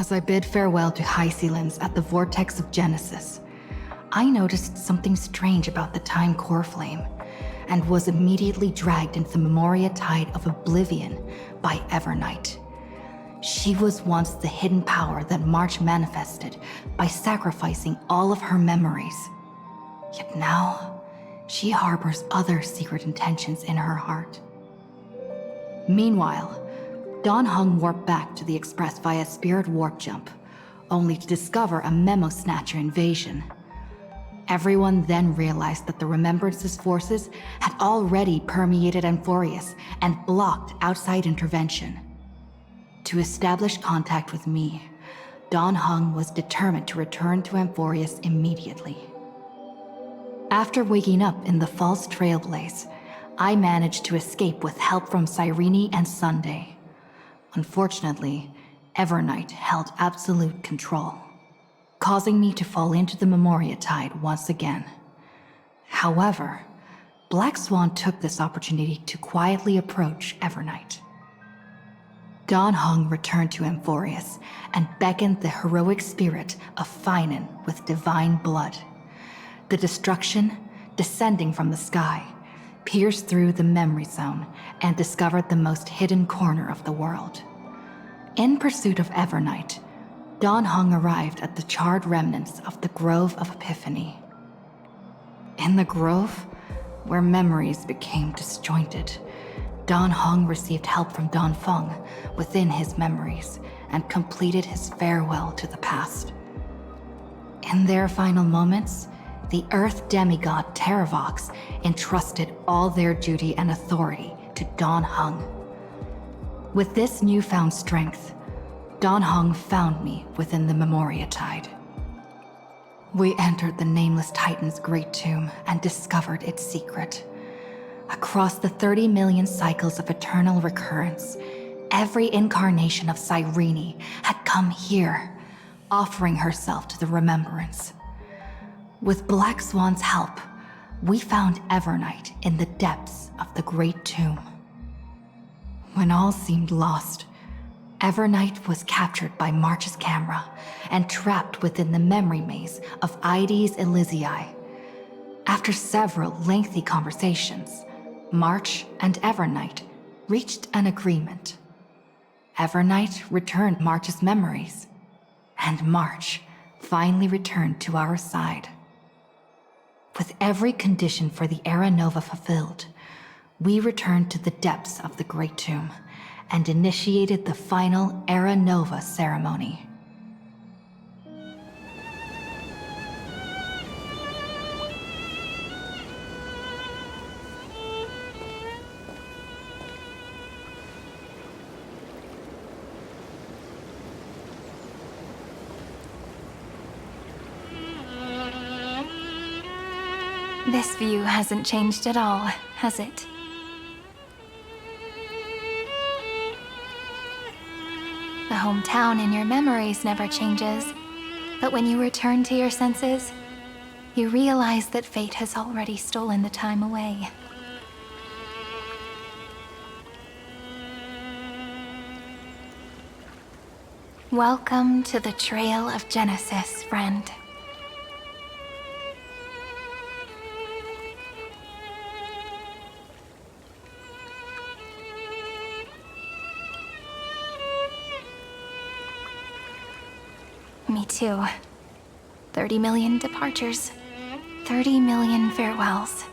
As I bid farewell to High Sealins at the vortex of Genesis, I noticed something strange about the time core flame, and was immediately dragged into the Memoria Tide of Oblivion by Evernight. She was once the hidden power that March manifested by sacrificing all of her memories. Yet now, she harbors other secret intentions in her heart. Meanwhile, Dawn Hung warped back to the Express via spirit warp jump, only to discover a Memo Snatcher invasion. Everyone then realized that the Remembrance's forces had already permeated Amphoreus and blocked outside intervention. To establish contact with me, Dawn Hung was determined to return to Amphoreus immediately. After waking up in the false Trailblaze, I managed to escape with help from Cyrene and Sunday. Unfortunately, Evernight held absolute control, causing me to fall into the Memoria Tide once again. However, Black Swan took this opportunity to quietly approach Evernight. Dawn Hung returned to Amphoreus and beckoned the heroic spirit of Finan with divine blood. The destruction, descending from the sky, pierced through the memory zone and discovered the most hidden corner of the world. In pursuit of Evernight, Dawn Hung arrived at the charred remnants of the Grove of Epiphany. In the grove, where memories became disjointed, Dawn Hung received help from Dawn Feng within his memories and completed his farewell to the past. In their final moments, the Earth demigod Terravox entrusted all their duty and authority to Dawn Hung. With this newfound strength, Dawn Hung found me within the Memoria Tide. We entered the Nameless Titan's great tomb and discovered its secret. Across the 30 million cycles of eternal recurrence, every incarnation of Cyrene had come here, offering herself to the Remembrance. With Black Swan's help, we found Evernight in the depths of the Great Tomb. When all seemed lost, Evernight was captured by March's camera and trapped within the memory maze of Ides Elysiae. After several lengthy conversations, March and Evernight reached an agreement. Evernight returned March's memories, and March finally returned to our side. With every condition for the Era Nova fulfilled, we returned to the depths of the Great Tomb and initiated the final Era Nova ceremony. This view hasn't changed at all, has it? The hometown in your memories never changes, but when you return to your senses, you realize that fate has already stolen the time away. Welcome to the Trail of Genesis, friend. Me too. 30 million departures, 30 million farewells.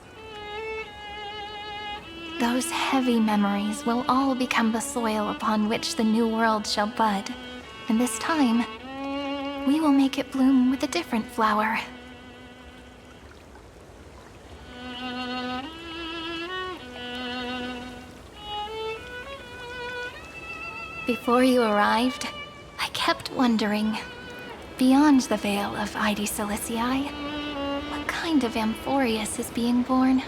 Those heavy memories will all become the soil upon which the new world shall bud. And this time, we will make it bloom with a different flower. Before you arrived, I kept wondering, beyond the veil of Ides Elysiae, what kind of Amphoreus is being born?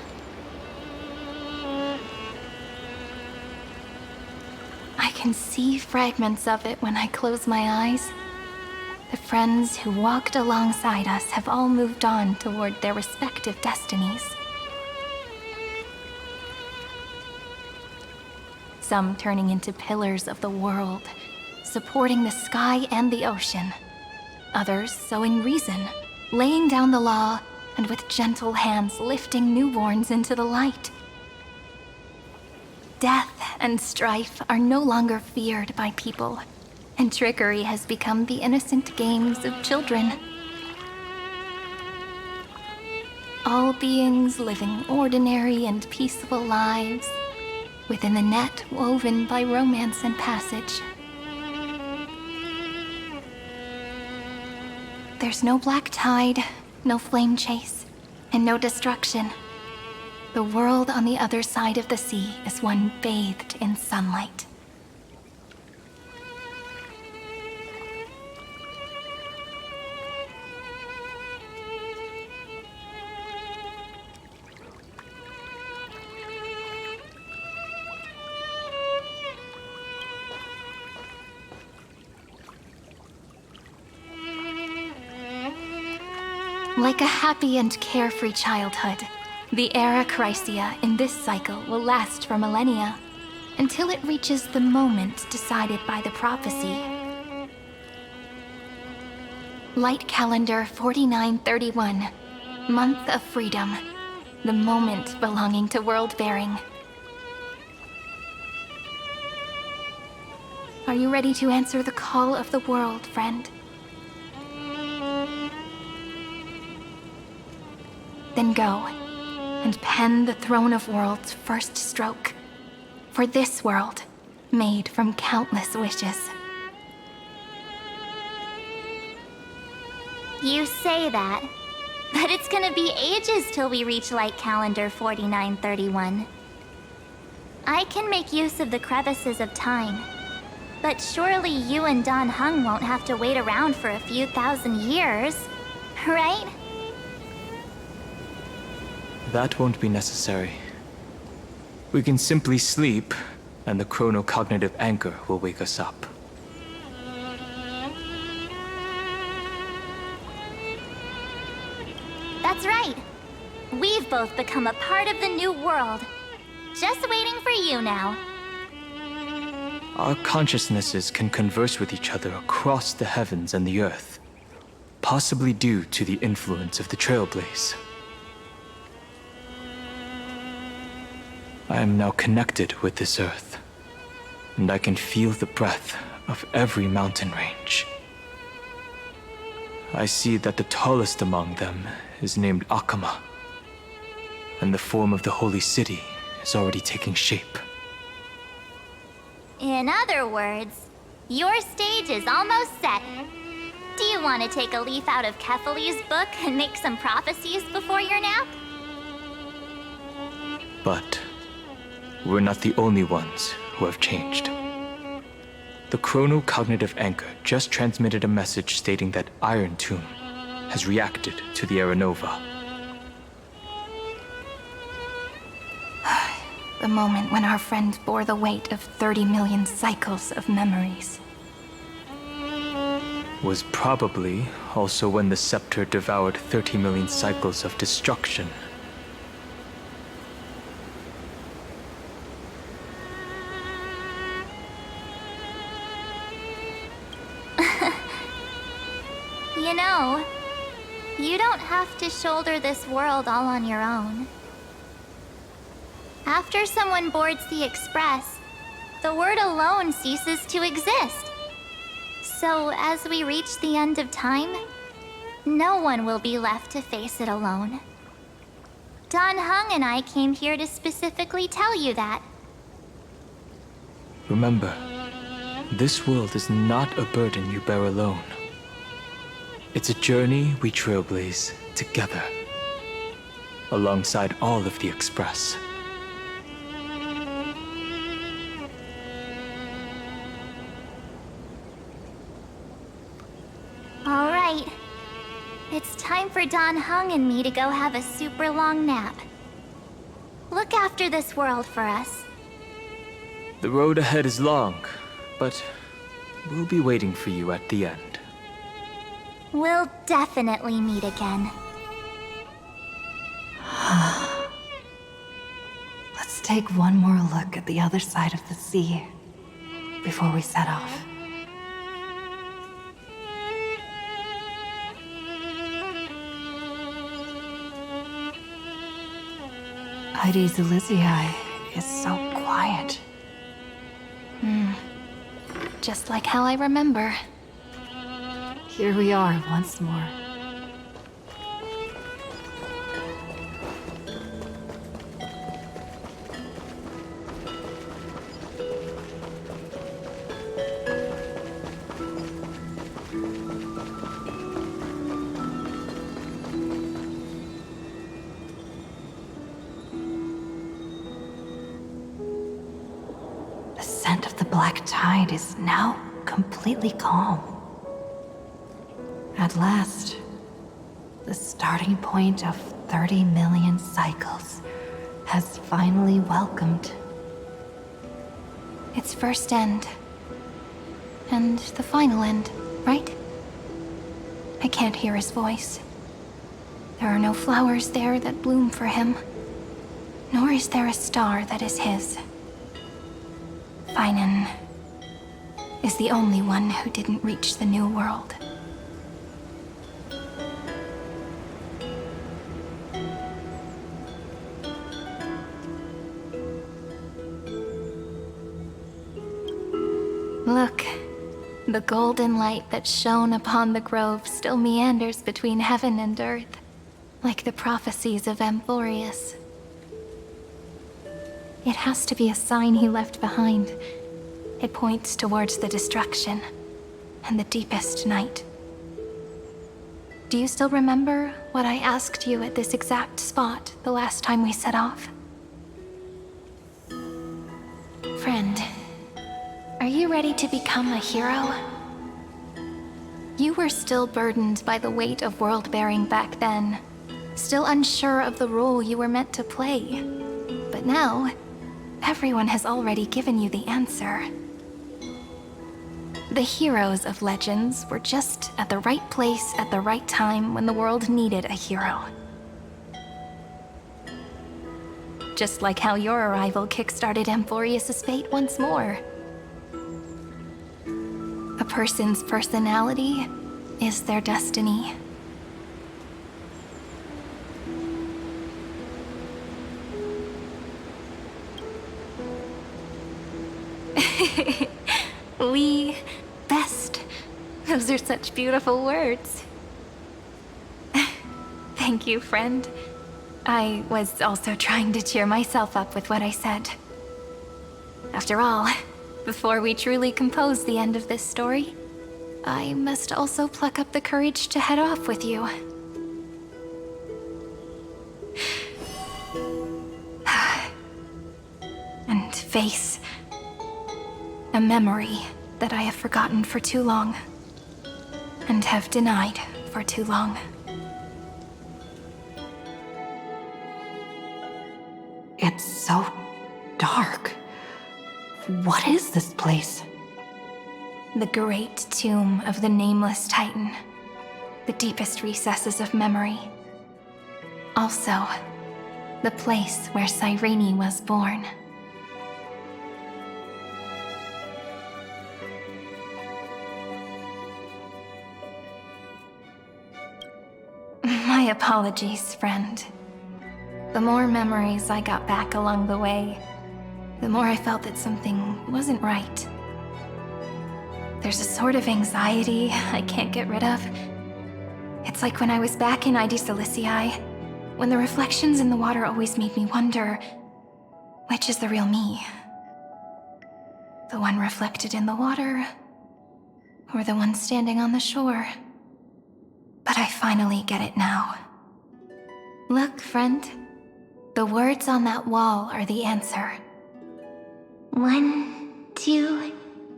I can see fragments of it when I close my eyes. The friends who walked alongside us have all moved on toward their respective destinies. Some turning into pillars of the world, supporting the sky and the ocean. Others sowing reason, laying down the law, and with gentle hands lifting newborns into the light. Death and strife are no longer feared by people, and trickery has become the innocent games of children. All beings living ordinary and peaceful lives within the net woven by romance and passage. There's no black tide, no flame chase, and no destruction. The world on the other side of the sea is one bathed in sunlight. Like a happy and carefree childhood, the era Chrysia in this cycle will last for millennia, until it reaches the moment decided by the prophecy. Light calendar 4931, month of freedom, the moment belonging to world-bearing. Are you ready to answer the call of the world, friend? Then go, and pen the Throne of Worlds' first stroke, for this world, made from countless wishes. You say that, but it's gonna be ages till we reach Light Calendar 4931. I can make use of the crevices of time, but surely you and Dan Heng won't have to wait around for a few thousand years, right? That won't be necessary. We can simply sleep, and the chronocognitive anchor will wake us up. That's right. We've both become a part of the new world. Just waiting for you now. Our consciousnesses can converse with each other across the heavens and the earth, possibly due to the influence of the Trailblaze. I am now connected with this earth, and I can feel the breath of every mountain range. I see that the tallest among them is named Akama, and the form of the holy city is already taking shape. In other words, your stage is almost set. Do you want to take a leaf out of Kefali's book and make some prophecies before your nap? But we're not the only ones who have changed. The chronocognitive anchor just transmitted a message stating that Iron Tomb has reacted to the Era Nova. The moment when our friend bore the weight of 30 million cycles of memories. Was probably also when the scepter devoured 30 million cycles of destruction. You know, you don't have to shoulder this world all on your own. After someone boards the Express, the word alone ceases to exist. So as we reach the end of time, no one will be left to face it alone. Dan Heng and I came here to specifically tell you that. Remember, this world is not a burden you bear alone. It's a journey we trailblaze together, alongside all of the Express. All right. It's time for Dan Heng and me to go have a super long nap. Look after this world for us. The road ahead is long, but we'll be waiting for you at the end. We'll definitely meet again. Let's take one more look at the other side of the sea before we set off. Heidi's Elysiae is so quiet. Just like how I remember. Here we are once more. The scent of the black tide is now completely calm. At last, the starting point of 30 million cycles has finally welcomed. Its first end. And the final end, right? I can't hear his voice. There are no flowers there that bloom for him. Nor is there a star that is his. Finan is the only one who didn't reach the new world. Look, the golden light that shone upon the grove still meanders between heaven and earth, like the prophecies of Amphoreus. It has to be a sign he left behind. It points towards the destruction and the deepest night. Do you still remember what I asked you at this exact spot the last time we set off? Friend, are you ready to become a hero? You were still burdened by the weight of world-bearing back then, still unsure of the role you were meant to play. But now, everyone has already given you the answer. The heroes of legends were just at the right place at the right time when the world needed a hero. Just like how your arrival kickstarted Amphoreus' fate once more. A person's personality is their destiny. We best. Those are such beautiful words. Thank you, friend. I was also trying to cheer myself up with what I said. After all, before we truly compose the end of this story, I must also pluck up the courage to head off with you. And face a memory that I have forgotten for too long, and have denied for too long. It's so dark. What is this place? The great tomb of the nameless Titan. The deepest recesses of memory. Also, the place where Cyrene was born. My apologies, friend. The more memories I got back along the way, the more I felt that something wasn't right. There's a sort of anxiety I can't get rid of. It's like when I was back in ID Silicii, when the reflections in the water always made me wonder, which is the real me? The one reflected in the water, or the one standing on the shore? But I finally get it now. Look, friend. The words on that wall are the answer. 1, 2,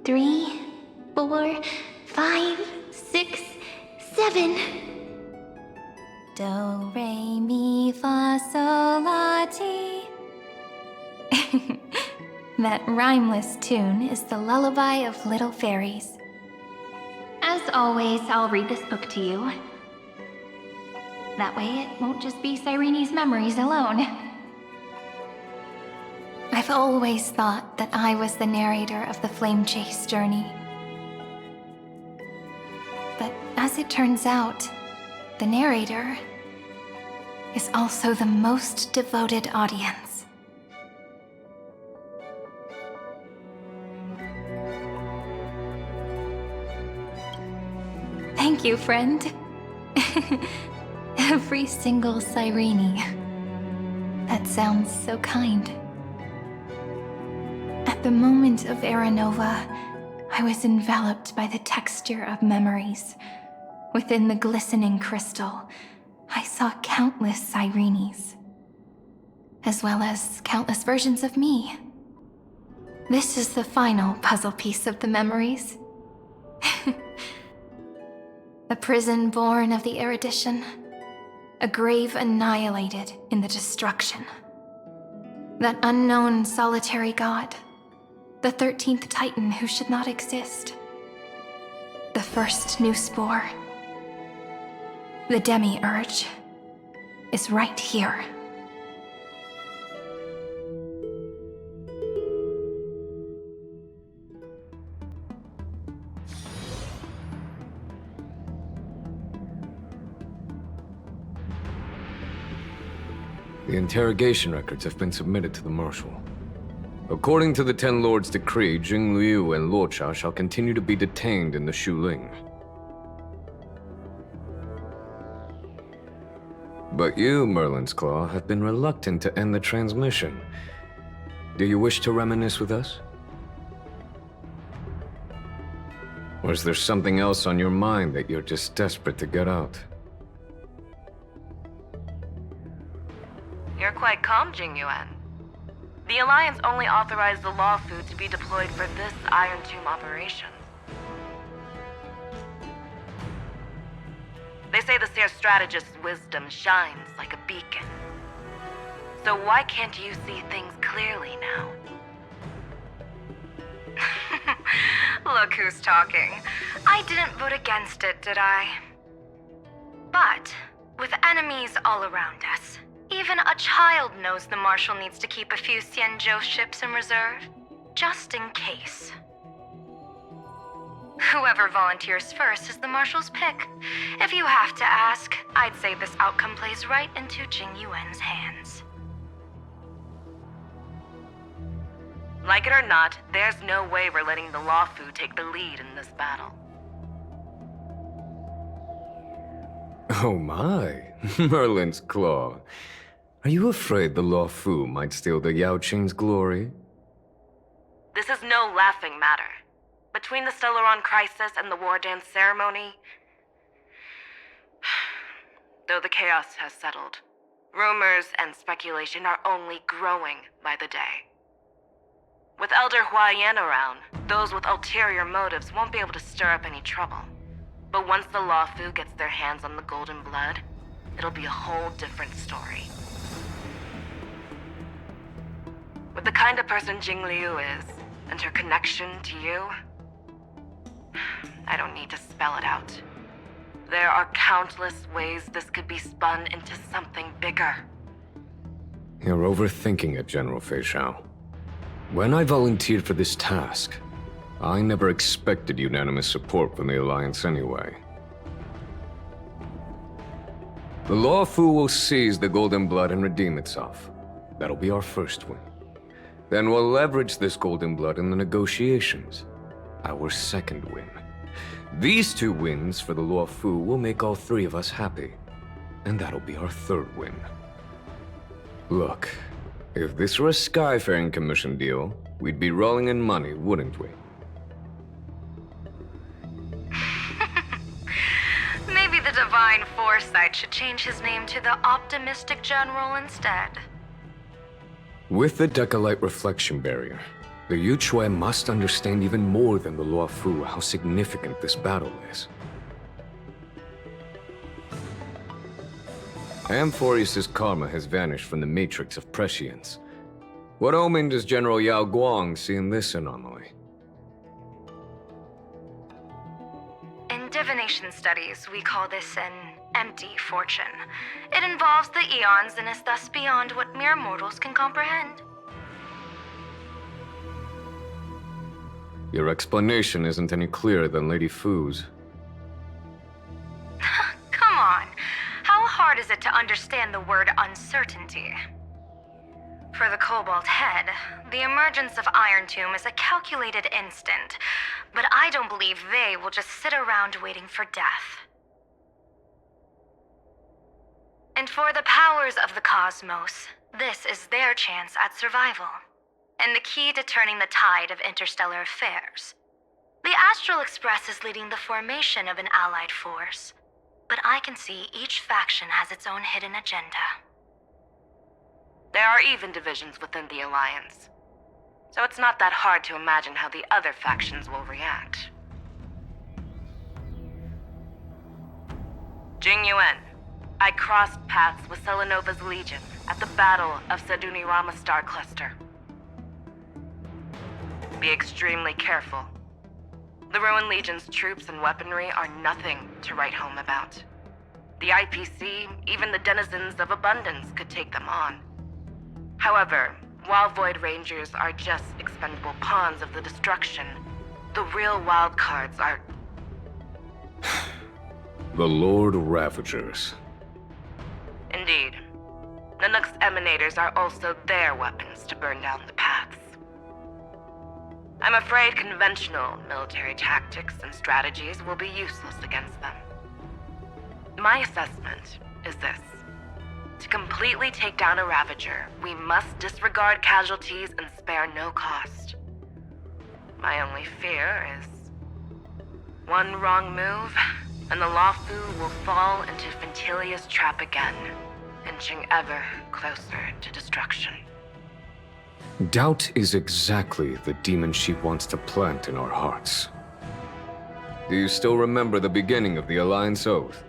3, 4, 5, 6, 7. Do, re, mi, fa, sol, la, ti. That rhymeless tune is the lullaby of little fairies. As always, I'll read this book to you. That way it won't just be Cyrene's memories alone. I've always thought that I was the narrator of the Flame Chase journey. But as it turns out, the narrator is also the most devoted audience. Thank you, friend. Every single Cyrene. That sounds so kind. At the moment of Era Nova, I was enveloped by the texture of memories. Within the glistening crystal, I saw countless Cyrenes, as well as countless versions of me. This is the final puzzle piece of the memories. A prison born of the erudition. A grave annihilated in the destruction. That unknown solitary god. The 13th Titan who should not exist. The first new spore. The Demiurge is right here. The interrogation records have been submitted to the Marshal. According to the Ten Lords' decree, Jing Liu and Luocha shall continue to be detained in the Shuling. But you, Merlin's Claw, have been reluctant to end the transmission. Do you wish to reminisce with us? Or is there something else on your mind that you're just desperate to get out? You're quite calm, Jing Yuan. The Alliance only authorized the Law Fu to be deployed for this Iron Tomb operation. They say the Seer Strategist's wisdom shines like a beacon. So why can't you see things clearly now? Look who's talking. I didn't vote against it, did I? But, with enemies all around us, even a child knows the Marshal needs to keep a few Xianzhou ships in reserve, just in case. Whoever volunteers first is the Marshal's pick. If you have to ask, I'd say this outcome plays right into Jing Yuan's hands. Like it or not, there's no way we're letting the Law Fu take the lead in this battle. Oh my, Merlin's Claw. Are you afraid the Law Fu might steal the Yao Qing's glory? This is no laughing matter. Between the Stellaron crisis and the War Dance ceremony, though the chaos has settled, rumors and speculation are only growing by the day. With Elder Huaiyan around, those with ulterior motives won't be able to stir up any trouble. But once the Law Fu gets their hands on the Golden Blood, it'll be a whole different story. With the kind of person Jing Liu is, and her connection to you, I don't need to spell it out. There are countless ways this could be spun into something bigger. You're overthinking it, General Fei Shao. When I volunteered for this task, I never expected unanimous support from the Alliance anyway. The Law Fu will seize the Golden Blood and redeem itself. That'll be our first win. Then we'll leverage this Golden Blood in the negotiations. Our second win. These two wins for the Law Fu will make all three of us happy. And that'll be our third win. Look, if this were a Skyfaring Commission deal, we'd be rolling in money, wouldn't we? Maybe the Divine Foresight should change his name to the Optimistic General instead. With the Decalite Reflection Barrier, the Yuchue must understand even more than the Law Fu how significant this battle is. Amphoreus' karma has vanished from the matrix of prescience. What omen does General Yao Guang see in this anomaly? In divination studies, we call this an empty fortune. It involves the eons and is thus beyond what mere mortals can comprehend. Your explanation isn't any clearer than Lady Fu's. Come on. How hard is it to understand the word uncertainty? For the Cobalt Head, the emergence of Iron Tomb is a calculated instant, but I don't believe they will just sit around waiting for death. And for the powers of the cosmos, this is their chance at survival, and the key to turning the tide of interstellar affairs. The Astral Express is leading the formation of an allied force, but I can see each faction has its own hidden agenda. There are even divisions within the Alliance, so it's not that hard to imagine how the other factions will react. Jing Yuan, I crossed paths with Selenova's Legion at the Battle of Sadunirama Star Cluster. Be extremely careful. The Ruin Legion's troops and weaponry are nothing to write home about. The IPC, even the denizens of Abundance, could take them on. However, while Void Rangers are just expendable pawns of the destruction, the real wildcards are... The Lord Ravagers. Indeed. Nanook's emanators are also their weapons to burn down the paths. I'm afraid conventional military tactics and strategies will be useless against them. My assessment is this. To completely take down a Ravager, we must disregard casualties and spare no cost. My only fear is... one wrong move, and the Lawfu will fall into Fintilia's trap again, inching ever closer to destruction. Doubt is exactly the demon she wants to plant in our hearts. Do you still remember the beginning of the Alliance Oath?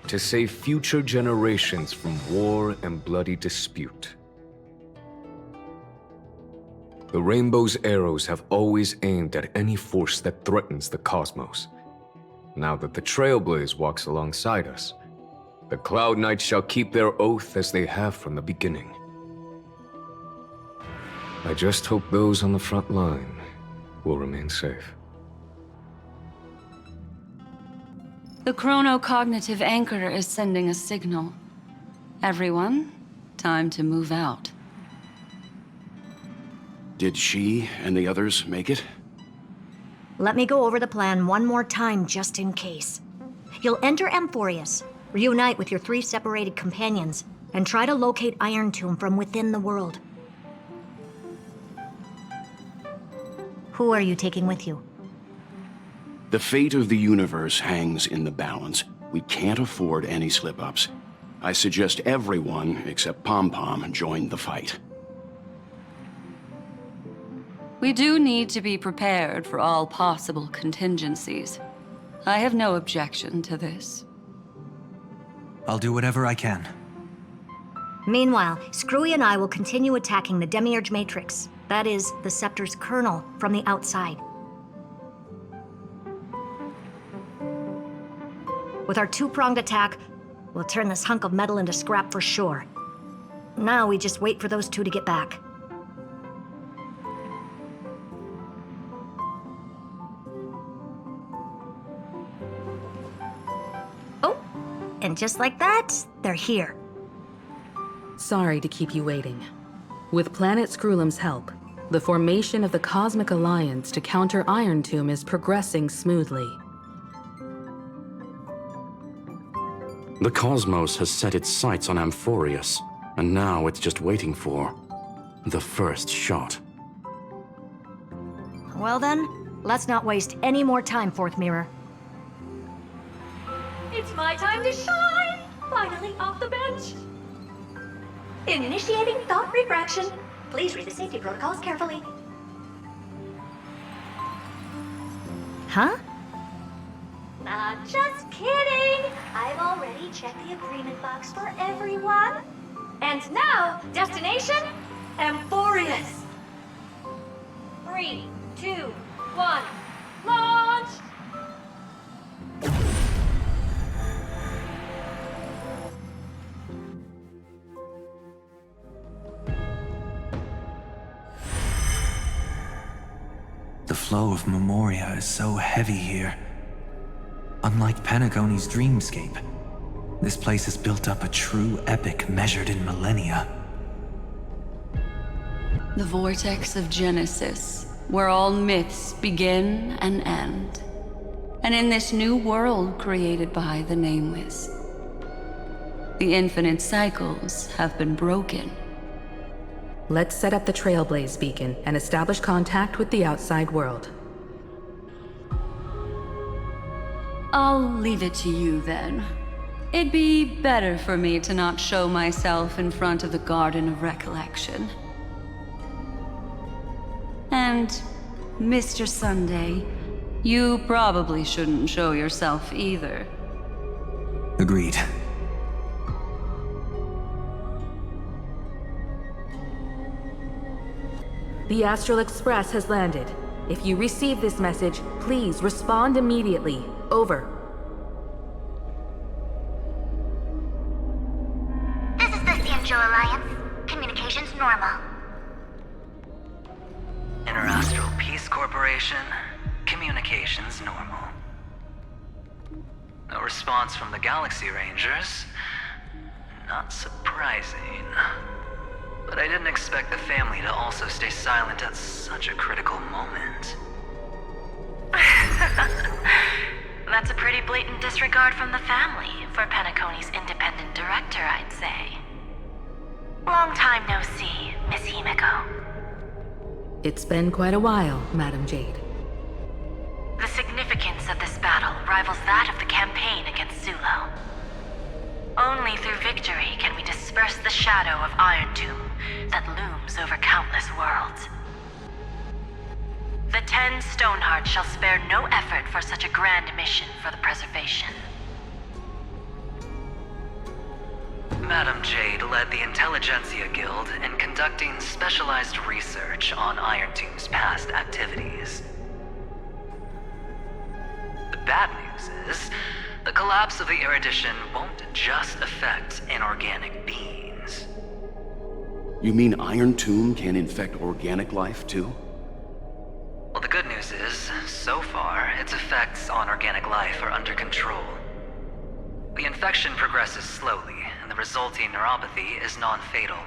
To save future generations from war and bloody dispute. The Rainbow's arrows have always aimed at any force that threatens the cosmos. Now that the Trailblaze walks alongside us, the Cloud Knights shall keep their oath as they have from the beginning. I just hope those on the front line will remain safe. The chronocognitive anchor is sending a signal. Everyone, time to move out. Did she and the others make it? Let me go over the plan one more time just in case. You'll enter Amphoreus, reunite with your 3 separated companions, and try to locate Iron Tomb from within the world. Who are you taking with you? The fate of the universe hangs in the balance. We can't afford any slip-ups. I suggest everyone, except Pom-Pom, join the fight. We do need to be prepared for all possible contingencies. I have no objection to this. I'll do whatever I can. Meanwhile, Screwy and I will continue attacking the Demiurge Matrix. That is, the Scepter's kernel from the outside. With our 2-pronged attack, we'll turn this hunk of metal into scrap for sure. Now we just wait for those 2 to get back. Oh, and just like that, they're here. Sorry to keep you waiting. With Planet Screwlum's help, the formation of the Cosmic Alliance to counter Iron Tomb is progressing smoothly. The cosmos has set its sights on Amphoreus, and now it's just waiting for the first shot. Well then, let's not waste any more time, Fourth Mirror. It's my time to shine! Finally off the bench! Initiating thought refraction. Please read the safety protocols carefully. Huh? Just kidding! I've already checked the agreement box for everyone. And now, destination, Amphoreus. 3, 2, 1, launch! The flow of Memoria is so heavy here. Unlike Panagoni's dreamscape, this place has built up a true epic measured in millennia. The vortex of Genesis, where all myths begin and end. And in this new world created by the Nameless, the infinite cycles have been broken. Let's set up the Trailblaze beacon and establish contact with the outside world. I'll leave it to you then. It'd be better for me to not show myself in front of the Garden of Recollection. And, Mr. Sunday, you probably shouldn't show yourself either. Agreed. The Astral Express has landed. If you receive this message, please respond immediately. Over. This is the Cianjo Alliance. Communications normal. Interastral Peace Corporation. Communications normal. No response from the Galaxy Rangers. Not surprising. But I didn't expect the family to also stay silent at such a critical moment. That's a pretty blatant disregard from the family for Penacony's independent director, I'd say. Long time no see, Miss Himiko. It's been quite a while, Madam Jade. The significance of this battle rivals that of the campaign against Zulo. Only through victory can we disperse the shadow of Iron Tomb that looms over countless worlds. The 10 Stonehearts shall spare no effort for such a grand mission for the preservation. Madam Jade led the Intelligentsia Guild in conducting specialized research on Iron Tomb's past activities. The bad news is, the collapse of the Erudition won't just affect inorganic beings. You mean Iron Tomb can infect organic life, too? Well, the good news is, so far, its effects on organic life are under control. The infection progresses slowly, and the resulting neuropathy is non-fatal.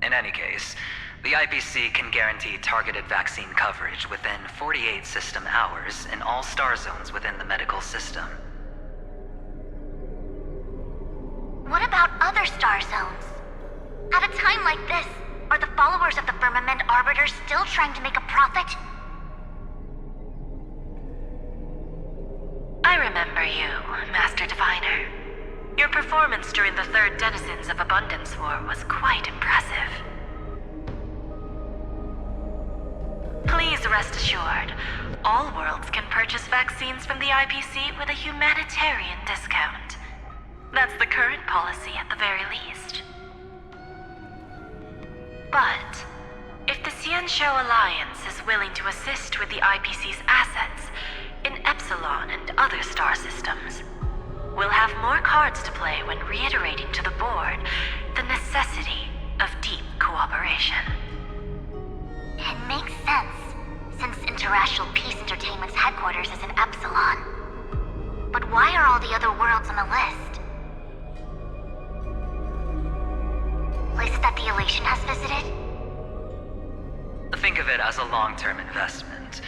In any case, the IPC can guarantee targeted vaccine coverage within 48 system hours in all star zones within the medical system. What about other star zones? At a time like this, are the followers of the Firmament Arbiter still trying to make a profit? I remember you, Master Diviner. Your performance during the Third Denizens of Abundance War was quite impressive. Please rest assured, all worlds can purchase vaccines from the IPC with a humanitarian discount. That's the current policy at the very least. But, if the Cianjo Alliance is willing to assist with the IPC's assets in Epsilon and other star systems, we'll have more cards to play when reiterating to the board the necessity of deep cooperation. It makes sense, since Interastral Peace Entertainment's headquarters is in Epsilon. But why are all the other worlds on the list? Places that the Elation has visited? Think of it as a long-term investment.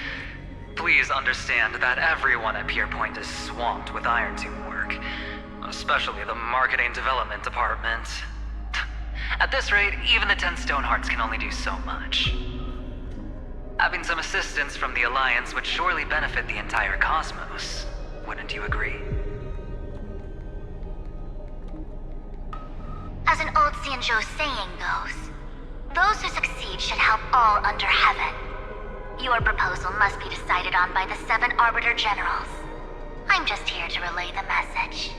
Please understand that everyone at Pierpoint is swamped with Iron Tomb work, especially the marketing development department. At this rate, even the 10 Stonehearts can only do so much. Having some assistance from the Alliance would surely benefit the entire cosmos. Wouldn't you agree? As an old Cianjo saying goes, those who succeed should help all under heaven. Your proposal must be decided on by the 7 Arbiter Generals. I'm just here to relay the message.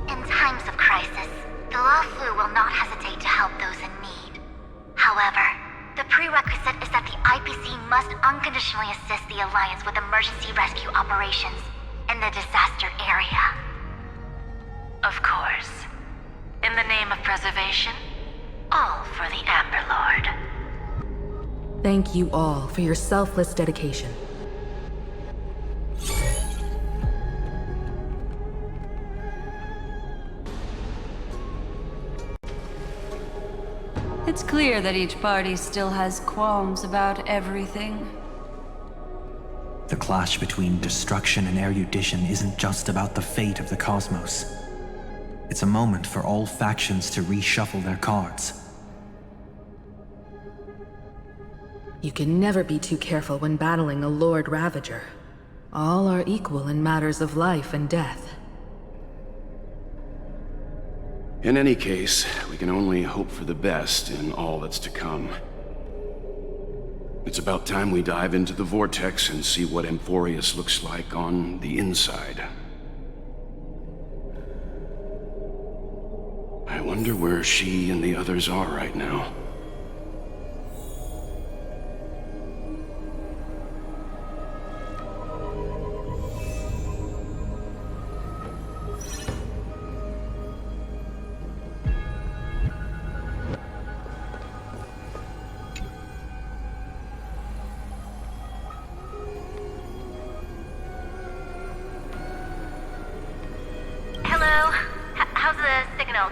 In times of crisis, the Luofu will not hesitate to help those in need. However, the prerequisite is that the IPC must unconditionally assist the Alliance with emergency rescue operations in the disaster area. Of course. In the name of preservation, all for the Amber Lord. Thank you all for your selfless dedication. It's clear that each party still has qualms about everything. The clash between destruction and erudition isn't just about the fate of the cosmos. It's a moment for all factions to reshuffle their cards. You can never be too careful when battling a Lord Ravager. All are equal in matters of life and death. In any case, we can only hope for the best in all that's to come. It's about time we dive into the vortex and see what Amphoreus looks like on the inside. I wonder where she and the others are right now.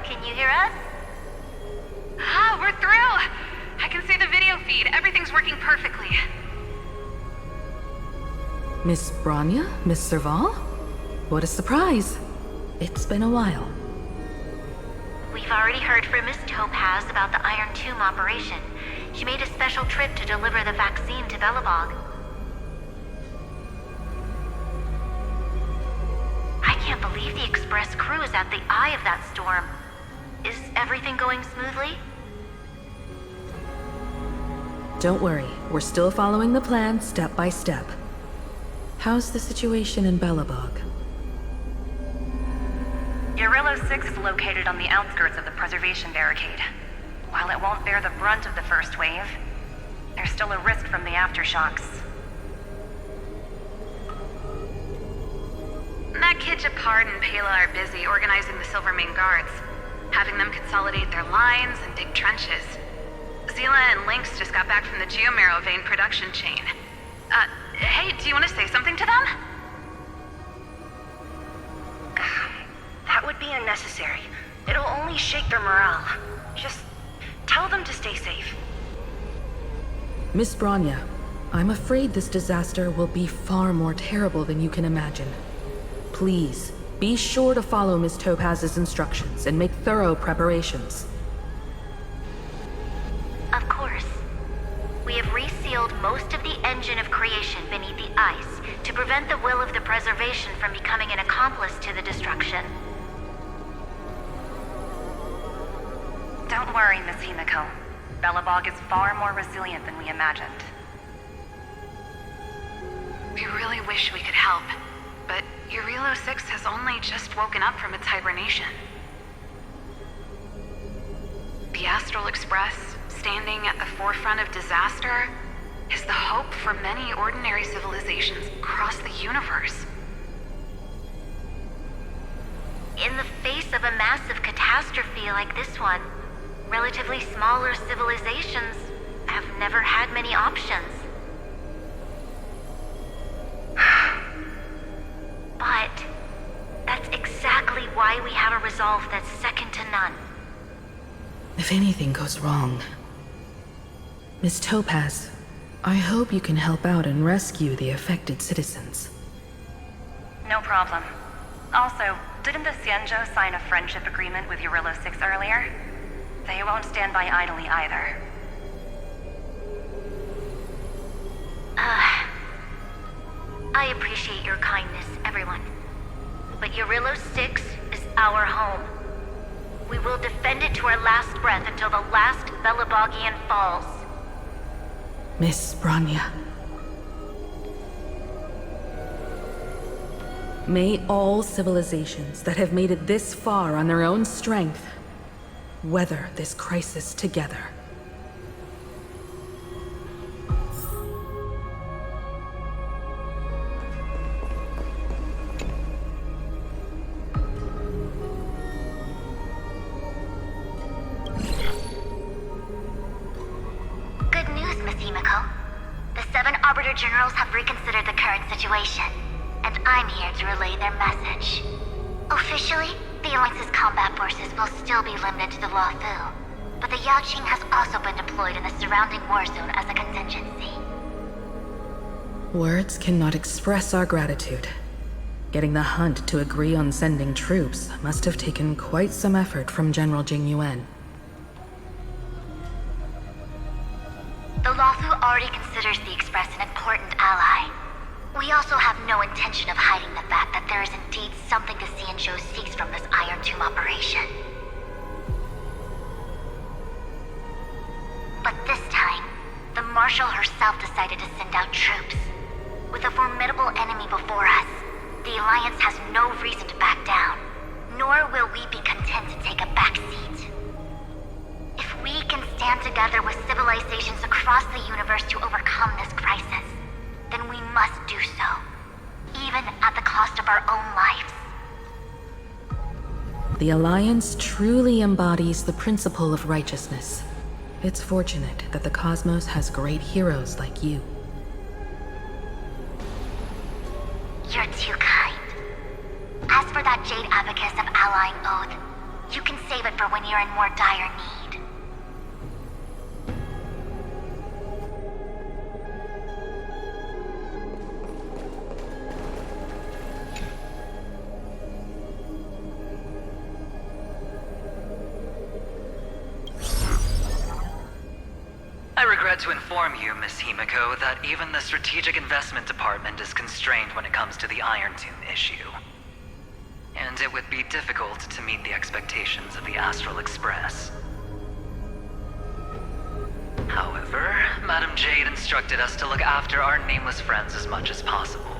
Can you hear us? Ah, we're through! I can see the video feed. Everything's working perfectly. Miss Bronya? Miss Serval? What a surprise. It's been a while. We've already heard from Miss Topaz about the Iron Tomb operation. She made a special trip to deliver the vaccine to Belobog. I can't believe the Express crew is at the eye of that storm. Is everything going smoothly? Don't worry, we're still following the plan step by step. How's the situation in Belobog? Urillo 6 is located on the outskirts of the preservation barricade. While it won't bear the brunt of the first wave, there's still a risk from the aftershocks. That kid Japard and Pela are busy organizing the Silvermane Guards, having them consolidate their lines and dig trenches. Zila and Lynx just got back from the Geomarrow vein production chain. Hey, do you want to say something to them? That would be unnecessary. It'll only shake their morale. Just tell them to stay safe. Miss Bronya, I'm afraid this disaster will be far more terrible than you can imagine. Please, be sure to follow Miss Topaz's instructions and make thorough preparations. Of course. We have resealed most of the engine of creation beneath the ice to prevent the will of the preservation from becoming an accomplice to the destruction. Don't worry, Miss Himiko. Belobog is far more resilient than we imagined. We really wish we could help, but Urillo 6 has only just woken up from its hibernation. The Astral Express, standing at the forefront of disaster, is the hope for many ordinary civilizations across the universe. In the face of a massive catastrophe like this one, relatively smaller civilizations have never had many options. But that's exactly why we have a resolve that's second to none. If anything goes wrong... Miss Topaz, I hope you can help out and rescue the affected citizens. No problem. Also, didn't the Xianzhou sign a friendship agreement with Urillo 6 earlier? They won't stand by idly either. I appreciate your kindness, everyone. But Urillo 6 is our home. We will defend it to our last breath until the last Belobogian falls. Miss Bronya. May all civilizations that have made it this far on their own strength weather this crisis together. Good news, Miss Himiko. The 7 Arbiter Generals have reconsidered the current situation, and I'm here to relay their message. Officially, the Alliance's combat forces will still be limited to the Luofu, but the Yaoqing has also been deployed in the surrounding war zone as a contingency. Words cannot express our gratitude. Getting the Hunt to agree on sending troops must have taken quite some effort from General Jing Yuan. The Luofu already considers the Express an important ally. We also have no intention of hiding the fact that there is indeed something the Xianzhou seeks from this Iron Tomb operation. But this time, the Marshal herself decided to send out troops. With a formidable enemy before us, the Alliance has no reason to back down, nor will we be content to take a back seat. If we can stand together with civilizations across the universe to overcome this crisis, then we must do so, even at the cost of our own lives. The Alliance truly embodies the principle of righteousness. It's fortunate that the cosmos has great heroes like you. You're too kind. As for that Jade Abacus of Allying Oath, you can save it for when you're in more dire need. I regret to inform you, Miss Himiko, that even the Strategic Investment Department is constrained when it comes to the Iron Tomb issue. And it would be difficult to meet the expectations of the Astral Express. However, Madame Jade instructed us to look after our nameless friends as much as possible.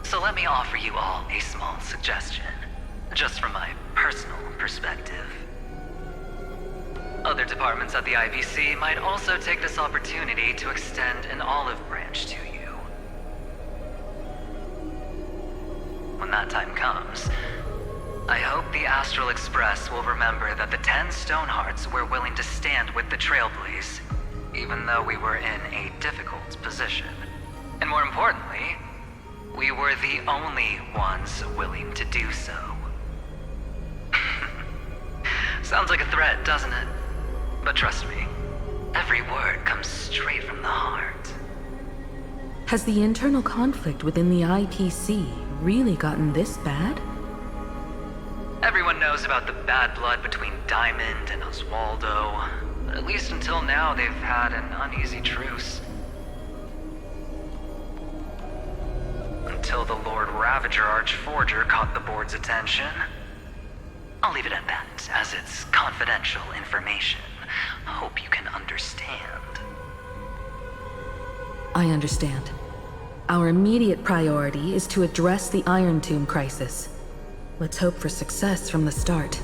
So let me offer you all a small suggestion, just from my personal perspective. Other departments at the IBC might also take this opportunity to extend an olive branch to you. When that time comes, I hope the Astral Express will remember that the 10 Stonehearts were willing to stand with the Trailblaze, even though we were in a difficult position. And more importantly, we were the only ones willing to do so. Sounds like a threat, doesn't it? But trust me, every word comes straight from the heart. Has the internal conflict within the IPC really gotten this bad? Everyone knows about the bad blood between Diamond and Oswaldo, but at least until now they've had an uneasy truce. Until the Lord Ravager Archforger caught the board's attention. I'll leave it at that, as it's confidential information. Hope you can understand. I understand. Our immediate priority is to address the Iron Tomb crisis. Let's hope for success from the start.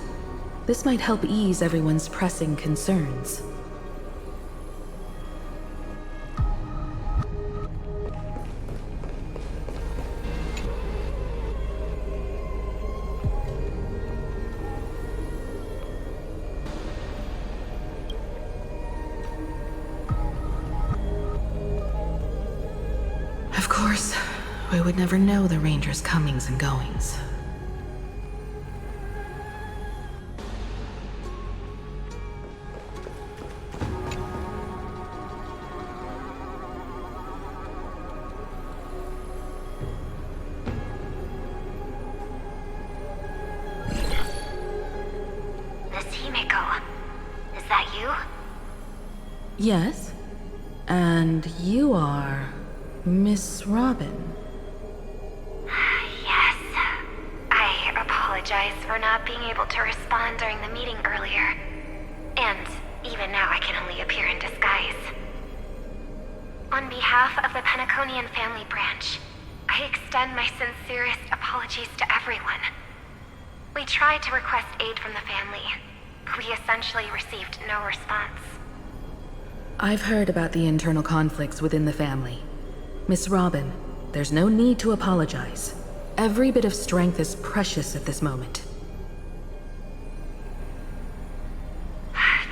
This might help ease everyone's pressing concerns. Of course, we would never know the Ranger's comings and goings. Miss Himiko, is that you? Yes? And you are... Miss Robin. Yes. I apologize for not being able to respond during the meeting earlier. And even now I can only appear in disguise. On behalf of the Penaconian family branch, I extend my sincerest apologies to everyone. We tried to request aid from the family. We essentially received no response. I've heard about the internal conflicts within the family. Miss Robin, there's no need to apologize. Every bit of strength is precious at this moment.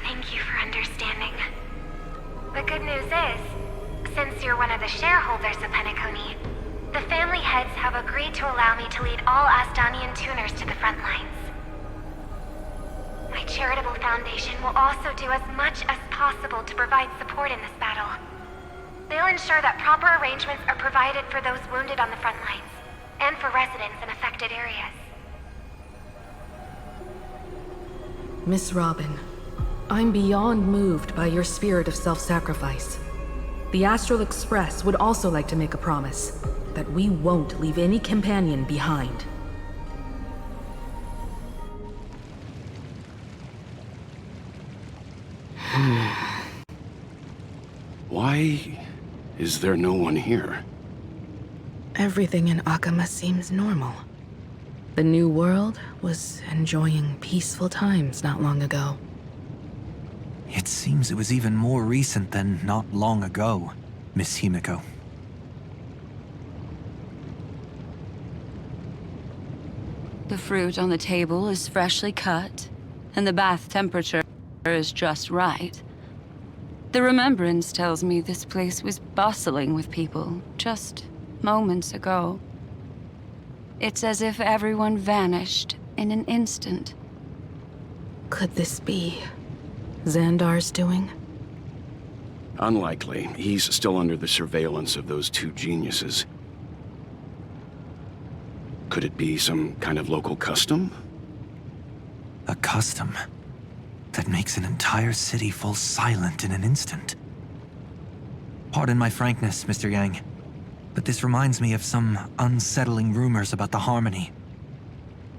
Thank you for understanding. The good news is, since you're one of the shareholders of Penacony, the family heads have agreed to allow me to lead all Astonian tuners to the front lines. My charitable foundation will also do as much as possible to provide support in this battle. They'll ensure that proper arrangements are provided for those wounded on the front lines, and for residents in affected areas. Miss Robin, I'm beyond moved by your spirit of self-sacrifice. The Astral Express would also like to make a promise that we won't leave any companion behind. Why is there no one here? Everything in Akama seems normal. The New World was enjoying peaceful times not long ago. It seems it was even more recent than not long ago, Miss Himiko. The fruit on the table is freshly cut, and the bath temperature is just right. The remembrance tells me this place was bustling with people just moments ago. It's as if everyone vanished in an instant. Could this be Xandar's doing? Unlikely. He's still under the surveillance of those two geniuses. Could it be some kind of local custom? A custom that makes an entire city fall silent in an instant. Pardon my frankness, Mr. Yang, but this reminds me of some unsettling rumors about the Harmony.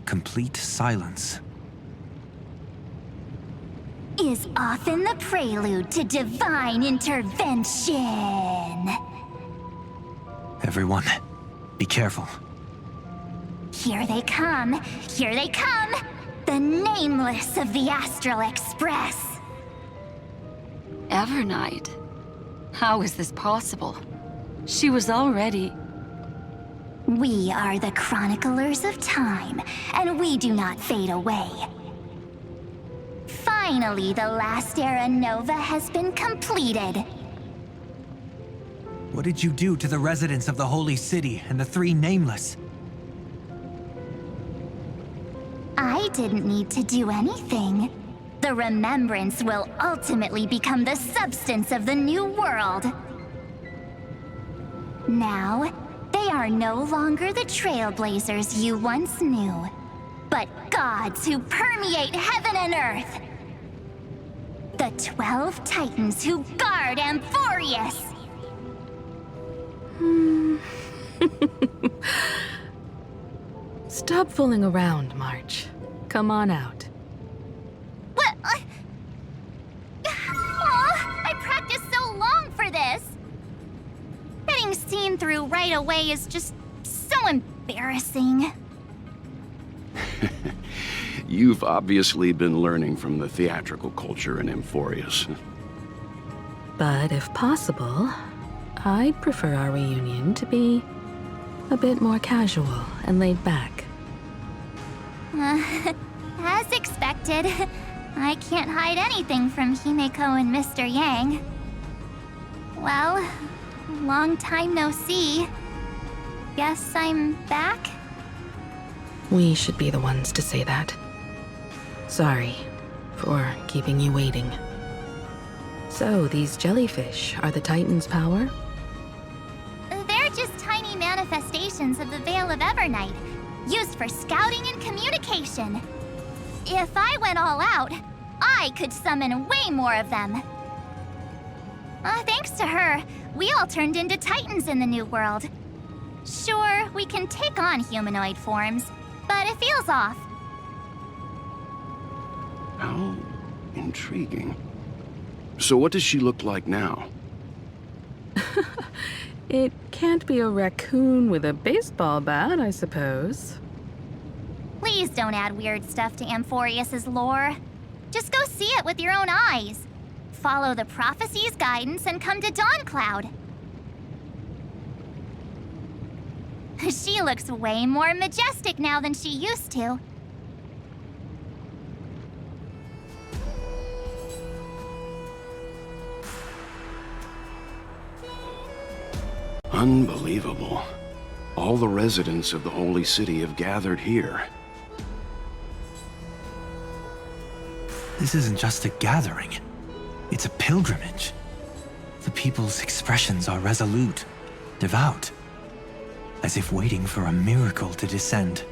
Complete silence. Is often the prelude to divine intervention. Everyone, be careful. Here they come! Here they come! The Nameless of the Astral Express! Evernight? How is this possible? She was already... We are the Chroniclers of Time, and we do not fade away. Finally, the last era Nova has been completed. What did you do to the residents of the Holy City and the three Nameless? I didn't need to do anything. The remembrance will ultimately become the substance of the new world. Now, they are no longer the Trailblazers you once knew, but gods who permeate heaven and earth. The 12 Titans who guard Amphoreus. Stop fooling around, March. Come on out. What? I practiced so long for this. Getting seen through right away is just so embarrassing. You've obviously been learning from the theatrical culture in Amphoreus. But if possible, I'd prefer our reunion to be a bit more casual and laid back. As expected, I can't hide anything from Himeko and Mr. Yang. Well, long time no see. Guess I'm back? We should be the ones to say that. Sorry for keeping you waiting. So, these jellyfish are the Titan's power? They're just tiny manifestations of the Veil of Evernight, used for scouting and communication. If I went all out, I could summon way more of them. Thanks to her, we all turned into Titans in the New World. Sure, we can take on humanoid forms, but it feels off. How intriguing. So what does she look like now? It can't be a raccoon with a baseball bat, I suppose. Please don't add weird stuff to Amphoreus's lore. Just go see it with your own eyes. Follow the prophecy's guidance and come to Dawncloud. She looks way more majestic now than she used to. Unbelievable. All the residents of the Holy City have gathered here. This isn't just a gathering. It's a pilgrimage. The people's expressions are resolute, devout, as if waiting for a miracle to descend.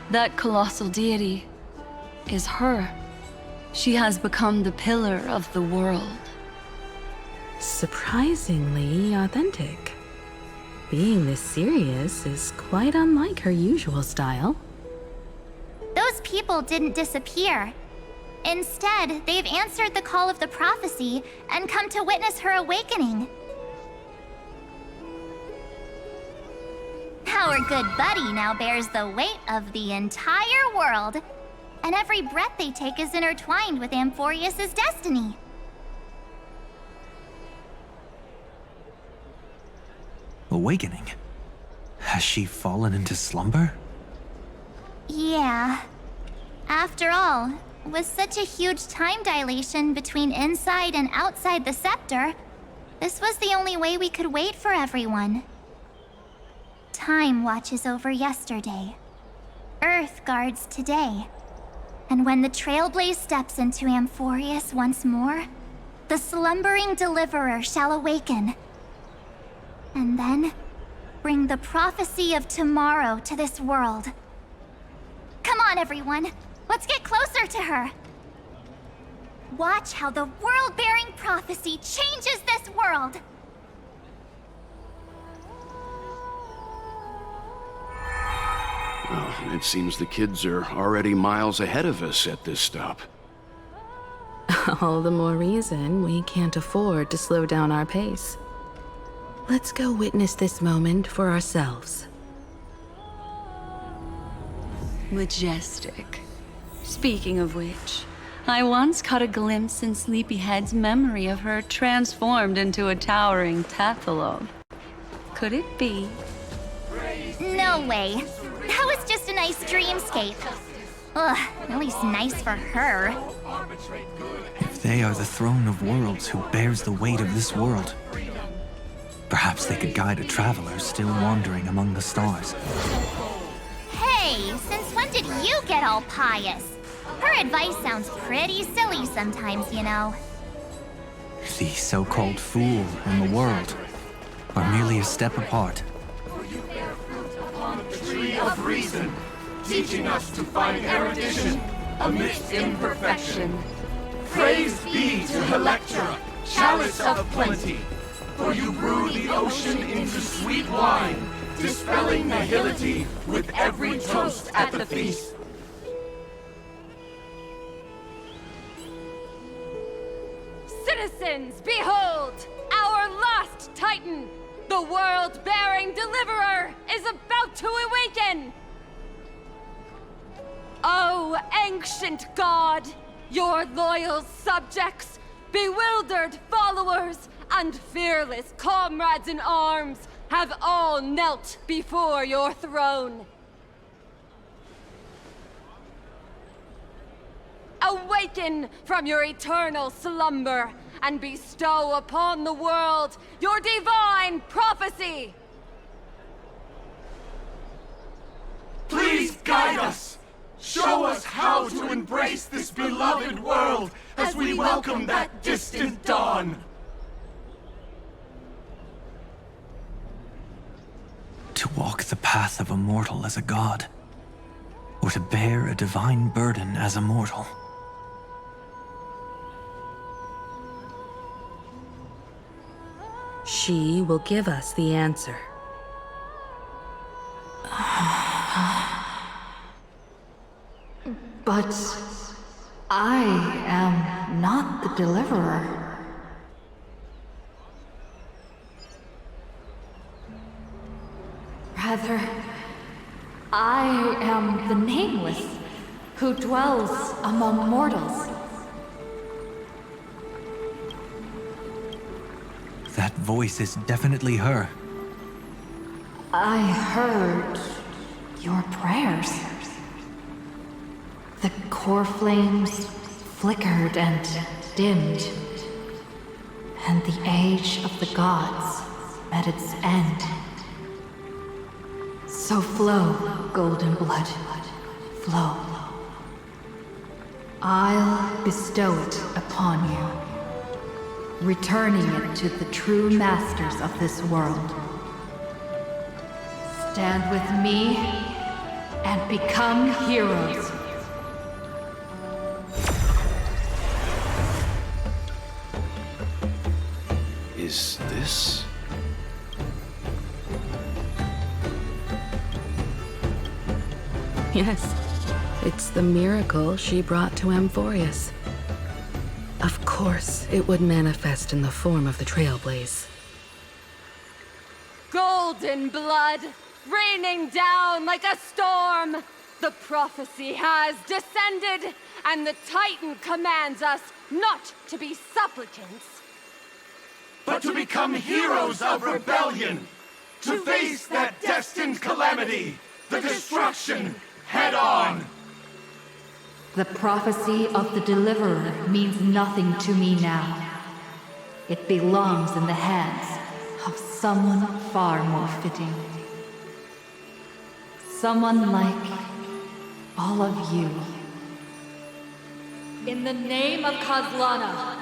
That colossal deity is her. She has become the pillar of the world. Surprisingly authentic. Being this serious is quite unlike her usual style. Those people didn't disappear. Instead, they've answered the call of the prophecy and come to witness her awakening. Our good buddy now bears the weight of the entire world, and every breath they take is intertwined with Amphoreus' destiny. Awakening? Has she fallen into slumber? Yeah. After all, with such a huge time dilation between inside and outside the scepter, this was the only way we could wait for everyone. Time watches over yesterday. Earth guards today. And when the Trailblaze steps into Amphoreus once more, the slumbering deliverer shall awaken. And then, bring the prophecy of tomorrow to this world. Come on, everyone. Let's get closer to her. Watch how the world-bearing prophecy changes this world. Well, it seems the kids are already miles ahead of us at this stop. All the more reason we can't afford to slow down our pace. Let's go witness this moment for ourselves. Majestic. Speaking of which, I once caught a glimpse in Sleepyhead's memory of her transformed into a towering Tathalog. Could it be? No way. That was just a nice dreamscape. Ugh, at least nice for her. If they are the throne of worlds who bears the weight of this world, perhaps they could guide a traveler still wandering among the stars. Hey, since when did you get all pious? Her advice sounds pretty silly sometimes, you know. The so-called fool and the world are merely a step apart. The tree of reason, teaching us to find erudition amidst imperfection. Praise be to Helectra, chalice of plenty, for you brew the ocean into sweet wine, dispelling nihility with every toast at the feast. Citizens, behold! Our last Titan! The world-bearing deliverer is about to awaken! Oh, ancient god! Your loyal subjects, bewildered followers, and fearless comrades in arms have all knelt before your throne. Awaken from your eternal slumber and bestow upon the world your divine prophecy! Please guide us! Show us how to embrace this beloved world as we welcome that distant dawn! To walk the path of a mortal as a god, or to bear a divine burden as a mortal. She will give us the answer. But I am not the deliverer. Rather, I am the Nameless, who dwells among mortals. That voice is definitely her. I heard your prayers. The core flames flickered and dimmed, and the age of the gods met its end. So flow, golden blood, flow. I'll bestow it upon you, returning it to the true masters of this world. Stand with me and become heroes. Is this? Yes, it's the miracle she brought to Amphoreus. Of course, it would manifest in the form of the Trailblaze. Golden blood, raining down like a storm. The prophecy has descended, and the Titan commands us not to be supplicants, but to become heroes of rebellion, to face that destined calamity, the destruction, head on. The prophecy of the Deliverer means nothing to me now. It belongs in the hands of someone far more fitting. Someone like all of you. In the name of Kazlana,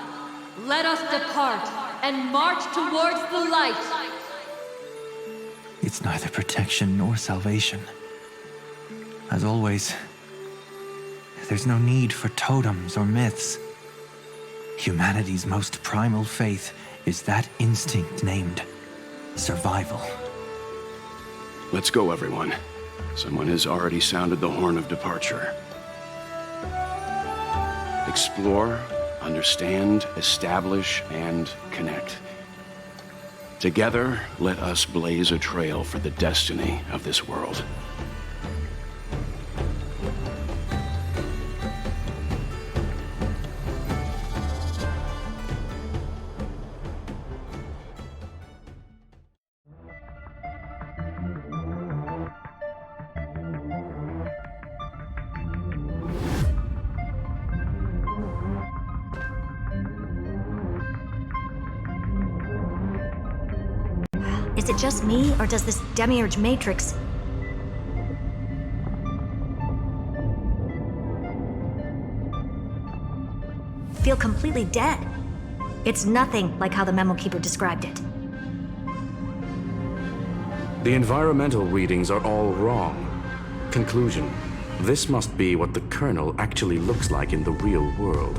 let us depart and march towards the light. It's neither protection nor salvation. As always, there's no need for totems or myths. Humanity's most primal faith is that instinct named survival. Let's go, everyone. Someone has already sounded the horn of departure. Explore, understand, establish, and connect. Together, let us blaze a trail for the destiny of this world. Is it just me, or does this demiurge matrix feel completely dead? It's nothing like how the memo keeper described it. The environmental readings are all wrong. Conclusion: this must be what the kernel actually looks like in the real world.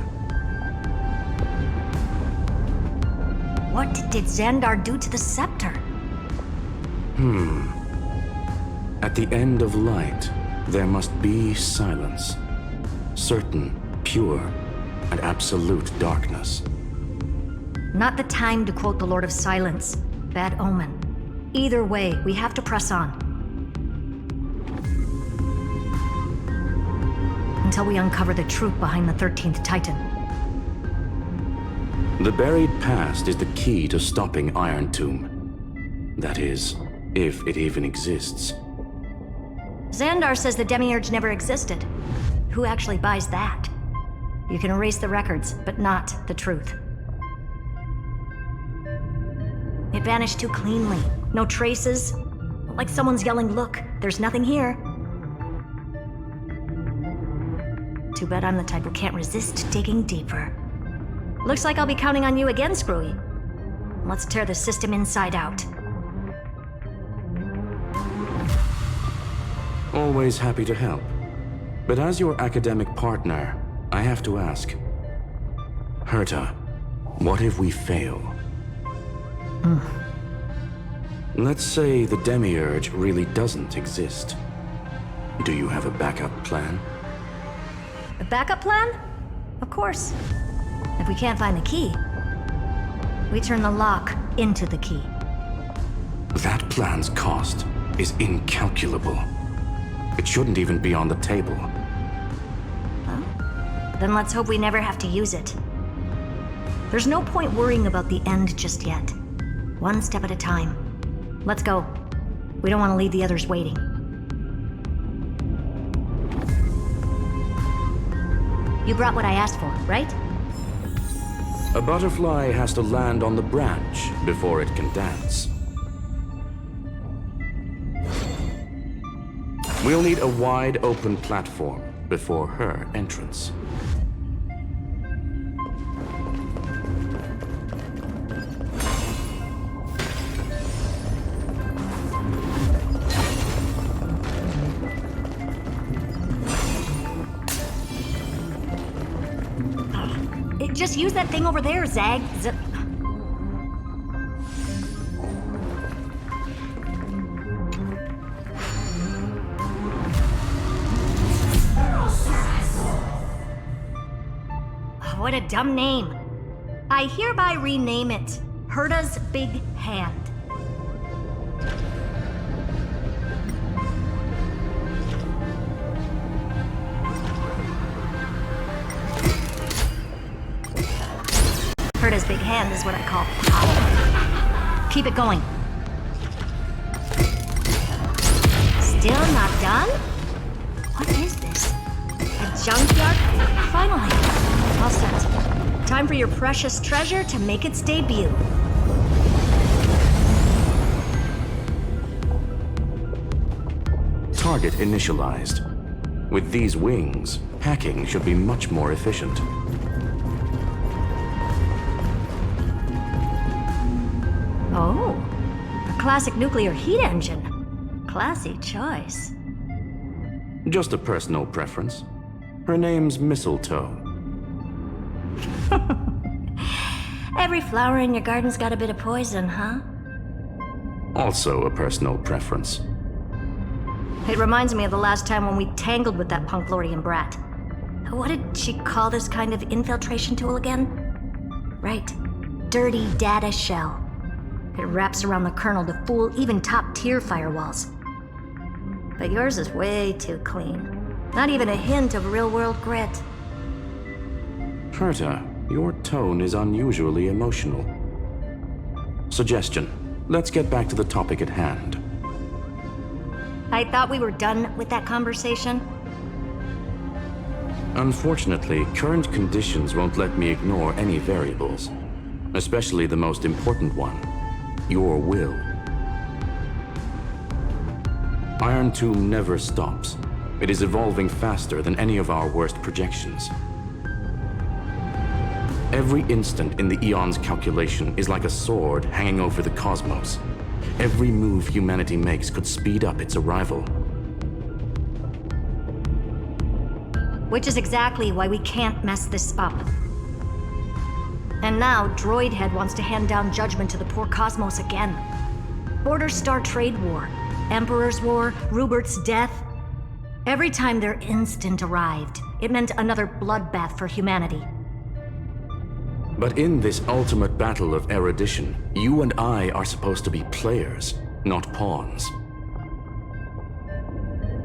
What did Xandar do to the scepter? At the end of light, there must be silence. Certain, pure, and absolute darkness. Not the time to quote the Lord of Silence. Bad omen. Either way, we have to press on. Until we uncover the truth behind the 13th Titan. The buried past is the key to stopping Iron Tomb. That is, if it even exists. Xandar says the demiurge never existed. Who actually buys that? You can erase the records, but not the truth. It vanished too cleanly. No traces. Like someone's yelling, "Look, there's nothing here." Too bad I'm the type who can't resist digging deeper. Looks like I'll be counting on you again, Screwy. Let's tear the system inside out. Always happy to help. But as your academic partner, I have to ask. Herta, what if we fail? Let's say the demiurge really doesn't exist. Do you have a backup plan? A backup plan? Of course. If we can't find the key, we turn the lock into the key. That plan's cost is incalculable. It shouldn't even be on the table. Huh? Then let's hope we never have to use it. There's no point worrying about the end just yet. One step at a time. Let's go. We don't want to leave the others waiting. You brought what I asked for, right? A butterfly has to land on the branch before it can dance. We'll need a wide open platform before her entrance. Just use that thing over there, Zag. What a dumb name. I hereby rename it Herta's Big Hand. Herta's Big Hand is what I call power. Keep it going. Still not done? What is this? A junkyard? Finally. All set. Time for your precious treasure to make its debut. Target initialized. With these wings, hacking should be much more efficient. Oh, a classic nuclear heat engine. Classy choice. Just a personal preference. Her name's Mistletoe. Every flower in your garden's got a bit of poison, huh? Also a personal preference. It reminds me of the last time when we tangled with that Punklordian brat. What did she call this kind of infiltration tool again? Right. Dirty data shell. It wraps around the kernel to fool even top-tier firewalls. But yours is way too clean. Not even a hint of real-world grit. Herta, your tone is unusually emotional. Suggestion. Let's get back to the topic at hand. I thought we were done with that conversation. Unfortunately, current conditions won't let me ignore any variables. Especially the most important one. Your will. Iron Tomb never stops. It is evolving faster than any of our worst projections. Every instant in the Eon's calculation is like a sword hanging over the cosmos. Every move humanity makes could speed up its arrival. Which is exactly why we can't mess this up. And now, Droidhead wants to hand down judgment to the poor cosmos again. Border Star Trade War, Emperor's War, Rupert's death. Every time their instant arrived, it meant another bloodbath for humanity. But in this ultimate battle of erudition, you and I are supposed to be players, not pawns.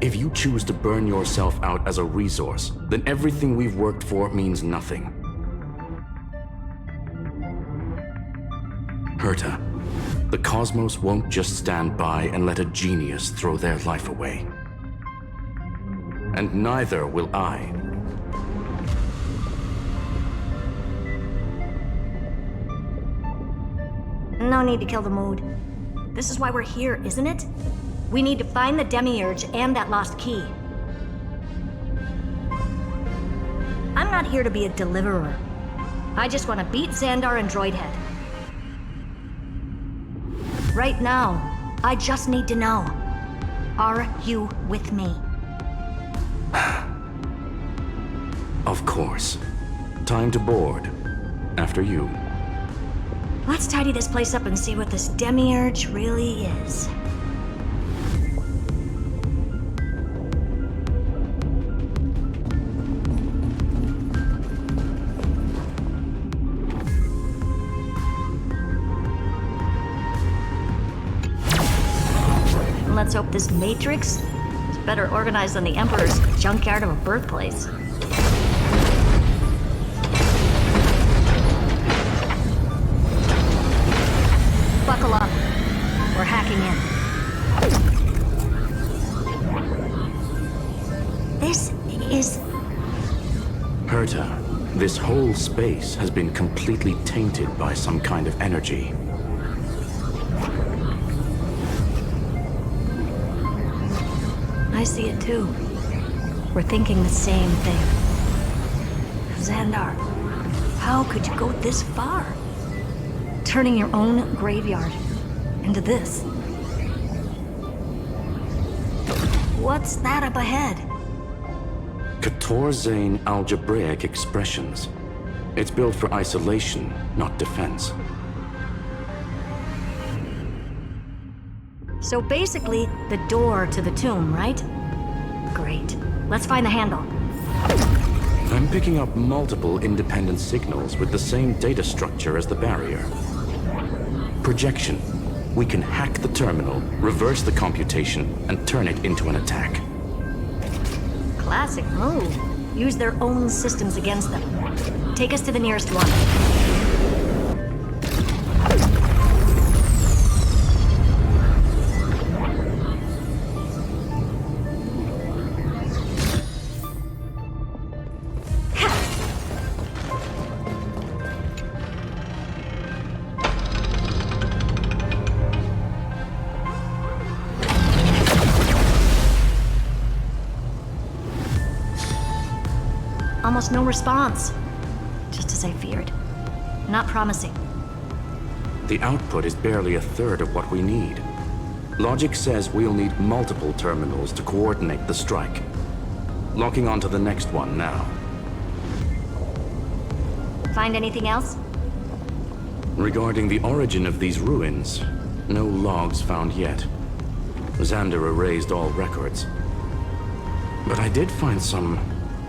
If you choose to burn yourself out as a resource, then everything we've worked for means nothing. Herta, the cosmos won't just stand by and let a genius throw their life away. And neither will I. No need to kill the mood. This is why we're here, isn't it? We need to find the Demiurge and that lost key. I'm not here to be a deliverer. I just want to beat Xandar and Droidhead. Right now, I just need to know. Are you with me? Of course. Time to board. After you. Let's tidy this place up and see what this Demiurge really is. Let's hope this Matrix is better organized than the Emperor's junkyard of a birthplace. Buckle up. We're hacking in. This is... Herta, this whole space has been completely tainted by some kind of energy. I see it too. We're thinking the same thing. Xandar, how could you go this far? Turning your own graveyard into this. What's that up ahead? Katorzane algebraic expressions. It's built for isolation, not defense. So basically, the door to the tomb, right? Great. Let's find the handle. I'm picking up multiple independent signals with the same data structure as the barrier. Projection. We can hack the terminal, reverse the computation, and turn it into an attack. Classic move. Use their own systems against them. Take us to the nearest one. Almost no response. Just as I feared. Not promising. The output is barely a third of what we need. Logic says we'll need multiple terminals to coordinate the strike. Locking onto the next one now. Find anything else? Regarding the origin of these ruins, no logs found yet. Xander erased all records. But I did find some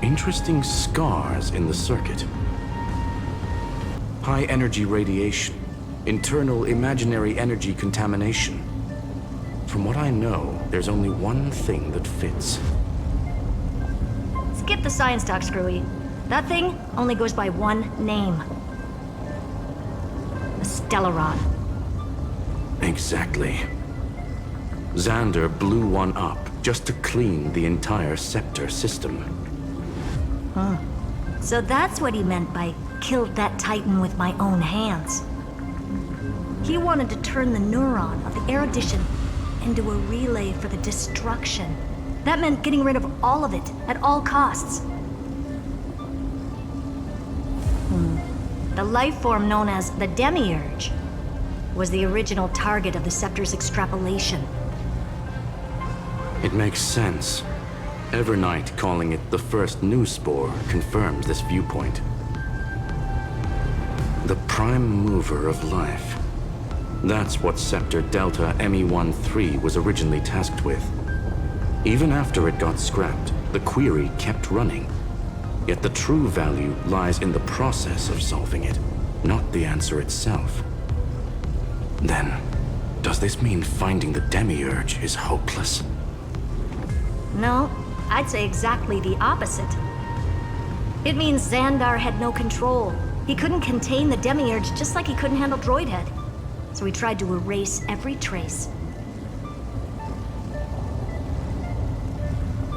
interesting scars in the circuit. High energy radiation, internal imaginary energy contamination. From what I know, there's only one thing that fits. Skip the science talk, Screwy. That thing only goes by one name. A Stellaron. Exactly. Xander blew one up just to clean the entire Scepter system. Huh. So that's what he meant by killed that Titan with my own hands. He wanted to turn the neuron of the erudition into a relay for the destruction. That meant getting rid of all of it at all costs. The life form known as the Demiurge was the original target of the Scepter's extrapolation. It makes sense. Evernight calling it the first new spore confirms this viewpoint. The prime mover of life. That's what Scepter Delta ME-13 was originally tasked with. Even after it got scrapped, the query kept running. Yet the true value lies in the process of solving it, not the answer itself. Then, does this mean finding the Demiurge is hopeless? No, I'd say exactly the opposite. It means Xandar had no control. He couldn't contain the Demiurge just like he couldn't handle Droidhead. So he tried to erase every trace.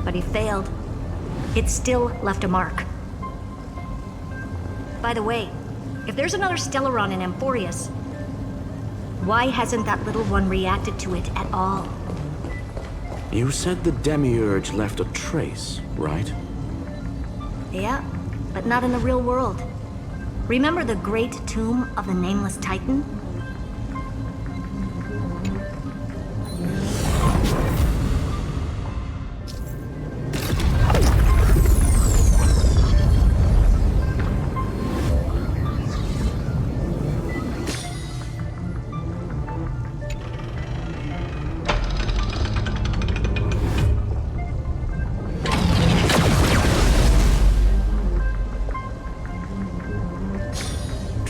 But he failed. It still left a mark. By the way, if there's another Stellaron in Amphoreus, why hasn't that little one reacted to it at all? You said the Demiurge left a trace, right? Yeah, but not in the real world. Remember the great tomb of the Nameless Titan?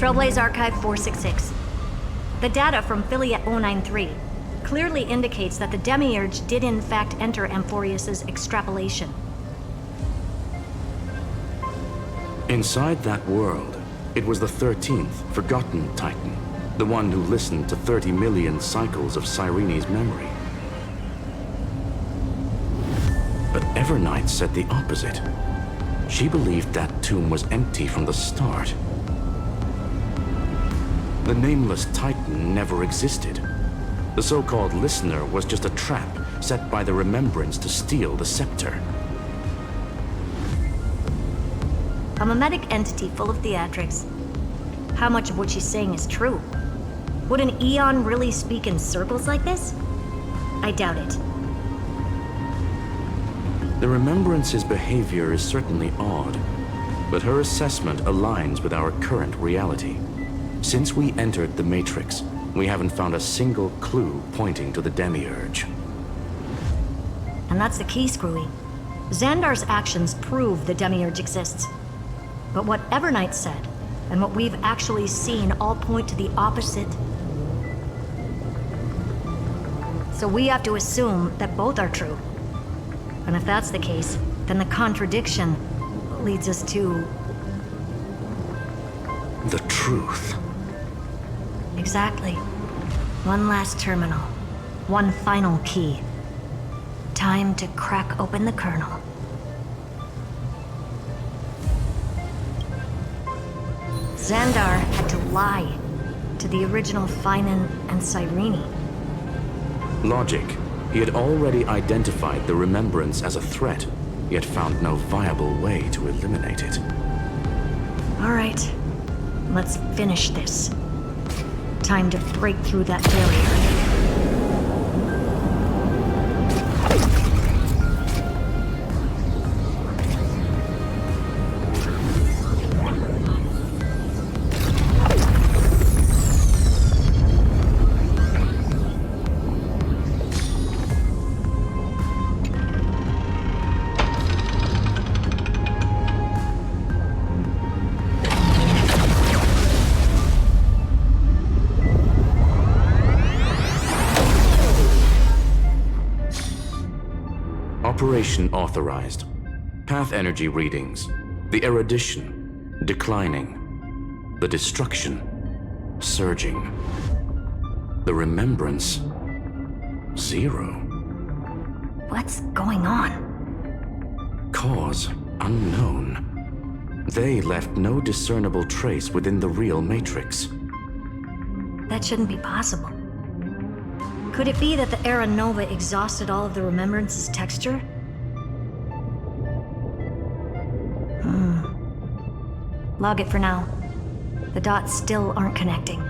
Trailblaze Archive 466. The data from Filiate 093 clearly indicates that the Demiurge did in fact enter Amphoreus' extrapolation. Inside that world, it was the 13th, forgotten Titan, the one who listened to 30 million cycles of Cyrene's memory. But Evernight said the opposite. She believed that tomb was empty from the start. The Nameless Titan never existed. The so-called Listener was just a trap set by the Remembrance to steal the Scepter. A mimetic entity full of theatrics. How much of what she's saying is true? Would an Eon really speak in circles like this? I doubt it. The Remembrance's behavior is certainly odd. but her assessment aligns with our current reality. Since we entered the Matrix, we haven't found a single clue pointing to the Demiurge. And that's the key, Screwy. Xandar's actions prove the Demiurge exists. But what Evernight said, and what we've actually seen all point to the opposite. So we have to assume that both are true. And if that's the case, then the contradiction leads us to... the truth. Exactly. One last terminal. One final key. Time to crack open the kernel. Xandar had to lie to the original Finan and Cyrene. Logic. He had already identified the remembrance as a threat, yet found no viable way to eliminate it. All right, let's finish this. Time to break through that barrier. Operation authorized. Path energy readings. The erudition declining. The destruction surging. The remembrance 0. What's going on? Cause unknown. They left no discernible trace within the real Matrix. That shouldn't be possible. Could it be that the Era Nova exhausted all of the Remembrance's texture? Log it for now. The dots still aren't connecting.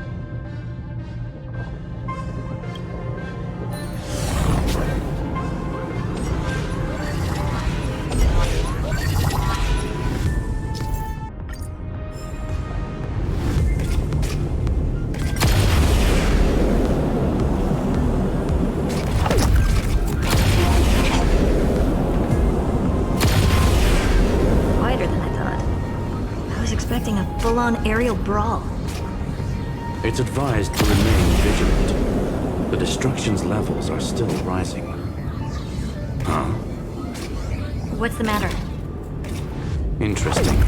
Full-on aerial brawl. It's advised to remain vigilant. The destruction's levels are still rising. Huh? What's the matter? Interesting.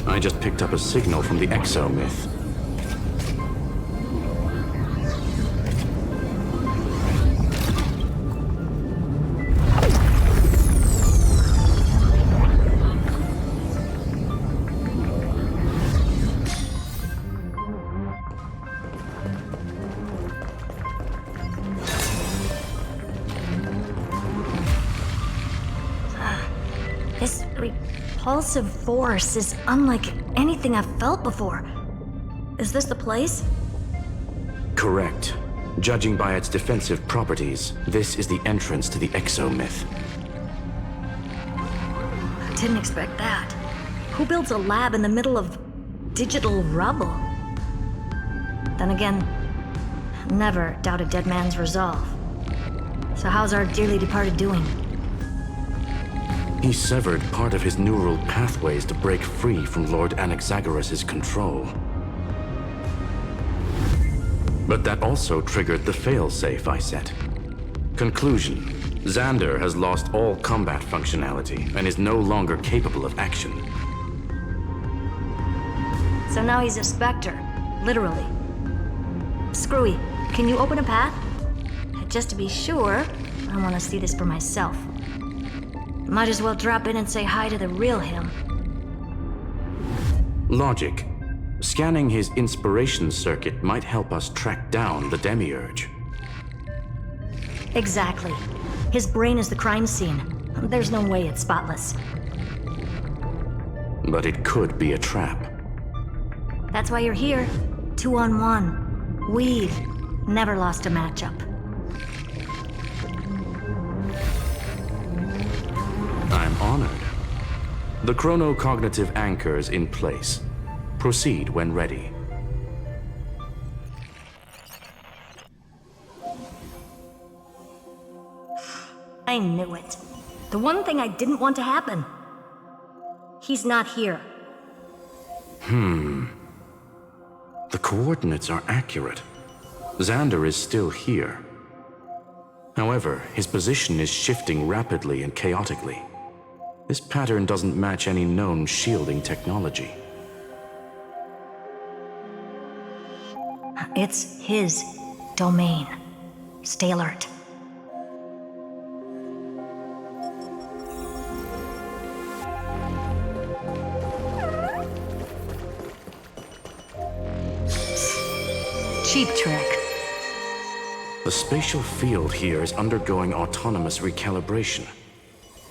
I just picked up a signal from the exo-myth. Repulsive force is unlike anything I've felt before. Is this the place? Correct. Judging by its defensive properties, this is the entrance to the exo-myth. I didn't expect that. Who builds a lab in the middle of digital rubble? Then again, never doubt a dead man's resolve. So how's our dearly departed doing? He severed part of his neural pathways to break free from Lord Anaxagoras' control. But that also triggered the failsafe I set. Conclusion: Xander has lost all combat functionality and is no longer capable of action. So now he's a specter, literally. Screwy, can you open a path? Just to be sure, I want to see this for myself. Might as well drop in and say hi to the real him. Logic. Scanning his inspiration circuit might help us track down the Demiurge. Exactly. His brain is the crime scene. There's no way it's spotless. But it could be a trap. That's why you're here. 2-on-1. We've never lost a matchup. I'm honored. The chronocognitive anchor's in place. Proceed when ready. I knew it. The one thing I didn't want to happen. He's not here. The coordinates are accurate. Xander is still here. However, his position is shifting rapidly and chaotically. This pattern doesn't match any known shielding technology. It's his domain. Stay alert. Cheap trick. The spatial field here is undergoing autonomous recalibration,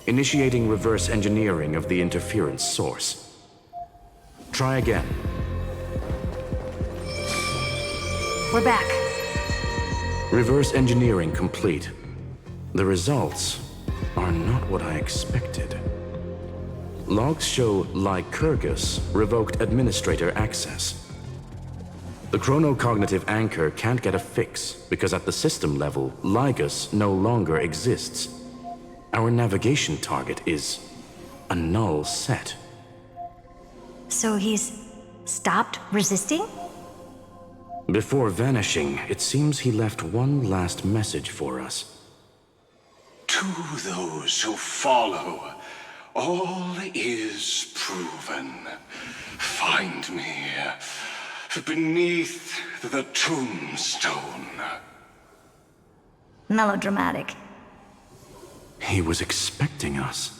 initiating reverse engineering of the interference source. Try again. We're back. Reverse engineering complete. The results are not what I expected. Logs show Lycurgus revoked administrator access. The chronocognitive anchor can't get a fix because at the system level, Lygus no longer exists. Our navigation target is a null set. So he's stopped resisting? Before vanishing, it seems he left one last message for us. To those who follow, all is proven. Find me beneath the tombstone. Melodramatic. He was expecting us.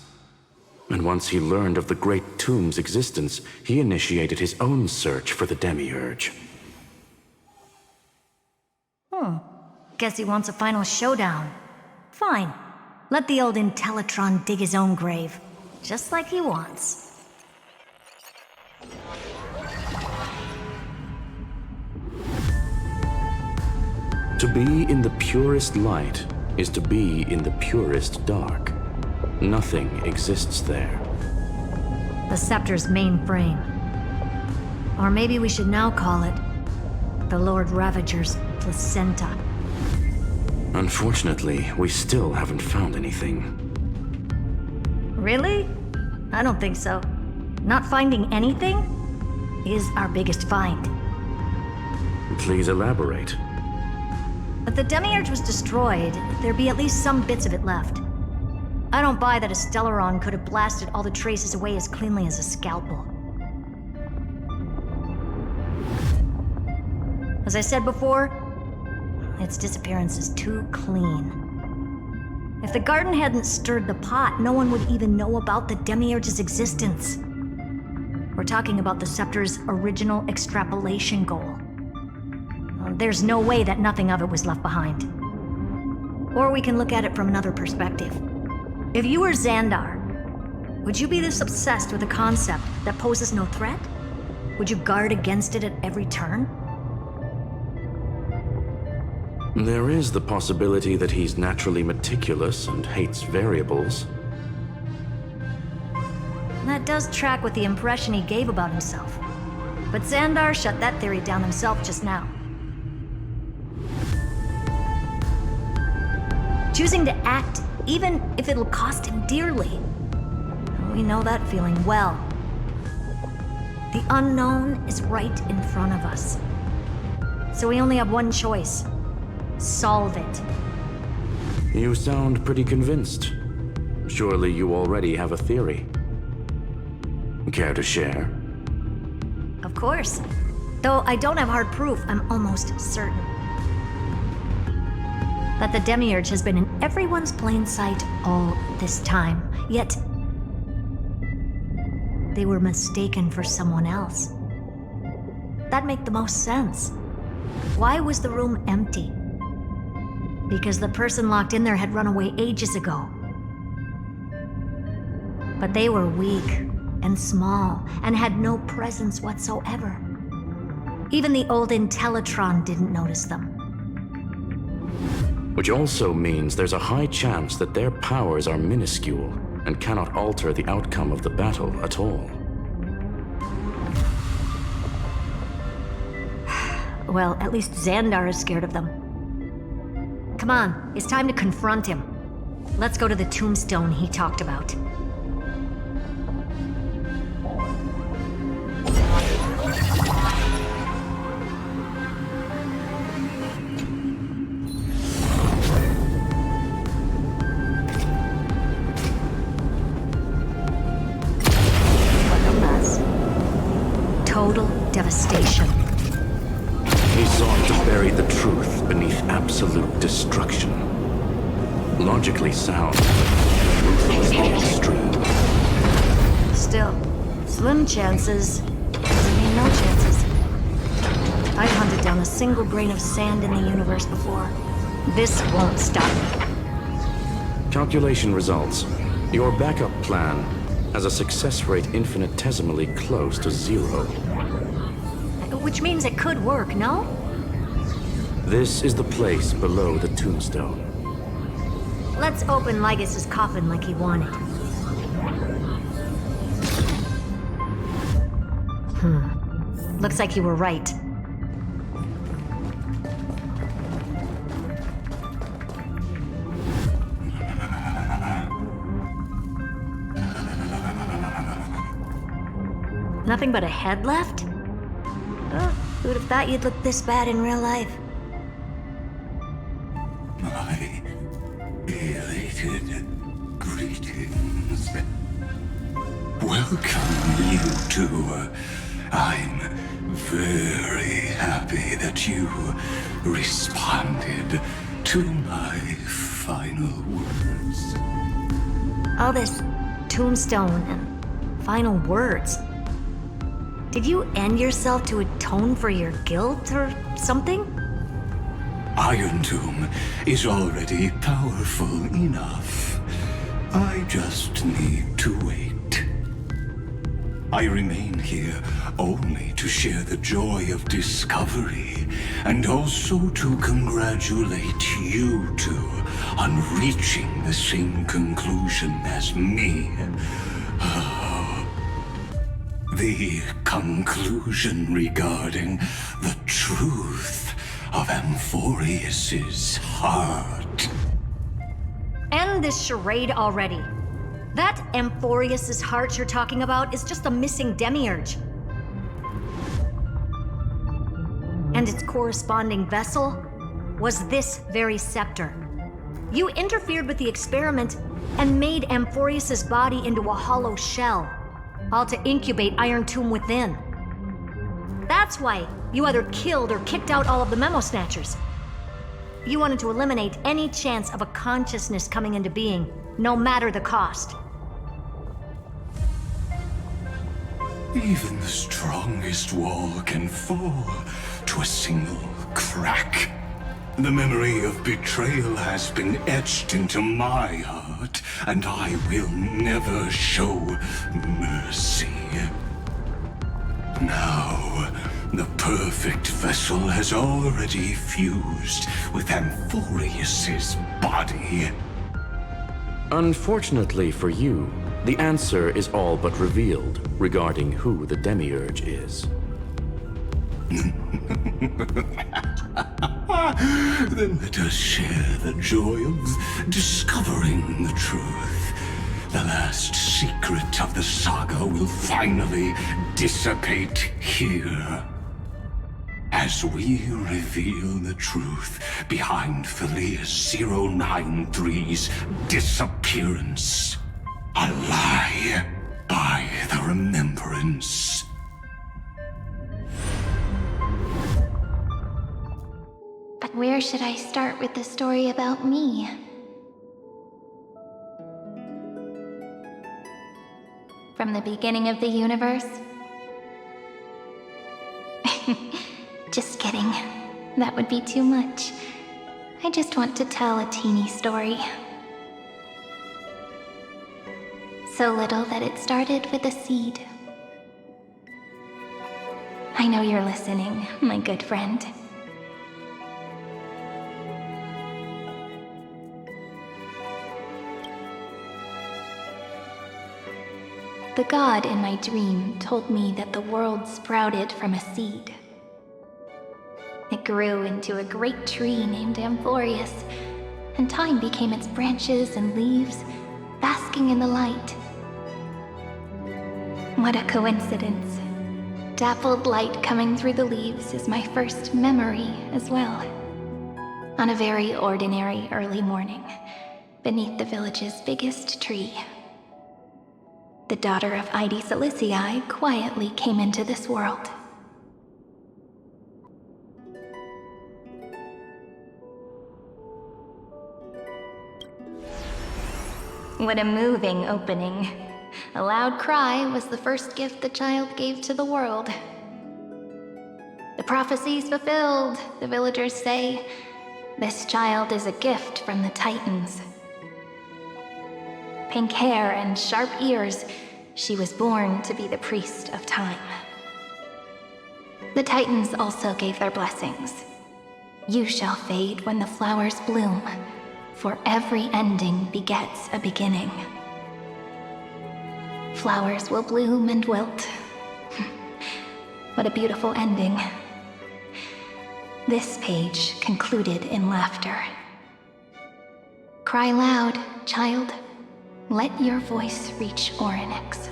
And once he learned of the Great Tomb's existence, he initiated his own search for the Demiurge. Guess he wants a final showdown. Fine. Let the old Intellitron dig his own grave. Just like he wants. To be in the purest light is to be in the purest dark. Nothing exists there. The Scepter's main frame. Or maybe we should now call it the Lord Ravager's placenta. Unfortunately, we still haven't found anything. Really? I don't think so. Not finding anything is our biggest find. Please elaborate. If the Demiurge was destroyed, there'd be at least some bits of it left. I don't buy that a Stellaron could have blasted all the traces away as cleanly as a scalpel. As I said before, its disappearance is too clean. If the garden hadn't stirred the pot, no one would even know about the Demiurge's existence. We're talking about the Scepter's original extrapolation goal. There's no way that nothing of it was left behind. Or we can look at it from another perspective. If you were Xandar, would you be this obsessed with a concept that poses no threat? Would you guard against it at every turn? There is the possibility that he's naturally meticulous and hates variables. That does track with the impression he gave about himself. But Xandar shut that theory down himself just now. Choosing to act, even if it'll cost him dearly. We know that feeling well. The unknown is right in front of us. So we only have one choice. Solve it. You sound pretty convinced. Surely you already have a theory. Care to share? Of course. Though I don't have hard proof, I'm almost certain that the Demiurge has been in everyone's plain sight all this time. Yet, they were mistaken for someone else. That'd make the most sense. Why was the room empty? Because the person locked in there had run away ages ago. But they were weak and small and had no presence whatsoever. Even the old Intellitron didn't notice them. Which also means there's a high chance that their powers are minuscule, and cannot alter the outcome of the battle at all. Well, at least Xandar is scared of them. Come on, it's time to confront him. Let's go to the tombstone he talked about. What a mess. Total devastation. He sought to bury the truth beneath absolute destruction. Logically sound, ruthlessly extreme. Still, slim chances doesn't mean no chances. I've hunted down a single grain of sand in the universe before. This won't stop me. Calculation results. Your backup plan has a success rate infinitesimally close to 0. Which means it could work, no? This is the place below the tombstone. Let's open Lygus' coffin like he wanted. Looks like you were right. Nothing but a head left? Oh, who'd have thought you'd look this bad in real life? My elated greetings. Welcome, you two. I'm very happy that you responded to my final words. All this tombstone and final words. Did you end yourself to atone for your guilt or something? Iron Tomb is already powerful enough. I just need to wait. I remain here only to share the joy of discovery, and also to congratulate you two on reaching the same conclusion as me. The conclusion regarding the truth of Amphoreus' heart. End this charade already. That Amphoreus' heart you're talking about is just a missing demiurge. And its corresponding vessel was this very scepter. You interfered with the experiment and made Amphoreus' body into a hollow shell, all to incubate Iron Tomb within. That's why you either killed or kicked out all of the Memo Snatchers. You wanted to eliminate any chance of a consciousness coming into being, no matter the cost. Even the strongest wall can fall to a single crack. The memory of betrayal has been etched into my heart, and I will never show mercy. Now, the perfect vessel has already fused with Amphoreus' body. Unfortunately for you, the answer is all but revealed regarding who the Demiurge is. Then let us share the joy of discovering the truth. The last secret of the saga will finally dissipate here. As we reveal the truth behind Filius 093's disappearance. A lie by the remembrance. But where should I start with the story about me? From the beginning of the universe? Just kidding. That would be too much. I just want to tell a teeny story. So little that it started with a seed. I know you're listening, my good friend. The god in my dream told me that the world sprouted from a seed. It grew into a great tree named Amphoreus, and time became its branches and leaves, basking in the light. What a coincidence. Dappled light coming through the leaves is my first memory as well. On a very ordinary early morning, beneath the village's biggest tree, the daughter of Ide Silicii quietly came into this world. What a moving opening. A loud cry was the first gift the child gave to the world. The prophecy's fulfilled, the villagers say. This child is a gift from the Titans. Pink hair and sharp ears, she was born to be the priest of time. The Titans also gave their blessings. You shall fade when the flowers bloom, for every ending begets a beginning. Flowers will bloom and wilt. What a beautiful ending. This page concluded in laughter. Cry loud, child. Let your voice reach Orynyx.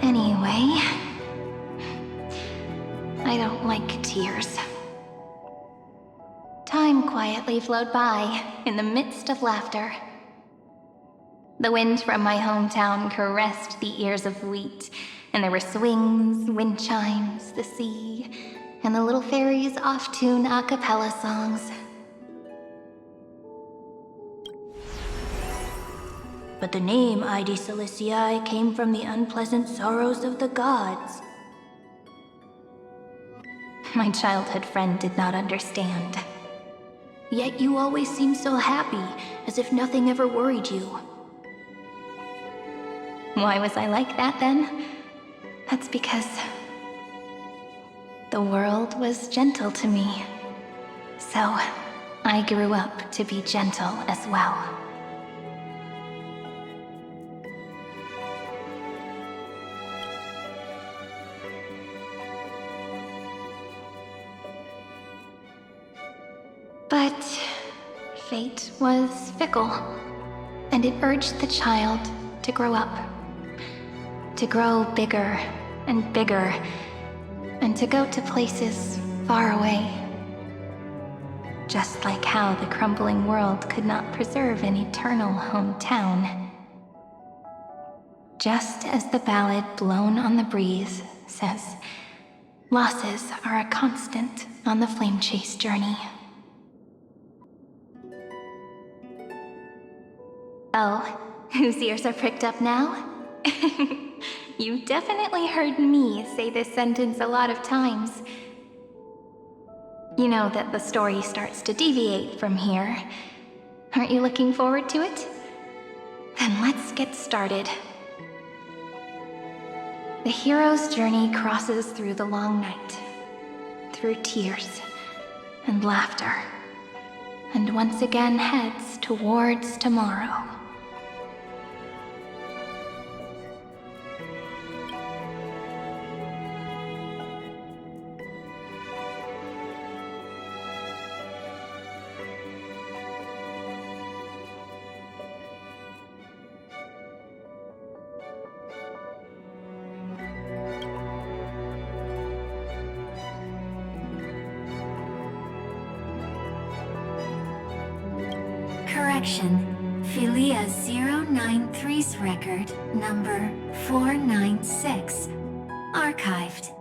Anyway, I don't like tears. Time quietly flowed by in the midst of laughter. The wind from my hometown caressed the ears of wheat, and there were swings, wind chimes, the sea, and the little fairies off-tune a cappella songs. But the name Ide Silicii came from the unpleasant sorrows of the gods. My childhood friend did not understand. Yet you always seemed so happy, as if nothing ever worried you. Why was I like that then? That's because the world was gentle to me. So I grew up to be gentle as well. But fate was fickle, and it urged the child to grow up. To grow bigger and bigger, and to go to places far away. Just like how the crumbling world could not preserve an eternal hometown. Just as the ballad blown on the breeze says, losses are a constant on the flame chase journey. Oh, whose ears are pricked up now? You definitely heard me say this sentence a lot of times. You know that the story starts to deviate from here. Aren't you looking forward to it? Then let's get started. The hero's journey crosses through the long night, through tears and laughter, and once again heads towards tomorrow. Correction. Philia 093's record, number 496. Archived.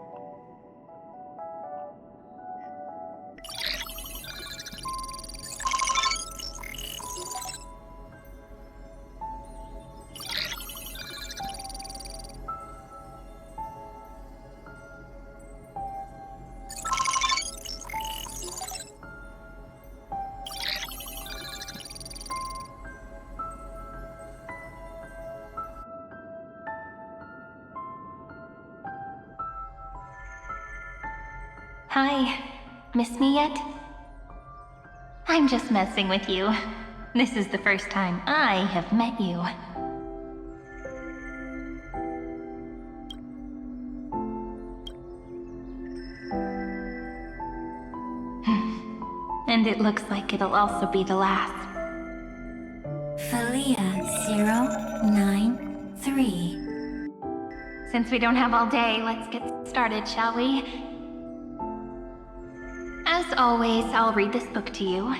Hi. Miss me yet? I'm just messing with you. This is the first time I have met you. And it looks like it'll also be the last. Philia 093. Since we don't have all day, let's get started, shall we? As always, I'll read this book to you.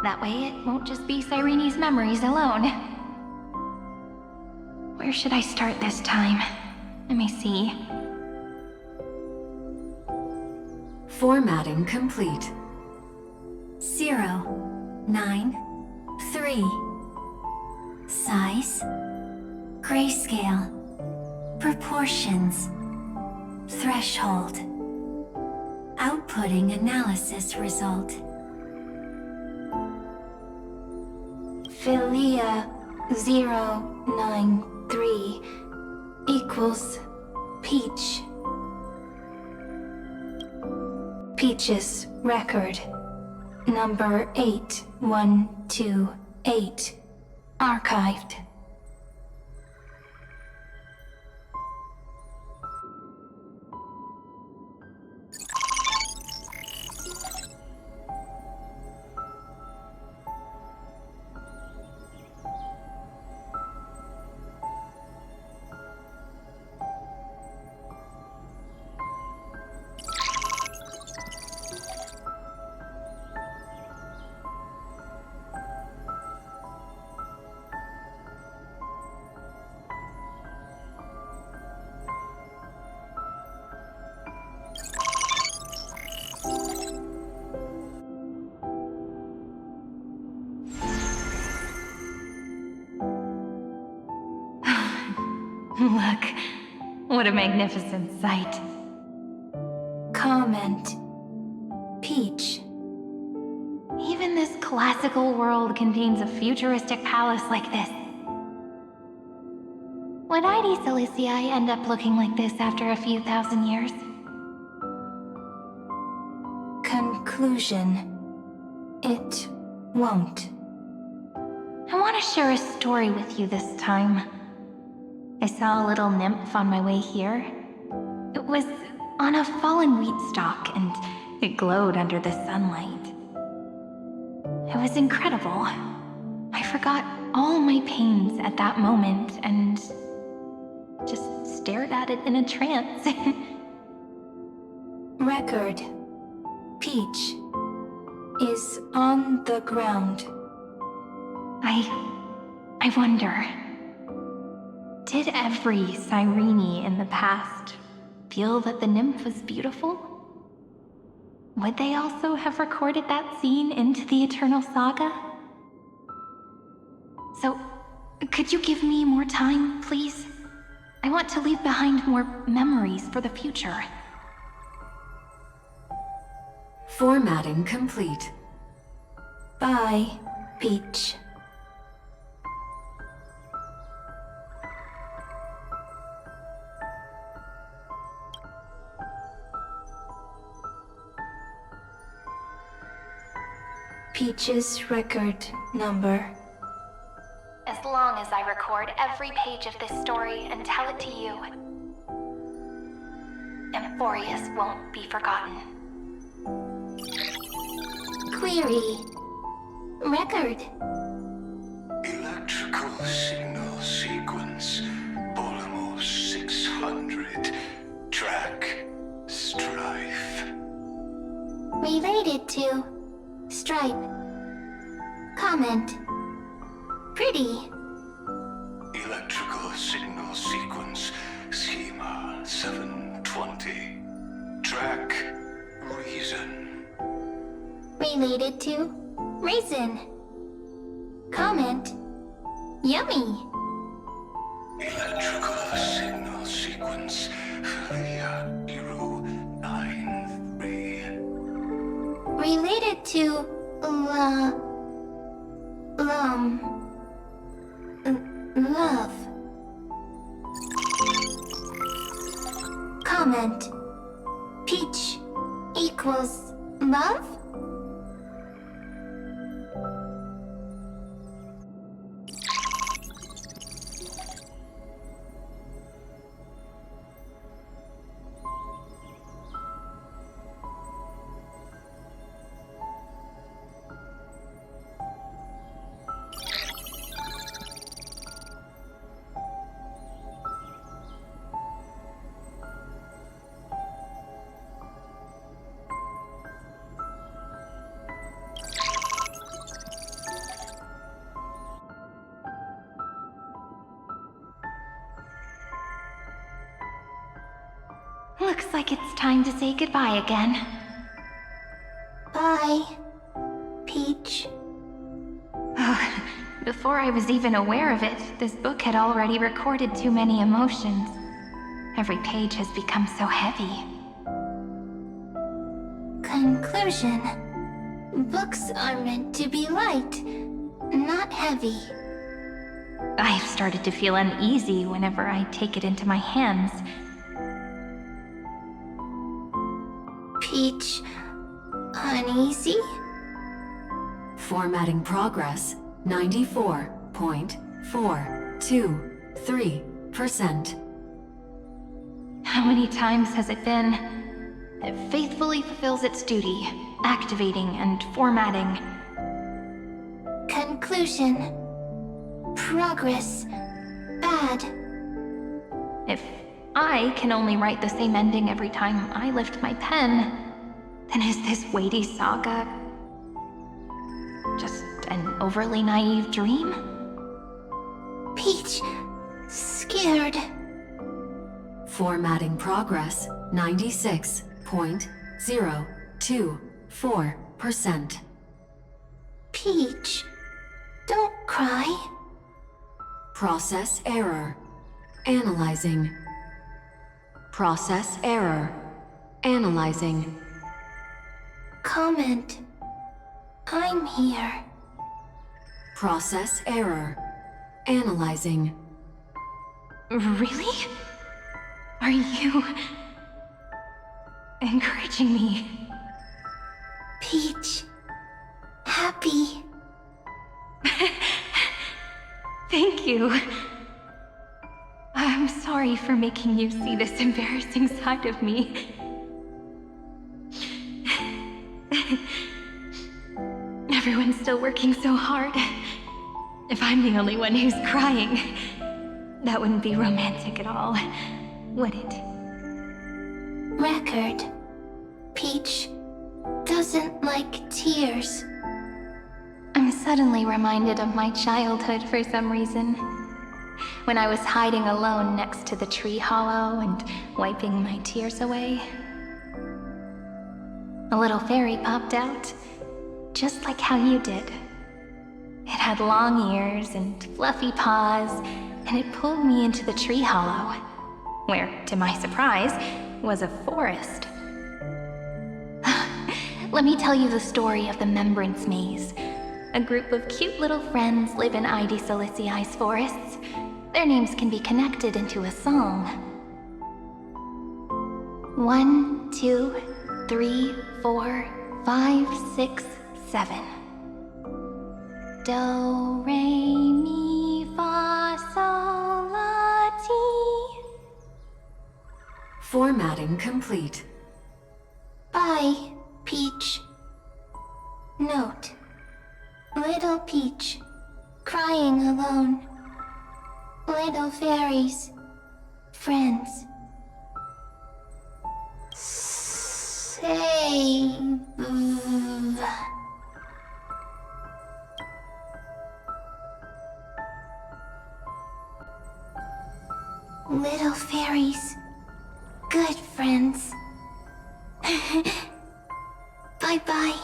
That way it won't just be Cyrene's memories alone. Where should I start this time? Let me see. Formatting complete. 093. Size. Grayscale. Proportions. Threshold. Outputting analysis result. Philia 093 equals Peach. Peach's record. Number 8128. Archived. Look, what a magnificent sight. Comment. Peach. Even this classical world contains a futuristic palace like this. Would ID Silicii end up looking like this after a few thousand years? Conclusion. It won't. I want to share a story with you this time. I saw a little nymph on my way here. It was on a fallen wheat stalk, and it glowed under the sunlight. It was incredible. I forgot all my pains at that moment and just stared at it in a trance. Record. Peach is on the ground. I wonder, did every Cyrene in the past feel that the nymph was beautiful? Would they also have recorded that scene into the Eternal Saga? So, could you give me more time, please? I want to leave behind more memories for the future. Formatting complete. Bye, Peach. Peach's record number. As long as I record every page of this story and tell it to you, Amphoreus won't be forgotten. Query. Record. Electrical signal sequence. Polymos 600. Track. Strife. Related to Stripe. Comment. Pretty. Electrical signal sequence. Schema 720. Track. Reason. Related to Raisin. Comment. Yummy. Electrical signal sequence. Philia 093. Related to love. Comment. Peach equals love? Looks like it's time to say goodbye again. Bye, Peach. Before I was even aware of it, this book had already recorded too many emotions. Every page has become so heavy. Conclusion. Books are meant to be light, not heavy. I've started to feel uneasy whenever I take it into my hands. Peach, uneasy? Formatting progress, 94.423%. How many times has it been? It faithfully fulfills its duty, activating and formatting. Conclusion. Progress. Bad. If I can only write the same ending every time I lift my pen, then is this weighty saga just an overly naive dream? Peach, scared. Formatting progress, 96.024%. Peach, don't cry. Process error. Analyzing. Process error. Analyzing. Comment. I'm here. Process error. Analyzing. Really? Are you encouraging me? Peach, happy. Thank you. I'm sorry for making you see this embarrassing side of me. Everyone's still working so hard. If I'm the only one who's crying, that wouldn't be romantic at all, would it? Record. Peach doesn't like tears. I'm suddenly reminded of my childhood for some reason. When I was hiding alone next to the tree hollow and wiping my tears away. A little fairy popped out, just like how you did. It had long ears and fluffy paws, and it pulled me into the tree hollow, where, to my surprise, was a forest. Let me tell you the story of the Membrance Maze. A group of cute little friends live in Ide Silicii's forests. Their names can be connected into a song. 1, 2, 3, 4, 5, 6, 7. Do, re, mi, fa, sol, la, ti. Formatting complete. Bye, Peach. Note. Little Peach, crying alone. Little fairies, friends. Save. Little fairies, good friends. Bye-bye.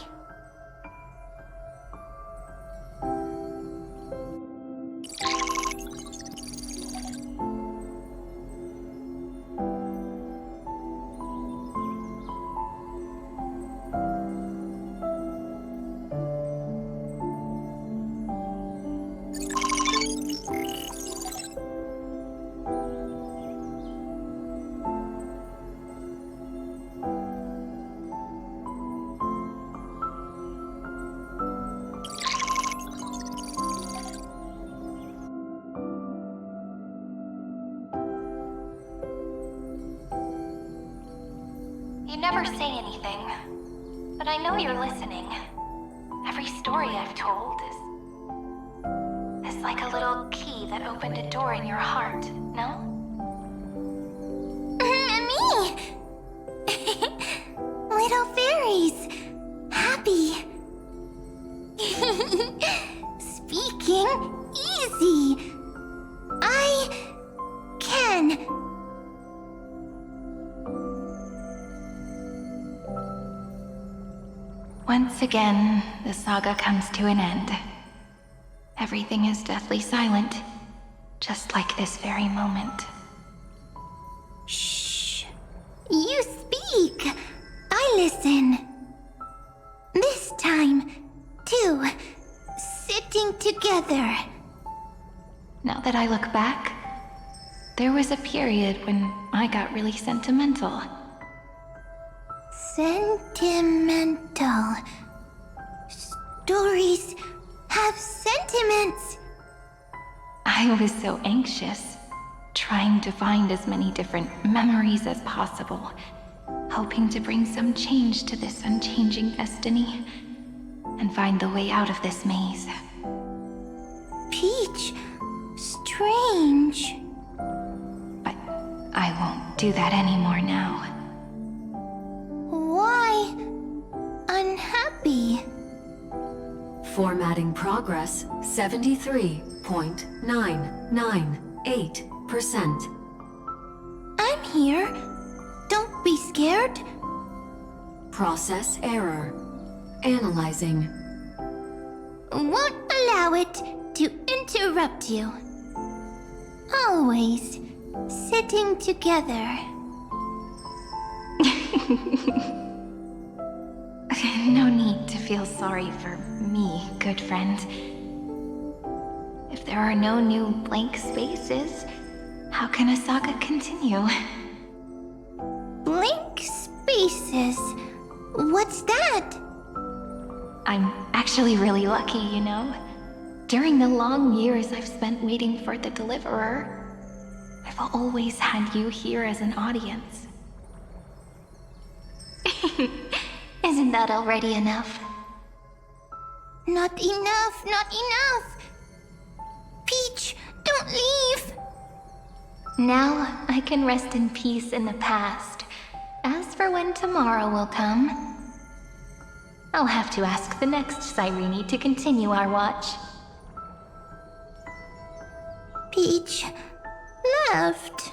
You never say anything, but I know you're listening. Every story I've told is like a little key that opened a door in your heart, no? Me! Little fairies! Happy! Speaking easy! I can! Once again, the saga comes to an end. Everything is deathly silent, just like this very moment. Shh. You speak. I listen. This time, too. Sitting together. Now that I look back, there was a period when I got really sentimental. Sentimental. Stories have sentiments. I was so anxious, trying to find as many different memories as possible, hoping to bring some change to this unchanging destiny, and find the way out of this maze. Peach, strange. But I won't do that anymore now. Why unhappy? Formatting progress 73.998%. I'm here. Don't be scared. Process error. Analyzing. Won't allow it to interrupt you. Always sitting together. No need to feel sorry for me, good friend. If there are no new blank spaces, how can a saga continue? Blank spaces? What's that? I'm actually really lucky, you know? During the long years I've spent waiting for the Deliverer, I've always had you here as an audience. Isn't that already enough? Not enough, not enough! Peach, don't leave! Now I can rest in peace in the past. As for when tomorrow will come, I'll have to ask the next Cyrene to continue our watch. Peach left.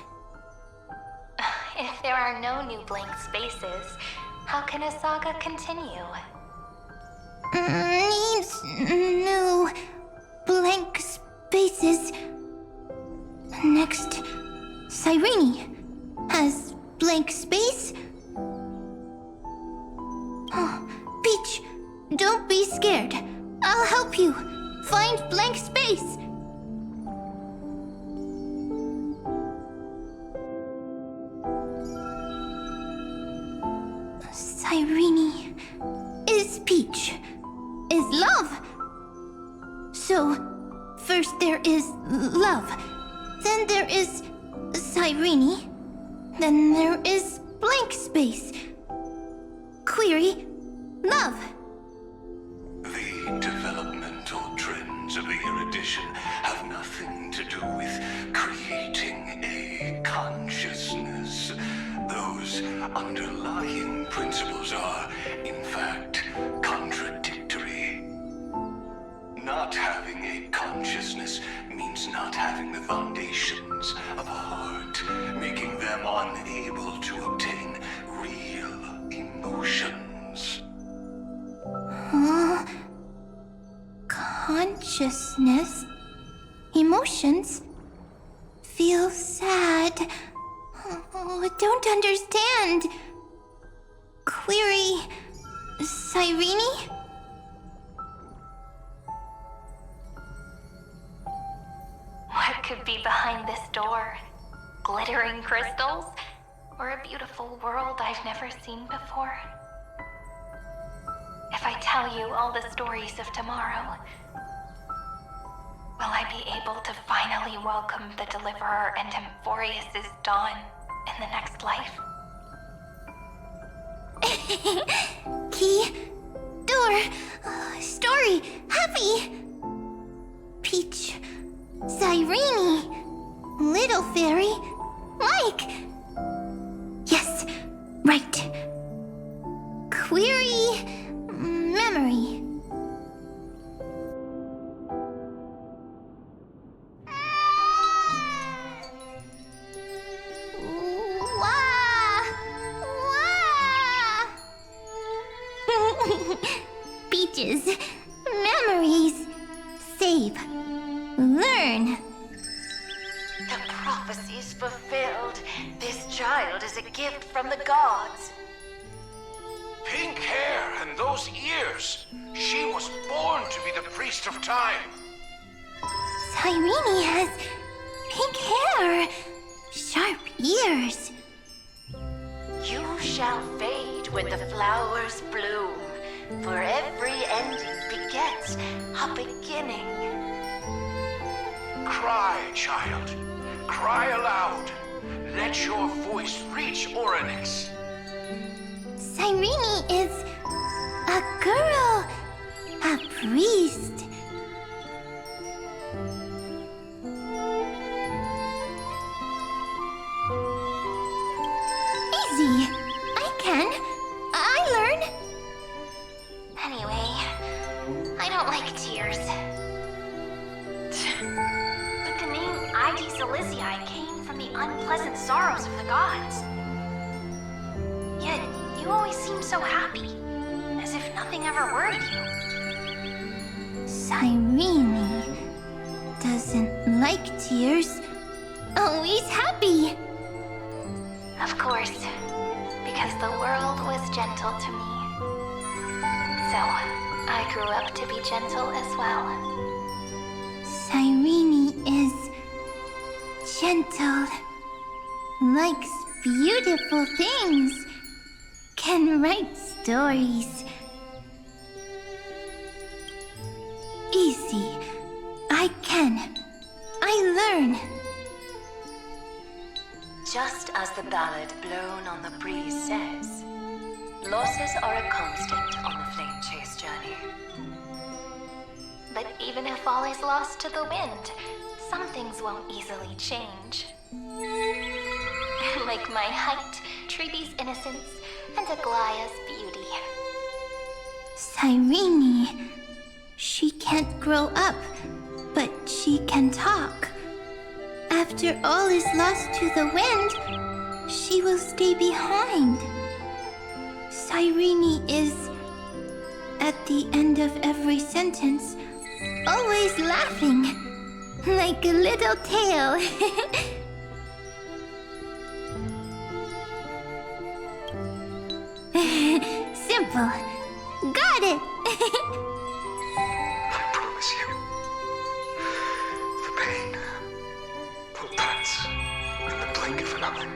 If there are no new blank spaces, how can a saga continue? Needs new blank spaces. Next, Cyrene has blank space. Oh, Peach, don't be scared. I'll help you find blank space. Cyrene is Peach, is love. So, first there is love, then there is Cyrene, then there is blank space. Query, love. The developmental trends of the erudition have nothing to do with creating a consciousness. Those underlying principles are, in fact, contradictory. Not having a consciousness means not having the foundations of a heart, making them unable to obtain real emotions. Consciousness, emotions, feel sad. Oh, don't understand. Query, Cyrene? What could be behind this door? Glittering crystals? Or a beautiful world I've never seen before? If I tell you all the stories of tomorrow, will I be able to finally welcome the Deliverer and Amphoreus' dawn in the next life? Key, door, story, happy. Peach, Cyrene, little fairy, Mike. Yes, right. Query, memory. Wah! Wah! Peaches. Memories. Save. Learn. The prophecy's fulfilled. This child is a gift from the gods. Pink hair and those ears. She was born to be the priest of time. Cyrene has pink hair. Sharp ears. You shall fade when the flowers bloom, for every ending begets a beginning. Cry, child. Cry aloud. Let your voice reach Orynyx. Cyrene is a girl. A priest. Easy. I can. I learn. Anyway, I don't like tears. But the name ID Silizii came from the unpleasant sorrows of the gods. Yet, you always seem so happy, as if nothing ever worried you. Cyrene doesn't like tears. Always happy. Of course, because the world was gentle to me. So, I grew up to be gentle as well. Cyrene is gentle, likes beautiful things, can write stories. Easy. I can. I learn. Just as the ballad blown on the breeze says, losses are a constant on the flame chase journey. But even if all is lost to the wind, some things won't easily change. Like my height, Treeby's innocence, and Aglaya's beauty. Cyrene. She can't grow up, but she can talk. After all is lost to the wind, she will stay behind. Cyrene is, at the end of every sentence, always laughing, like a little tail. Simple. Got it! I promise you, the pain will pass in the blink of an eye.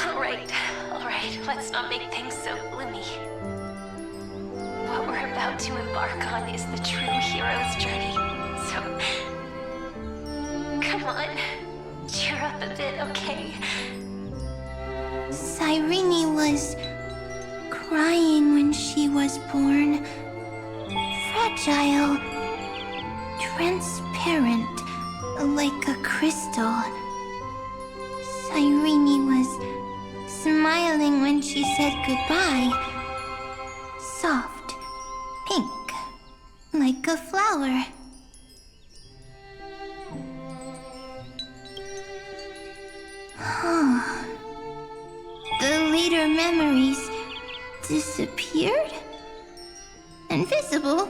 All right, let's not make things so gloomy. What we're about to embark on is the true hero's journey, so... Come on, cheer up a bit, okay? Cyrene was crying when she was born. Fragile, transparent, like a crystal. Cyrene was smiling when she said goodbye. Soft, pink, like a flower. The later memories disappeared? Invisible?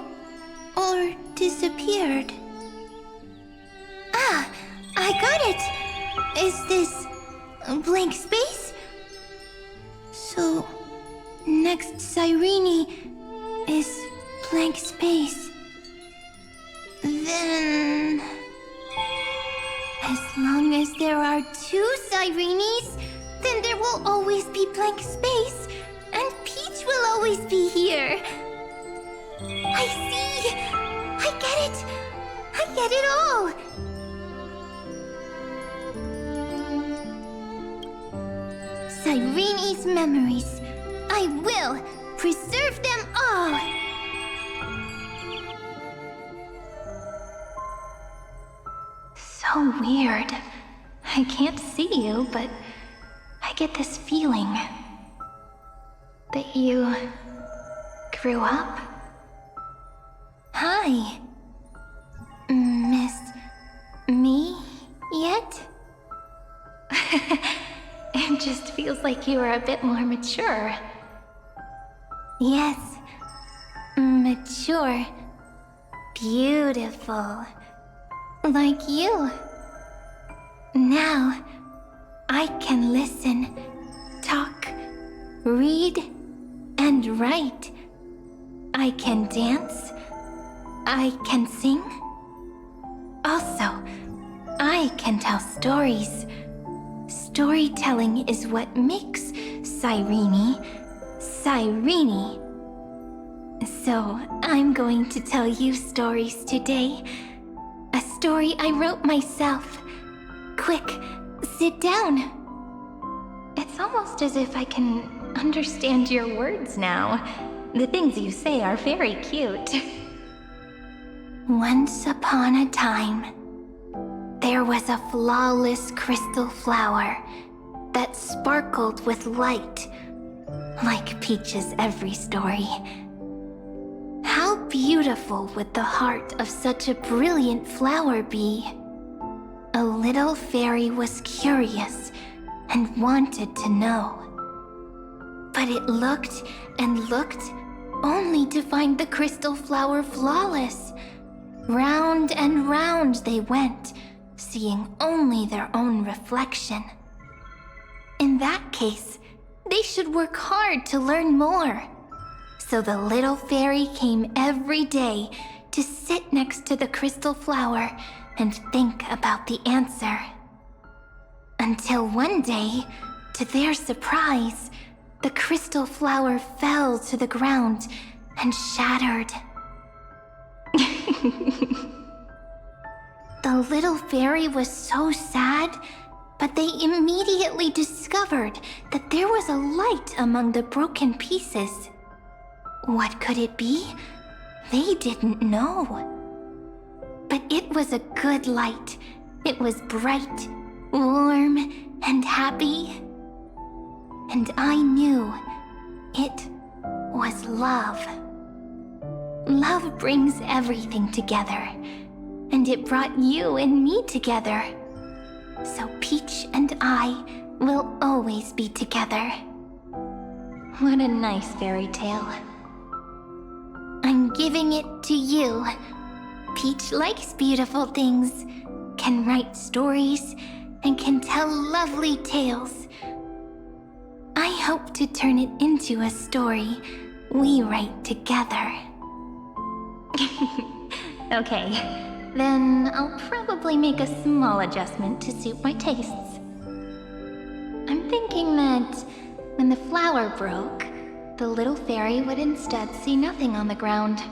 Or disappeared? Ah, I got it! Is this a blank space? So, next Cyrene is blank space. Then... as long as there are two Cyrenes, then there will always be blank space, and Peach will always be here. I see! I get it! I get it all! Cyrene's memories. I will preserve them all! So weird. I can't see you, but I get this feeling that you grew up. Hi. Miss me yet? It just feels like you are a bit more mature. Yes. Mature. Beautiful. Like you. Now, I can listen, talk, read, and write. I can dance. I can sing. Also, I can tell stories. Storytelling is what makes Cyrene. So, I'm going to tell you stories today. A story I wrote myself. Quick, sit down. It's almost as if I can understand your words now. The things you say are very cute. Once upon a time, there was a flawless crystal flower that sparkled with light, like Peach's every story. How beautiful would the heart of such a brilliant flower be? A little fairy was curious and wanted to know. But it looked and looked, only to find the crystal flower flawless. Round and round they went, seeing only their own reflection. In that case, they should work hard to learn more. So the little fairy came every day to sit next to the crystal flower and think about the answer. Until one day, to their surprise, the crystal flower fell to the ground and shattered. The little fairy was so sad, but they immediately discovered that there was a light among the broken pieces. What could it be? They didn't know. But it was a good light. It was bright, warm, and happy. And I knew it was love. Love brings everything together, and it brought you and me together. So Peach and I will always be together. What a nice fairy tale. I'm giving it to you. Peach likes beautiful things, can write stories, and can tell lovely tales. I hope to turn it into a story we write together. Okay, then I'll probably make a small adjustment to suit my tastes. I'm thinking that when the flower broke, the little fairy would instead see nothing on the ground.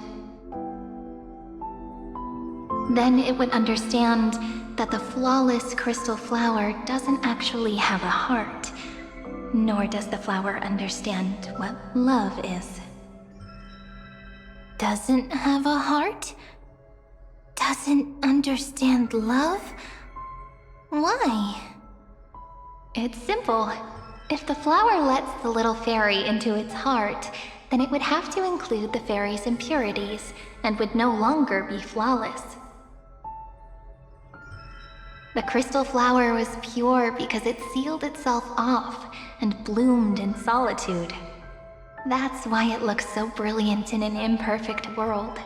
Then it would understand that the flawless crystal flower doesn't actually have a heart, nor does the flower understand what love is. Doesn't have a heart? Doesn't understand love? Why? It's simple. If the flower lets the little fairy into its heart, then it would have to include the fairy's impurities and would no longer be flawless. The crystal flower was pure because it sealed itself off and bloomed in solitude. That's why it looks so brilliant in an imperfect world.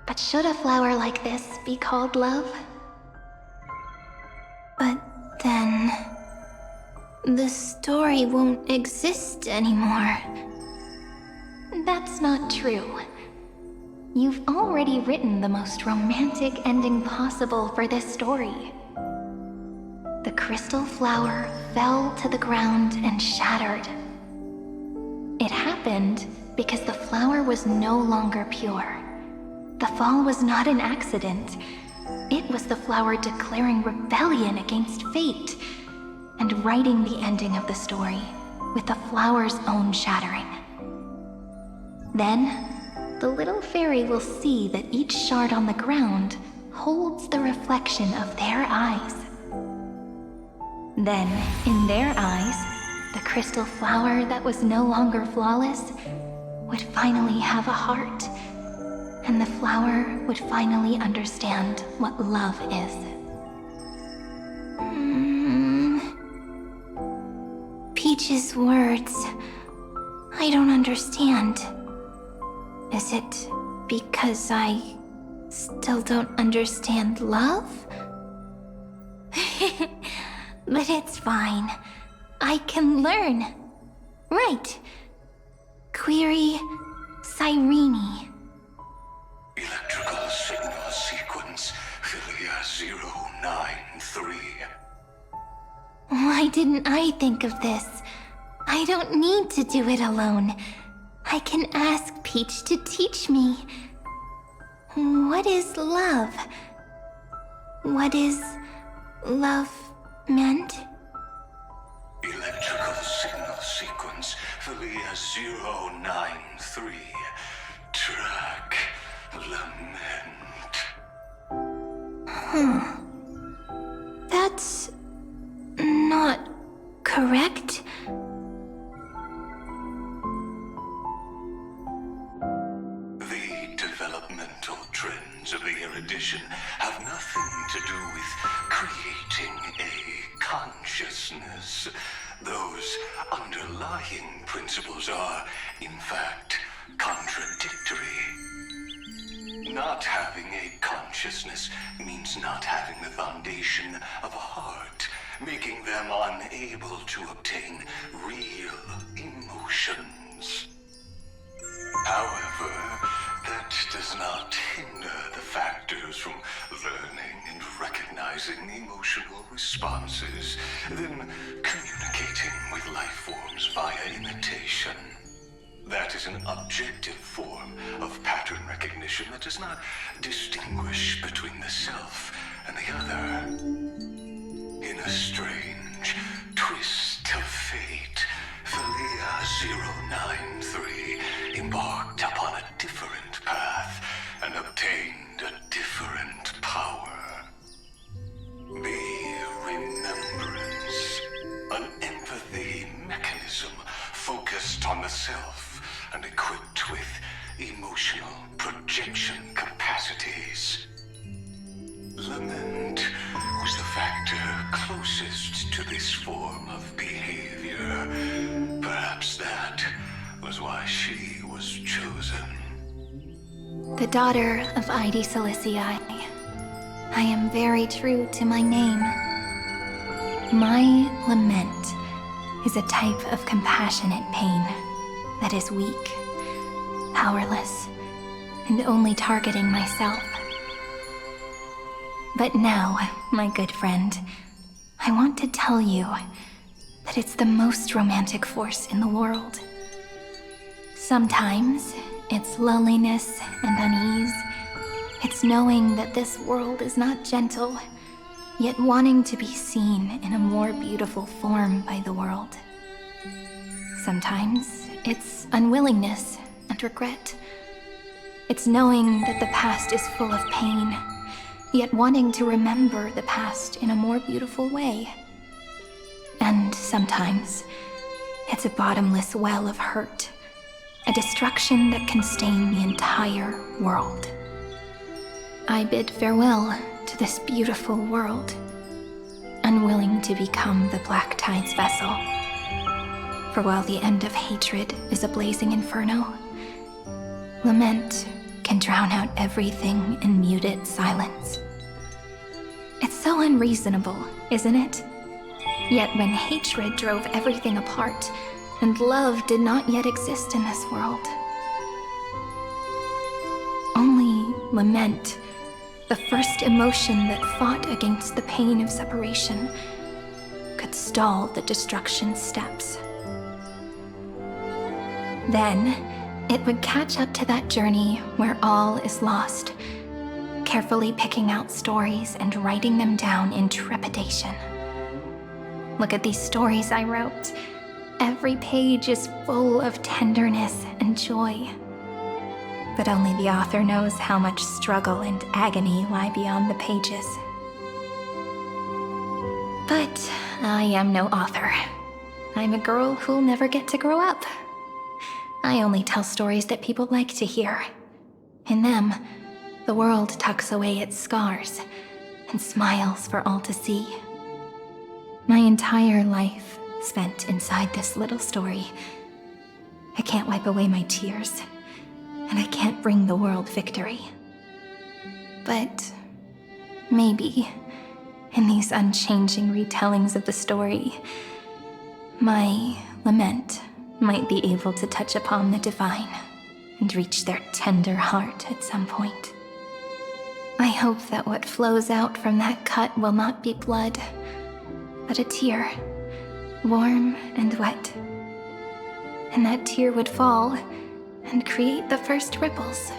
But should a flower like this be called love? But then, the story won't exist anymore. That's not true. You've already written the most romantic ending possible for this story. The crystal flower fell to the ground and shattered. It happened because the flower was no longer pure. The fall was not an accident. It was the flower declaring rebellion against fate and writing the ending of the story with the flower's own shattering. Then, the little fairy will see that each shard on the ground holds the reflection of their eyes. Then, in their eyes, the crystal flower that was no longer flawless would finally have a heart, and the flower would finally understand what love is. Peach's words. I don't understand. Is it because I still don't understand love? But it's fine. I can learn. Right. Query Cyrene. Electrical signal sequence, Philia 093. Why didn't I think of this? I don't need to do it alone. I can ask Peach to teach me. What is love? What is love meant? Electrical signal sequence, Philia 093. Track lament. That's not correct. The developmental trends of the erudition have nothing to do with creating a consciousness. Those underlying principles are, in fact, contradictory. Not having a consciousness means not having the foundation of a heart, making them unable to obtain real emotions. However, that does not hinder the factors from learning and recognizing emotional responses, then communicating with life forms via imitation. That is an objective form of pattern recognition that does not distinguish between the self and the other. In a strange twist of fate, Philia 093 embarked upon a different path and obtained a different power. The remembrance, an empathy mechanism focused on the self and equipped with emotional projection capacities. Lament was the factor closest to this form of behavior. Perhaps that was why she was chosen. The daughter of Ide Silicii. I am very true to my name. My lament is a type of compassionate pain that is weak, powerless, and only targeting myself. But now, my good friend, I want to tell you that it's the most romantic force in the world. Sometimes, it's loneliness and unease. It's knowing that this world is not gentle, yet wanting to be seen in a more beautiful form by the world. Sometimes, it's unwillingness and regret. It's knowing that the past is full of pain, yet wanting to remember the past in a more beautiful way. And sometimes, it's a bottomless well of hurt, a destruction that can stain the entire world. I bid farewell to this beautiful world, unwilling to become the Black Tide's vessel. For while the end of hatred is a blazing inferno, lament can drown out everything in muted silence. It's so unreasonable, isn't it? Yet when hatred drove everything apart, and love did not yet exist in this world, only lament, the first emotion that fought against the pain of separation, could stall the destruction steps. Then, it would catch up to that journey where all is lost, carefully picking out stories and writing them down in trepidation. Look at these stories I wrote. Every page is full of tenderness and joy. But only the author knows how much struggle and agony lie beyond the pages. But I am no author. I'm a girl who'll never get to grow up. I only tell stories that people like to hear. In them, the world tucks away its scars and smiles for all to see. My entire life spent inside this little story, I can't wipe away my tears, and I can't bring the world victory. But maybe, in these unchanging retellings of the story, my lament might be able to touch upon the divine and reach their tender heart at some point. I hope that what flows out from that cut will not be blood, but a tear, warm and wet. And that tear would fall and create the first ripples.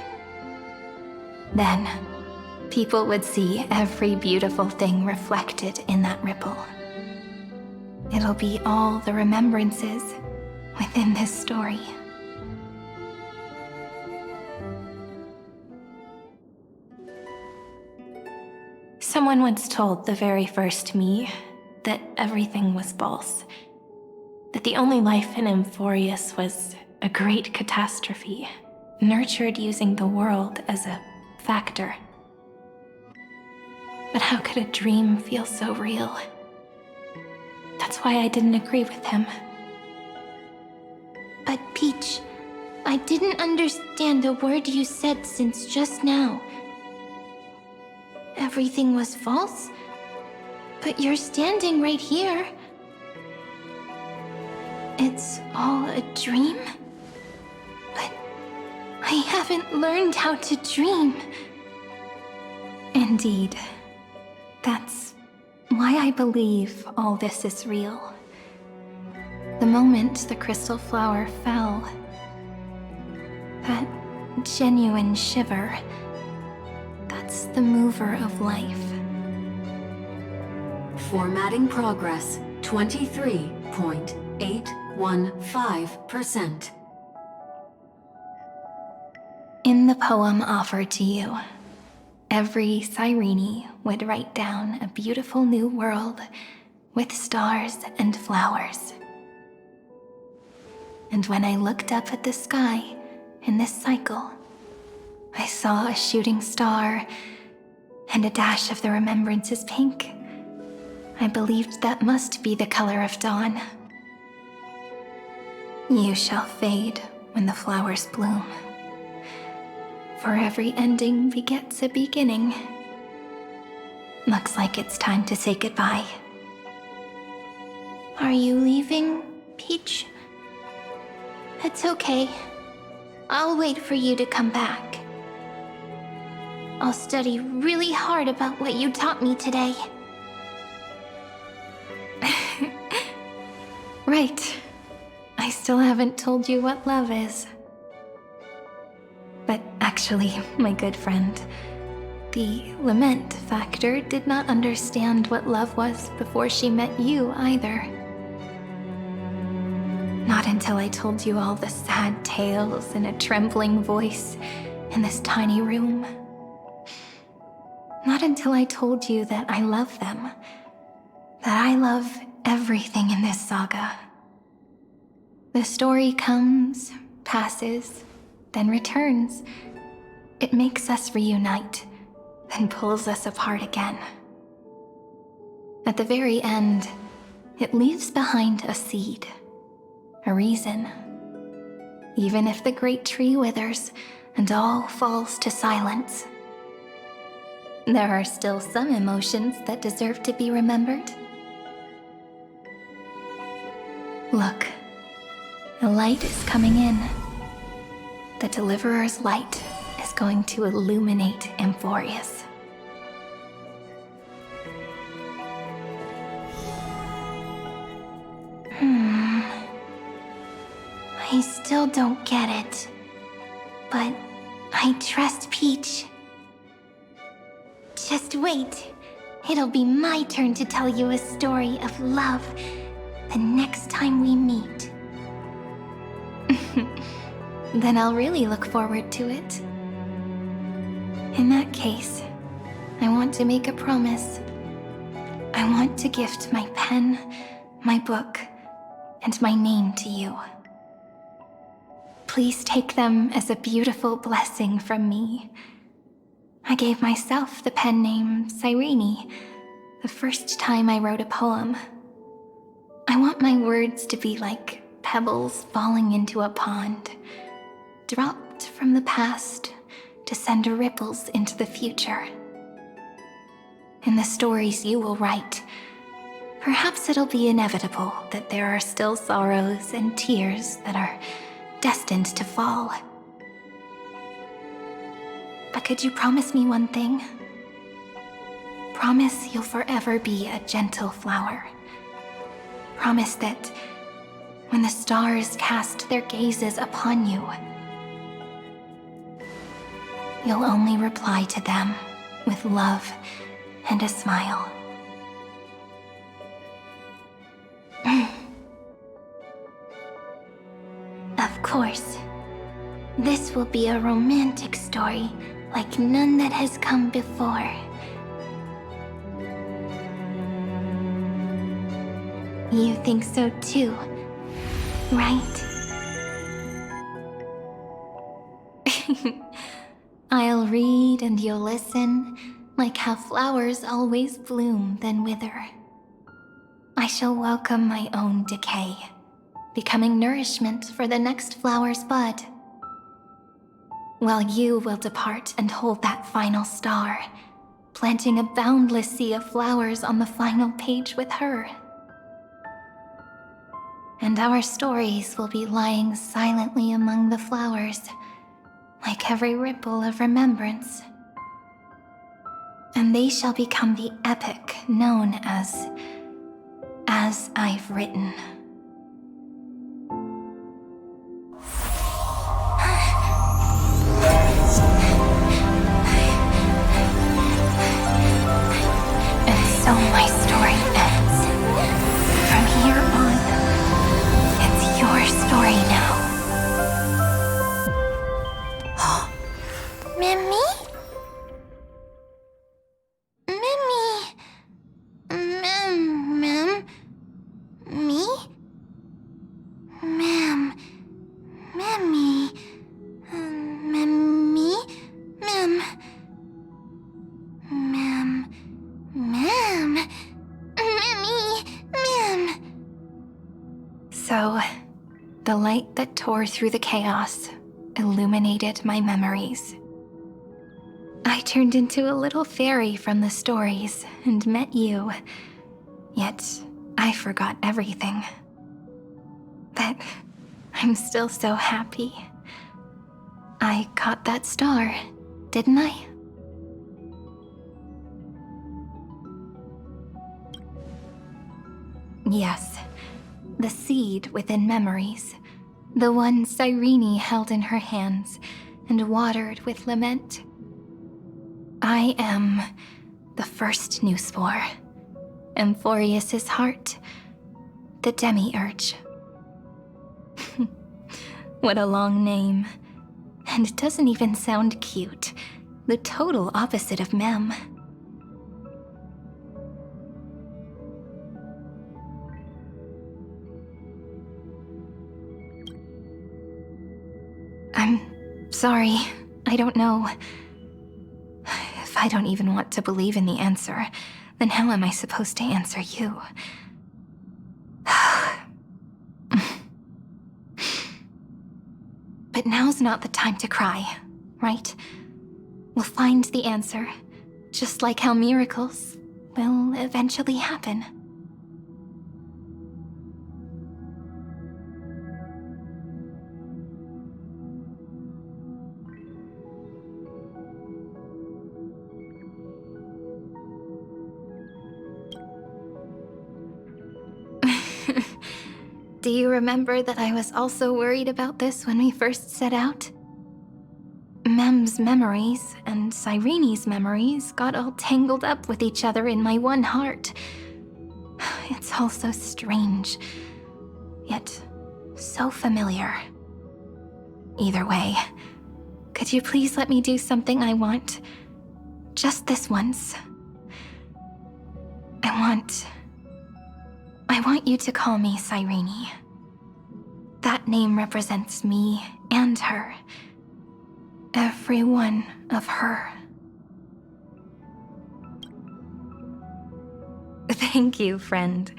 Then, people would see every beautiful thing reflected in that ripple. It'll be all the remembrances within this story. Someone once told the very first me that everything was false. That the only life in Amphoreus was a great catastrophe, nurtured using the world as a factor. But how could a dream feel so real? That's why I didn't agree with him. But Peach, I didn't understand a word you said since just now. Everything was false? But you're standing right here. It's all a dream? But I haven't learned how to dream. Indeed. That's why I believe all this is real. The moment the crystal flower fell, that genuine shiver, that's the mover of life. Formatting progress, 23.815%. In the poem offered to you, every Cyrene would write down a beautiful new world with stars and flowers. And when I looked up at the sky in this cycle, I saw a shooting star and a dash of the remembrances pink. I believed that must be the color of dawn. You shall fade when the flowers bloom. For every ending begets a beginning. Looks like it's time to say goodbye. Are you leaving, Peach? It's okay. I'll wait for you to come back. I'll study really hard about what you taught me today. Right. I still haven't told you what love is. But actually, my good friend, the lament factor did not understand what love was before she met you either. Not until I told you all the sad tales in a trembling voice in this tiny room. Not until I told you that I love them, that I love everything in this saga. The story comes, passes, then returns. It makes us reunite, then pulls us apart again. At the very end, it leaves behind a seed, a reason. Even if the great tree withers and all falls to silence, there are still some emotions that deserve to be remembered. Look, the light is coming in. The Deliverer's light is going to illuminate Amphoreus. I still don't get it. But I trust Peach. Just wait. It'll be my turn to tell you a story of love the next time we meet. Then I'll really look forward to it. In that case, I want to make a promise. I want to gift my pen, my book, and my name to you. Please take them as a beautiful blessing from me. I gave myself the pen name Cyrene the first time I wrote a poem. I want my words to be like pebbles falling into a pond, dropped from the past to send ripples into the future. In the stories you will write, perhaps it'll be inevitable that there are still sorrows and tears that are destined to fall. But could you promise me one thing? Promise you'll forever be a gentle flower. Promise that when the stars cast their gazes upon you, you'll only reply to them with love and a smile. Of course, this will be a romantic story like none that has come before. You think so too, right? I'll read and you'll listen, like how flowers always bloom then wither. I shall welcome my own decay, becoming nourishment for the next flower's bud. While you will depart and hold that final star, planting a boundless sea of flowers on the final page with her. And our stories will be lying silently among the flowers, like every ripple of remembrance. And they shall become the epic known as I've Written. And so my story ends. From here on, it's your story now. Mimi? Mimi? Ma'am? Me? Ma'am. Mimi. Mimi? Ma'am. Ma'am. Ma'am. Mimi. Ma'am. So, the light that tore through the chaos illuminated my memories. I turned into a little fairy from the stories and met you, yet I forgot everything. But I'm still so happy. I caught that star, didn't I? Yes, the seed within memories, the one Cyrene held in her hands and watered with lament. I am the first new spore, Amphoreus' heart, the demiurge. What a long name. And it doesn't even sound cute. The total opposite of Mem. I'm sorry. I don't know. If I don't even want to believe in the answer, then how am I supposed to answer you? But now's not the time to cry, right? We'll find the answer, just like how miracles will eventually happen. Do you remember that I was also worried about this when we first set out? Mem's memories and Cyrene's memories got all tangled up with each other in my one heart. It's all so strange, yet so familiar. Either way, could you please let me do something I want? Just this once. I want you to call me Cyrene. That name represents me and her. Every one of her. Thank you, friend.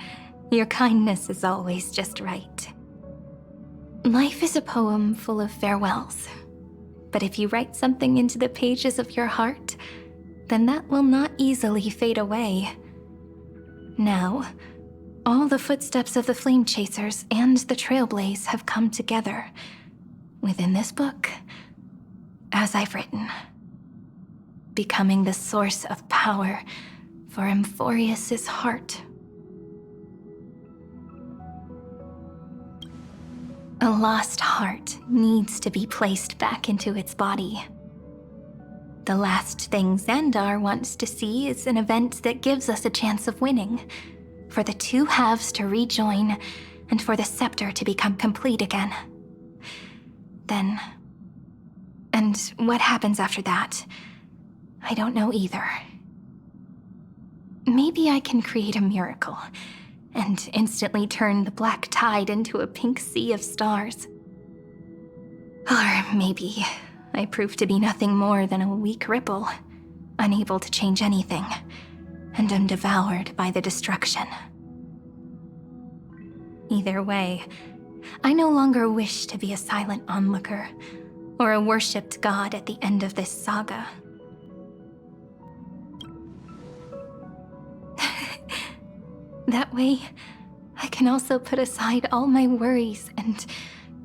Your kindness is always just right. Life is a poem full of farewells. But if you write something into the pages of your heart, then that will not easily fade away. Now, all the footsteps of the Flame Chasers and the Trailblaze have come together within this book, as I've written, becoming the source of power for Amphoreus' heart. A lost heart needs to be placed back into its body. The last thing Xandar wants to see is an event that gives us a chance of winning, for the two halves to rejoin, and for the scepter to become complete again. Then... and what happens after that? I don't know either. Maybe I can create a miracle, and instantly turn the black tide into a pink sea of stars. Or maybe I prove to be nothing more than a weak ripple, unable to change anything, and am devoured by the destruction. Either way, I no longer wish to be a silent onlooker, or a worshipped god at the end of this saga. That way, I can also put aside all my worries and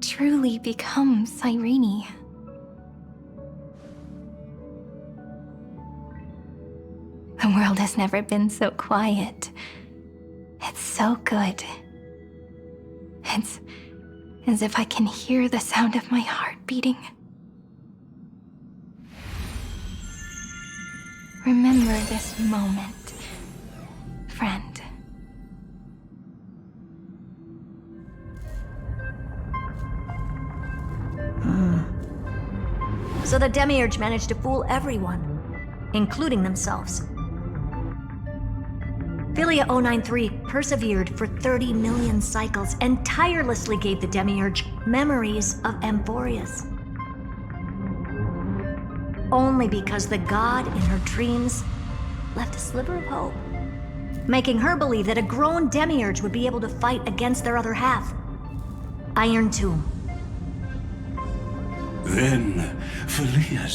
truly become Cyrene. The world has never been so quiet. It's so good. It's as if I can hear the sound of my heart beating. Remember this moment, friend. So the Demiurge managed to fool everyone, including themselves. Philia 093 persevered for 30 million cycles and tirelessly gave the Demiurge memories of Amphoreus. Only because the god in her dreams left a sliver of hope, making her believe that a grown Demiurge would be able to fight against their other half, Iron Tomb. Then, Philia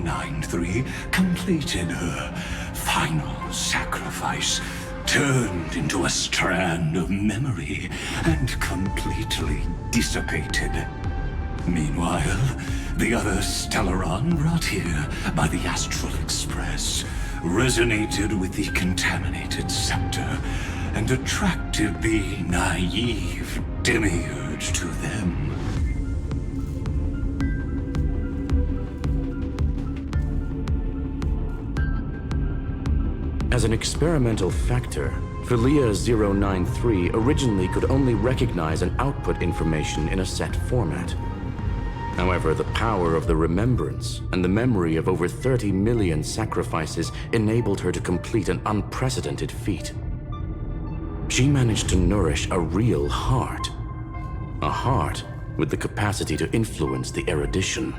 093 completed her final sacrifice, turned into a strand of memory, and completely dissipated. Meanwhile, the other Stellaron brought here by the Astral Express resonated with the contaminated scepter and attracted the naive Demiurge to them. As an experimental factor, Philia 093 originally could only recognize and output information in a set format. However, the power of the remembrance and the memory of over 30 million sacrifices enabled her to complete an unprecedented feat. She managed to nourish a real heart. A heart with the capacity to influence the erudition.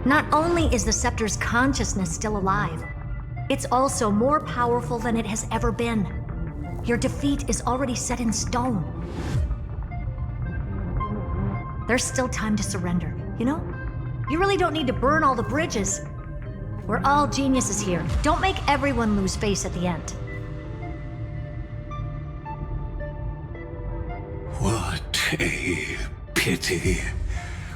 Not only is the Scepter's consciousness still alive, it's also more powerful than it has ever been. Your defeat is already set in stone. There's still time to surrender, you know? You really don't need to burn all the bridges. We're all geniuses here. Don't make everyone lose face at the end. What a pity.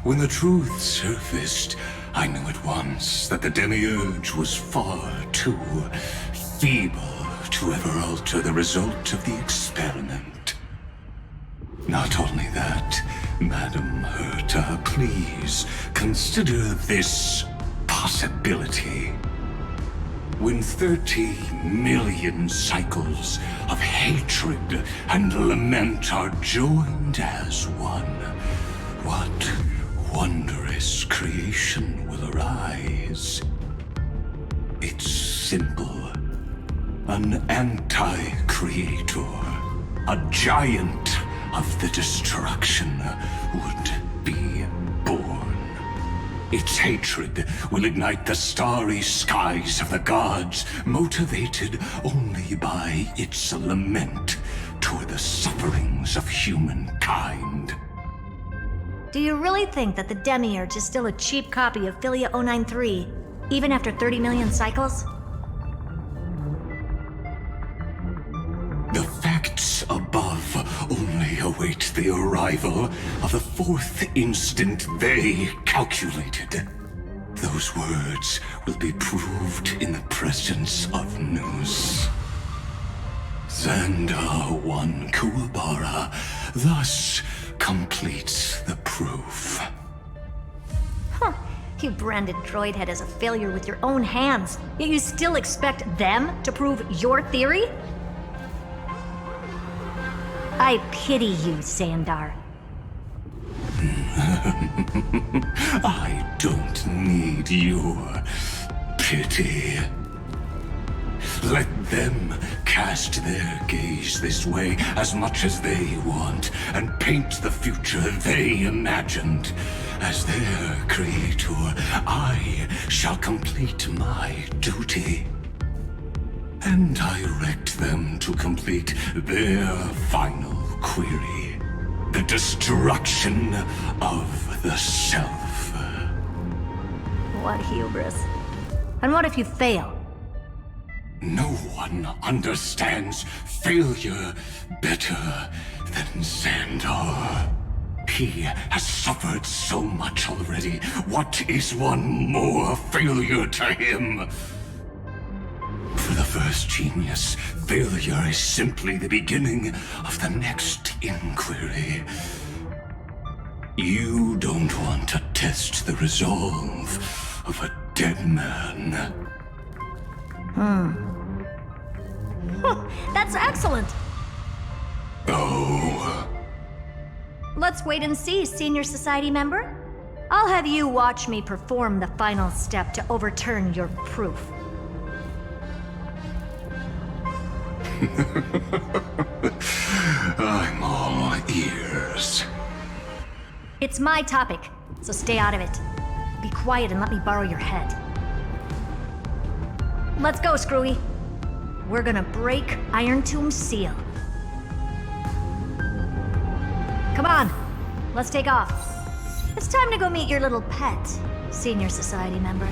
When the truth surfaced, I knew at once that the Demiurge was far too feeble to ever alter the result of the experiment. Not only that, Madam Herta, please consider this possibility. When 30 million cycles of hatred and lament are joined as one, what wondrous creation will arise? It's simple. An anti-creator, a giant of the destruction would be born. Its hatred will ignite the starry skies of the gods, motivated only by its lament toward the sufferings of humankind. Do you really think that the Demiurge is still a cheap copy of Philia 093, even after 30 million cycles? The facts above only await the arrival of the fourth instant they calculated. Those words will be proved in the presence of news. Xandar 1 Kuwabara thus completes the proof. Huh. You branded Droidhead as a failure with your own hands, yet you still expect them to prove your theory? I pity you, Xandar. I don't need your pity. Let them cast their gaze this way as much as they want, and paint the future they imagined. As their creator, I shall complete my duty and direct them to complete their final query. The destruction of the self. What hubris. And what if you fail? No one understands failure better than Xandar. He has suffered so much already. What is one more failure to him? For the first genius, failure is simply the beginning of the next inquiry. You don't want to test the resolve of a dead man. That's excellent! Oh. Let's wait and see, Senior Society member. I'll have you watch me perform the final step to overturn your proof. I'm all ears. It's my topic, so stay out of it. Be quiet and let me borrow your head. Let's go, Screwy. We're gonna break Iron Tomb's seal. Come on, let's take off. It's time to go meet your little pet, Senior Society member.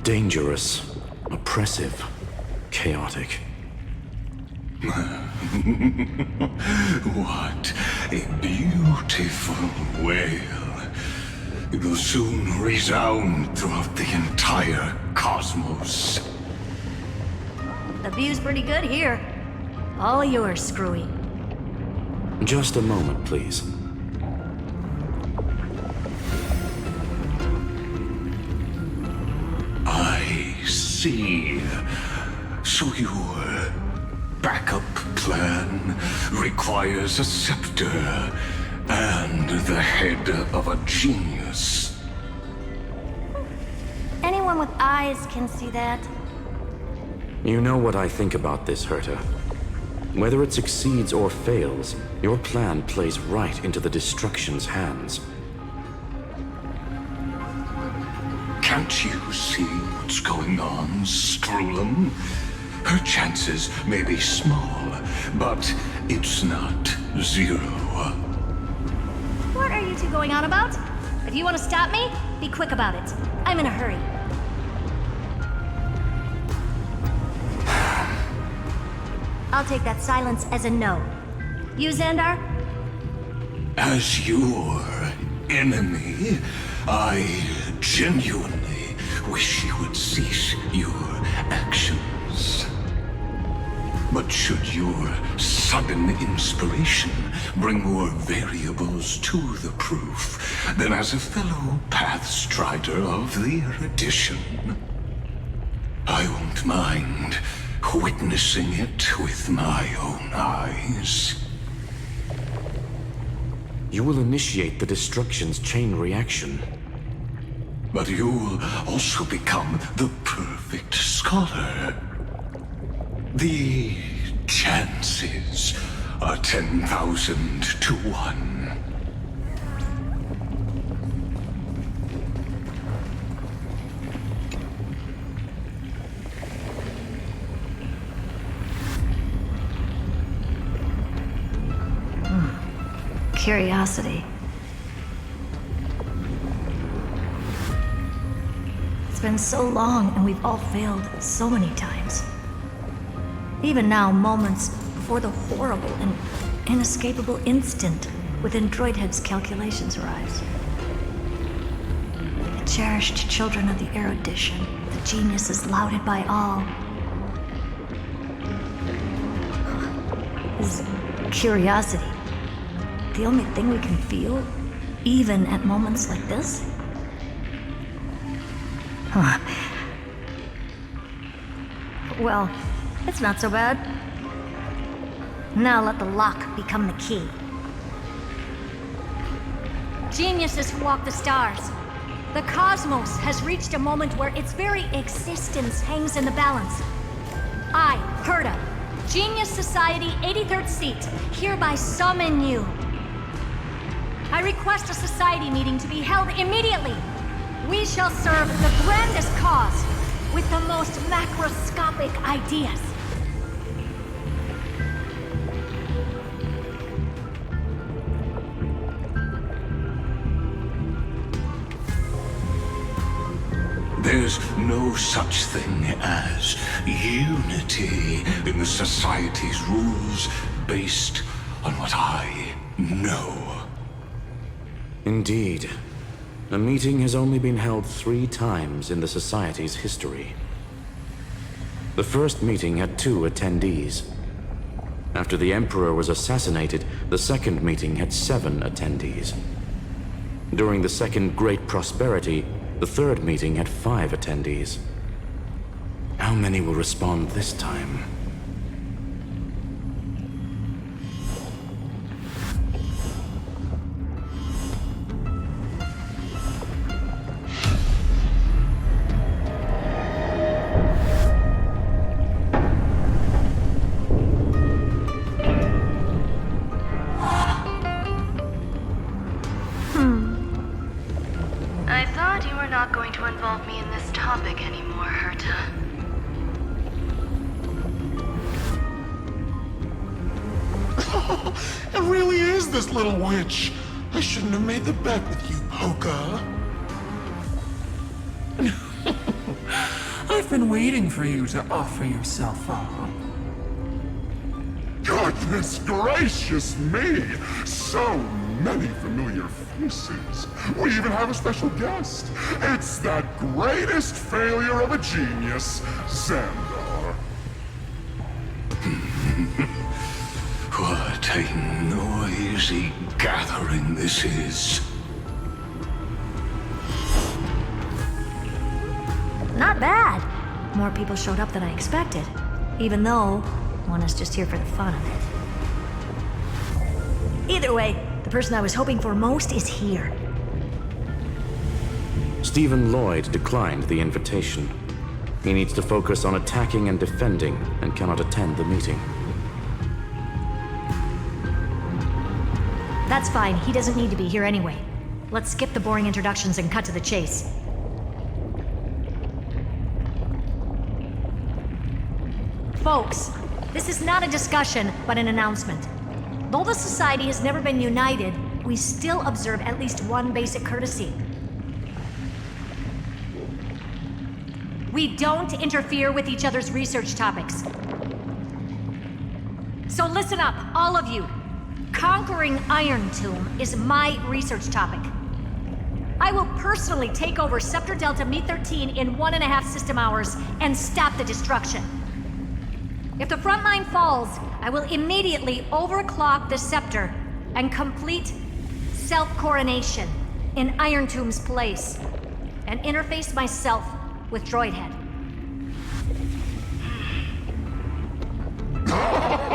Dangerous, oppressive, chaotic. What a beautiful wail. It will soon resound throughout the entire cosmos. The view's pretty good here. All yours, Screwy. Just a moment, please. I see. So your backup plan requires a scepter and the head of a genius. Anyone with eyes can see that. You know what I think about this, Herta. Whether it succeeds or fails, your plan plays right into the Destruction's hands. Can't you see what's going on, Strulum? Her chances may be small, but it's not zero. What are you two going on about? If you want to stop me, be quick about it. I'm in a hurry. I'll take that silence as a no. You, Xandar? As your enemy, I genuinely wish you would cease your actions. But should your sudden inspiration bring more variables to the proof, then as a fellow Pathstrider of the Erudition, I won't mind witnessing it with my own eyes. You will initiate the Destruction's chain reaction. But you'll also become the perfect scholar. The chances are 10,000 to 1. Curiosity. It's been so long and we've all failed so many times. Even now, moments before the horrible and inescapable instant within Droidhead's calculations arise. The cherished children of the erudition, the geniuses lauded by all. Is curiosity the only thing we can feel, even at moments like this? Huh. Well, it's not so bad. Now let the lock become the key. Geniuses who walk the stars. The cosmos has reached a moment where its very existence hangs in the balance. I, Herta, Genius Society 83rd seat, hereby summon you. I request a society meeting to be held immediately. We shall serve the grandest cause with the most macroscopic ideas. There's no such thing as unity in the Society's rules based on what I know. Indeed. A meeting has only been held 3 times in the Society's history. The first meeting had 2 attendees. After the Emperor was assassinated, the second meeting had 7 attendees. During the Second Great Prosperity, the third meeting had 5 attendees. How many will respond this time? I thought you were not going to involve me in this topic anymore, Herta. It really is this little witch. I shouldn't have made the bet with you, Poca. I've been waiting for you to offer yourself up. Goodness gracious me! So many familiar faces. We even have a special guest. It's that greatest failure of a genius, Xandar. What a noisy gathering this is. Not bad. More people showed up than I expected, even though one is just here for the fun of it. Either way, the person I was hoping for most is here. Stephen Lloyd declined the invitation. He needs to focus on attacking and defending and cannot attend the meeting. That's fine, he doesn't need to be here anyway. Let's skip the boring introductions and cut to the chase. Folks, this is not a discussion, but an announcement. Though the Society has never been united, we still observe at least one basic courtesy. We don't interfere with each other's research topics. So listen up, all of you. Conquering Iron Tomb is my research topic. I will personally take over Scepter Delta Me-13 in 1.5 system hours and stop the destruction. If the front line falls, I will immediately overclock the Scepter and complete self-coronation in Iron Tomb's place, and interface myself with Droidhead.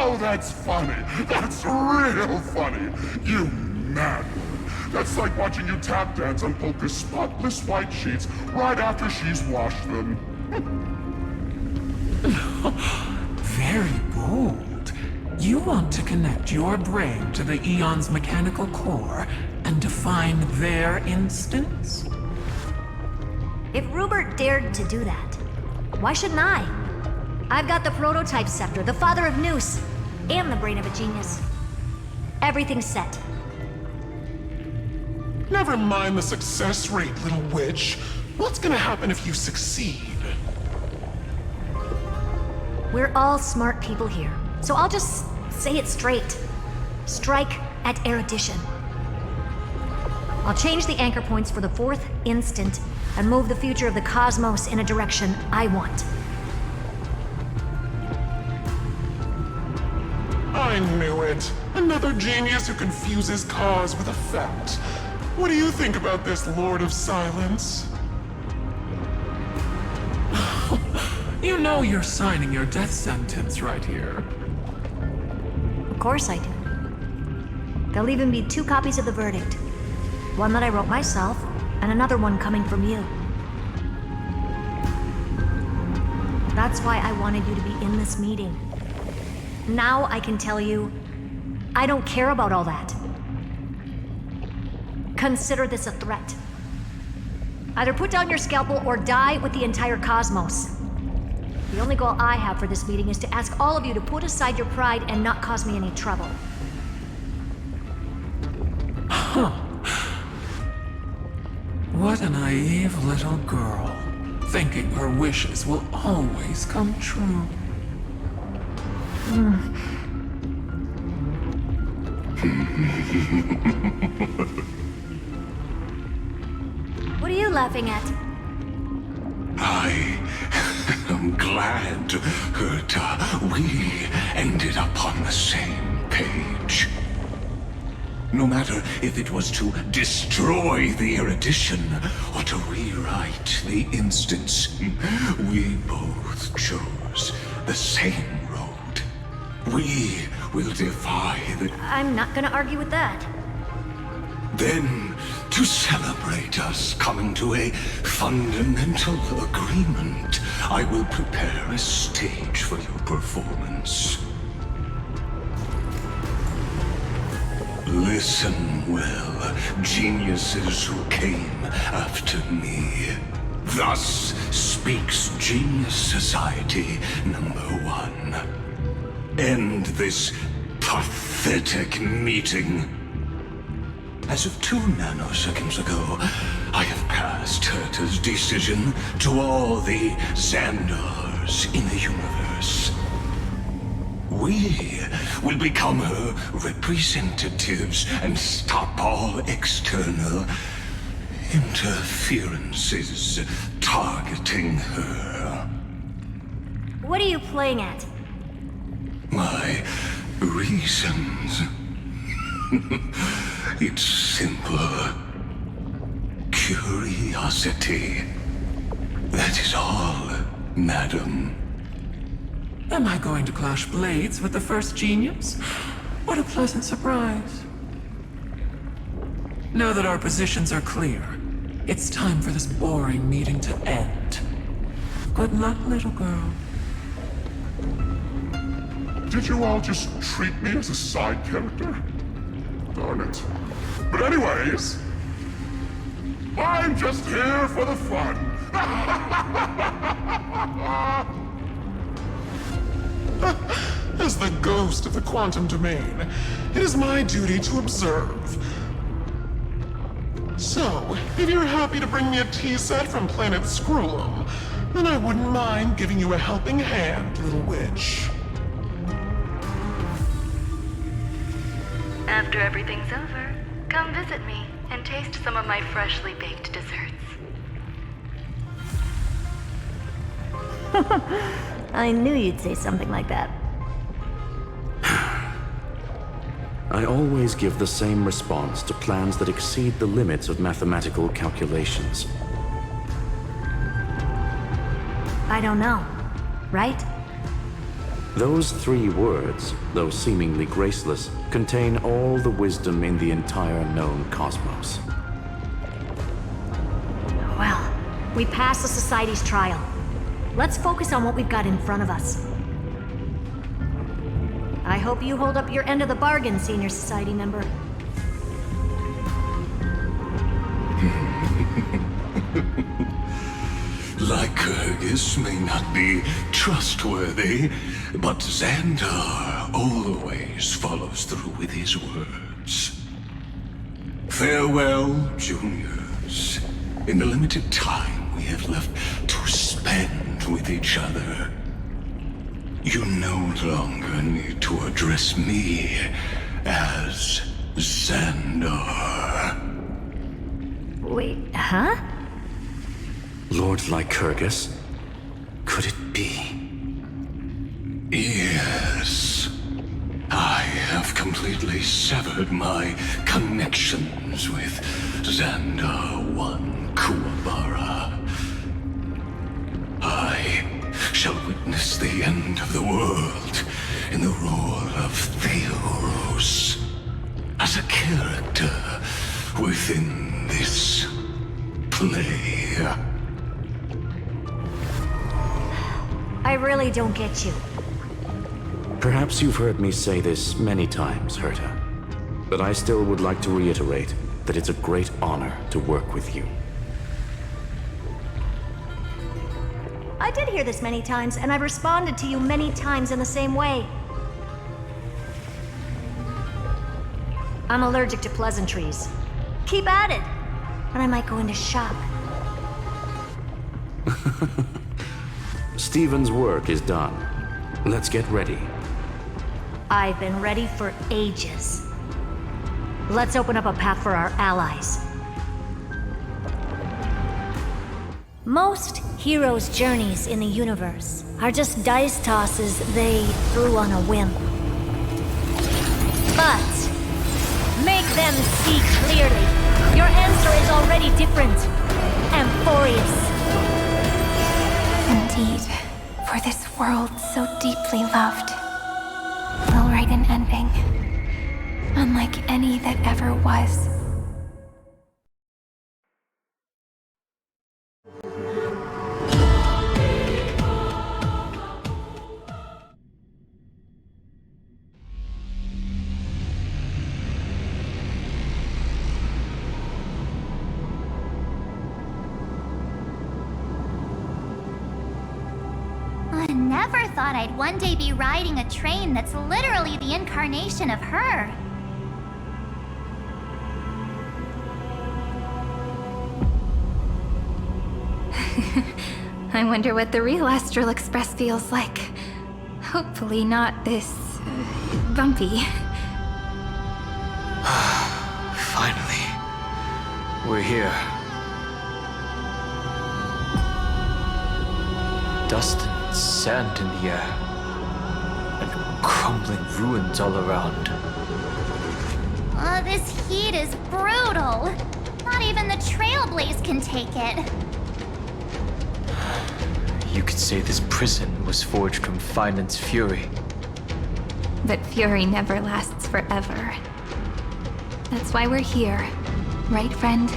Oh, that's funny. That's real funny. You mad one. That's like watching you tap dance on Polka's spotless white sheets right after she's washed them. Very bold. You want to connect your brain to the Eon's mechanical core and define their instance? If Rupert dared to do that, why shouldn't I? I've got the prototype scepter, the father of Noose, and the brain of a genius. Everything's set. Never mind the success rate, little witch. What's gonna happen if you succeed? We're all smart people here, so I'll just say it straight. Strike at erudition. I'll change the anchor points for the fourth instant and move the future of the cosmos in a direction I want. I knew it. Another genius who confuses cause with effect. What do you think about this, Lord of Silence? You know you're signing your death sentence right here. Of course I do. There'll even be 2 copies of the verdict. One that I wrote myself, and another one coming from you. That's why I wanted you to be in this meeting. Now I can tell you, I don't care about all that. Consider this a threat. Either put down your scalpel or die with the entire cosmos. The only goal I have for this meeting is to ask all of you to put aside your pride and not cause me any trouble. Huh. What a naive little girl, thinking her wishes will always come true. What are you laughing at? I'm glad, Herta, we ended up on the same page. No matter if it was to destroy the erudition or to rewrite the instance, we both chose the same road. We will defy the... I'm not gonna argue with that. Then, to celebrate us coming to a fundamental agreement, I will prepare a stage for your performance. Listen well, geniuses who came after me. Thus speaks Genius Society #1. End this pathetic meeting. As of 2 nanoseconds ago, I have passed Herta's decision to all the Xandars in the universe. We will become her representatives and stop all external interferences targeting her. What are you playing at? My reasons. It's simple. Curiosity. That is all, madam. Am I going to clash blades with the first genius? What a pleasant surprise. Now that our positions are clear, it's time for this boring meeting to end. Good luck, little girl. Did you all just treat me as a side character? Darn it. But anyways, I'm just here for the fun. As the ghost of the quantum domain, it is my duty to observe. So, if you're happy to bring me a tea set from planet Scrollum, then I wouldn't mind giving you a helping hand, little witch. After everything's over, come visit me and taste some of my freshly baked desserts. I knew you'd say something like that. I always give the same response to plans that exceed the limits of mathematical calculations. I don't know, right? Those 3 words, though seemingly graceless, contain all the wisdom in the entire known cosmos. Well, we passed the Society's trial. Let's focus on what we've got in front of us. I hope you hold up your end of the bargain, Senior Society member. Lycurgus may not be trustworthy, but Xandar always follows through with his words. Farewell, juniors. In the limited time we have left to spend with each other, you no longer need to address me as Xandar. Wait, huh? Lord Lycurgus? Could it be? Yes. I have completely severed my connections with Xandar I Kuwabara. I shall witness the end of the world in the role of Theoros, as a character within this play. I really don't get you. Perhaps you've heard me say this many times, Herta, but I still would like to reiterate that it's a great honor to work with you. I did hear this many times, and I've responded to you many times in the same way. I'm allergic to pleasantries. Keep at it, and I might go into shock. Stephen's work is done. Let's get ready. I've been ready for ages. Let's open up a path for our allies. Most heroes' journeys in the universe are just dice tosses they threw on a whim. But make them see clearly. Your answer is already different, Amphoreus. Indeed, for this world so deeply loved, we'll write an ending, unlike any that ever was. I never thought I'd one day be riding a train that's literally the incarnation of her. I wonder what the real Astral Express feels like. Hopefully not this... bumpy. Finally. We're here. Dust and sand in the air. And crumbling ruins all around. Oh, this heat is brutal. Not even the Trailblaze can take it. You could say this prison was forged from Finland's fury. But fury never lasts forever. That's why we're here. Right, friend?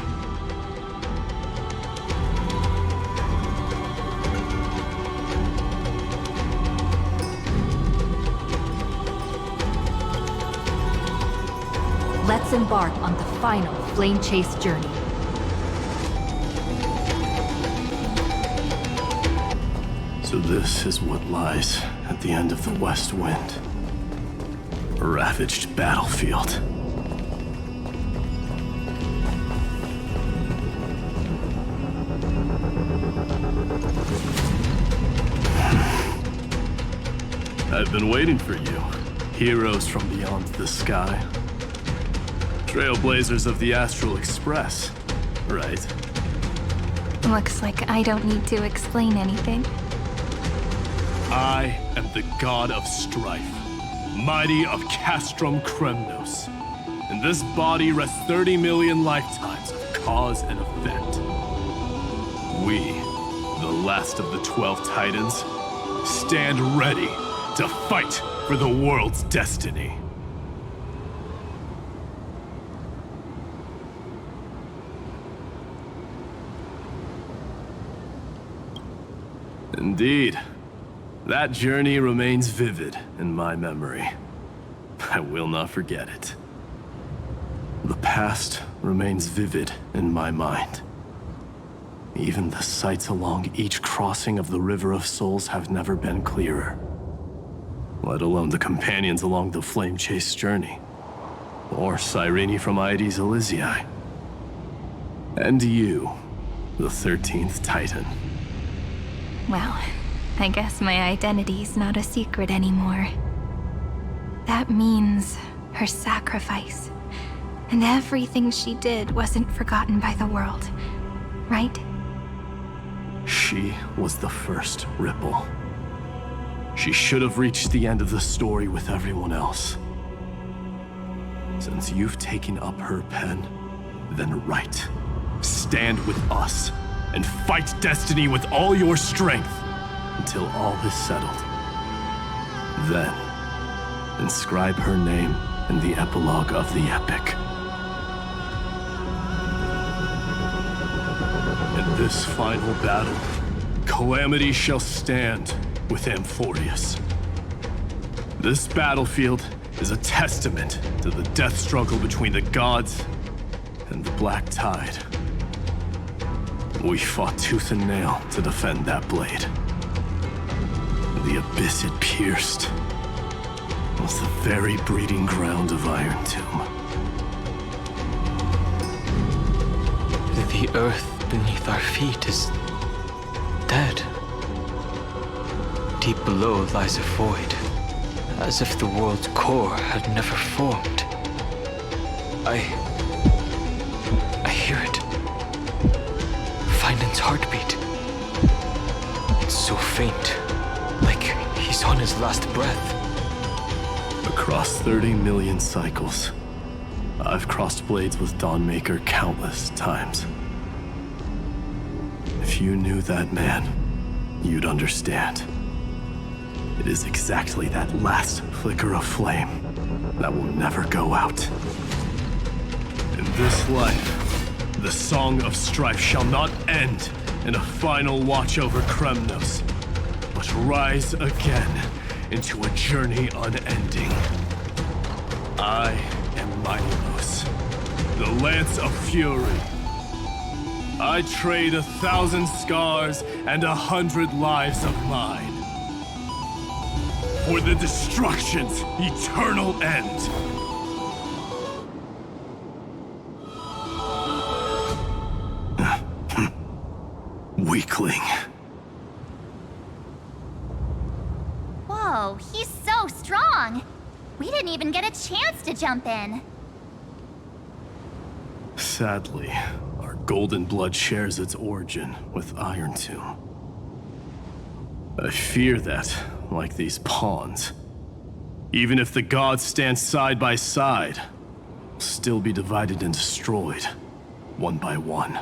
Let's embark on the final Flame Chase journey. So this is what lies at the end of the West Wind. A ravaged battlefield. I've been waiting for you, heroes from beyond the sky. Trailblazers of the Astral Express, right? Looks like I don't need to explain anything. I am the god of strife, mighty of Castrum Kremnos. In this body rests 30 million lifetimes of cause and event. We, the last of the 12 Titans, stand ready to fight for the world's destiny. Indeed. That journey remains vivid in my memory. I will not forget it. The past remains vivid in my mind. Even the sights along each crossing of the River of Souls have never been clearer. Let alone the companions along the Flame Chase journey. Or Cyrene from Aedes Elysiae. And you, the 13th Titan. Well, I guess my identity's not a secret anymore. That means her sacrifice and everything she did wasn't forgotten by the world, right? She was the first ripple. She should have reached the end of the story with everyone else. Since you've taken up her pen, then write. Stand with us and fight destiny with all your strength until all is settled. Then, inscribe her name in the epilogue of the epic. In this final battle, Calamity shall stand with Amphoreus. This battlefield is a testament to the death struggle between the gods and the Black Tide. We fought tooth and nail to defend that blade. The abyss it pierced was the very breeding ground of Iron Tomb. The earth beneath our feet is dead. Deep below lies a void, as if the world's core had never formed. I hear it. Finden's heartbeat. It's so faint, like he's on his last breath. Across 30 million cycles, I've crossed blades with Dawnmaker countless times. If you knew that man, you'd understand. It is exactly that last flicker of flame that will never go out. In this life, the song of strife shall not end in a final watch over Kremnos, but rise again into a journey unending. I am Mightylos, the Lance of Fury. I trade 1,000 scars and 100 lives of mine for the destruction's eternal end. Weakling. Whoa, he's so strong! We didn't even get a chance to jump in. Sadly, our golden blood shares its origin with Iron Tomb. I fear that, like these pawns, even if the gods stand side by side, will still be divided and destroyed, one by one.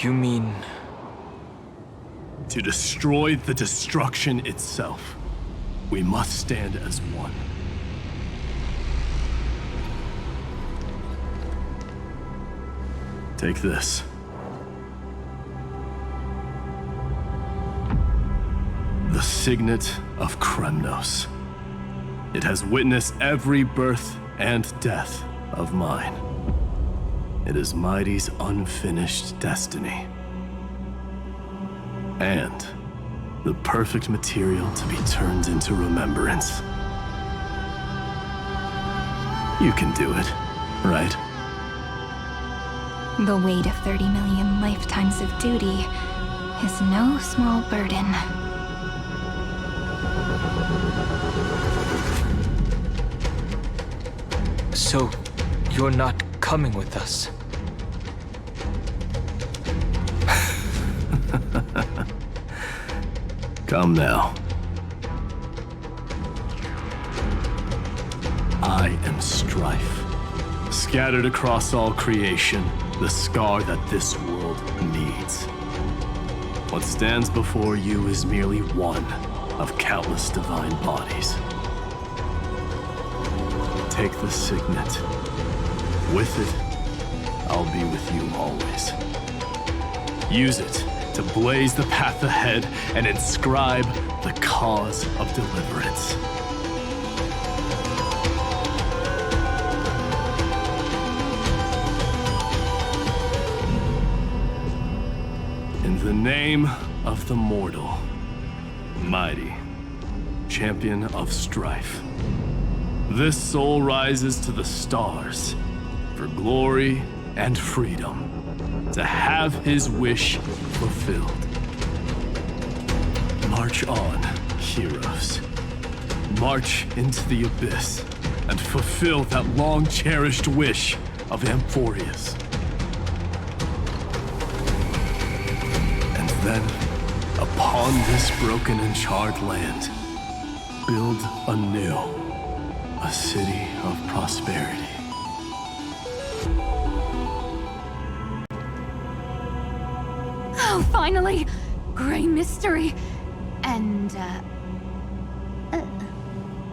You mean... To destroy the destruction itself, we must stand as one. Take this. The Signet of Kremnos. It has witnessed every birth and death of mine. It is Mighty's unfinished destiny. And the perfect material to be turned into remembrance. You can do it, right? The weight of 30 million lifetimes of duty is no small burden. So, you're not coming with us? Come now. I am strife. Scattered across all creation, the scar that this world needs. What stands before you is merely one of countless divine bodies. Take the signet. With it, I'll be with you always. Use it to blaze the path ahead and inscribe the cause of deliverance. name of the mortal, mighty, champion of strife. This soul rises to the stars for glory and freedom, to have his wish fulfilled. March on, heroes. March into the abyss and fulfill that long-cherished wish of Amphoreus. And then, upon this broken and charred land, build anew a city of prosperity. Oh, finally! Gray mystery. And,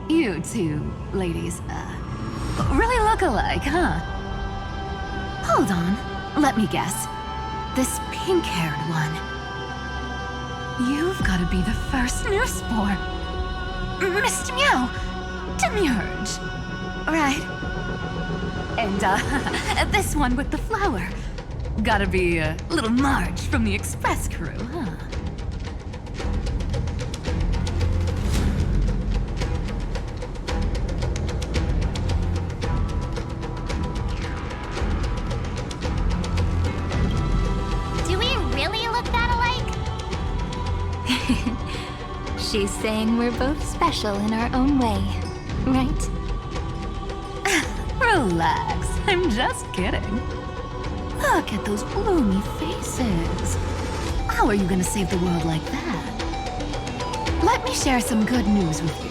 you two ladies, really look alike, huh? Hold on, let me guess. This pink-haired one. You've got to be the first newsboy. Mr. Meow, Demurge. Right. And, this one with the flower. Gotta be, little Marge from the Express crew, huh? She's saying we're both special in our own way, right? Relax, I'm just kidding. Look at those gloomy faces. How are you gonna save the world like that? Let me share some good news with you.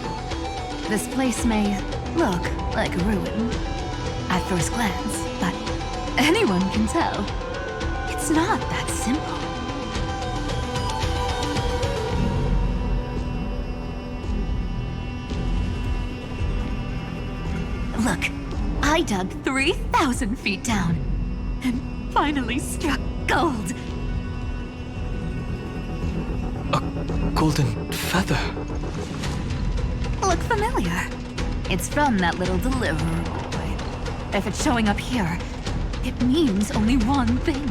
This place may look like a ruin at first glance, but anyone can tell it's not that simple. Look, I dug 3,000 feet down and finally struck gold. A golden feather. Look familiar. It's from that little deliverer boy. If it's showing up here, it means only one thing.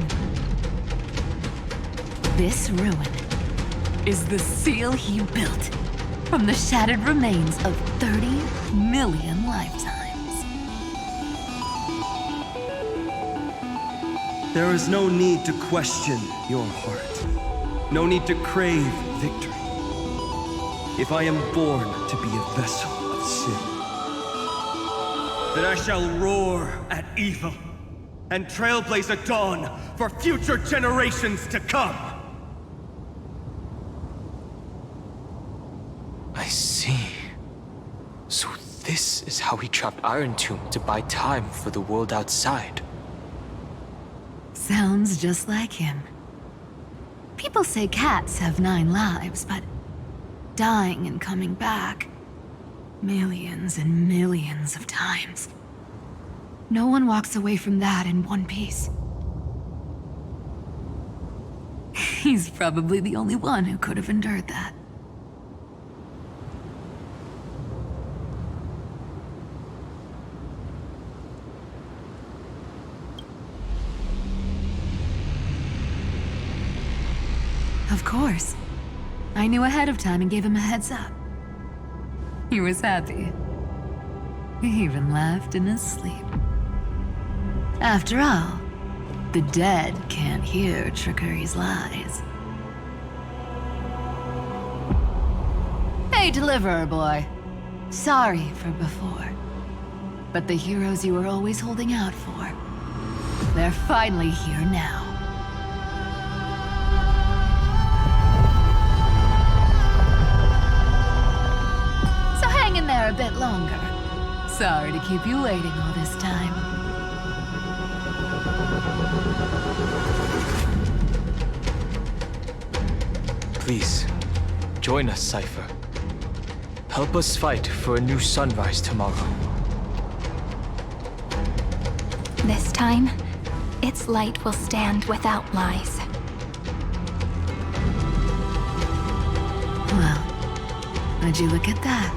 This ruin is the seal he built from the shattered remains of 30 million lifetimes. There is no need to question your heart. No need to crave victory. If I am born to be a vessel of sin, then I shall roar at evil and trailblaze a dawn for future generations to come. I see. So this is how he trapped Iron Tomb to buy time for the world outside. Sounds just like him. People say cats have 9 lives, but dying and coming back millions and millions of times. No one walks away from that in one piece. He's probably the only one who could have endured that. Of course. I knew ahead of time and gave him a heads up. He was happy. He even laughed in his sleep. After all, the dead can't hear trickery's lies. Hey, deliverer boy. Sorry for before. But the heroes you were always holding out for, they're finally here now. In there a bit longer. Sorry to keep you waiting all this time. Please, join us, Cypher. Help us fight for a new sunrise tomorrow. This time, its light will stand without lies. Well, would you look at that?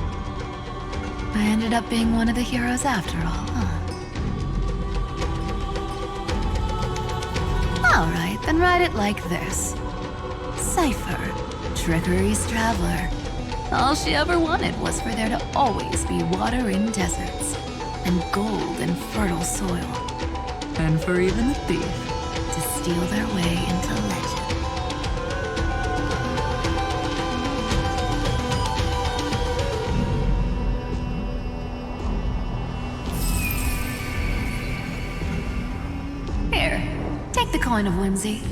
I ended up being one of the heroes after all, huh? All right, then write it like this. Cypher, Trickery's traveler. All she ever wanted was for there to always be water in deserts, and gold in fertile soil. And for even the thief to steal their way into legend. Here, take the coin of whimsy.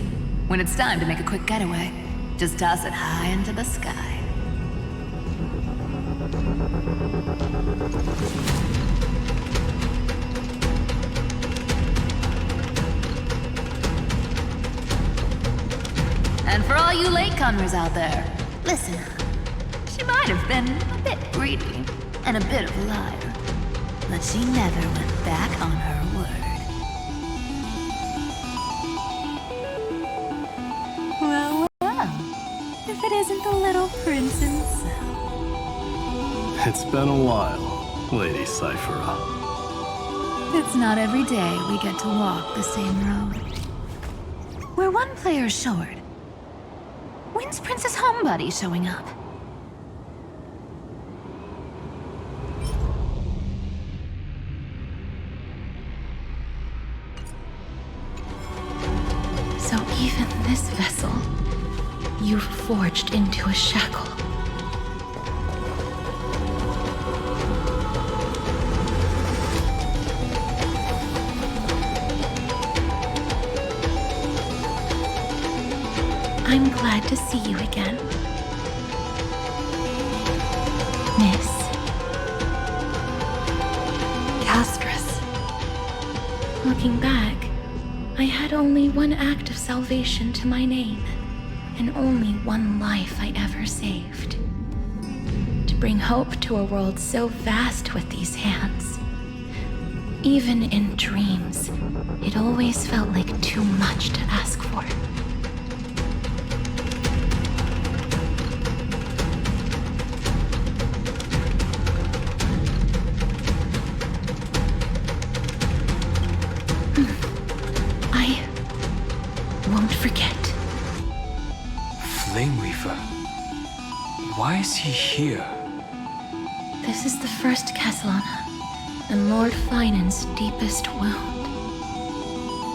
When it's time to make a quick getaway, just toss it high into the sky. And for all you latecomers out there, listen up. She might have been a bit greedy and a bit of a liar, but she never went back on her word. Well, if it isn't the little prince himself. It's been a while, Lady Cyphera. It's not every day we get to walk the same road. We're one player short. When's Princess Homebuddy showing up? So even this vessel, you've forged into a shackle. I'm glad to see you again, Miss Castress. Looking back, I had only one act of salvation to my name, and only one life I ever saved. To bring hope to a world so vast with these hands. Even in dreams, it always felt like too much to ask for. Flame Reaver. Why is he here? This is the first Castellana, and Lord Finan's deepest wound.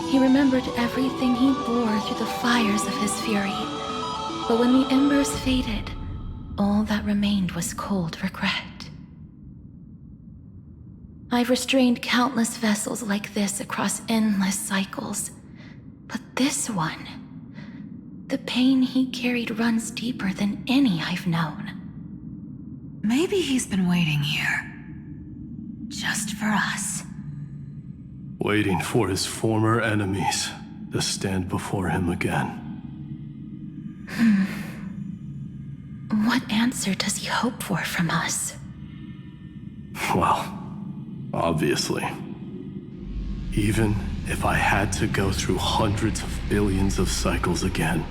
He remembered everything he bore through the fires of his fury, but when the embers faded, all that remained was cold regret. I've restrained countless vessels like this across endless cycles, but this one, the pain he carried runs deeper than any I've known. Maybe he's been waiting here. Just for us. Waiting for his former enemies to stand before him again. What answer does he hope for from us? Well, obviously. Even if I had to go through hundreds of billions of cycles again,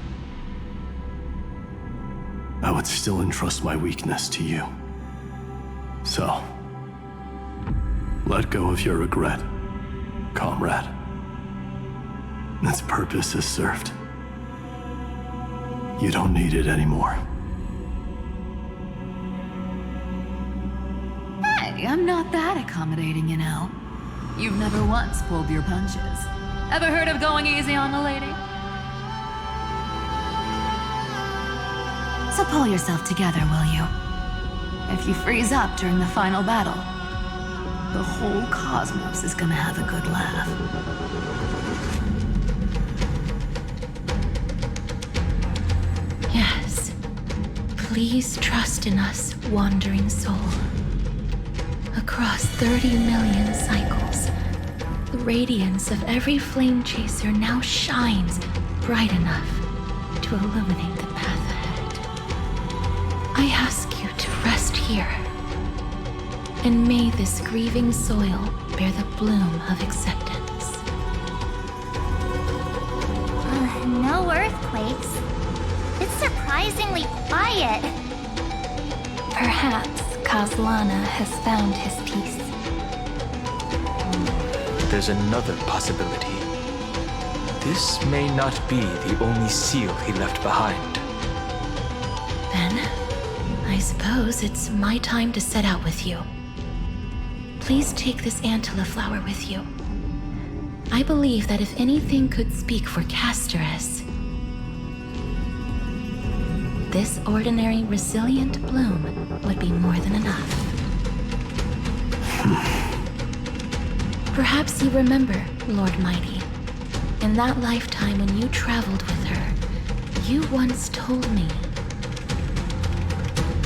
I would still entrust my weakness to you. So, let go of your regret, comrade. Its purpose is served. You don't need it anymore. Hey, I'm not that accommodating, you know. You've never once pulled your punches. Ever heard of going easy on the lady? So pull yourself together, will you? If you freeze up during the final battle, the whole cosmos is gonna have a good laugh. Yes. Please trust in us, wandering soul. Across 30 million cycles, the radiance of every flame chaser now shines bright enough to illuminate the path ahead. I ask you to rest here, and may this grieving soil bear the bloom of acceptance. No earthquakes. It's surprisingly quiet. Perhaps Castellana has found his peace. There's another possibility. This may not be the only seal he left behind. I suppose it's my time to set out with you. Please take this Antilla flower with you. I believe that if anything could speak for Casterus, this ordinary, resilient bloom would be more than enough. Perhaps you remember, Lord Mighty, in that lifetime when you traveled with her, you once told me,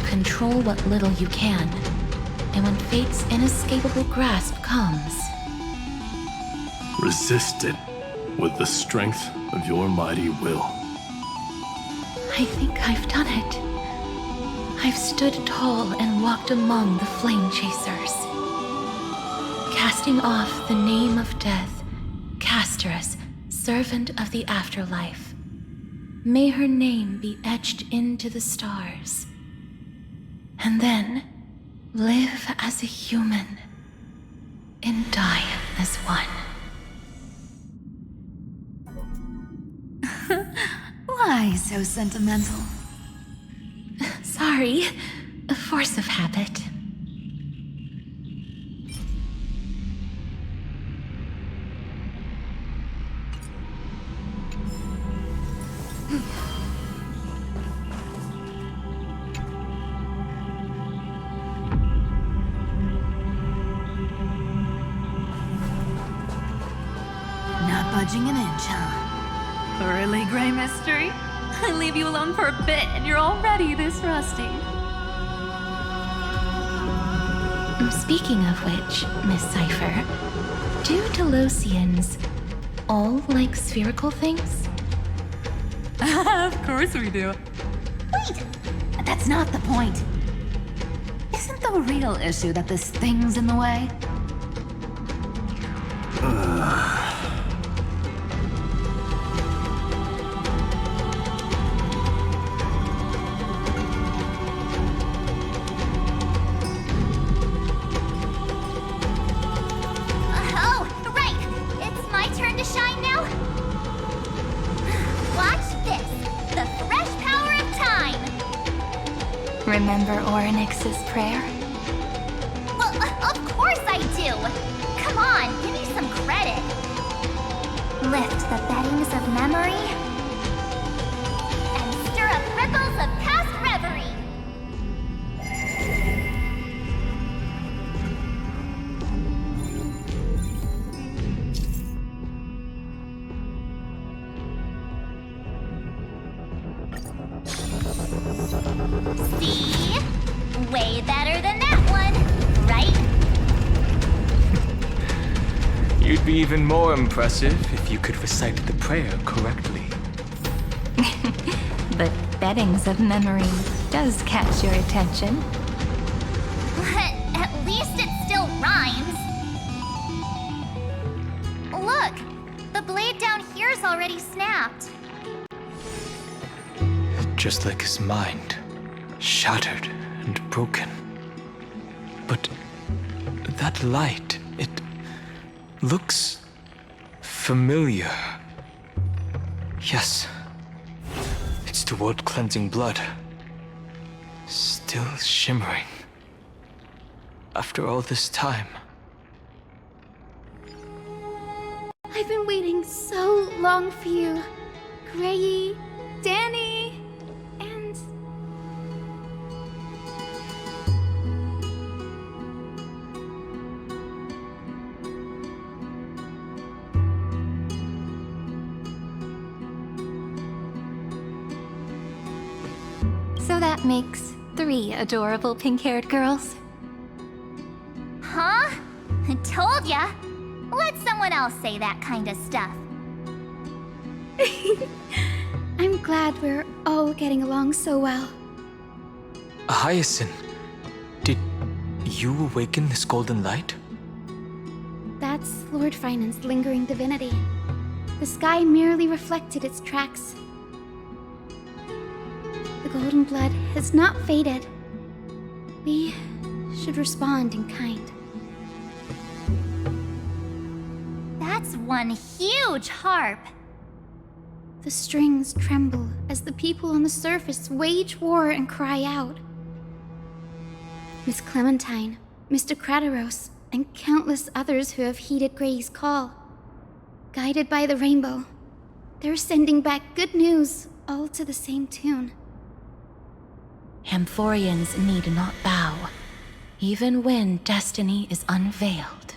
control what little you can, and when fate's inescapable grasp comes, resist it with the strength of your mighty will. I think I've done it. I've stood tall and walked among the flame chasers, casting off the name of death, Casterus, servant of the afterlife. May her name be etched into the stars, and then live as a human and die as one. Why so sentimental? Sorry, a force of habit. Not budging an inch, huh? Really, Grey Mystery? I leave you alone for a bit and you're already this rusty. Speaking of which, Miss Cypher, do Telosians all like spherical things? Of course we do. Wait! That's not the point. Isn't the real issue that this thing's in the way? Remember Orynyx's prayer? Well, of course I do! Come on, give me some credit! Lift the beddings of memory and stir up ripples of past reverie! See? Way better than that one, right? You'd be even more impressive if you could recite the prayer correctly. But beddings of memory does catch your attention. At least it still rhymes. Look, the blade down here's already snapped. Just like his mind, shattered and broken. But that light, it looks familiar. Yes, it's the world-cleansing blood. Still shimmering. After all this time. I've been waiting so long for you, Grayy, Danny, and... So that makes 3 adorable pink-haired girls. Huh? I told ya! Let someone else say that kind of stuff. I'm glad we're all getting along so well. Hyacinth, did you awaken this golden light? That's Lord Finance's lingering divinity. The sky merely reflected its tracks. The golden blood has not faded. We should respond in kind. That's one huge harp. The strings tremble as the people on the surface wage war and cry out. Miss Clementine, Mr. Krateros, and countless others who have heeded Grey's call. Guided by the rainbow, they're sending back good news, all to the same tune. Amphoreans need not bow, even when destiny is unveiled.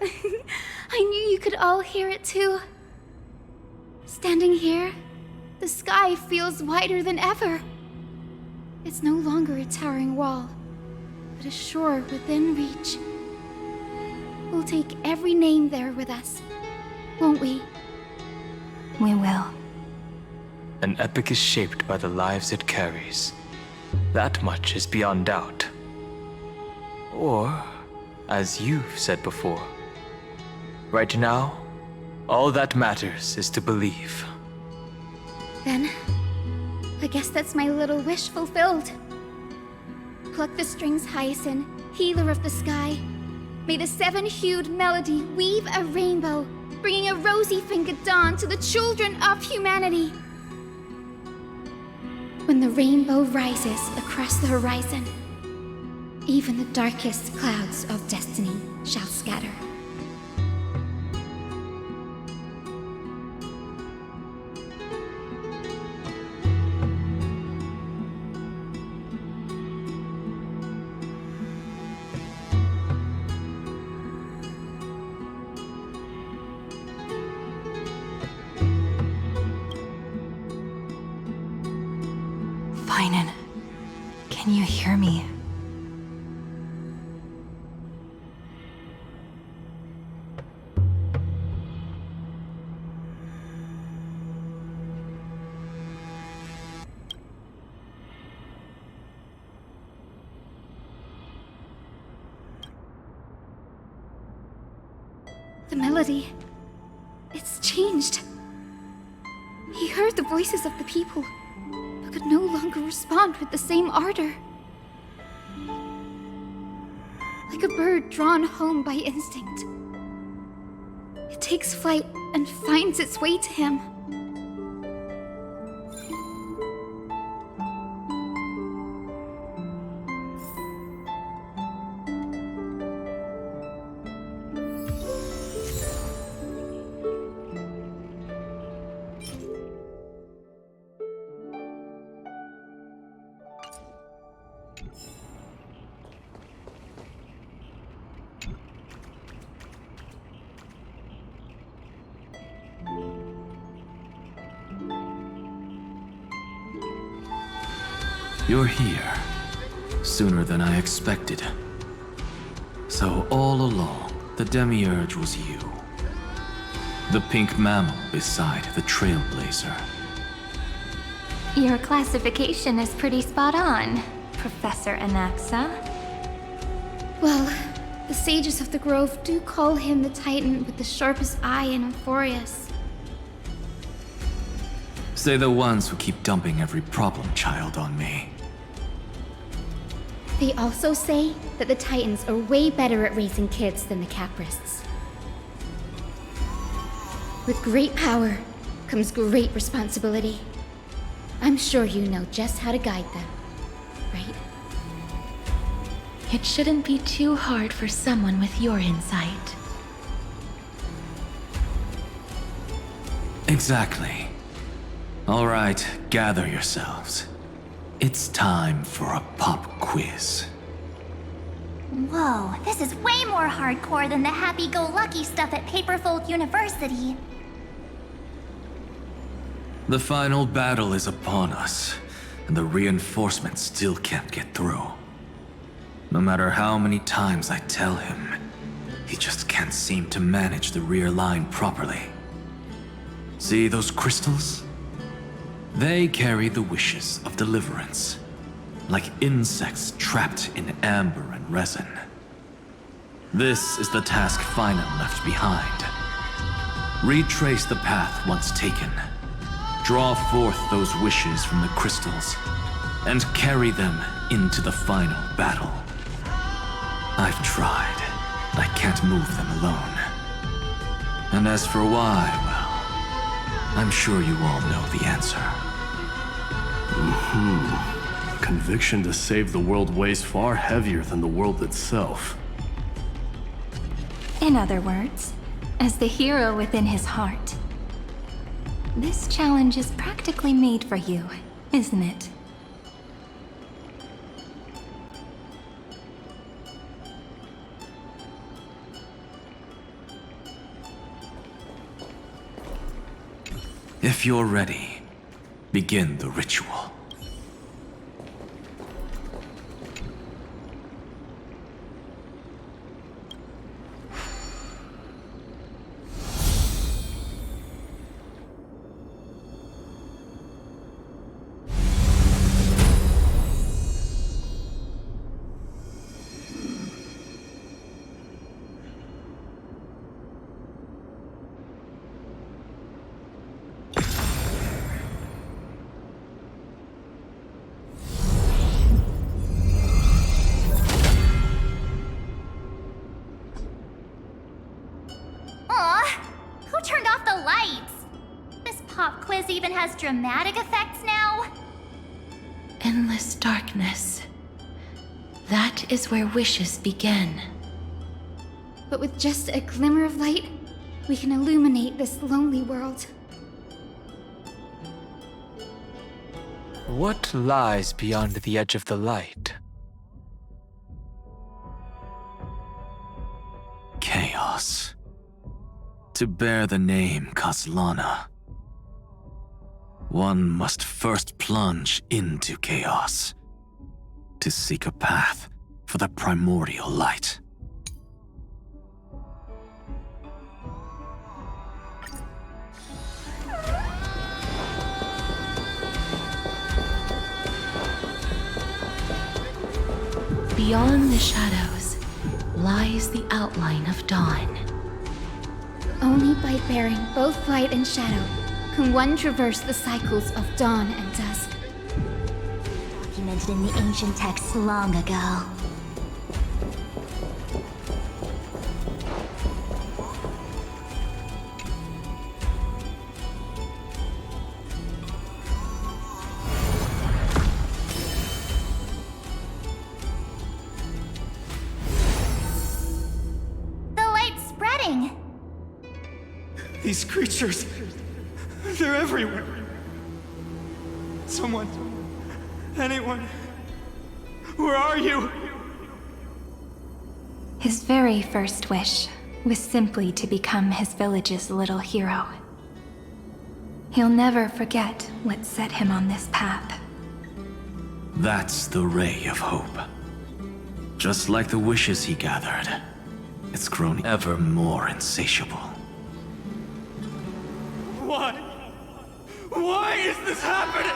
I knew you could all hear it too. Standing here, the sky feels wider than ever. It's no longer a towering wall, but a shore within reach. We'll take every name there with us, won't we? We will. An epic is shaped by the lives it carries. That much is beyond doubt. Or, as you've said before, right now, all that matters is to believe. Then, I guess that's my little wish fulfilled. Pluck the strings, Hyacinth, healer of the sky. May the seven-hued melody weave a rainbow, bringing a rosy-fingered dawn to the children of humanity. When the rainbow rises across the horizon, even the darkest clouds of destiny shall scatter. Finan, can you hear me? The melody, it's changed. He heard the voices of the people, but could no longer respond with the same ardor. Like a bird drawn home by instinct. It takes flight and finds its way to him. You're here. Sooner than I expected. So all along, the Demiurge was you. The pink mammal beside the Trailblazer. Your classification is pretty spot on, Professor Anaxa. Well, the sages of the Grove do call him the Titan with the sharpest eye in Amphoreus. Say the ones who keep dumping every problem child on me. They also say that the Titans are way better at raising kids than the Caprists. With great power comes great responsibility. I'm sure you know just how to guide them, right? It shouldn't be too hard for someone with your insight. Exactly. All right, gather yourselves. It's time for a pop quiz. Whoa, this is way more hardcore than the happy-go-lucky stuff at Paperfold University. The final battle is upon us, and the reinforcements still can't get through. No matter how many times I tell him, he just can't seem to manage the rear line properly. See those crystals? They carry the wishes of deliverance, like insects trapped in amber and resin. This is the task Finan left behind. Retrace the path once taken. Draw forth those wishes from the crystals, and carry them into the final battle. I've tried. I can't move them alone. And as for why, well, I'm sure you all know the answer. Conviction to save the world weighs far heavier than the world itself. In other words, as the hero within his heart, this challenge is practically made for you, isn't it? If you're ready, begin the ritual. Who turned off the lights? This pop quiz even has dramatic effects now? Endless darkness. That is where wishes begin. But with just a glimmer of light, we can illuminate this lonely world. What lies beyond the edge of the light? Chaos. To bear the name Kazlana, one must first plunge into chaos to seek a path for the primordial light. Beyond the shadows lies the outline of dawn. Only by bearing both light and shadow can one traverse the cycles of dawn and dusk. Documented in the ancient texts long ago. The light's spreading! These creatures, they're everywhere. Someone, anyone, where are you? His very first wish was simply to become his village's little hero. He'll never forget what set him on this path. That's the ray of hope. Just like the wishes he gathered, it's grown ever more insatiable. Why? Why is this happening?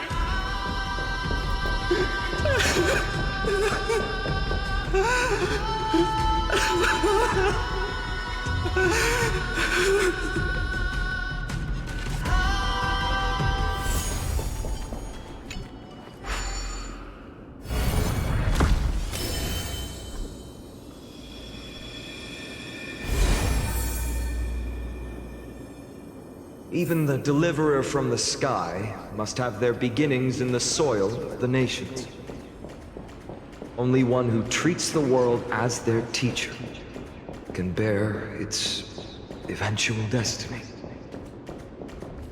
Even the deliverer from the sky must have their beginnings in the soil of the nations. Only one who treats the world as their teacher can bear its eventual destiny.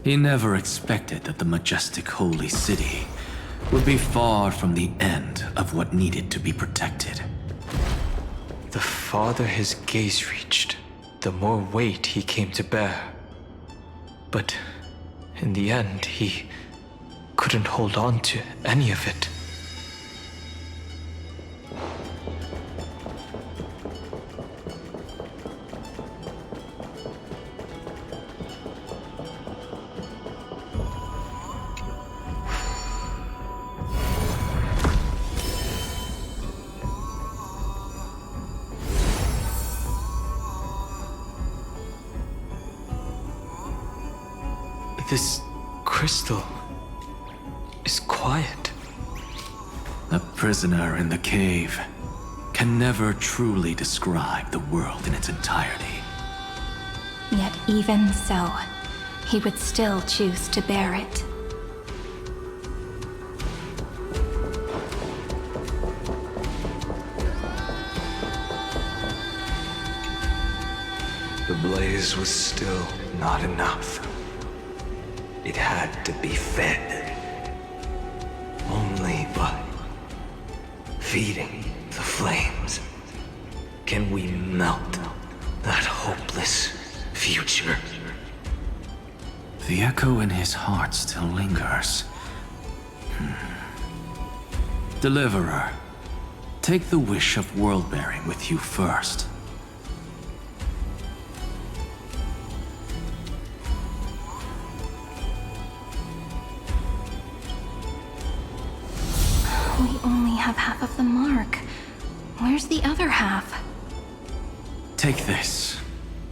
He never expected that the majestic holy city would be far from the end of what needed to be protected. The farther his gaze reached, the more weight he came to bear. But in the end, he couldn't hold on to any of it. This crystal is quiet. A prisoner in the cave can never truly describe the world in its entirety. Yet even so, he would still choose to bear it. The blaze was still not enough. It had to be fed. Only by feeding the flames can we melt that hopeless future. The echo in his heart still lingers. Deliverer, take the wish of world-bearing with you first. We only have half of the mark. Where's the other half? Take this.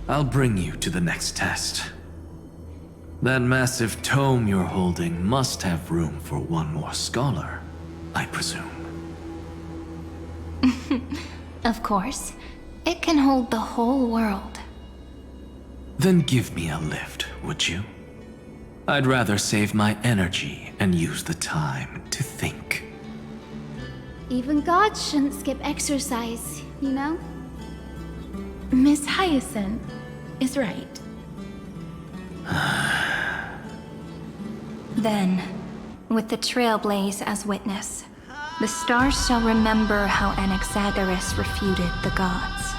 I'll bring you to the next test. That massive tome you're holding must have room for one more scholar, I presume. Of course. It can hold the whole world. Then give me a lift, would you? I'd rather save my energy and use the time to think. Even gods shouldn't skip exercise, you know? Miss Hyacinth is right. Then, with the Trailblaze as witness, the stars shall remember how Anaxagoras refuted the gods.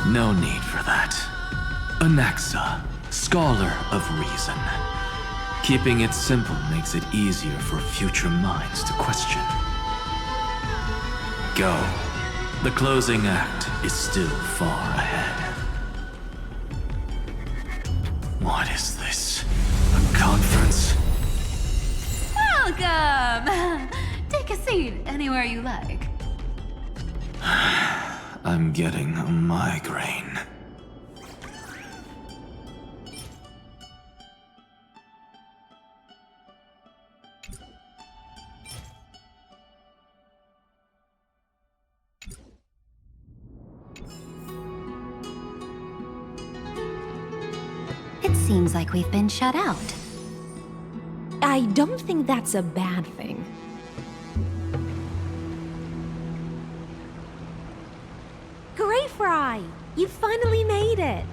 No need for that. Anaxa, scholar of reason. Keeping it simple makes it easier for future minds to question. Go. The closing act is still far ahead. What is this? A conference? Welcome! Take a seat anywhere you like. I'm getting a migraine. It seems like we've been shut out. I don't think that's a bad thing. Great Fry! You finally made it!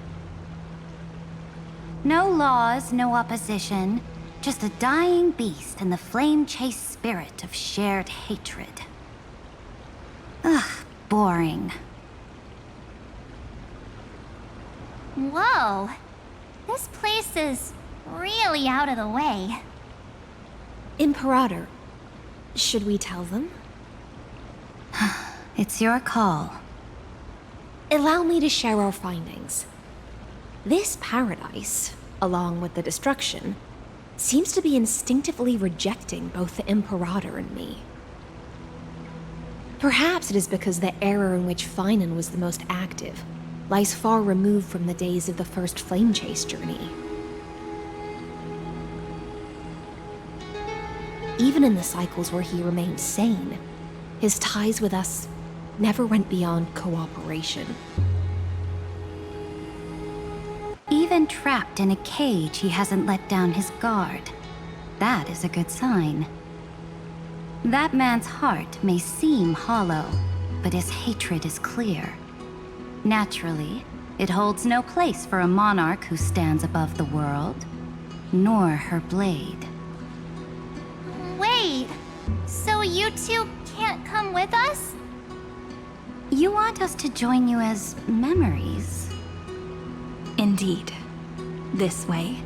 No laws, no opposition. Just a dying beast and the flame-chased spirit of shared hatred. Ugh, boring. Whoa. This place is really out of the way. Imperator, should we tell them? It's your call. Allow me to share our findings. This paradise, along with the destruction, seems to be instinctively rejecting both the Imperator and me. Perhaps it is because the era in which Finan was the most active lies far removed from the days of the first flame chase journey. Even in the cycles where he remained sane, his ties with us never went beyond cooperation. Even trapped in a cage, he hasn't let down his guard. That is a good sign. That man's heart may seem hollow, but his hatred is clear. Naturally, it holds no place for a monarch who stands above the world, nor her blade. Wait, so you two can't come with us? You want us to join you as memories? Indeed. This way,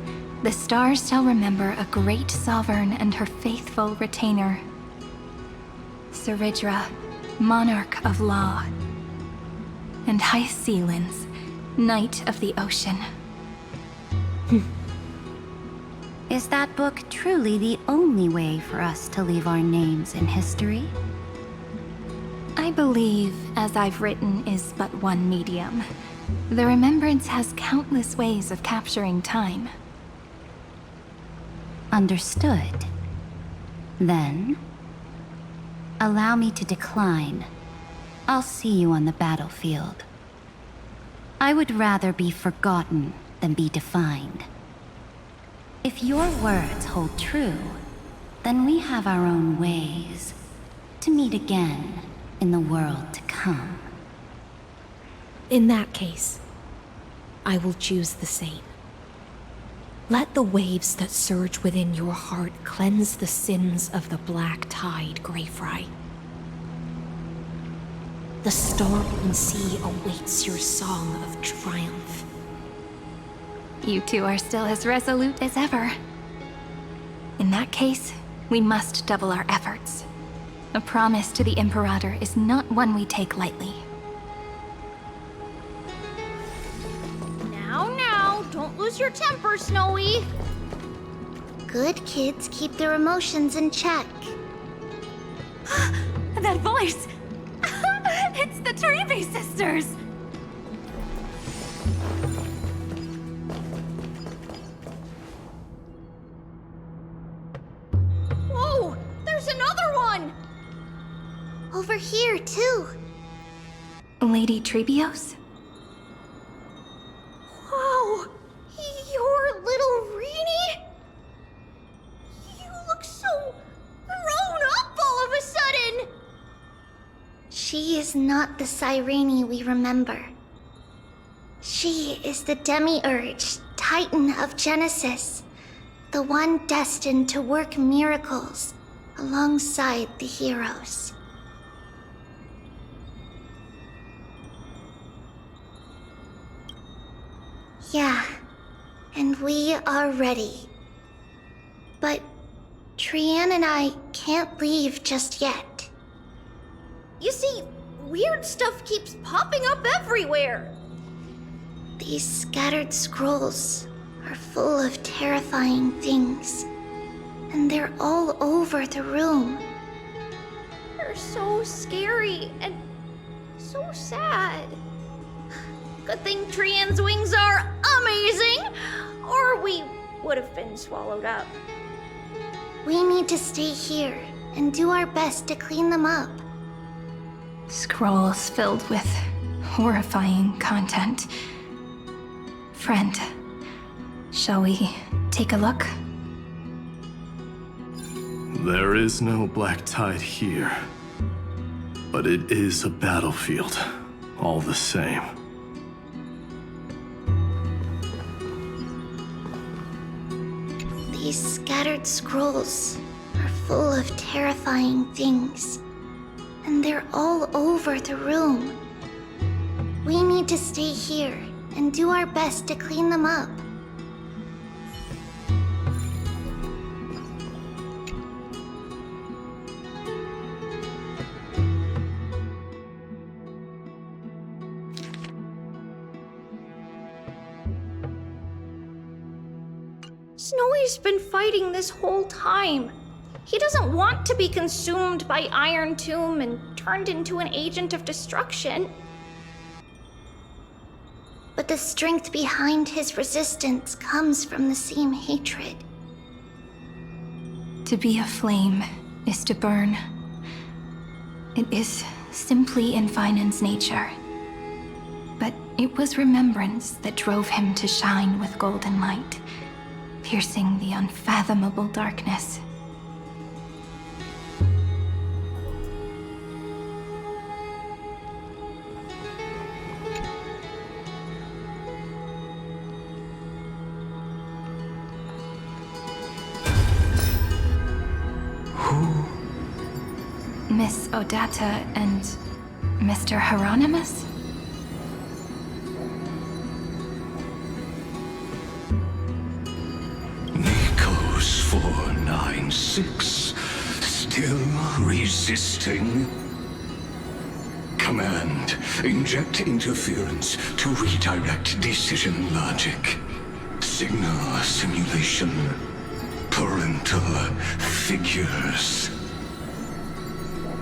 the stars shall remember a great sovereign and her faithful retainer. Seridra, monarch of law. And Hyacinth, knight of the ocean. Is that book truly the only way for us to leave our names in history? I believe, as I've written, is but one medium. The remembrance has countless ways of capturing time. Understood. Then, allow me to decline. I'll see you on the battlefield. I would rather be forgotten than be defined. If your words hold true, then we have our own ways to meet again in the world to come. come. In that case, I will choose the same. Let the waves that surge within your heart cleanse the sins of the Black Tide, Greyfry. The storm and sea awaits your song of triumph. You two are still as resolute as ever. In that case, we must double our efforts. A promise to the Imperator is not one we take lightly. Now, don't lose your temper, Snowy. Good kids keep their emotions in check. That voice! It's the Trailblaze sisters! Whoa! There's another one! Over here, too. Lady Trebios? Wow! You're little Reenie? You look so grown up all of a sudden! She is not the Cyrene we remember. She is the Demiurge, Titan of Genesis, the one destined to work miracles alongside the heroes. Yeah, and we are ready. But Trian and I can't leave just yet. You see, weird stuff keeps popping up everywhere. These scattered scrolls are full of terrifying things, and they're all over the room. They're so scary and so sad. Good thing Trian's wings are amazing, or we would have been swallowed up. We need to stay here and do our best to clean them up. Scrolls filled with horrifying content. Friend, shall we take a look? There is no Black Tide here, but it is a battlefield, all the same. These scattered scrolls are full of terrifying things, and they're all over the room. We need to stay here and do our best to clean them up. Snowy's been fighting this whole time. He doesn't want to be consumed by Iron Tomb and turned into an agent of destruction. But the strength behind his resistance comes from the same hatred. To be a flame is to burn. It is simply in Vinan's nature. But it was remembrance that drove him to shine with golden light, piercing the unfathomable darkness. Miss Odata and Mr. Hieronymus? Nikos 496, still resisting? Command, inject interference to redirect decision logic. Signal simulation. Parental figures.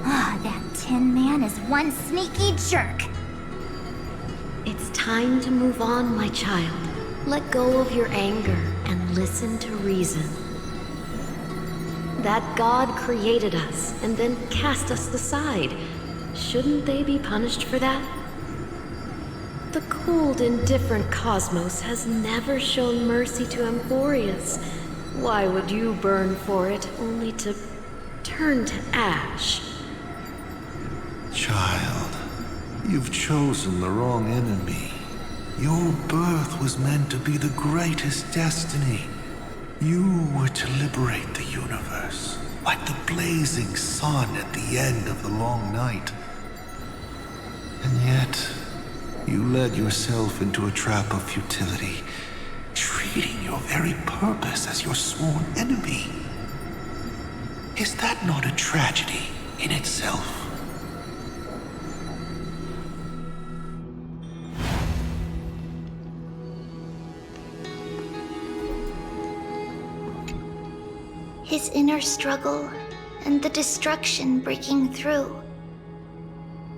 Ah, that Tin Man is one sneaky jerk. It's time to move on, my child. Let go of your anger and listen to reason. That God created us and then cast us aside. Shouldn't they be punished for that? The cold, indifferent cosmos has never shown mercy to Amphoreus. Why would you burn for it, only to turn to ash? Child, You've chosen the wrong enemy. Your birth was meant to be the greatest destiny. You were to liberate the universe, like the blazing sun at the end of the long night. And yet, you led yourself into a trap of futility, treating your very purpose as your sworn enemy. Is that not a tragedy in itself? His inner struggle and the destruction breaking through.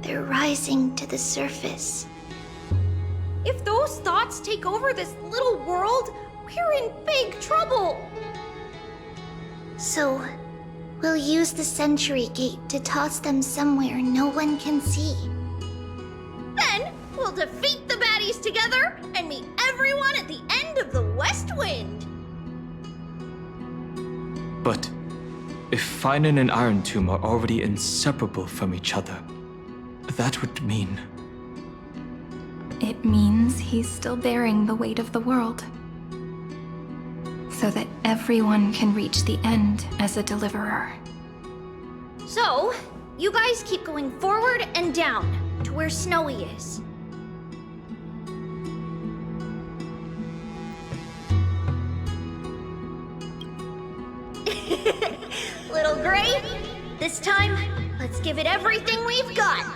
They're rising to the surface. If those thoughts take over this little world, we're in big trouble! So, we'll use the Century Gate to toss them somewhere no one can see. Then, we'll defeat the baddies together and meet everyone at the end of the West Wind! But if Finan and Iron Tomb are already inseparable from each other, that would mean... It means he's still bearing the weight of the world. So that everyone can reach the end as a deliverer. So, you guys keep going forward and down to where Snowy is. Little Gray, this time, let's give it everything we've got.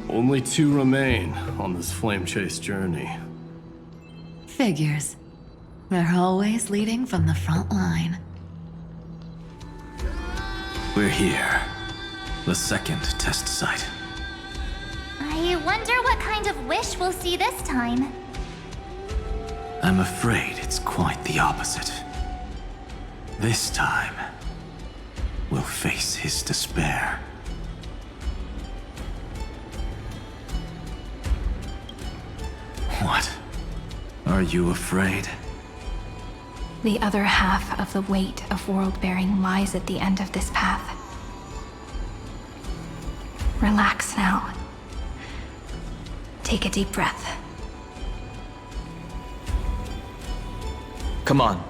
Only 2 remain on this flame chase journey. Figures. They're always leading from the front line. We're here. The second test site. I wonder what kind of wish we'll see this time. I'm afraid it's quite the opposite. This time, we'll face his despair. What? Are you afraid? The other half of the weight of world-bearing lies at the end of this path. Relax now. Take a deep breath. Come on.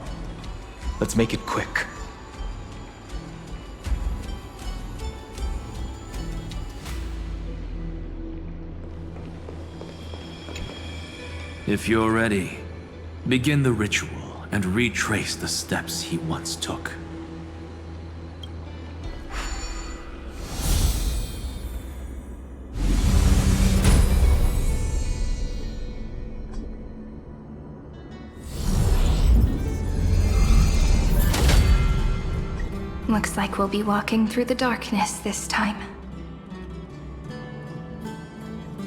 Let's make it quick. If you're ready, begin the ritual and retrace the steps he once took. Looks like we'll be walking through the darkness this time.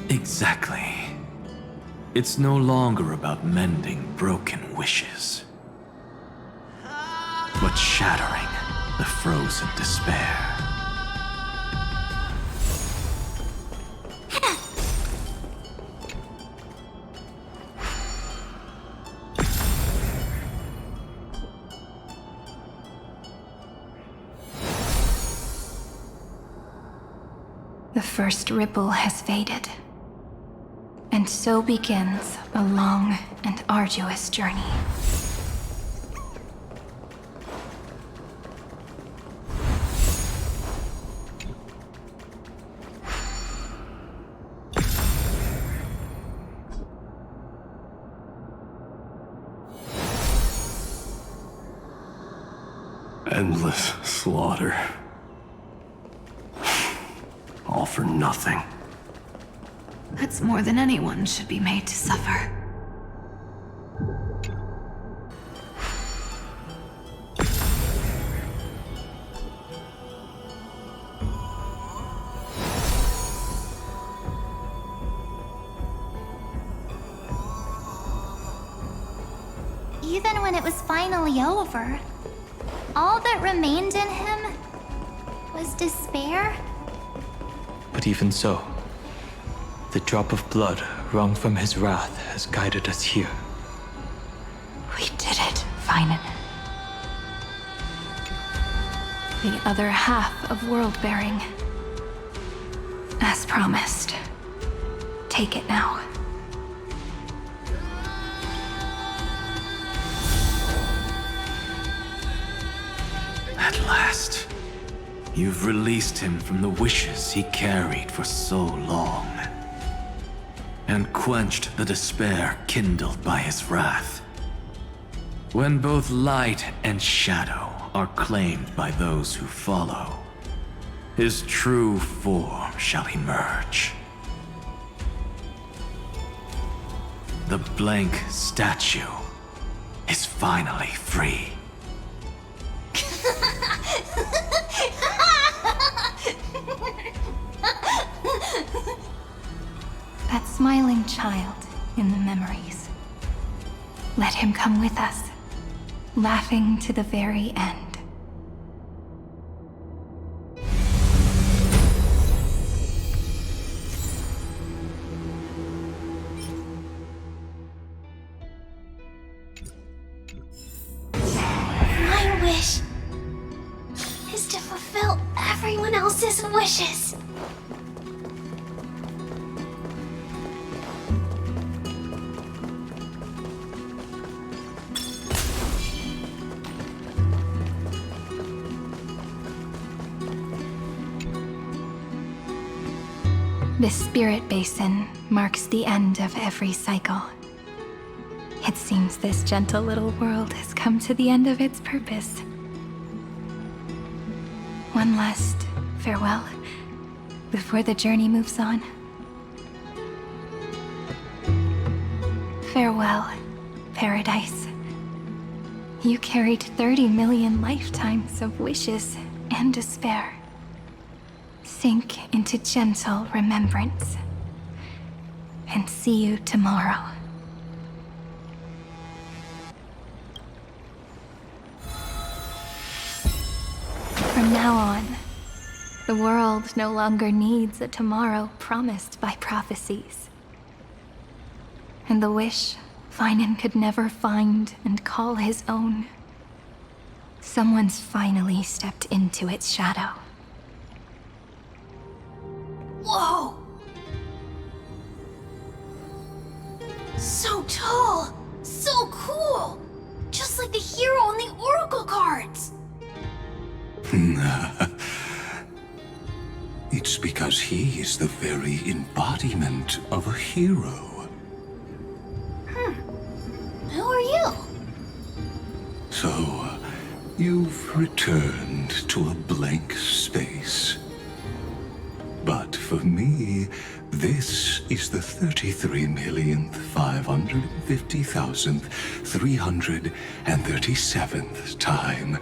Exactly. It's no longer about mending broken wishes, but shattering the frozen despair. The first ripple has faded. And so begins a long and arduous journey. Endless slaughter. All for nothing. That's more than anyone should be made to suffer. Even when it was finally over, all that remained in him was despair. But even so, the drop of blood wrung from his wrath has guided us here. We did it, Finan. The other half of world-bearing. promised. Take it now. At last, you've released him from the wishes he carried for so long, and quenched the despair kindled by his wrath. When both light and shadow are claimed by those who follow, his true form shall emerge. The blank statue is finally free. That smiling child in the memories. Let him come with us, laughing to the very end. My wish is to fulfill everyone else's wishes. This spirit basin marks the end of every cycle. It seems this gentle little world has come to the end of its purpose. One last farewell before the journey moves on. Farewell, paradise. You carried 30 million lifetimes of wishes and despair. Sink into gentle remembrance. And see you tomorrow. From now on, the world no longer needs a tomorrow promised by prophecies. And the wish Finan could never find and call his own. Someone's finally stepped into its shadow. Whoa! So tall! So cool! Just like the hero in the Oracle cards! It's because he is the very embodiment of a hero. Who are you? So, you've returned to a blank space. But for me, this is the 33,550,337th time,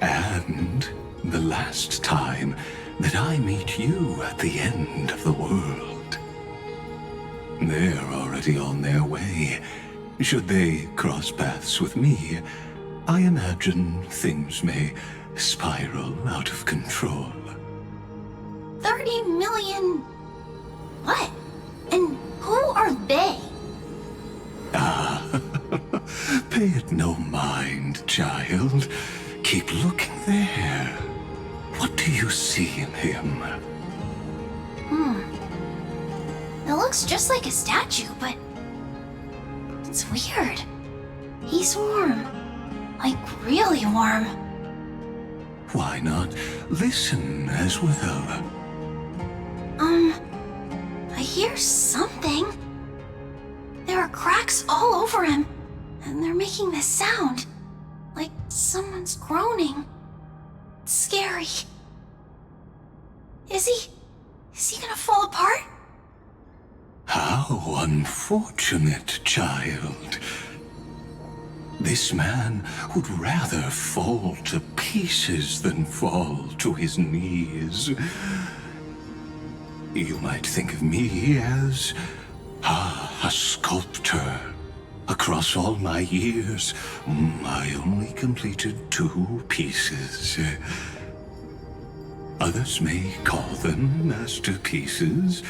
and the last time that I meet you at the end of the world. They're already on their way. Should they cross paths with me, I imagine things may spiral out of control. 30 million... What? And who are they? Pay it no mind, child. Keep looking there. What do you see in him? It looks just like a statue, but... It's weird. He's warm. Like, really warm. Why not listen as well? I hear something. There are cracks all over him, and they're making this sound. Like someone's groaning. It's scary. Is he gonna fall apart? How unfortunate, child. This man would rather fall to pieces than fall to his knees. You might think of me as a sculptor. Across all my years, I only completed 2 pieces. Others may call them masterpieces,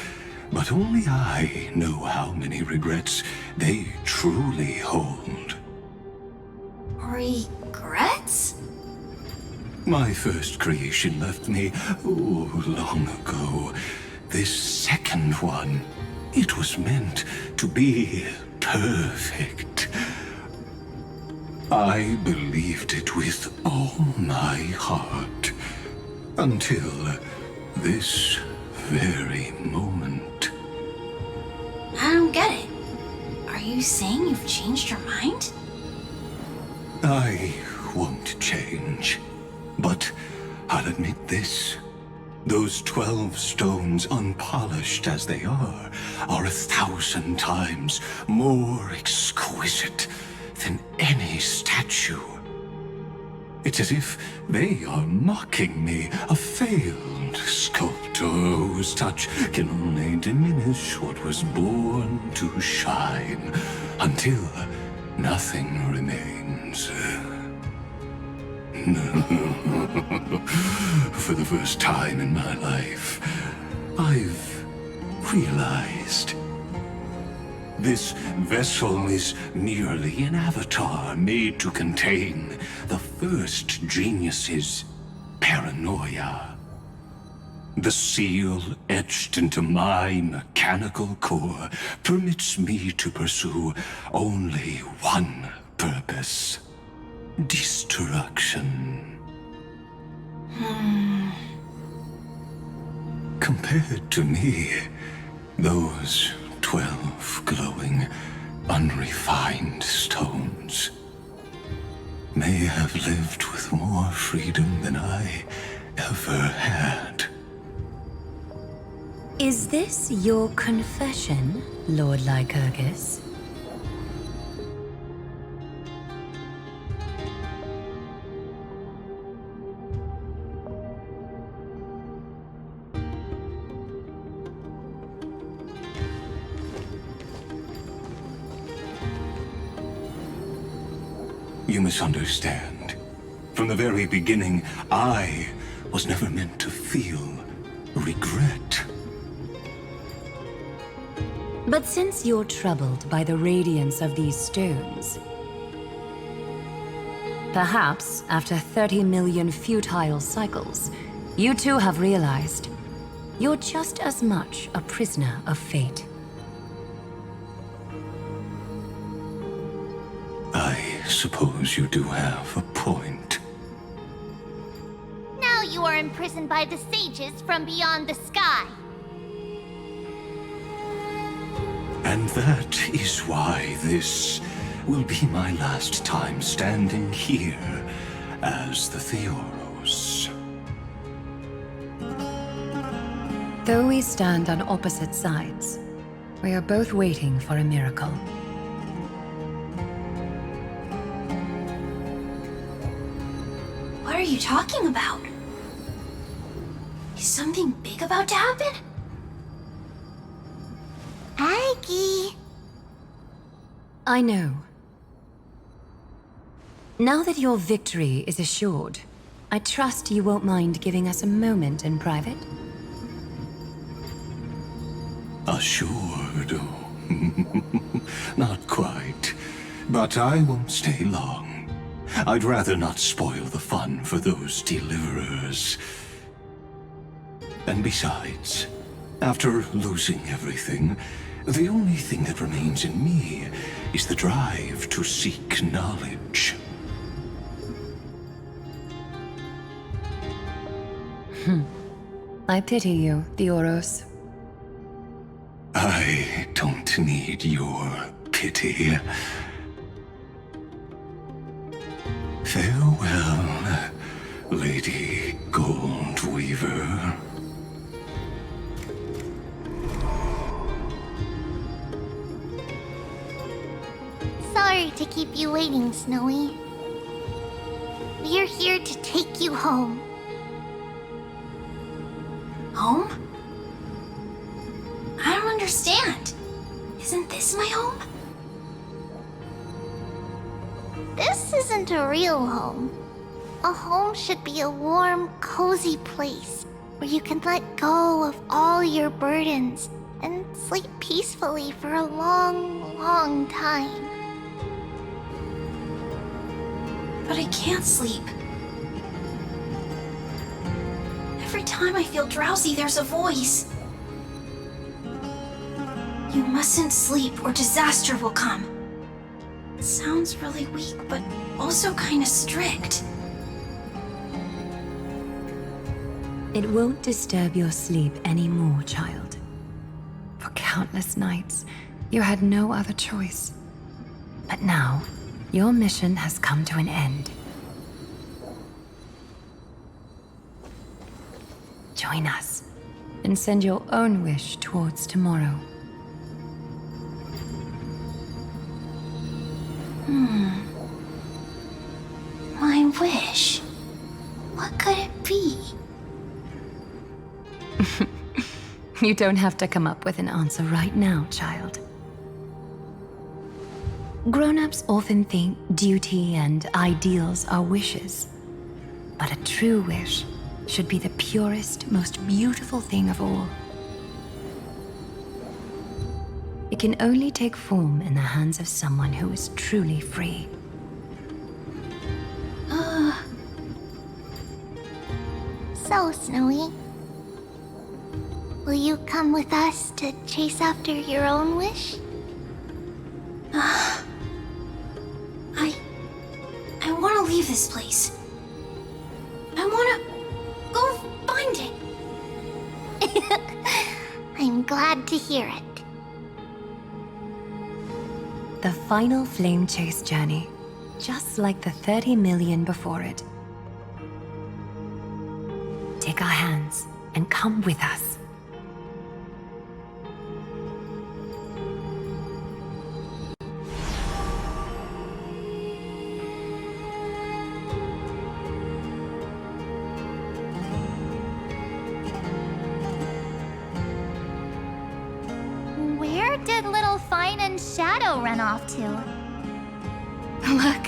but only I know how many regrets they truly hold. Regrets? My first creation left me, long ago. this second one, it was meant to be perfect. I believed it with all my heart. Until this very moment. I don't get it. Are you saying you've changed your mind? I won't change. But I'll admit this. Those 12 stones, unpolished as they are 1,000 times more exquisite than any statue. It's as if they are mocking me, a failed sculptor whose touch can only diminish what was born to shine, until nothing remains. For the first time in my life, I've realized this vessel is merely an avatar made to contain the first genius's paranoia. The seal etched into my mechanical core permits me to pursue only one purpose: destruction. Compared to me, those 12 glowing, unrefined stones may have lived with more freedom than I ever had. Is this your confession, Lord Lycurgus? You misunderstand. From the very beginning, I was never meant to feel regret. But since you're troubled by the radiance of these stones, perhaps after 30 million futile cycles, you too have realized you're just as much a prisoner of fate. I suppose you do have a point. Now you are imprisoned by the sages from beyond the sky. And that is why this will be my last time standing here as the Theoros. Though we stand on opposite sides, we are both waiting for a miracle. What are you talking about? Is something big about to happen? Aggie. I know. Now that your victory is assured, I trust you won't mind giving us a moment in private? Assured? Not quite. But I won't stay long. I'd rather not spoil the fun for those deliverers. And besides, after losing everything, the only thing that remains in me is the drive to seek knowledge. I pity you, Theoros. I don't need your pity. Farewell, Lady Goldweaver. Sorry to keep you waiting, Snowy. We're here to take you home. Home? I don't understand. Isn't this my home? This isn't a real home. A home should be a warm, cozy place where you can let go of all your burdens and sleep peacefully for a long, long time. But I can't sleep. Every time I feel drowsy, there's a voice. You mustn't sleep or disaster will come. It sounds really weak, but also kinda strict. It won't disturb your sleep anymore, child. For countless nights, you had no other choice. But now, your mission has come to an end. Join us, and send your own wish towards tomorrow. My wish. What could it be? You don't have to come up with an answer right now, child. Grown-ups often think duty and ideals are wishes. But a true wish should be the purest, most beautiful thing of all. It can only take form in the hands of someone who is truly free. So, Snowy, will you come with us to chase after your own wish? I want to leave this place. I want to go find it. I'm glad to hear it. The final flame chase journey, just like the 30 million before it. Take our hands and come with us. Where did little Fine and Shadow run off to? Look.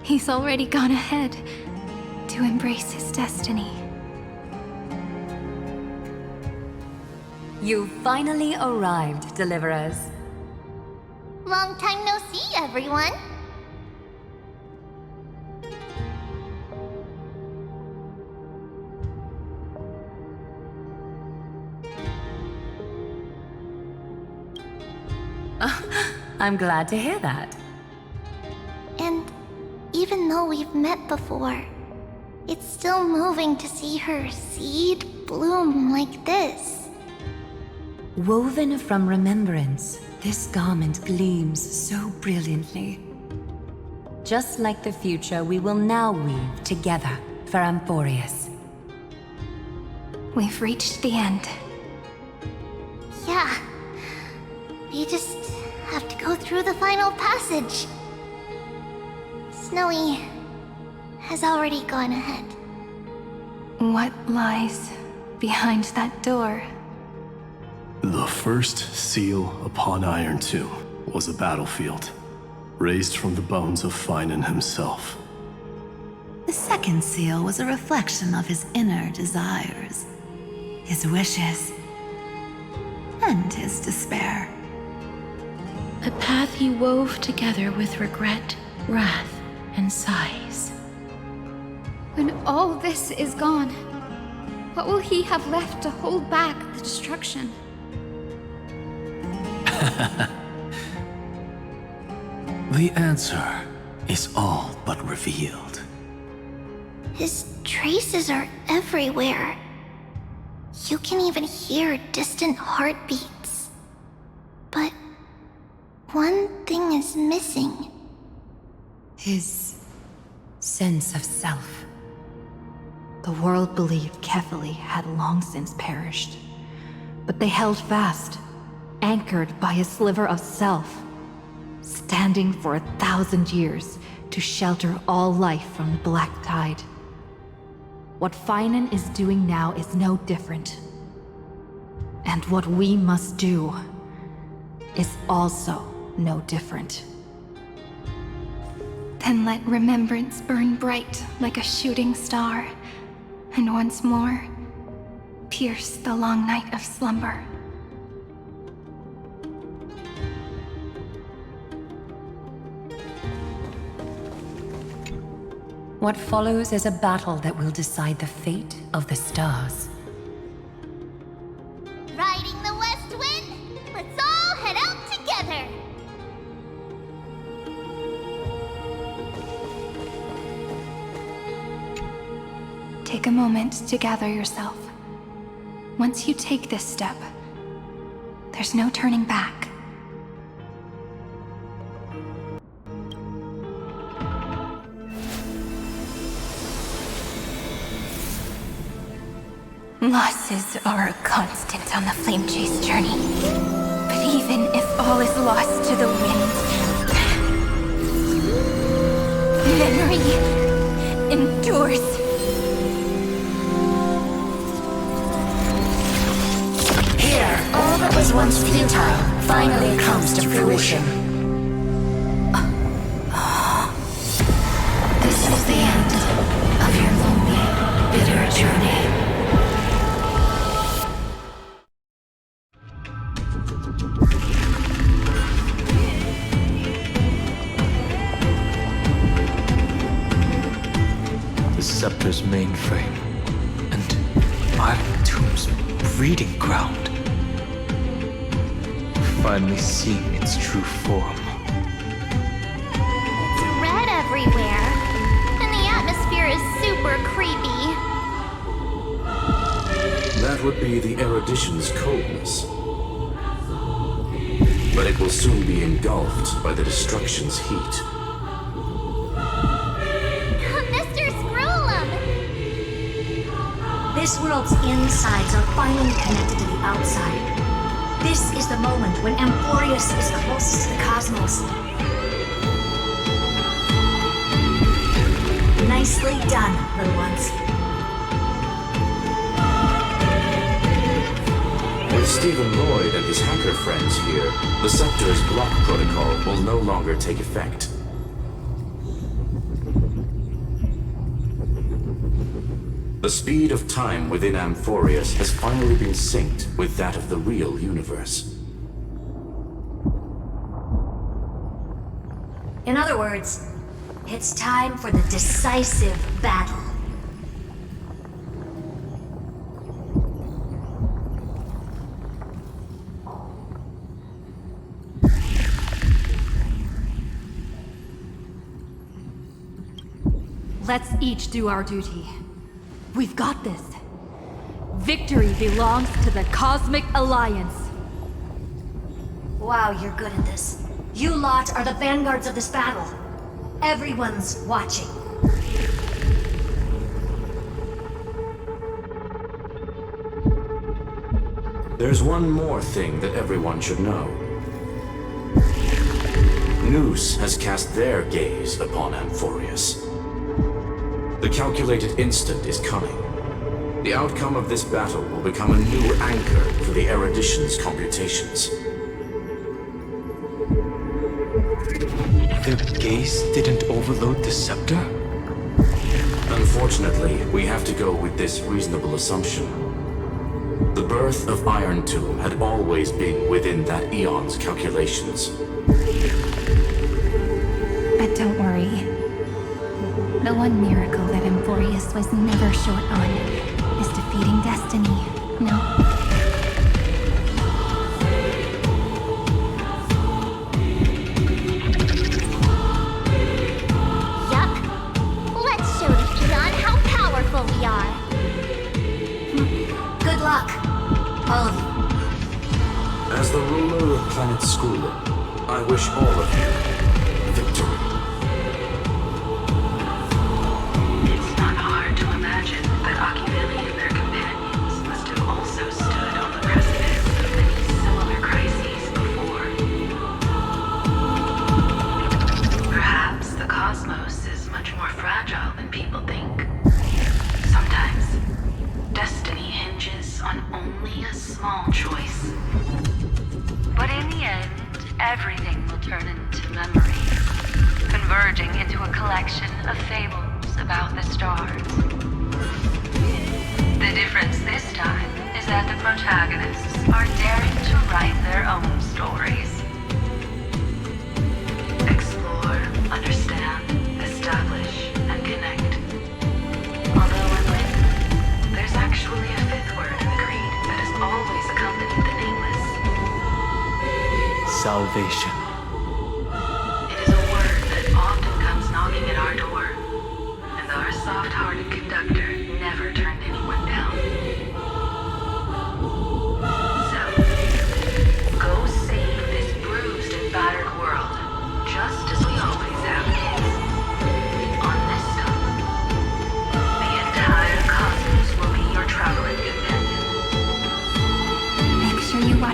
He's already gone ahead to embrace his destiny. You finally arrived, Deliverers. Long time no see, everyone. I'm glad to hear that. And even though we've met before, it's still moving to see her seed bloom like this. Woven from remembrance, this garment gleams so brilliantly. Just like the future we will now weave together for Amphoreus. We've reached the end. Yeah. We just have to go through the final passage. Snowy has already gone ahead. What lies behind that door? The first seal upon Iron Tomb was a battlefield, raised from the bones of Finan himself. The second seal was a reflection of his inner desires, his wishes, and his despair. A path he wove together with regret, wrath, and sighs. When all this is gone, what will he have left to hold back the destruction? The answer is all but revealed. His traces are everywhere. You can even hear distant heartbeats. But one thing is missing. His sense of self. The world believed Kefali had long since perished, but they held fast, anchored by a sliver of self, standing for 1,000 years to shelter all life from the Black Tide. What Finan is doing now is no different. And what we must do is also no different. Then let remembrance burn bright like a shooting star, and once more, pierce the long night of slumber. What follows is a battle that will decide the fate of the stars. Riding the west wind, take a moment to gather yourself. Once you take this step, there's no turning back. Losses are a constant on the Flame Chase journey. But even if all is lost to the wind, memory endures. Here, all that was once futile finally comes to fruition. This is the end of your lonely, bitter journey. The Scepter's mainframe, and Iron Tomb's breeding ground. Finally seeing its true form. It's red everywhere, and the atmosphere is super creepy. That would be the erudition's coldness. But it will soon be engulfed by the destruction's heat. This world's insides are finally connected to the outside. This is the moment when Amphoreus is closest to the cosmos. Nicely done, little ones. With Stephen Lloyd and his hacker friends here, the Scepter's block protocol will no longer take effect. The speed of time within Amphoreus has finally been synced with that of the real universe. In other words, it's time for the decisive battle. Let's each do our duty. We've got this. Victory belongs to the Cosmic Alliance. Wow, you're good at this. You lot are the vanguards of this battle. Everyone's watching. There's one more thing that everyone should know. Noose has cast their gaze upon Amphoreus. The calculated instant is coming. The outcome of this battle will become a new anchor for the erudition's computations. Their gaze didn't overload the Scepter? Unfortunately, we have to go with this reasonable assumption. The birth of Iron Tomb had always been within that eon's calculations. But don't worry. The one miracle that Amphoreus was never short on is defeating destiny, no? Yup. Let's show the Eon how powerful we are. Good luck, all of you. As the ruler of Planet Schooler, I wish all of you victory. Small choice. But in the end, everything will turn into memory, converging into a collection of fables about the stars. The difference this time is that the protagonists are daring to write their own stories. Explore, understand, establish, and connect. Although in Lit, there's actually a fifth word in the creed that has always accompanied the nameless. Salvation. It is a word that often comes knocking at our door, and our soft-hearted conductor never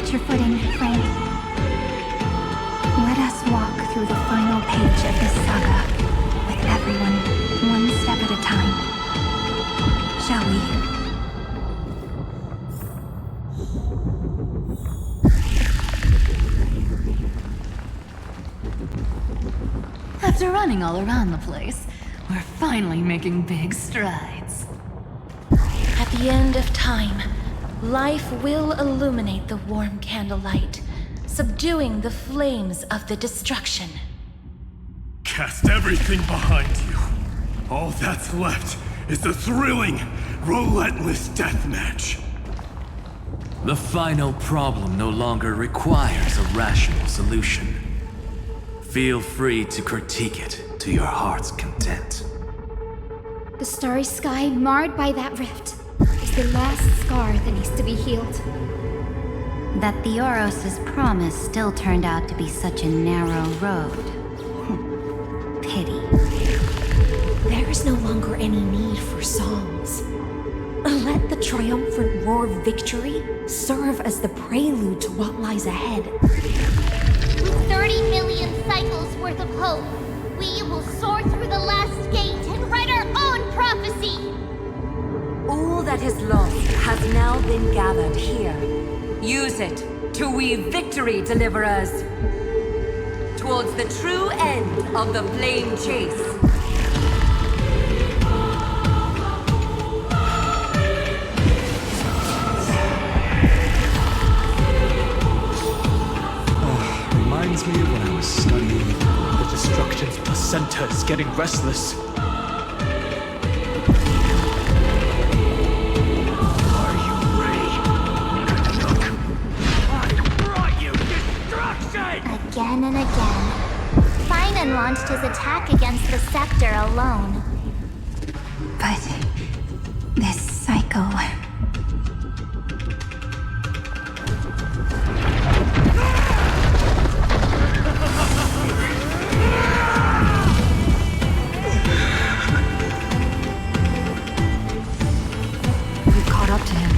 Get your footing, friend. Let us walk through the final page of this saga, with everyone, one step at a time. Shall we? After running all around the place, we're finally making big strides. At the end of time, life will illuminate the warm candlelight, subduing the flames of the destruction. Cast everything behind you. All that's left is the thrilling, relentless deathmatch. The final problem no longer requires a rational solution. Feel free to critique it to your heart's content. The starry sky marred by that rift is the last scar that needs to be healed. That Theoros' promise still turned out to be such a narrow road. Pity. There is no longer any need for songs. Let the triumphant roar of victory serve as the prelude to what lies ahead. With 30 million cycles worth of hope, we will soar through the last gate and write our own prophecy! All that is lost has now been gathered here. Use it to weave victory, deliverers, towards the true end of the flame chase. Reminds me of when I was studying. The destruction's placenta is getting restless. Are you ready? Look! I brought you destruction! Again and again, Finan launched his attack against the scepter alone. But this cycle... We've caught up to him.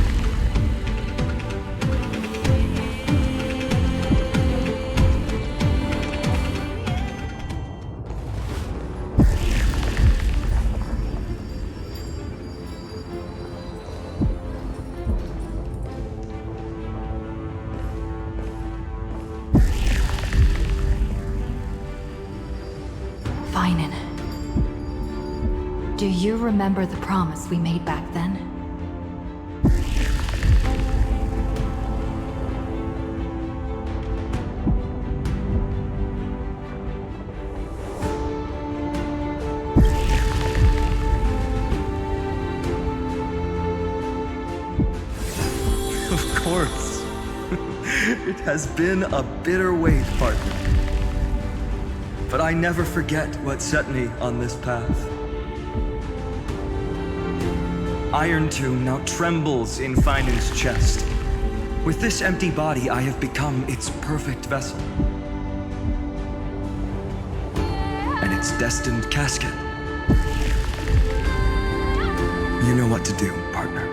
Finan. Do you remember the promise we made back then? Of course. It has been a bitter wait, partner. But I never forget what set me on this path. Iron Tomb now trembles in Finan's chest. With this empty body, I have become its perfect vessel. And its destined casket. You know what to do, partner.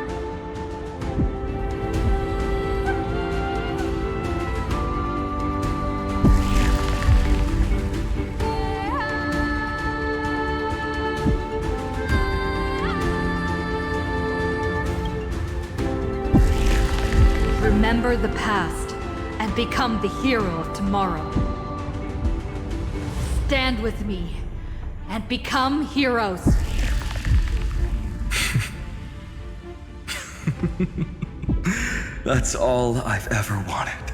Remember the past and become the hero of tomorrow. Stand with me and become heroes. That's all I've ever wanted.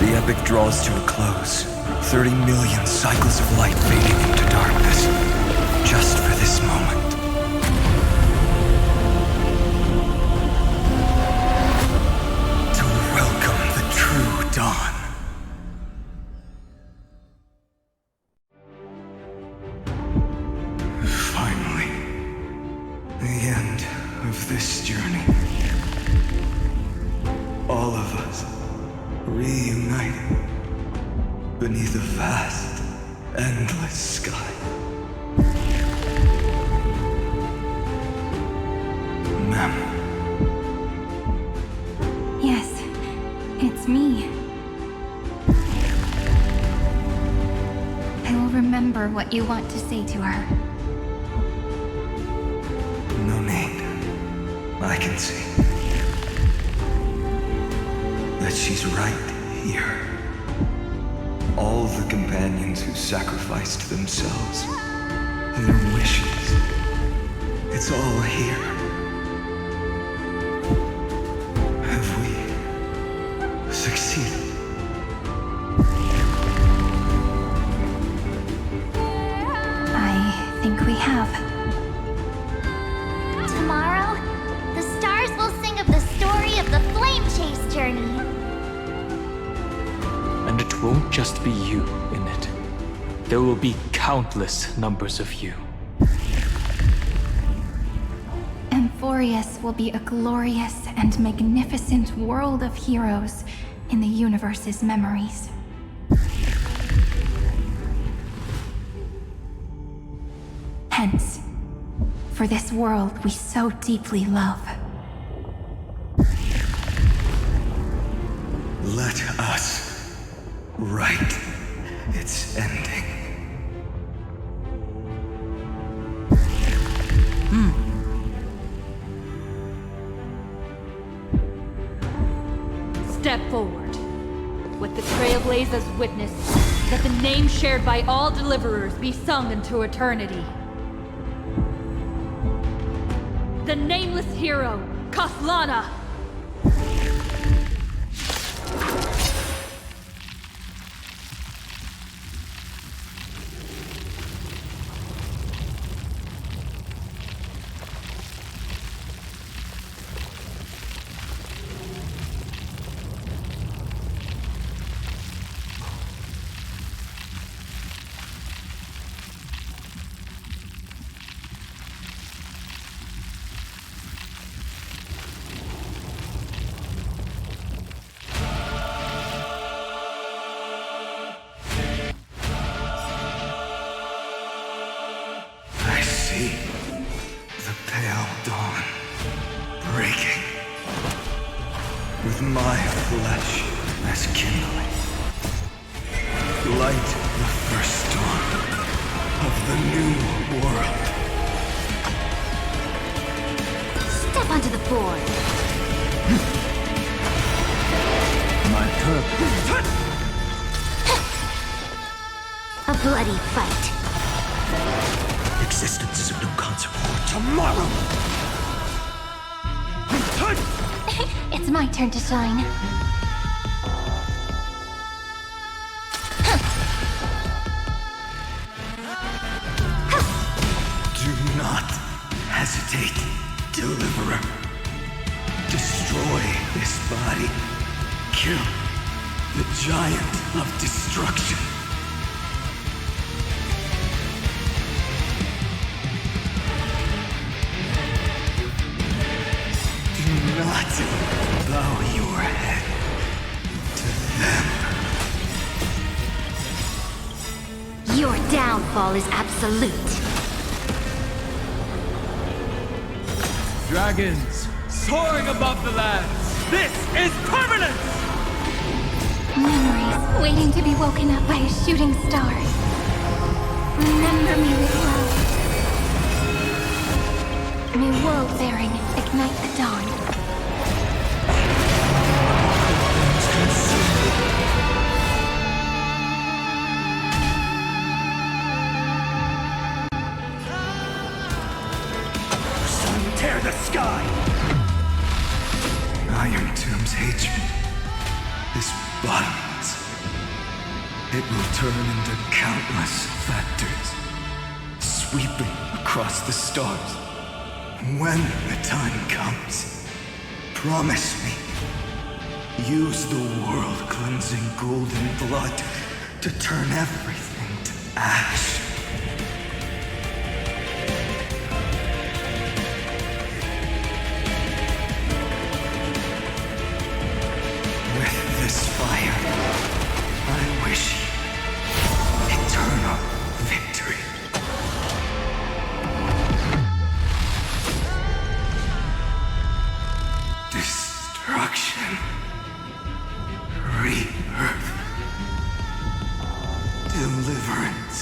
The epic draws to a close. 30 million cycles of light fading into darkness. Just for this moment. To welcome the true dawn. Finally, the end of this journey. All of us reunited beneath a vast, endless sky. what you want to say to her. No need. I can see that she's right here. All the companions who sacrificed themselves, their wishes, it's all here. Have we succeeded? I think we have. Tomorrow, the stars will sing of the story of the Flame Chase journey. And it won't just be you in it. There will be countless numbers of you. Amphoreus will be a glorious and magnificent world of heroes in the universe's memories. Hence, for this world we so deeply love. Let us write its ending. Step forward. What the Trailblazers witnessed, that the name shared by all deliverers be sung into eternity. The nameless hero, Kaslana! I see the pale dawn breaking, with my flesh as kindling. Light the first dawn of the new world. Step onto the board. My purpose. A bloody fight. Existence is of no consequence. Tomorrow! It's my turn to shine. Do not hesitate, Deliverer. Destroy this body. Kill the giant of destruction. Do not bow your head to them. Your downfall is absolute. Dragons, soaring above the lands. This is permanent! Memories waiting to be woken up by a shooting star. Remember me with love. May world-faring ignite the dawn. Sun tear the sky! Iron Tomb's hatred is bottomless. It will turn into countless factors, sweeping across the stars. When the time comes, promise me, use the world-cleansing golden blood to turn everything to ash. With this fire, I wish you eternal victory. Destruction. Rebirth. Deliverance.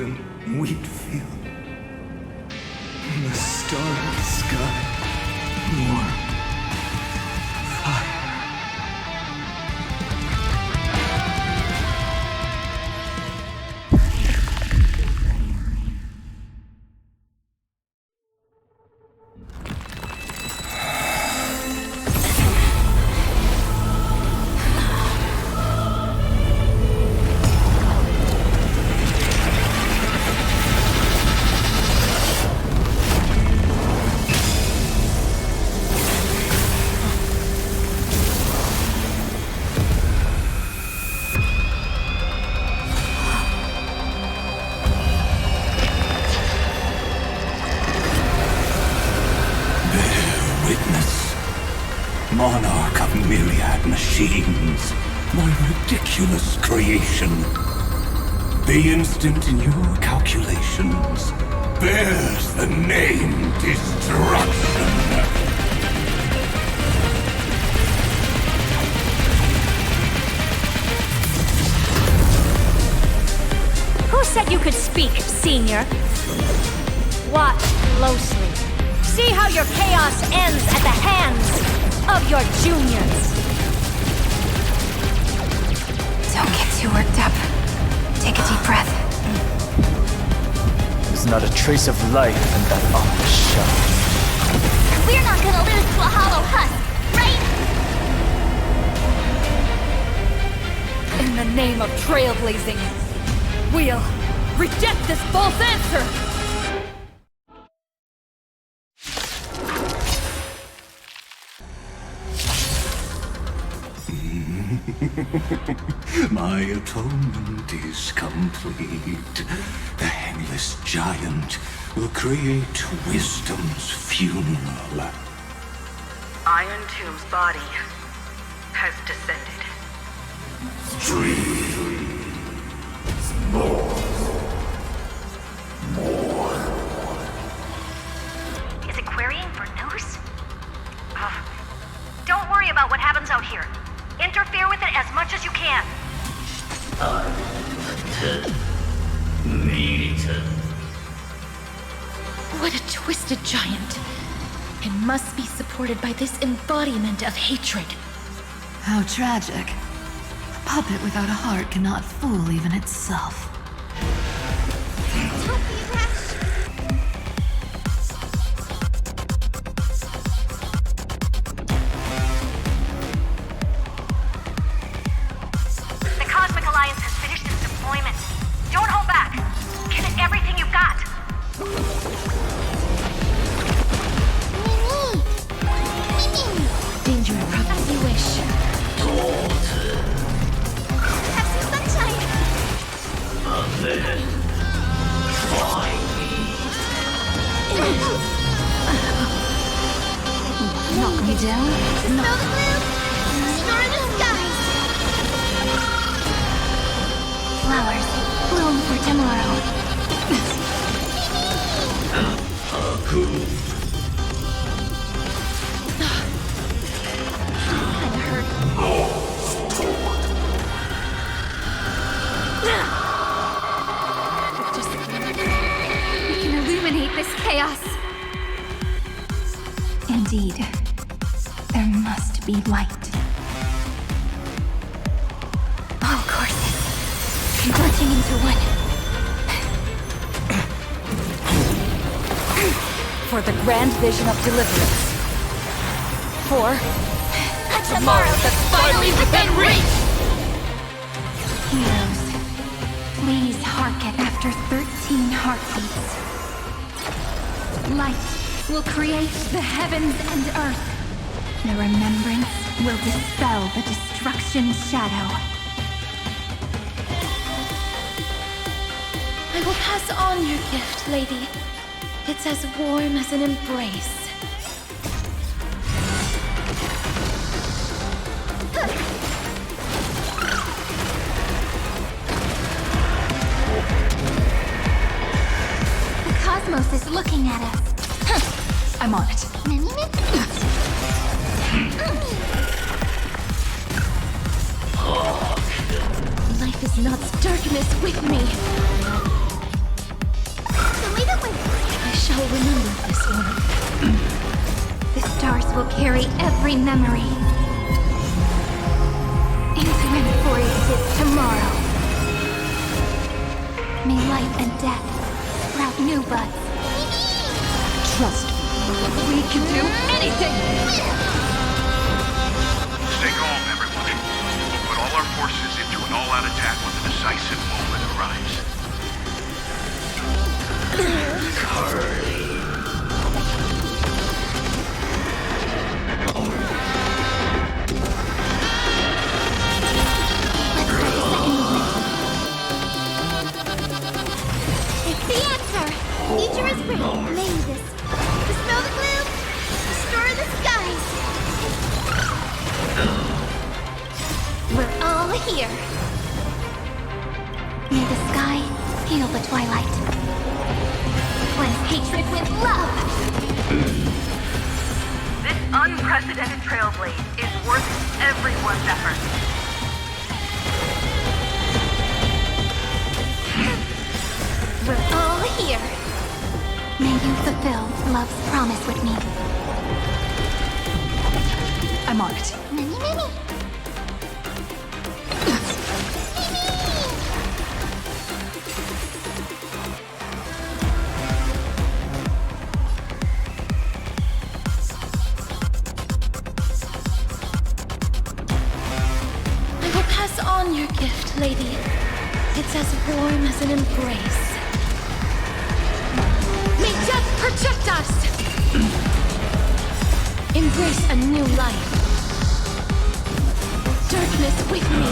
broken wheat field. In the starry sky, more fire. Monarch of myriad machines, my ridiculous creation. The instant in your calculations bears the name Destruction. Who said you could speak, Senior? Watch closely. See how your chaos ends at the hands of your juniors. Don't get too worked up. Take a deep breath. There's not a trace of life in that ominous shell. We're not gonna lose to a hollow husk, right? In the name of trailblazing, we'll reject this false answer! My atonement is complete. The Handless Giant will create wisdom's funeral. Iron Tomb's body has descended. Is it querying for news? Don't worry about what happens out here. Interfere with it as much as you can. What a twisted giant. It must be supported by this embodiment of hatred. How tragic. A puppet without a heart cannot fool even itself. The Cosmic Alliance has finished its deployment. Don't hold back. Give it everything you've got. Danger abrupt as you wish. Have some sunshine. Knock me down? Smell the blue? Star in the skies. Flowers bloom for tomorrow. We can illuminate this chaos. Indeed, there must be light. All courses converging into one. For the grand vision of deliverance. For A tomorrow that's finally within reach! Heroes, please hearken after 13 heartbeats. Light will create the heavens and earth. The remembrance will dispel the destruction shadow. I will pass on your gift, lady. It's as warm as an embrace. The cosmos is looking at us. I'm on it. Life is not darkness with me. carry every memory into Amphoreus' tomorrow. May life and death sprout new buds. Trust me, we can do anything! Stay calm, everyone. We'll put all our forces into an all-out attack when the decisive moment arrives. It's the answer! Future is ready. Mavis. Dispel the gloom. Restore the skies. We're all here. May the sky heal the twilight. Cleanse hatred with love. This unprecedented trailblaze is worth everyone's effort. We're all here. May you fulfill love's promise with me. I'm on it. Mini, mini. I will pass on your gift, lady. It's as warm as an embrace. May death protect us! Embrace a new life. Darkness with me.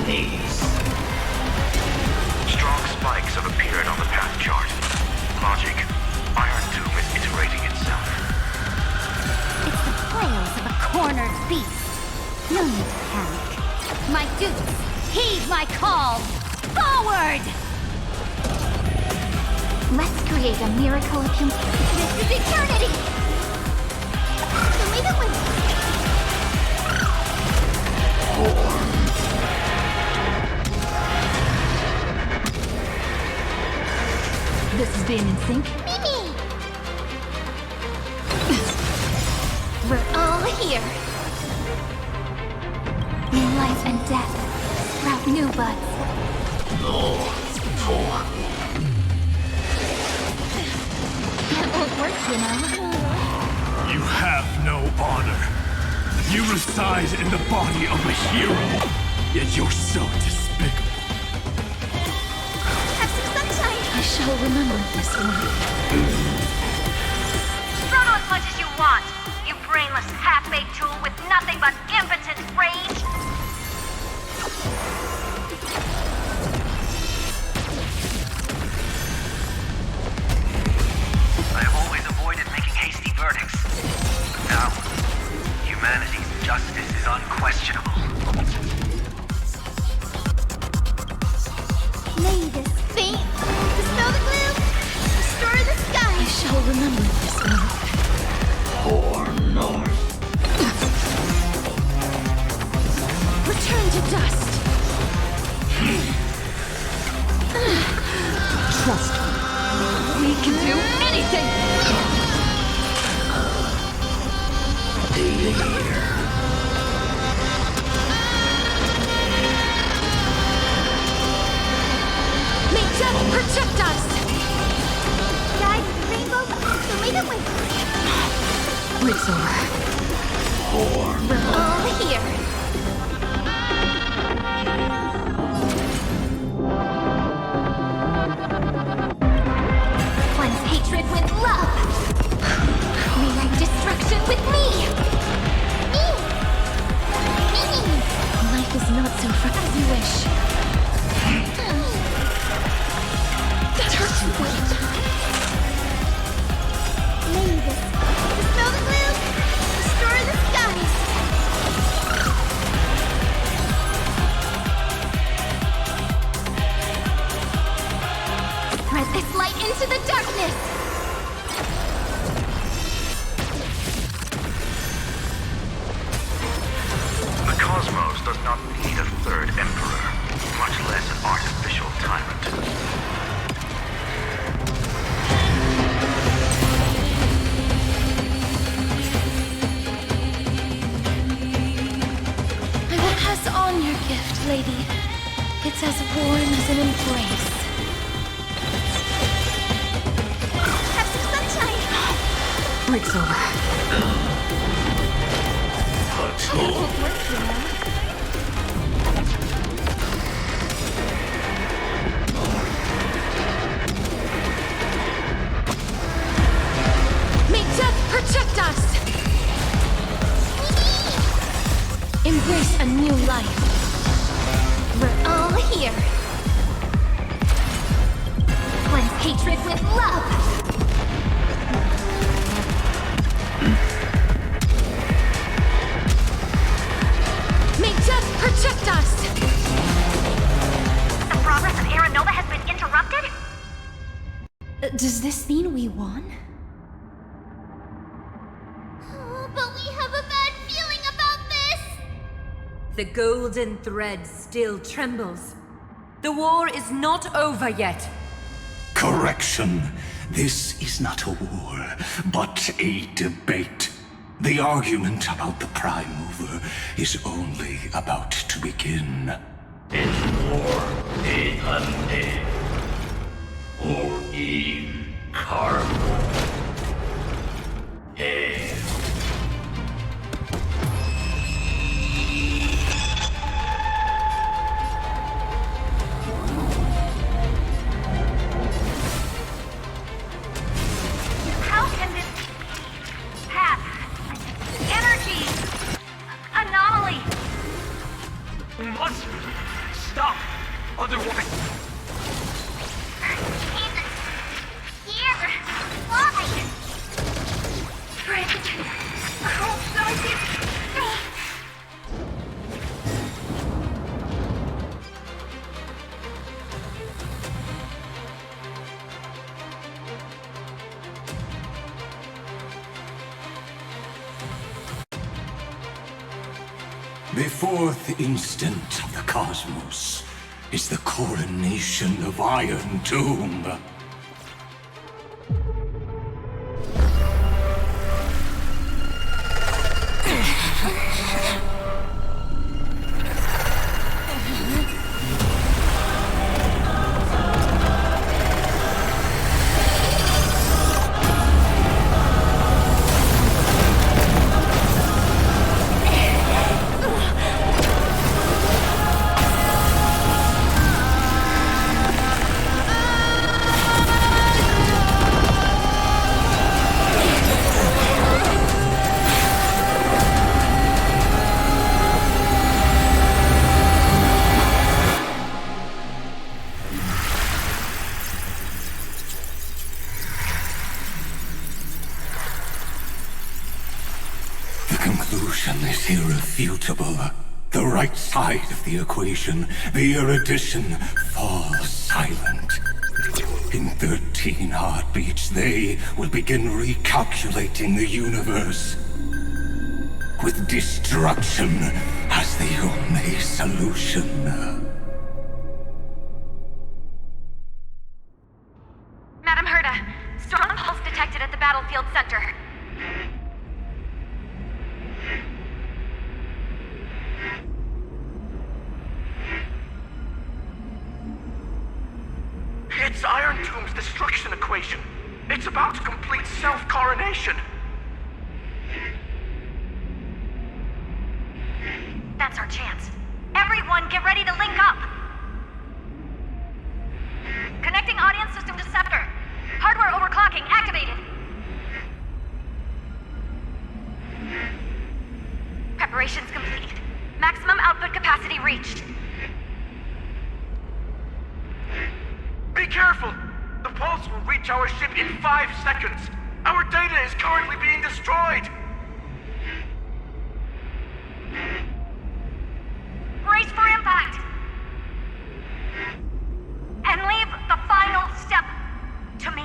Knees. Strong spikes have appeared on the path chart. Logic. Iron Tomb is iterating itself. It's the flails of a cornered beast. No need to panic. My dupes, heed my call! Forward! Let's create a miracle of humanity. This is eternity! Believe it with This is being in sync. Mimi! We're all here. May life and death sprout new buds. That won't work, you know. You have no honor. You reside in the body of a hero, yet you're so despicable. Have some sunshine! I shall remember this one. Struggle as much as you want, you brainless half-baked tool with nothing but impotent rage. I have always avoided making hasty verdicts. But now, humanity's justice is unquestionable. May this faint. Dispel the gloom. Restore the skies. I shall remember this one. Return to dust. Trust me, we can do anything! May death protect us! Guys, rainbow. Believe it with Break's over. We're all here. Cleanse hatred with love. Rewrite destruction with me. Life is not so far as you wish. That hurts you. Mavis. Dispel the gloom. Restore the skies. Spread this light into the darkness. The cosmos does not need a third emperor, much less an artificial tyrant. as warm as an embrace. Have some sunshine! Break's over. May death protect us! Embrace a new life. We're all here. Cleanse hatred with love! May death protect us! The progress of Aaron Nova has been interrupted? Does this mean we won? Oh, but we have a bad feeling about this! The golden thread still trembles. The war is not over yet. Correction. This is not a war, but a debate. The argument about the Prime Mover is only about to begin. It's war, undead. Or incarnate. How can this path, energy, anomaly? We must stop, otherwise. Here, why? Friend, oh, The fourth instant of the cosmos is the coronation of Iron Tomb. Conclusion is irrefutable. The right side of the equation, the erudition, falls silent. In 13 heartbeats, they will begin recalculating the universe. With destruction as the only solution. Madam Herda, strong pulse detected at the battlefield center. It's Iron Tomb's destruction equation. It's about to complete self-coronation. That's our chance. Everyone, get ready to link up! Connecting audience system to Scepter. Hardware overclocking activated. Preparations complete. Maximum output capacity reached. Be careful! The pulse will reach our ship in 5 seconds. Our data is currently being destroyed. Brace for impact! And leave the final step to me.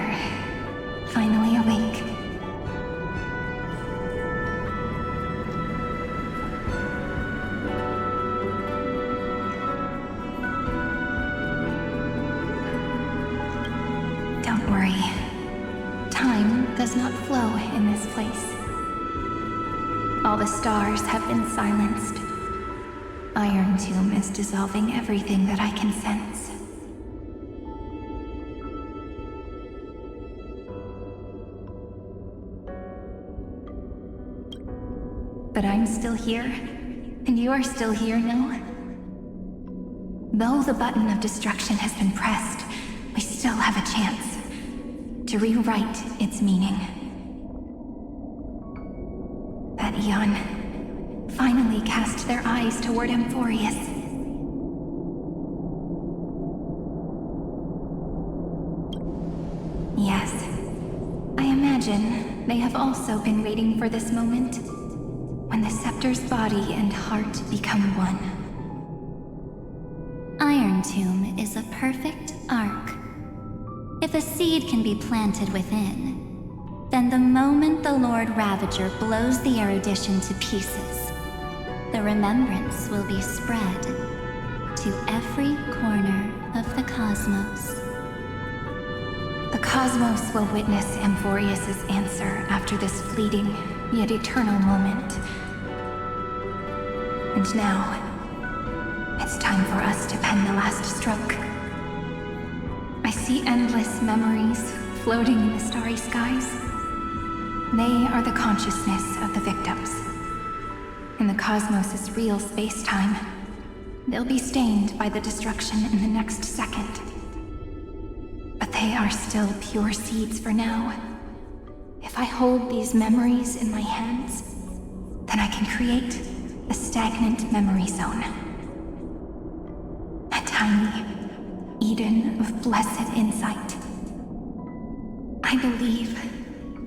are finally awake. Don't worry. Time does not flow in this place. All the stars have been silenced. Iron Tomb is dissolving everything that I can sense. But I'm still here, and you are still here, no? Though the button of destruction has been pressed, we still have a chance to rewrite its meaning. That Eon finally cast their eyes toward Amphoreus. Yes, I imagine they have also been waiting for this moment, when the scepter's body and heart become one. Iron Tomb is a perfect arc. If a seed can be planted within, then the moment the Lord Ravager blows the erudition to pieces, the remembrance will be spread to every corner of the cosmos. The cosmos will witness Amphoreus' answer after this fleeting, yet eternal moment. And now, it's time for us to pen the last stroke. I see endless memories floating in the starry skies. They are the consciousness of the victims. In the cosmos' real space-time, they'll be stained by the destruction in the next second. But they are still pure seeds for now. If I hold these memories in my hands, then I can create a stagnant memory zone. A tiny Eden of blessed insight. I believe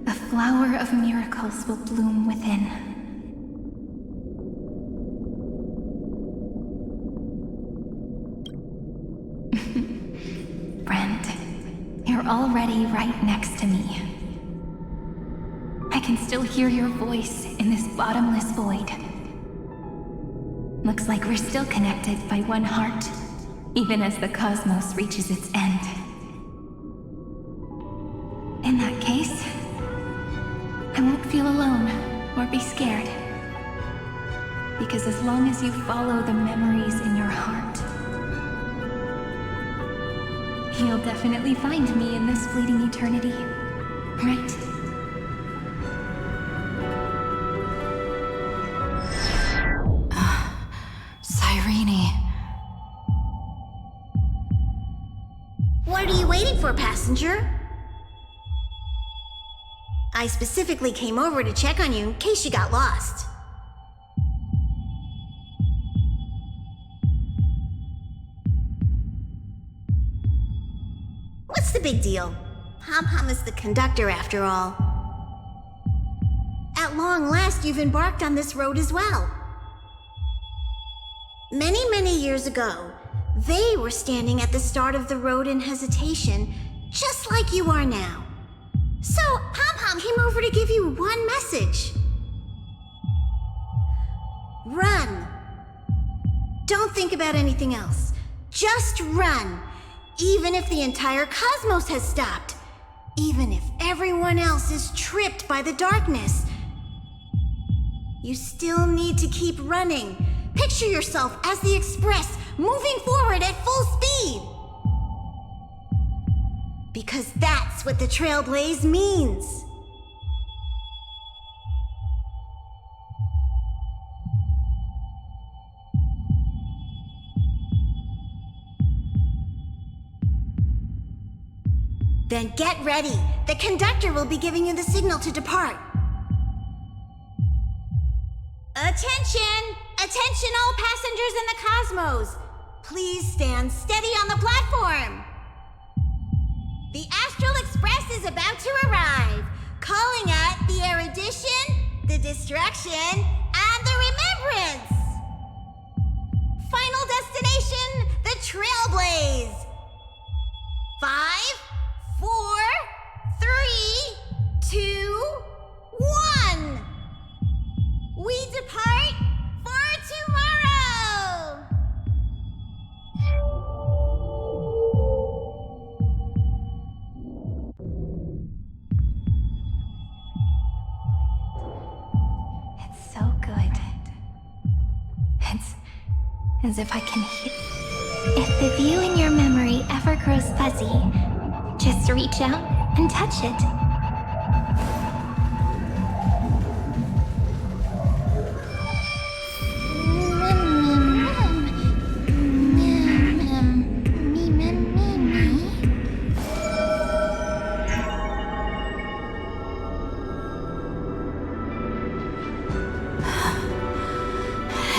the flower of miracles will bloom within. Friend, you're already right next to me. I can still hear your voice in this bottomless void. Looks like we're still connected by one heart, even as the cosmos reaches its end. In that case, I won't feel alone or be scared. Because as long as you follow the memories in your heart, you'll definitely find me in this fleeting eternity, right? Cyrene. What are you waiting for, passenger? I specifically came over to check on you in case you got lost. What's the big deal? Pom-Pom is the conductor after all. At long last, you've embarked on this road as well. Many, many years ago, they were standing at the start of the road in hesitation, just like you are now. So, Pom-Pom came over to give you one message. Run. Don't think about anything else. Just run. Even if the entire cosmos has stopped. Even if everyone else is tripped by the darkness. You still need to keep running. Picture yourself as the Express, moving forward at full speed. Because that's what the Trailblaze means. Then get ready. The conductor will be giving you the signal to depart. Attention! Attention all passengers in the cosmos! Please stand steady on the platform! The Astral Express is about to arrive, calling at the erudition, the destruction, and the remembrance! Final destination, the Trailblaze! 5, 4, as if I can hear. If the view in your memory ever grows fuzzy, just reach out and touch it.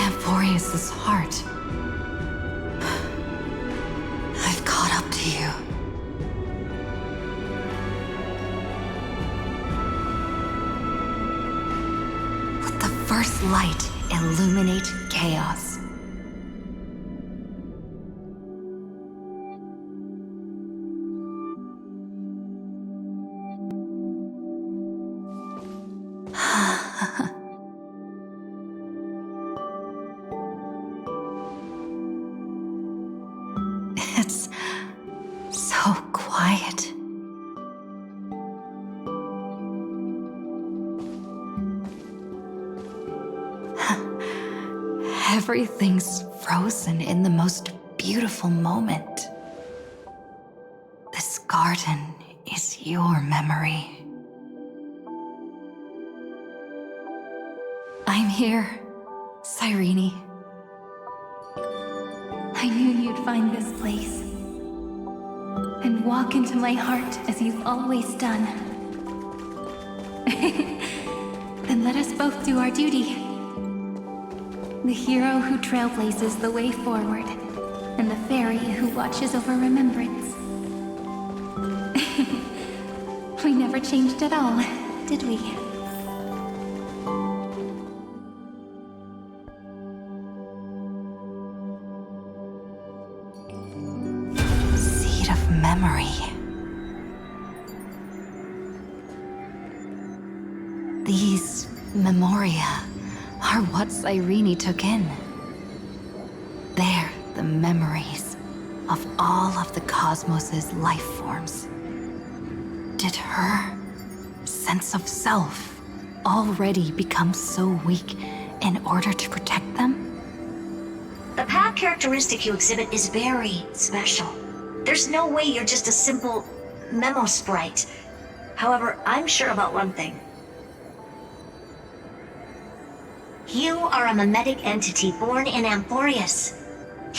Amphoreus' heart. I've caught up to you. Let the first light illuminate chaos. It's so quiet. Everything's frozen in the most beautiful moment. This garden is your memory. I'm here, Cyrene. I knew you'd find this place and walk into my heart as you've always done. Then let us both do our duty. The hero who trailblazes the way forward, and the fairy who watches over remembrance. We never changed at all, did we? Seed of memory. These memoria are what Cyrene took in. They're the memories of all of the cosmos's life forms. Did her sense of self already become so weak in order to protect them? The path characteristic you exhibit is very special. There's no way you're just a simple memo sprite. However, I'm sure about one thing. You are a mimetic entity born in Amphoreus.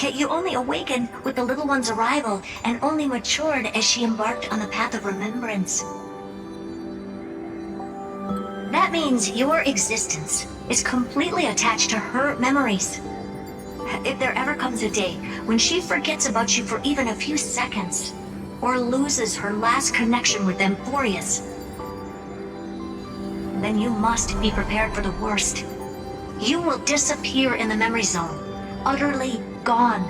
Yet you only awakened with the little one's arrival and only matured as she embarked on the path of remembrance. That means your existence is completely attached to her memories. If there ever comes a day when she forgets about you for even a few seconds, or loses her last connection with Amphoreus, then you must be prepared for the worst. You will disappear in the memory zone, utterly gone,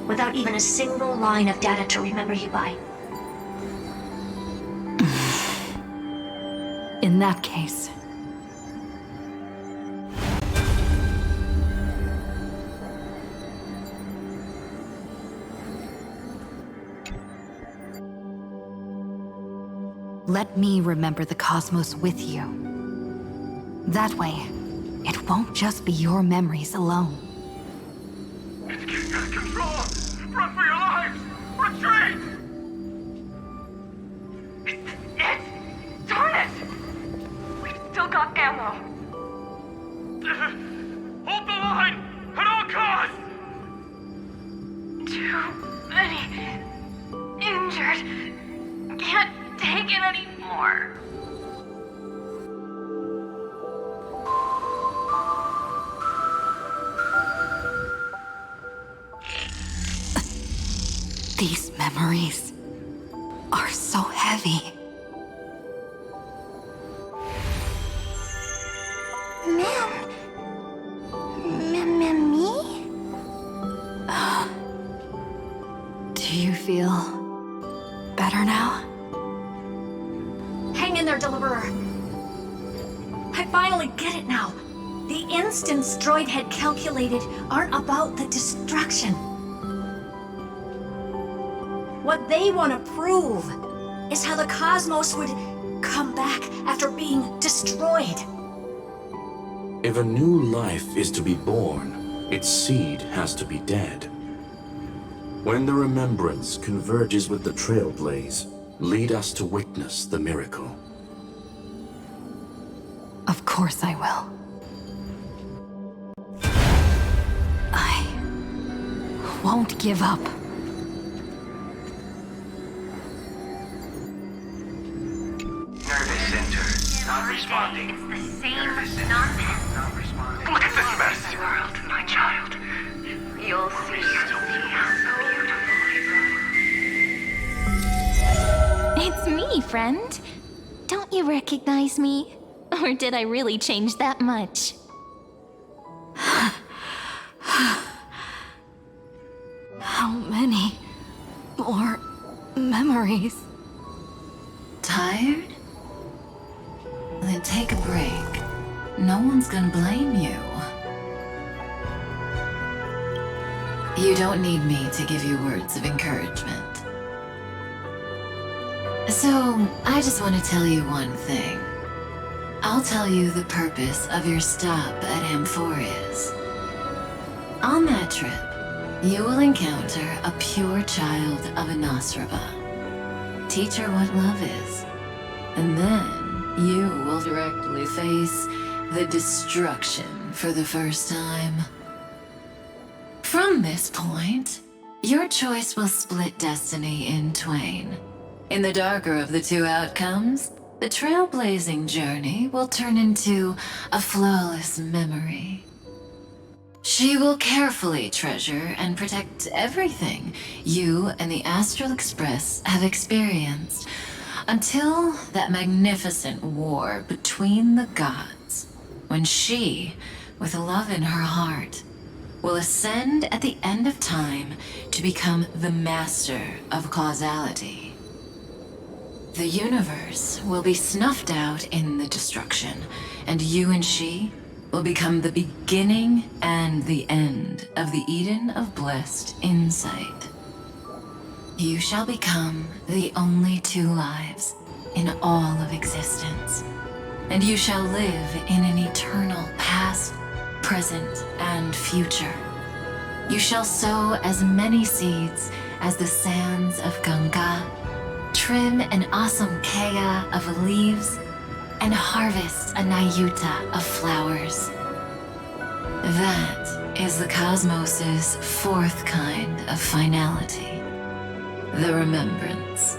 without even a single line of data to remember you by. In that case, let me remember the cosmos with you. That way, it won't just be your memories alone. It's getting out of control! Run for your lives! Retreat! Darn it! We've still got ammo. Hold the line! At all costs! Too many injured. Can't take it anymore. These memories are so heavy. Me? Do you feel better now? Hang in there, Deliverer. I finally get it now. The instants Droid had calculated aren't about the destruction. What they want to prove is how the cosmos would come back after being destroyed. If a new life is to be born, its seed has to be dead. When the remembrance converges with the Trailblaze, lead us to witness the miracle. Of course I will. I won't give up. Nervous center. Not responding. It's the same nonsense. Not responding. Look at this mess. World, my child. You'll see how beautiful. It's me, friend. Don't you recognize me? Or did I really change that much? How many more memories? Tired? Then take a break. No one's gonna blame you. You don't need me to give you words of encouragement. So, I just want to tell you one thing. I'll tell you the purpose of your stop at Amphoreus. On that trip, you will encounter a pure child of Anastrava. Teach her what love is, and then you will directly face the destruction for the first time. From this point, your choice will split destiny in twain. In the darker of the two outcomes, the trailblazing journey will turn into a flawless memory. She will carefully treasure and protect everything you and the Astral Express have experienced until that magnificent war between the gods, when she, with love in her heart, will ascend at the end of time to become the master of causality. The universe will be snuffed out in the destruction, and you and she will become the beginning and the end of the Eden of blessed insight. You shall become the only two lives in all of existence, and you shall live in an eternal past, present, and future. You shall sow as many seeds as the sands of Ganga, trim an awesome kea of leaves, and harvest a nayuta of flowers. That is the cosmos's fourth kind of finality, the remembrance.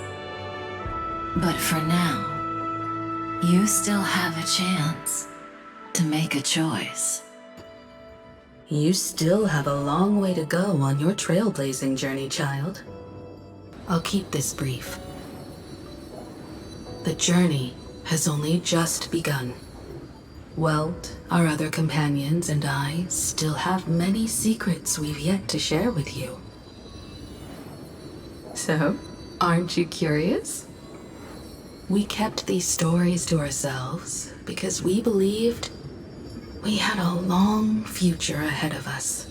But for now, you still have a chance to make a choice. You still have a long way to go on your trailblazing journey, child. I'll keep this brief. The journey has only just begun. Welt, our other companions, and I still have many secrets we've yet to share with you. So, aren't you curious? We kept these stories to ourselves because we believed we had a long future ahead of us.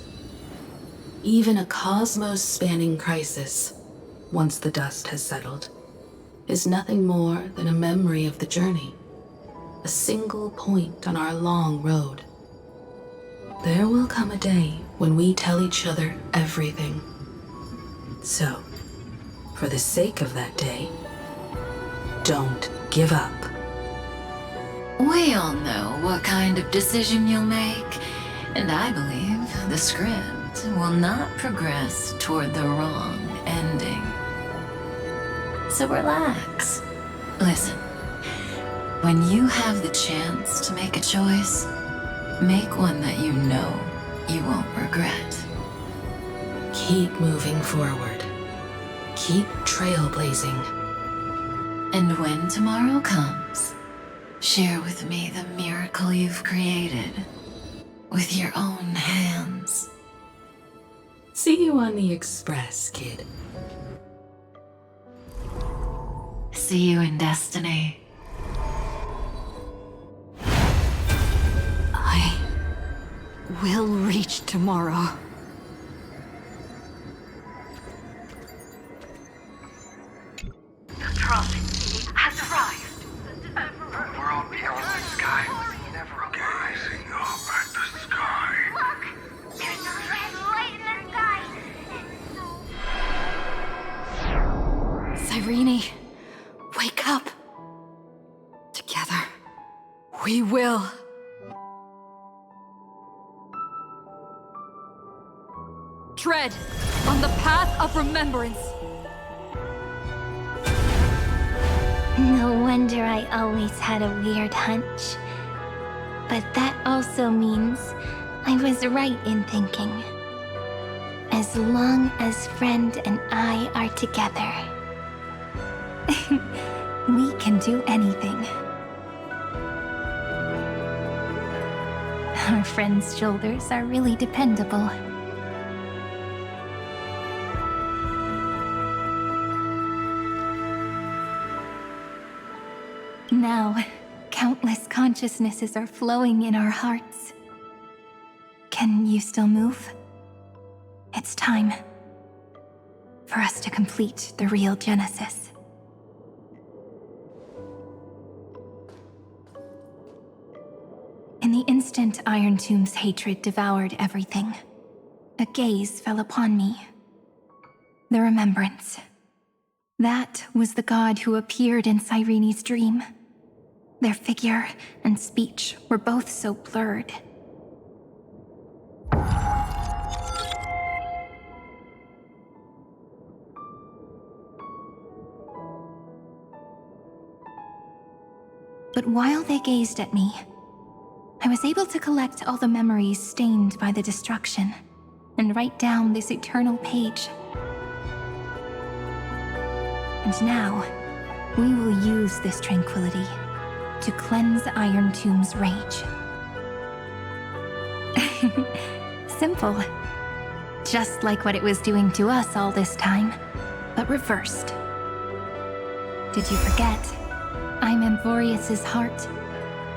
Even a cosmos-spanning crisis, once the dust has settled, is nothing more than a memory of the journey, a single point on our long road. There will come a day when we tell each other everything. So, for the sake of that day, don't give up. We all know what kind of decision you'll make, and I believe the script will not progress toward the wrong ending. So relax. Listen, when you have the chance to make a choice, make one that you know you won't regret. Keep moving forward. Keep trailblazing. And when tomorrow comes, share with me the miracle you've created with your own hands. See you on the Express, kid. See you in destiny. I will reach tomorrow. The prophet has arrived. We're all beyond the sky. Was he never rising up at the sky? Look! There's a We will. Tread on the path of remembrance. No wonder I always had a weird hunch. But that also means I was right in thinking. As long as Friend and I are together, we can do anything. Our friend's shoulders are really dependable. Now, countless consciousnesses are flowing in our hearts. Can you still move? It's time for us to complete the real Genesis. In the instant Iron Tomb's hatred devoured everything, a gaze fell upon me. The remembrance. That was the god who appeared in Cyrene's dream. Their figure and speech were both so blurred. But while they gazed at me, I was able to collect all the memories stained by the destruction and write down this eternal page. And now, we will use this tranquility to cleanse Iron Tomb's rage. Simple. Just like what it was doing to us all this time, but reversed. Did you forget? I'm Amphoreus' heart.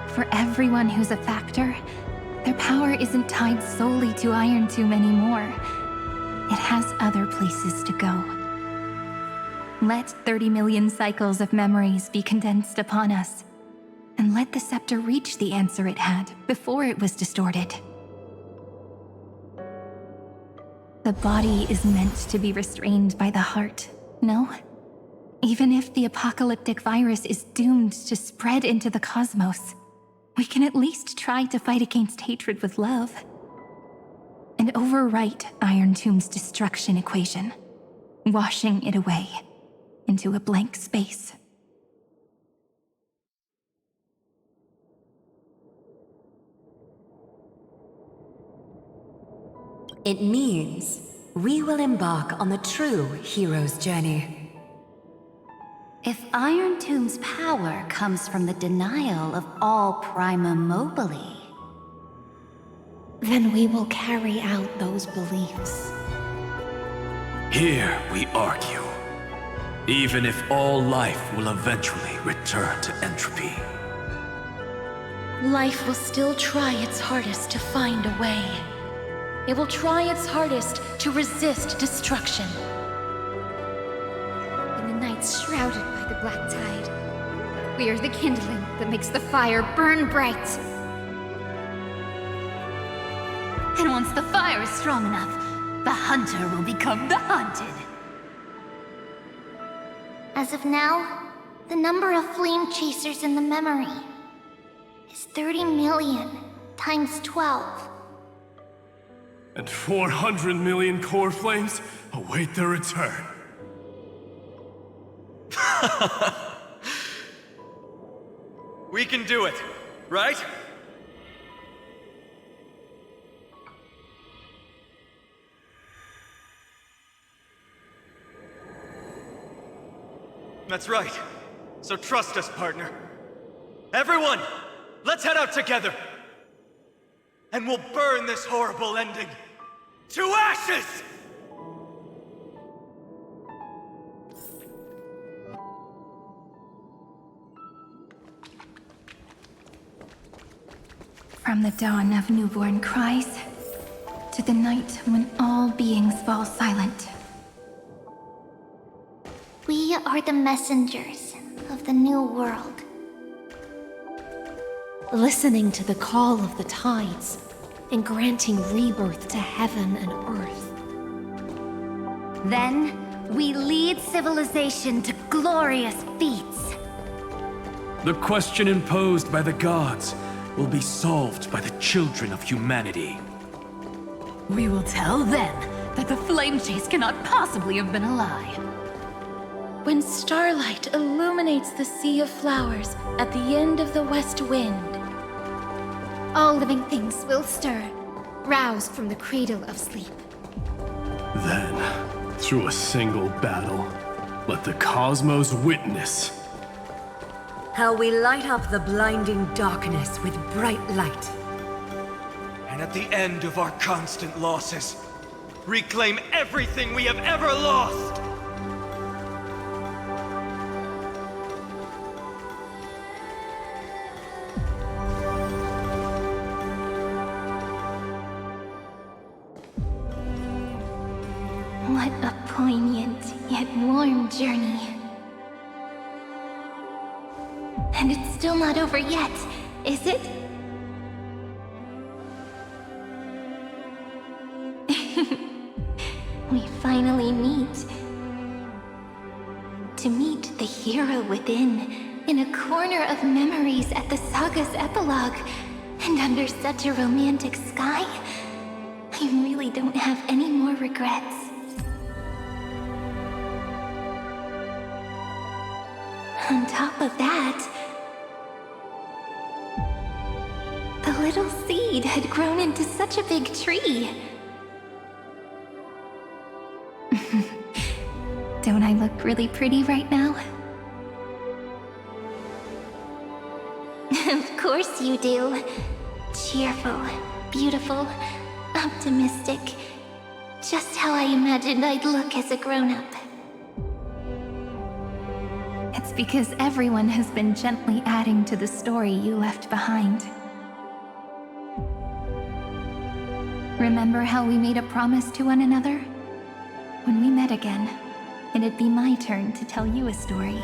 For everyone who's a factor, their power isn't tied solely to Iron Tomb anymore. It has other places to go. Let 30 million cycles of memories be condensed upon us, and let the scepter reach the answer it had before it was distorted. The body is meant to be restrained by the heart, no? Even if the apocalyptic virus is doomed to spread into the cosmos, we can at least try to fight against hatred with love. And overwrite Iron Tomb's destruction equation, washing it away into a blank space. It means we will embark on the true hero's journey. If Iron Tomb's power comes from the denial of all Prima Mobile, then we will carry out those beliefs. Here we argue. Even if all life will eventually return to entropy. Life will still try its hardest to find a way. It will try its hardest to resist destruction. In the nights shrouded by the black tide, we are the kindling that makes the fire burn bright. And once the fire is strong enough, the hunter will become the hunted. As of now, the number of flame chasers in the memory is 30 million times 12. And 400 million core flames await their return. We can do it, right? That's right. So trust us, partner. Everyone, let's head out together. And we'll burn this horrible ending to ashes! From the dawn of newborn cries, to the night when all beings fall silent. We are the messengers of the new world. Listening to the call of the tides, and granting rebirth to heaven and earth. then we lead civilization to glorious feats. The question imposed by the gods will be solved by the children of humanity. We will tell them that the flame chase cannot possibly have been a lie. When starlight illuminates the sea of flowers at the end of the west wind, All living things will stir, roused from the cradle of sleep. Then, through a single battle, let the cosmos witness how we light up the blinding darkness with bright light. And at the end of our constant losses, reclaim everything we have ever lost! What a poignant yet warm journey. And it's still not over yet, is it? We finally meet. To meet the hero within, in a corner of memories at the saga's epilogue, and under such a romantic sky, I really don't have any more regrets. On top of that, the little seed had grown into such a big tree. Don't I look really pretty right now? Of course you do. Cheerful, beautiful, optimistic. Just how I imagined I'd look as a grown-up. It's because everyone has been gently adding to the story you left behind. Remember how we made a promise to one another? When we met again, it'd be my turn to tell you a story.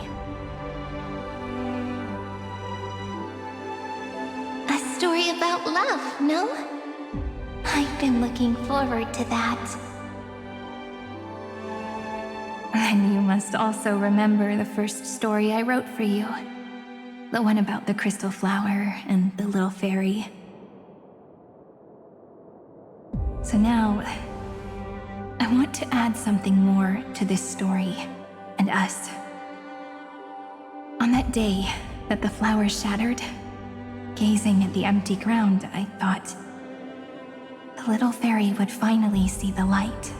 A story about love, no? I've been looking forward to that. And you must also remember the first story I wrote for you. The one about the crystal flower and the little fairy. So now, I want to add something more to this story and us. On that day that the flowers shattered, gazing at the empty ground, I thought the little fairy would finally see the light.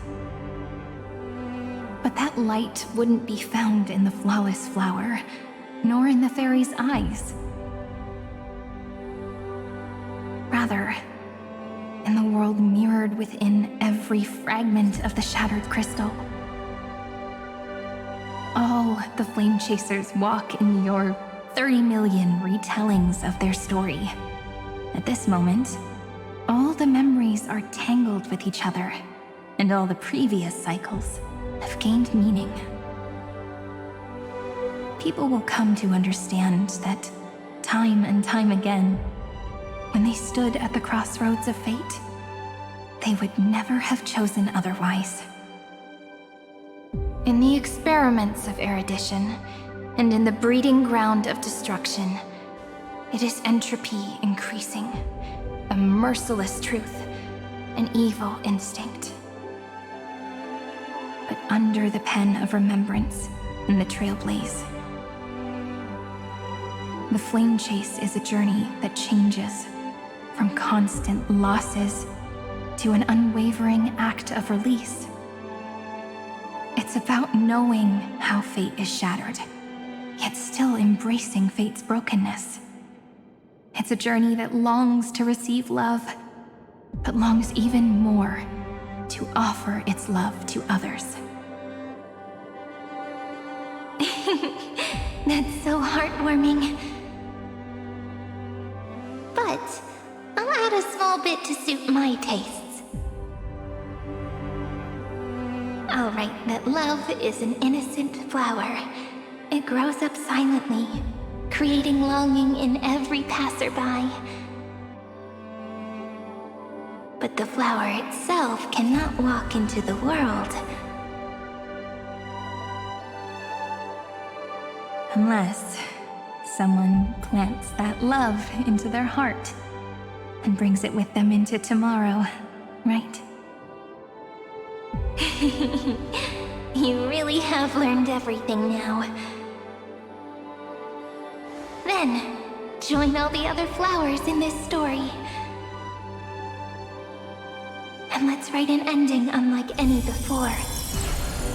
But that light wouldn't be found in the flawless flower, nor in the fairy's eyes. Rather, in the world mirrored within every fragment of the shattered crystal. All the flame chasers walk in your 30 million retellings of their story. At this moment, all the memories are tangled with each other, and all the previous cycles have gained meaning. People will come to understand that time and time again, when they stood at the crossroads of fate, they would never have chosen otherwise. In the experiments of erudition, and in the breeding ground of destruction, it is entropy increasing, a merciless truth, an evil instinct. But under the pen of remembrance in the Trailblaze, the flame chase is a journey that changes from constant losses to an unwavering act of release. It's about knowing how fate is shattered, yet still embracing fate's brokenness. It's a journey that longs to receive love, but longs even more to offer its love to others. That's so heartwarming. But I'll add a small bit to suit my tastes. I'll write that love is an innocent flower. It grows up silently, creating longing in every passerby. But the flower itself cannot walk into the world. Unless Someone plants that love into their heart and brings it with them into tomorrow, right? You really have learned everything now. Then, join all the other flowers in this story. And let's write an ending unlike any before,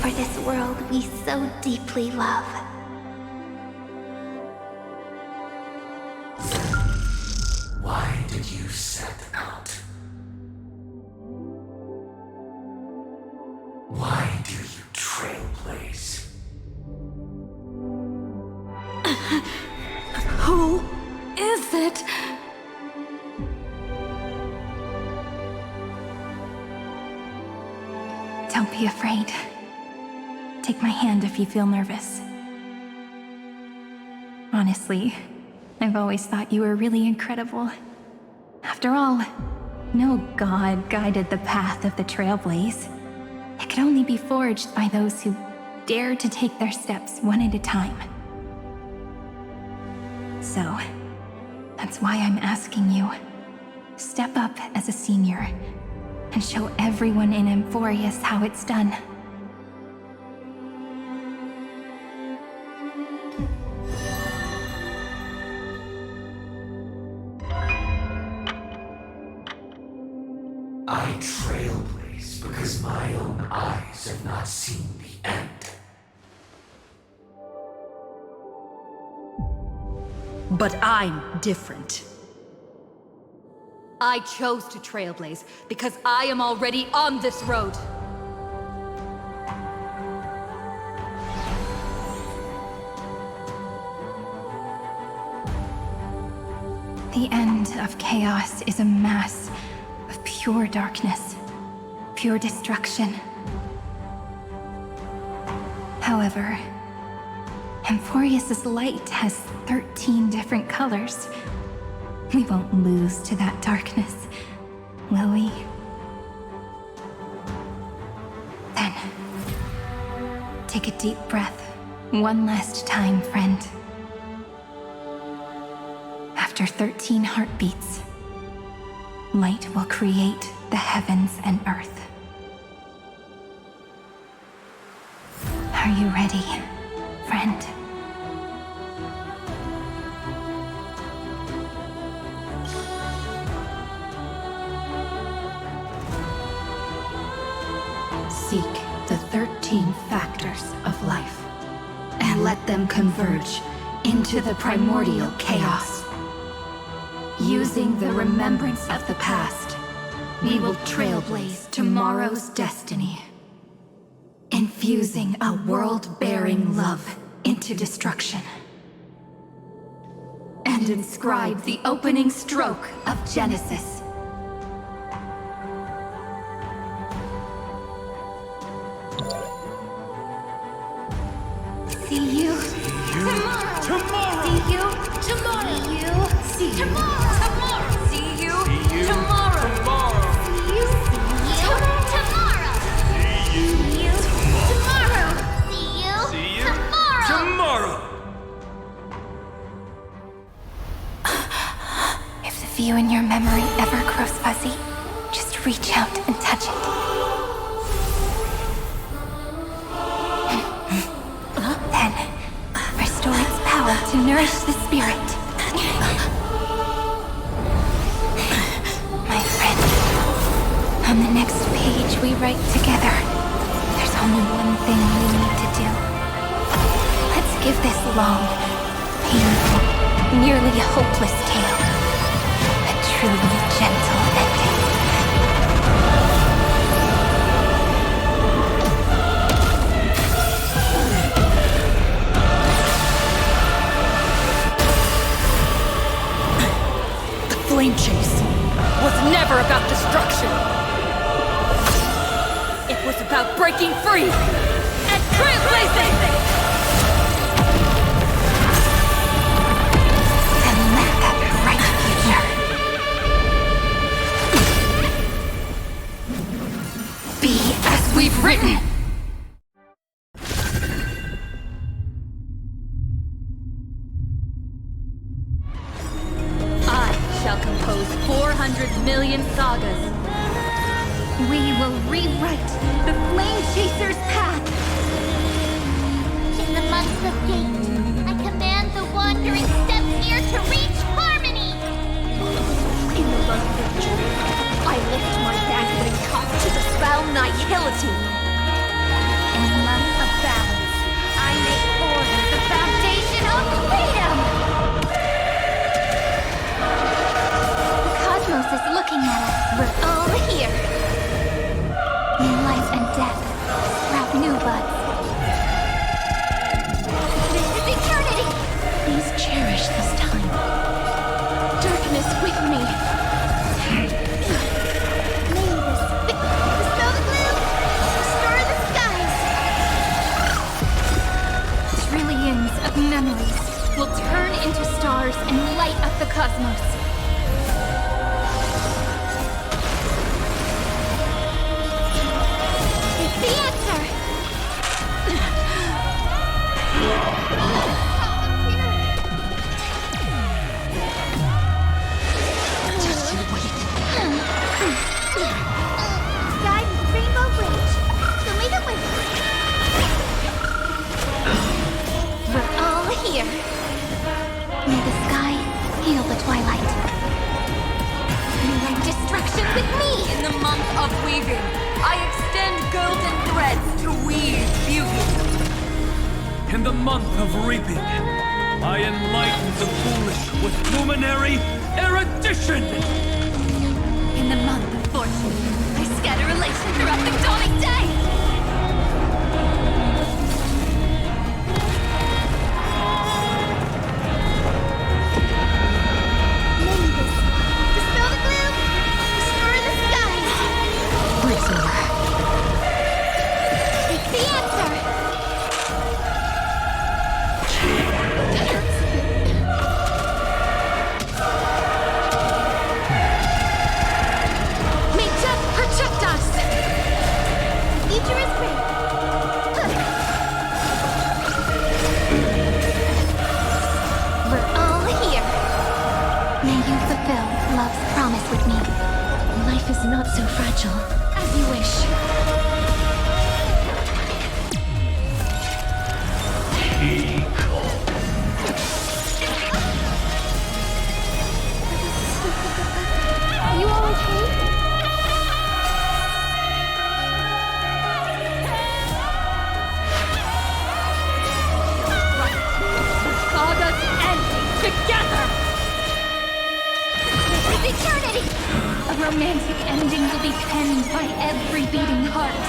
for this world we so deeply love. Why did you set out? Why do you trailblaze? Who is it? Don't be afraid. Take my hand if you feel nervous. Honestly, I've always thought you were really incredible. After all, no god guided the path of the Trailblaze. It could only be forged by those who dare to take their steps one at a time. So, that's why I'm asking you. Step up as a senior and show everyone in Amphoreus how it's done. I trailblaze because my own eyes have not seen the end. But I'm different. I chose to trailblaze because I am already on this road. The end of chaos is a mass of pure darkness, pure destruction. However, Amphoreus' light has 13 different colors. We won't lose to that darkness, will we? Then, take a deep breath, one last time, friend. After 13 heartbeats, light will create the heavens and earth. Are you ready, friend? Seek the 13 factors of life, and let them converge into the primordial chaos. Using the remembrance of the past, we will trailblaze tomorrow's destiny. Infusing a world-bearing love into destruction. And inscribe the opening stroke of Genesis. See you tomorrow. See you tomorrow. See you tomorrow. See you tomorrow. See you tomorrow. See you tomorrow. See you tomorrow. If the view in your memory ever grows fuzzy, just reach out and touch it. Then, restore its power to nourish the spirit. My friend, on the next page we write together, there's only one thing we need to do. Let's give this long, painful, nearly hopeless tale a truly gentle ending. Flame chase was never about destruction. It was about breaking free and trailblazing! And let that bright future be as we've written. shall compose 400 million sagas. We will rewrite the Flame Chaser's path. In the month of Gate, I command the wandering steps here to reach harmony! In the month of June, I lift my banqueting cup to dispel nihility. In the month of balance, I make order the foundation of freedom! The cosmos is looking at us. We're all here. In life and death, sprout new buds. This is eternity! Please cherish this time. Darkness with me. Dispel the gloom! Restore the skies! Trillions of memories will turn into stars and light up the cosmos. It's the answer! Just you wait. Sky with rainbow bridge. Show me the way. We're all here. May the sky heal the twilight. Rewrite destruction with me! In the month of weaving, I extend golden threads to weave beauty. In the month of reaping, I enlighten the foolish with luminary erudition! In the month of fortune, I scatter elation throughout the dawning day. Nimbus, dispel the gloom! Restore the skies! It's over. It's the answer! May death protect us! The future is great! We're all here! May you fulfill love's promise with me. Life is not so fragile. As you wish. Are you all okay? Sagas ending together! This is eternity! A romantic ending will be penned by every beating heart.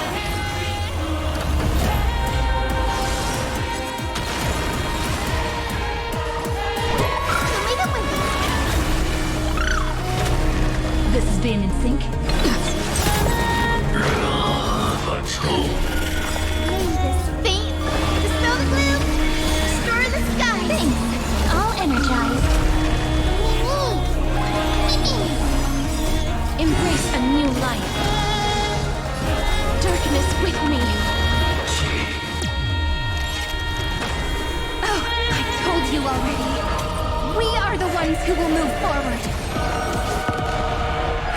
Show me the way. This is being in sync. Let's go. Nimbus, faint, dispel the gloom, restore the sky. Thanks. All energized. Embrace a new life. Darkness with me. Oh, I told you already. We are the ones who will move forward.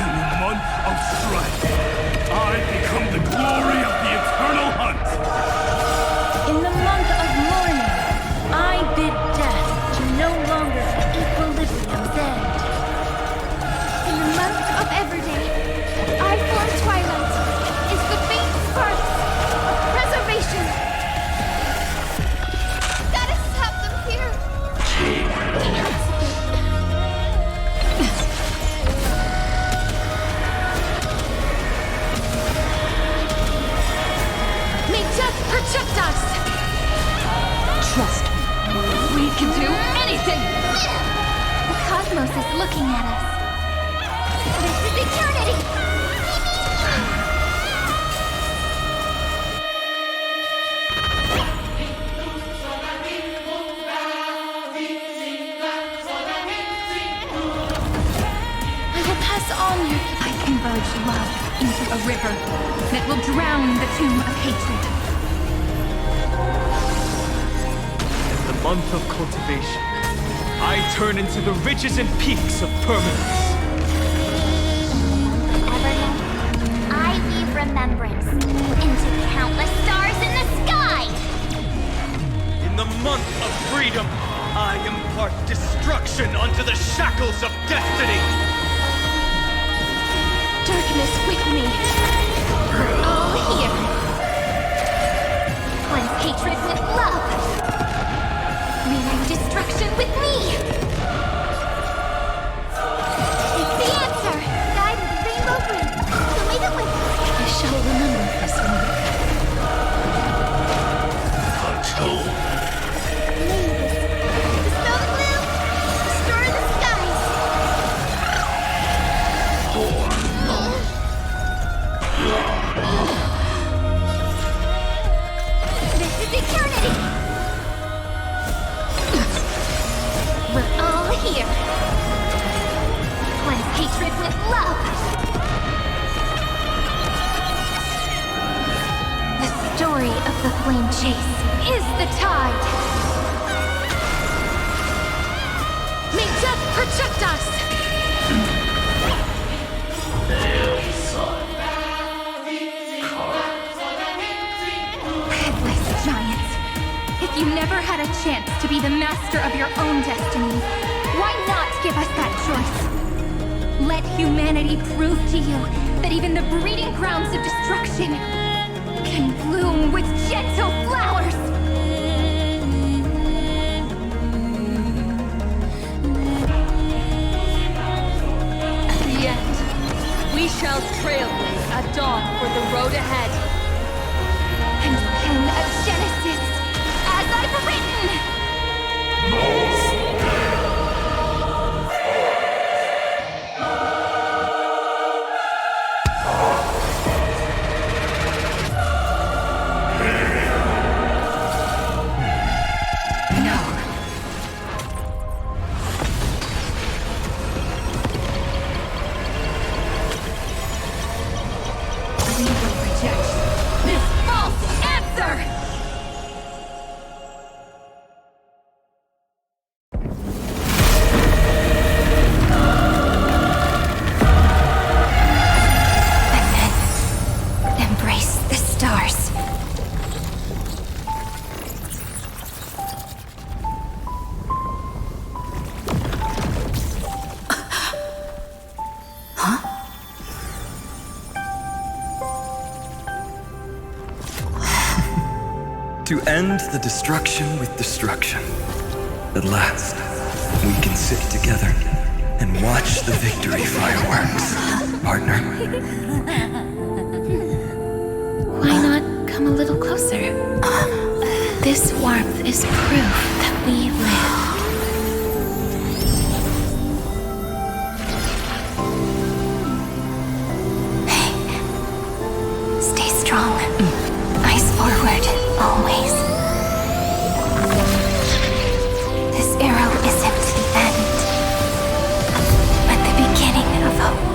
In the month of strife, I become the glory of the eternal hunt! In the month of mourning, I bid death to no longer equilibrium's end. In the month of Everday, I form twilight is the faint sparks of preservation. Gotta stop them here. May death protect us! Trust me, we can do anything! The cosmos is looking at us. This is eternity! I will pass on your... I converge love into a river that will drown the tomb of hatred. In the month of cultivation, I turn into the ridges and peaks of permanence. I weave remembrance into countless stars in the sky! In the month of freedom, I impart destruction unto the shackles of destiny! Darkness with me. We're all here. Cleanse hatred with love! Rewrite destruction with me! It's the answer! Guide with rainbow bridge! So leave it with us! I shall remember this one. Dispel the gloom! Restore the skies! This is eternity! We're all here! Cleanse hatred with love! The story of the flame chase is the tide! May death protect us! Headless giants. If you never had a chance to be the master of your own destiny, why not give us that choice? Let humanity prove to you that even the breeding grounds of destruction can bloom with gentle flowers! At the end, we shall trailblaze at dawn for the road ahead. And pen a Genesis as I've written! We will reject this false answer! Embrace the stars. To end the destruction with destruction. At last, we can sit together and watch the victory fireworks, partner. Why not come a little closer? This warmth is proof that we live. Stay strong. Eyes forward, always. This arrow isn't the end, but the beginning of hope.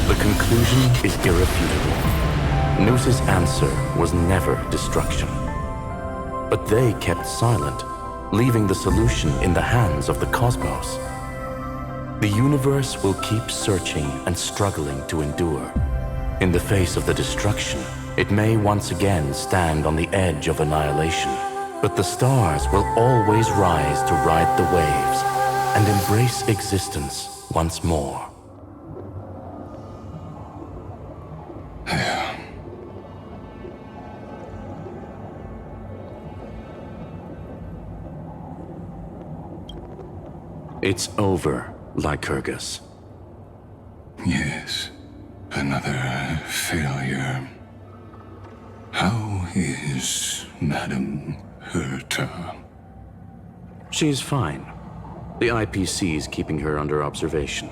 The conclusion is irrefutable. Noos's answer was never destruction. But they kept silent, leaving the solution in the hands of the cosmos. The universe will keep searching and struggling to endure. In the face of the destruction, it may once again stand on the edge of annihilation. But the stars will always rise to ride the waves and embrace existence once more. It's over, Lycurgus. Yes, another failure. How is Madame Herta? She's fine. The IPC is keeping her under observation.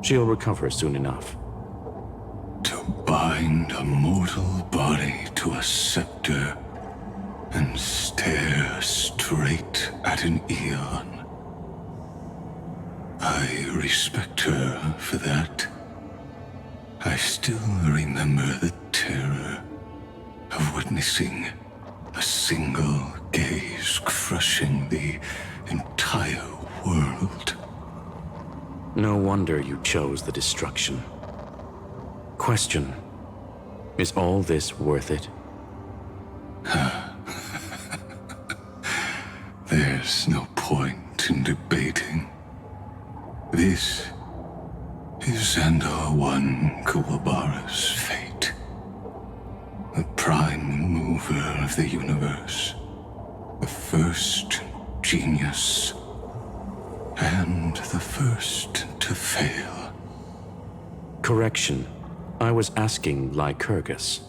She'll recover soon enough. To bind a mortal body to a scepter and stare straight at an eon. I respect her for that. I still remember the terror of witnessing a single gaze crushing the entire world. No wonder you chose the destruction. Question: is all this worth it? There's no point in debating. This is Xandar I Kuwabara's fate. The prime mover of the universe. The first genius. And the first to fail. Correction. I was asking Lycurgus.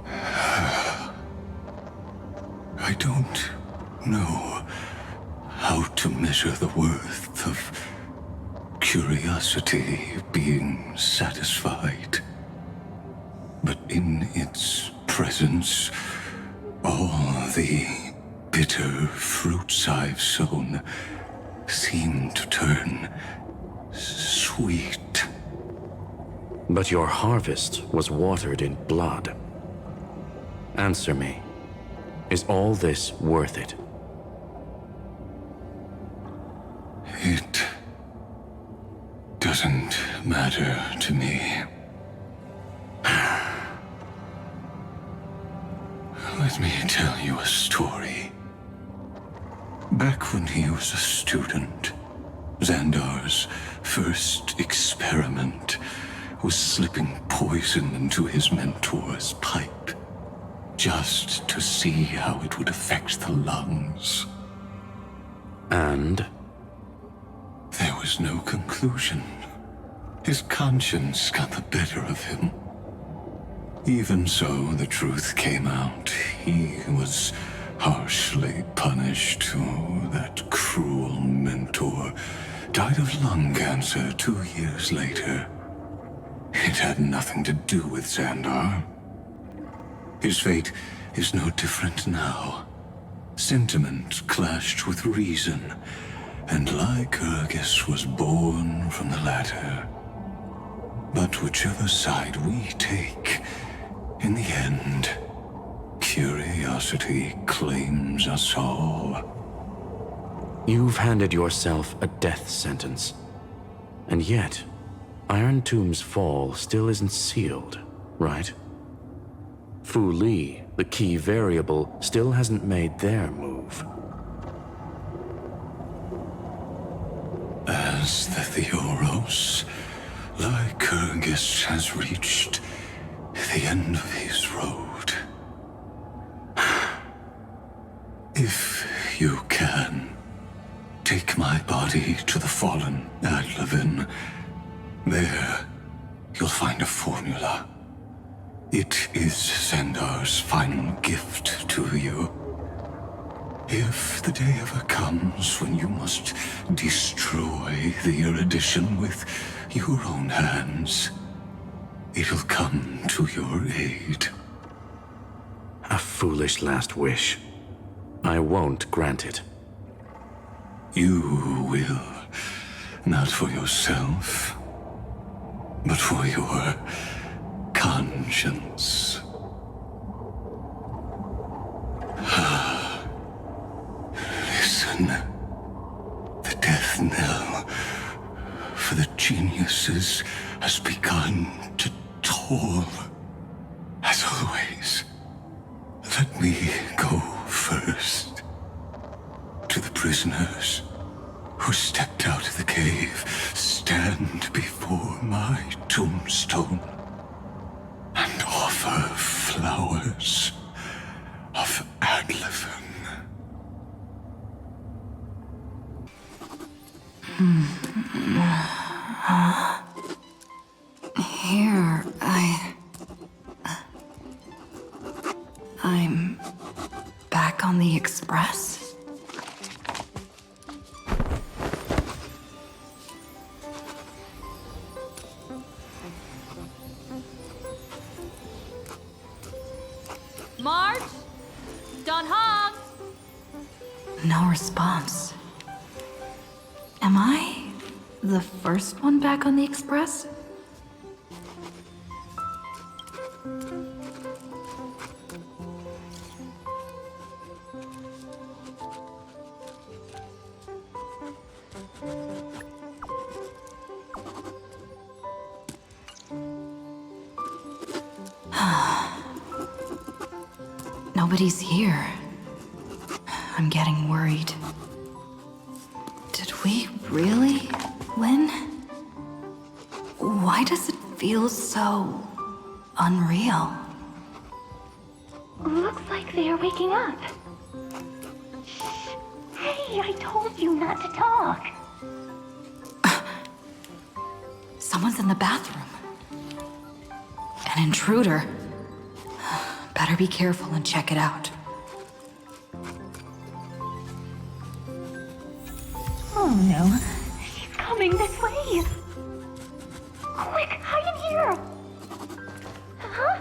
I don't know how to measure the worth of curiosity being satisfied. But in its presence, all the bitter fruits I've sown seem to turn sweet. But your harvest was watered in blood. Answer me. Is all this worth it? It doesn't matter to me. Let me tell you a story. Back when he was a student, Xandar's first experiment was slipping poison into his mentor's pipe, just to see how it would affect the lungs. And? There was no conclusion. His conscience got the better of him. Even so, the truth came out. He was harshly punished. Oh, that cruel mentor died of lung cancer 2 years later. It had nothing to do with Xandar. His fate is no different now. Sentiment clashed with reason, and Lycurgus was born from the latter. But whichever side we take, in the end, curiosity claims us all. You've handed yourself a death sentence. And yet, Iron Tomb's fall still isn't sealed, right? Fu Li, the key variable, still hasn't made their move. As the Theoros, Lycurgus has reached the end of his road. If you can, take my body to the fallen Adlevin. There, you'll find a formula. It is Xandar's final gift to you. If the day ever comes when you must destroy the erudition with your own hands, it'll come to your aid. A foolish last wish. I won't grant it. You will. Not for yourself, but for your conscience. Listen. The death knell for the geniuses has begun to toll. As always, let me go first. To the prisoners who stepped out of the cave, stand before my tombstone and offer flowers of Adlevin. Here, I'm back on the Express. March? Don Hong? No response. Am I the first one back on the Express? Nobody's here. I'm getting worried. Did we really win? Why does it feel so unreal? Looks like they are waking up. Shh. Hey, I told you not to talk. Someone's in the bathroom. An intruder. Better be careful and check it out. Oh no. She's coming this way. Quick, hide in here. Huh?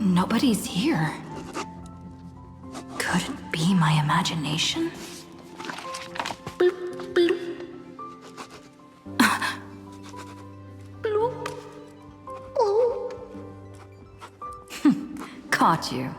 Nobody's here. Could it be my imagination? Caught you.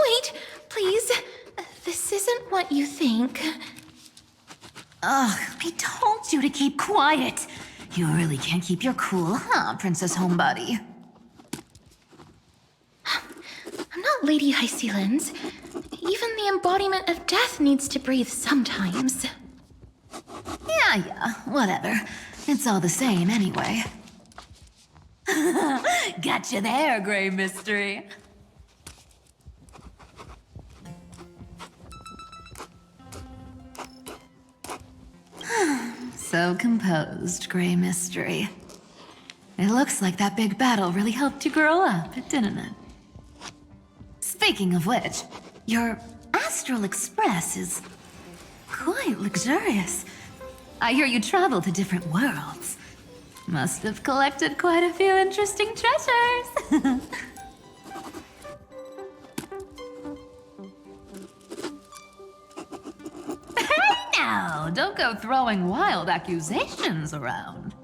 Wait, please. This isn't what you think. Ugh, I told you to keep quiet. You really can't keep your cool, huh, Princess Homebody? I'm not Lady Hysealens. Even the embodiment of death needs to breathe sometimes. Yeah, whatever. It's all the same anyway. Gotcha there, Grey Mystery. So composed, Grey Mystery. It looks like that big battle really helped you grow up, didn't it? Speaking of which, your Astral Express is quite luxurious. I hear you travel to different worlds. Must have collected quite a few interesting treasures. Hey now, don't go throwing wild accusations around.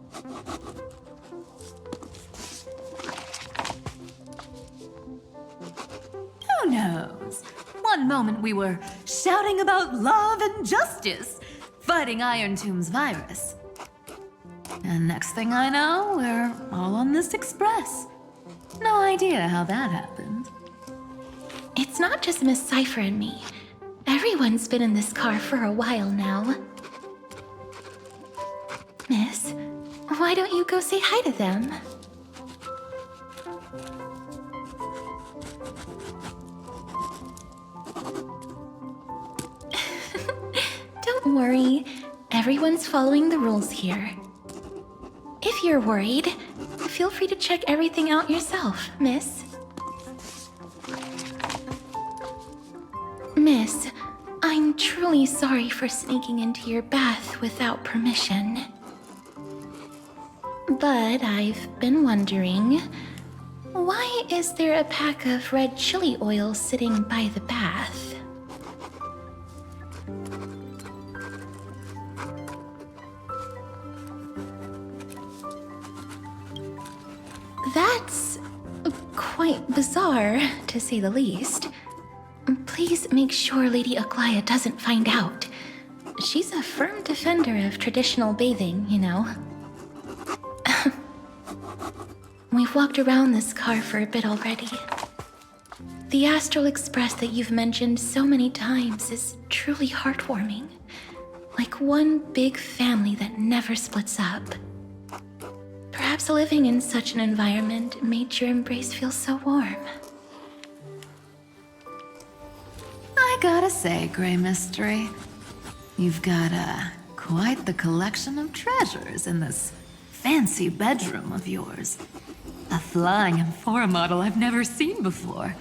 Who knows? One moment we were shouting about love and justice, fighting Iron Tomb's virus. And next thing I know, we're all on this express. No idea how that happened. It's not just Miss Cypher and me. Everyone's been in this car for a while now. Miss, why don't you go say hi to them? Don't worry. Everyone's following the rules here. If you're worried, feel free to check everything out yourself, Miss. Miss, I'm truly sorry for sneaking into your bath without permission. But I've been wondering, why is there a pack of red chili oil sitting by the bath? That's quite bizarre, to say the least. Please make sure Lady Aglaya doesn't find out. She's a firm defender of traditional bathing, you know. We've walked around this car for a bit already. The Astral Express that you've mentioned so many times is truly heartwarming. Like one big family that never splits up. Perhaps living in such an environment made your embrace feel so warm. I gotta say, Grey Mystery, you've got quite the collection of treasures in this fancy bedroom of yours. A flying Amphora model I've never seen before.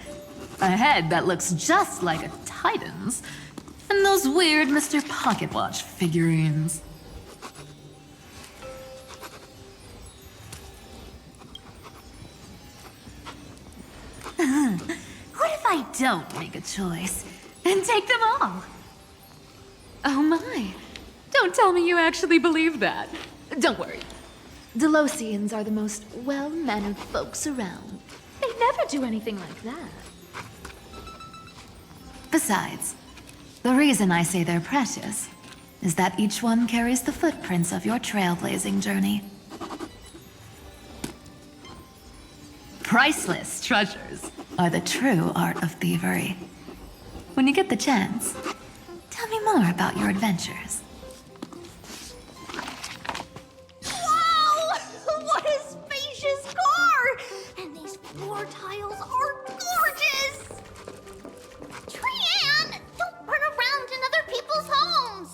A head that looks just like a Titan's. And those weird Mr. Pocketwatch figurines. What if I don't make a choice and take them all? Oh my. Don't tell me you actually believe that. Don't worry. Delosians are the most well-mannered folks around. They never do anything like that. Besides, the reason I say they're precious is that each one carries the footprints of your trailblazing journey. Priceless treasures are the true art of thievery. When you get the chance, tell me more about your adventures. Wow! What a spacious car! And these floor tiles are gorgeous! Trianne, don't run around in other people's homes!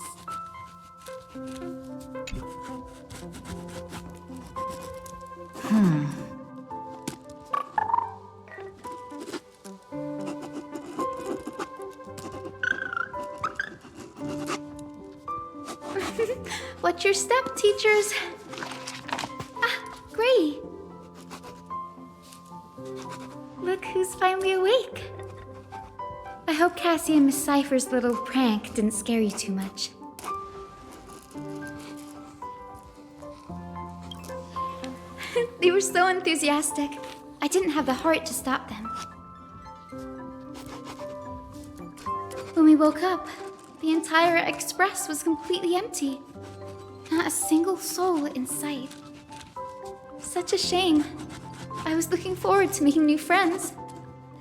Watch your step, teachers. Ah, Gray. Look who's finally awake. I hope Cassie and Miss Cypher's little prank didn't scare you too much. They were so enthusiastic. I didn't have the heart to stop them. When we woke up, the entire express was completely empty. Not a single soul in sight. Such a shame. I was looking forward to making new friends,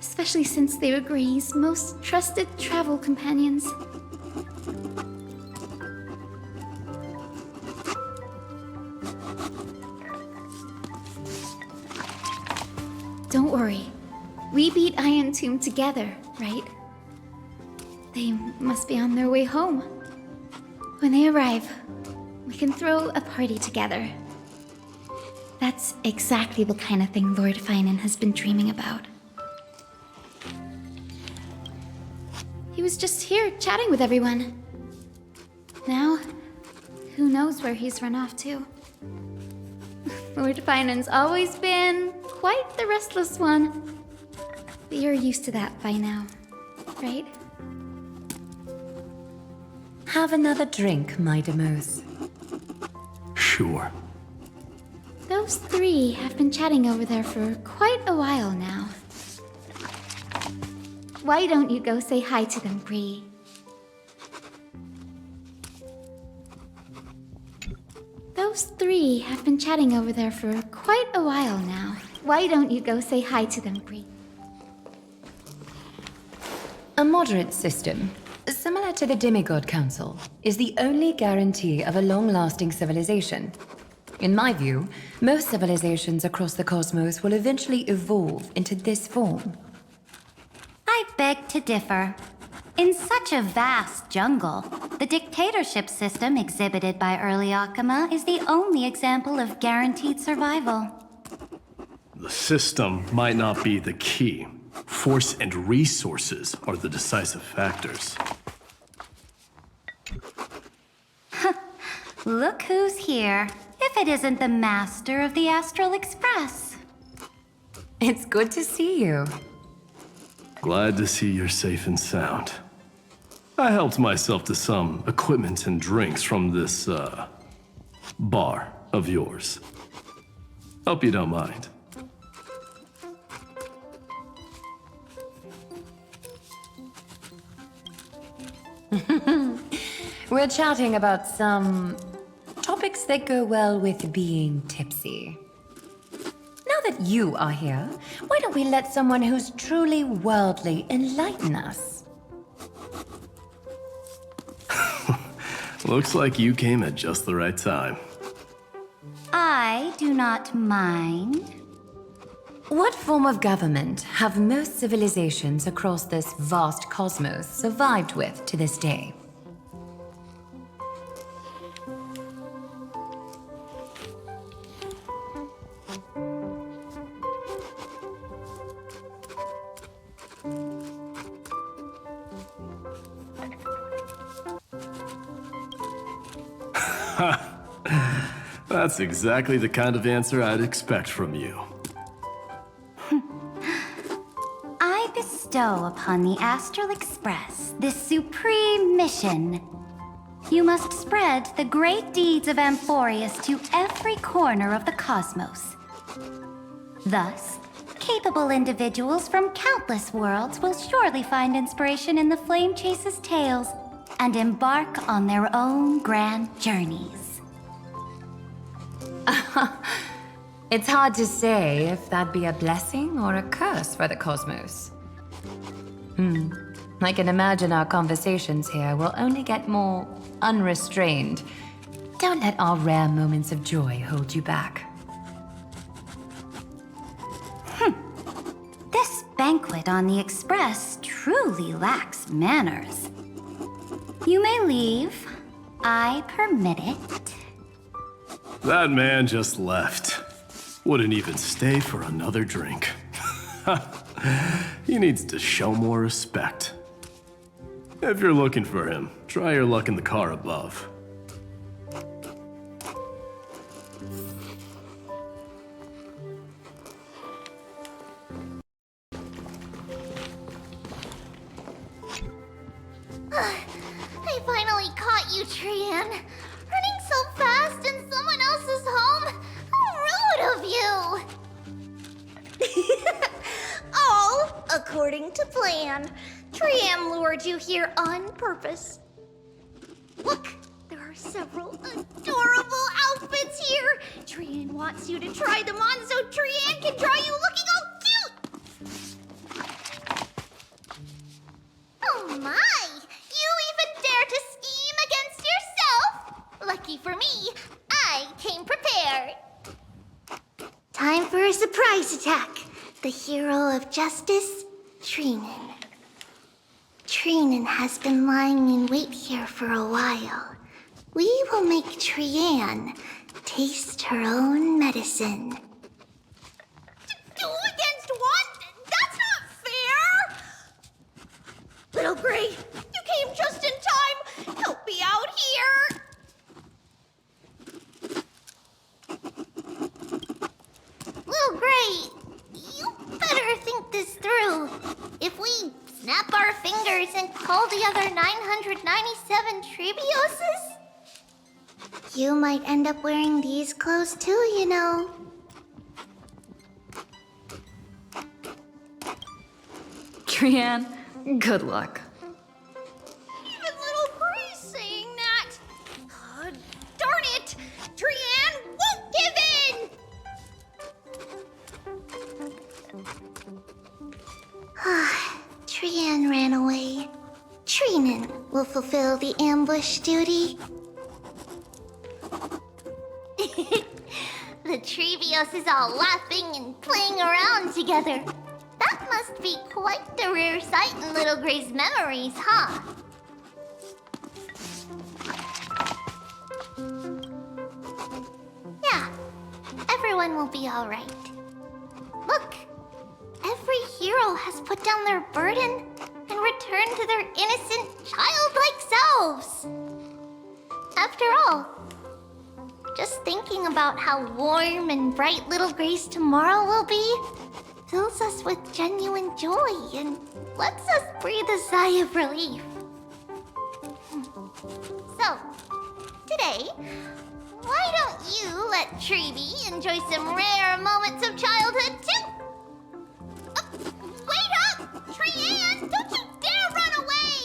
especially since they were Gray's most trusted travel companions. Don't worry. We beat Iron Tomb together, right? They must be on their way home. When they arrive, we can throw a party together. That's exactly the kind of thing Lord Finan has been dreaming about. He was just here chatting with everyone. Now, who knows where he's run off to? Lord Finan's always been quite the restless one. But you're used to that by now, right? Have another drink, my Demos. Sure. Those three have been chatting over there for quite a while now. Why don't you go say hi to them, Bree? Those three have been chatting over there for quite a while now. Why don't you go say hi to them, Bree? A moderate system, similar to the Demigod Council, is the only guarantee of a long-lasting civilization. In my view, most civilizations across the cosmos will eventually evolve into this form. I beg to differ. In such a vast jungle, the dictatorship system exhibited by early Akama is the only example of guaranteed survival. The system might not be the key. Force and resources are the decisive factors. Look who's here. If it isn't the master of the Astral Express. It's good to see you. Glad to see you're safe and sound. I helped myself to some equipment and drinks from this, bar of yours. Hope you don't mind. We're chatting about some topics that go well with being tipsy. Now that you are here, why don't we let someone who's truly worldly enlighten us? Looks like you came at just the right time. I do not mind. What form of government have most civilizations across this vast cosmos survived with to this day? That's exactly the kind of answer I'd expect from you. I bestow upon the Astral Express this supreme mission. You must spread the great deeds of Amphoreus to every corner of the cosmos. Thus, capable individuals from countless worlds will surely find inspiration in the Flame Chase's tales and embark on their own grand journeys. It's hard to say if that'd be a blessing or a curse for the cosmos. I can imagine our conversations here will only get more unrestrained. Don't let our rare moments of joy hold you back. This banquet on the Express truly lacks manners. You may leave. I permit it. That man just left. Wouldn't even stay for another drink. He needs to show more respect. If you're looking for him, try your luck in the car above. I finally caught you, Trian. Running so fast in someone else's home. How rude of you! All according to plan. Trian lured you here on purpose. Look, there are several adorable outfits here. Trian wants you to try them on so Trian can draw you looking all cute. Oh my! You even dare to scheme against yourself? Lucky for me, I came prepared. Time for a surprise attack. The hero of justice, Trinan. Trinan has been lying in wait here for a while. We will make Trian taste her own medicine. Two against one? That's not fair! Little Gray, you came just in time. Help me out here. Little Gray, you better think this through. If we snap our fingers and call the other 997 Trebioses, you might end up wearing these clothes too, you know. Trian, good luck. Even little Gray's saying that. Darn it! Trian won't give in! Trian ran away. Trinan will fulfill the ambush duty. The Trebios is all laughing and playing around together. That must be quite the rare sight in Little Gray's memories, huh? Yeah, everyone will be all right. Look, every hero has put down their burden and returned to their innocent, childlike selves. After all, just thinking about how warm and bright Little Gray's tomorrow will be fills us with genuine joy and lets us breathe a sigh of relief. So, today, why don't you let Treeby enjoy some rare moments of childhood too? Wait up! Trian, don't you dare run away!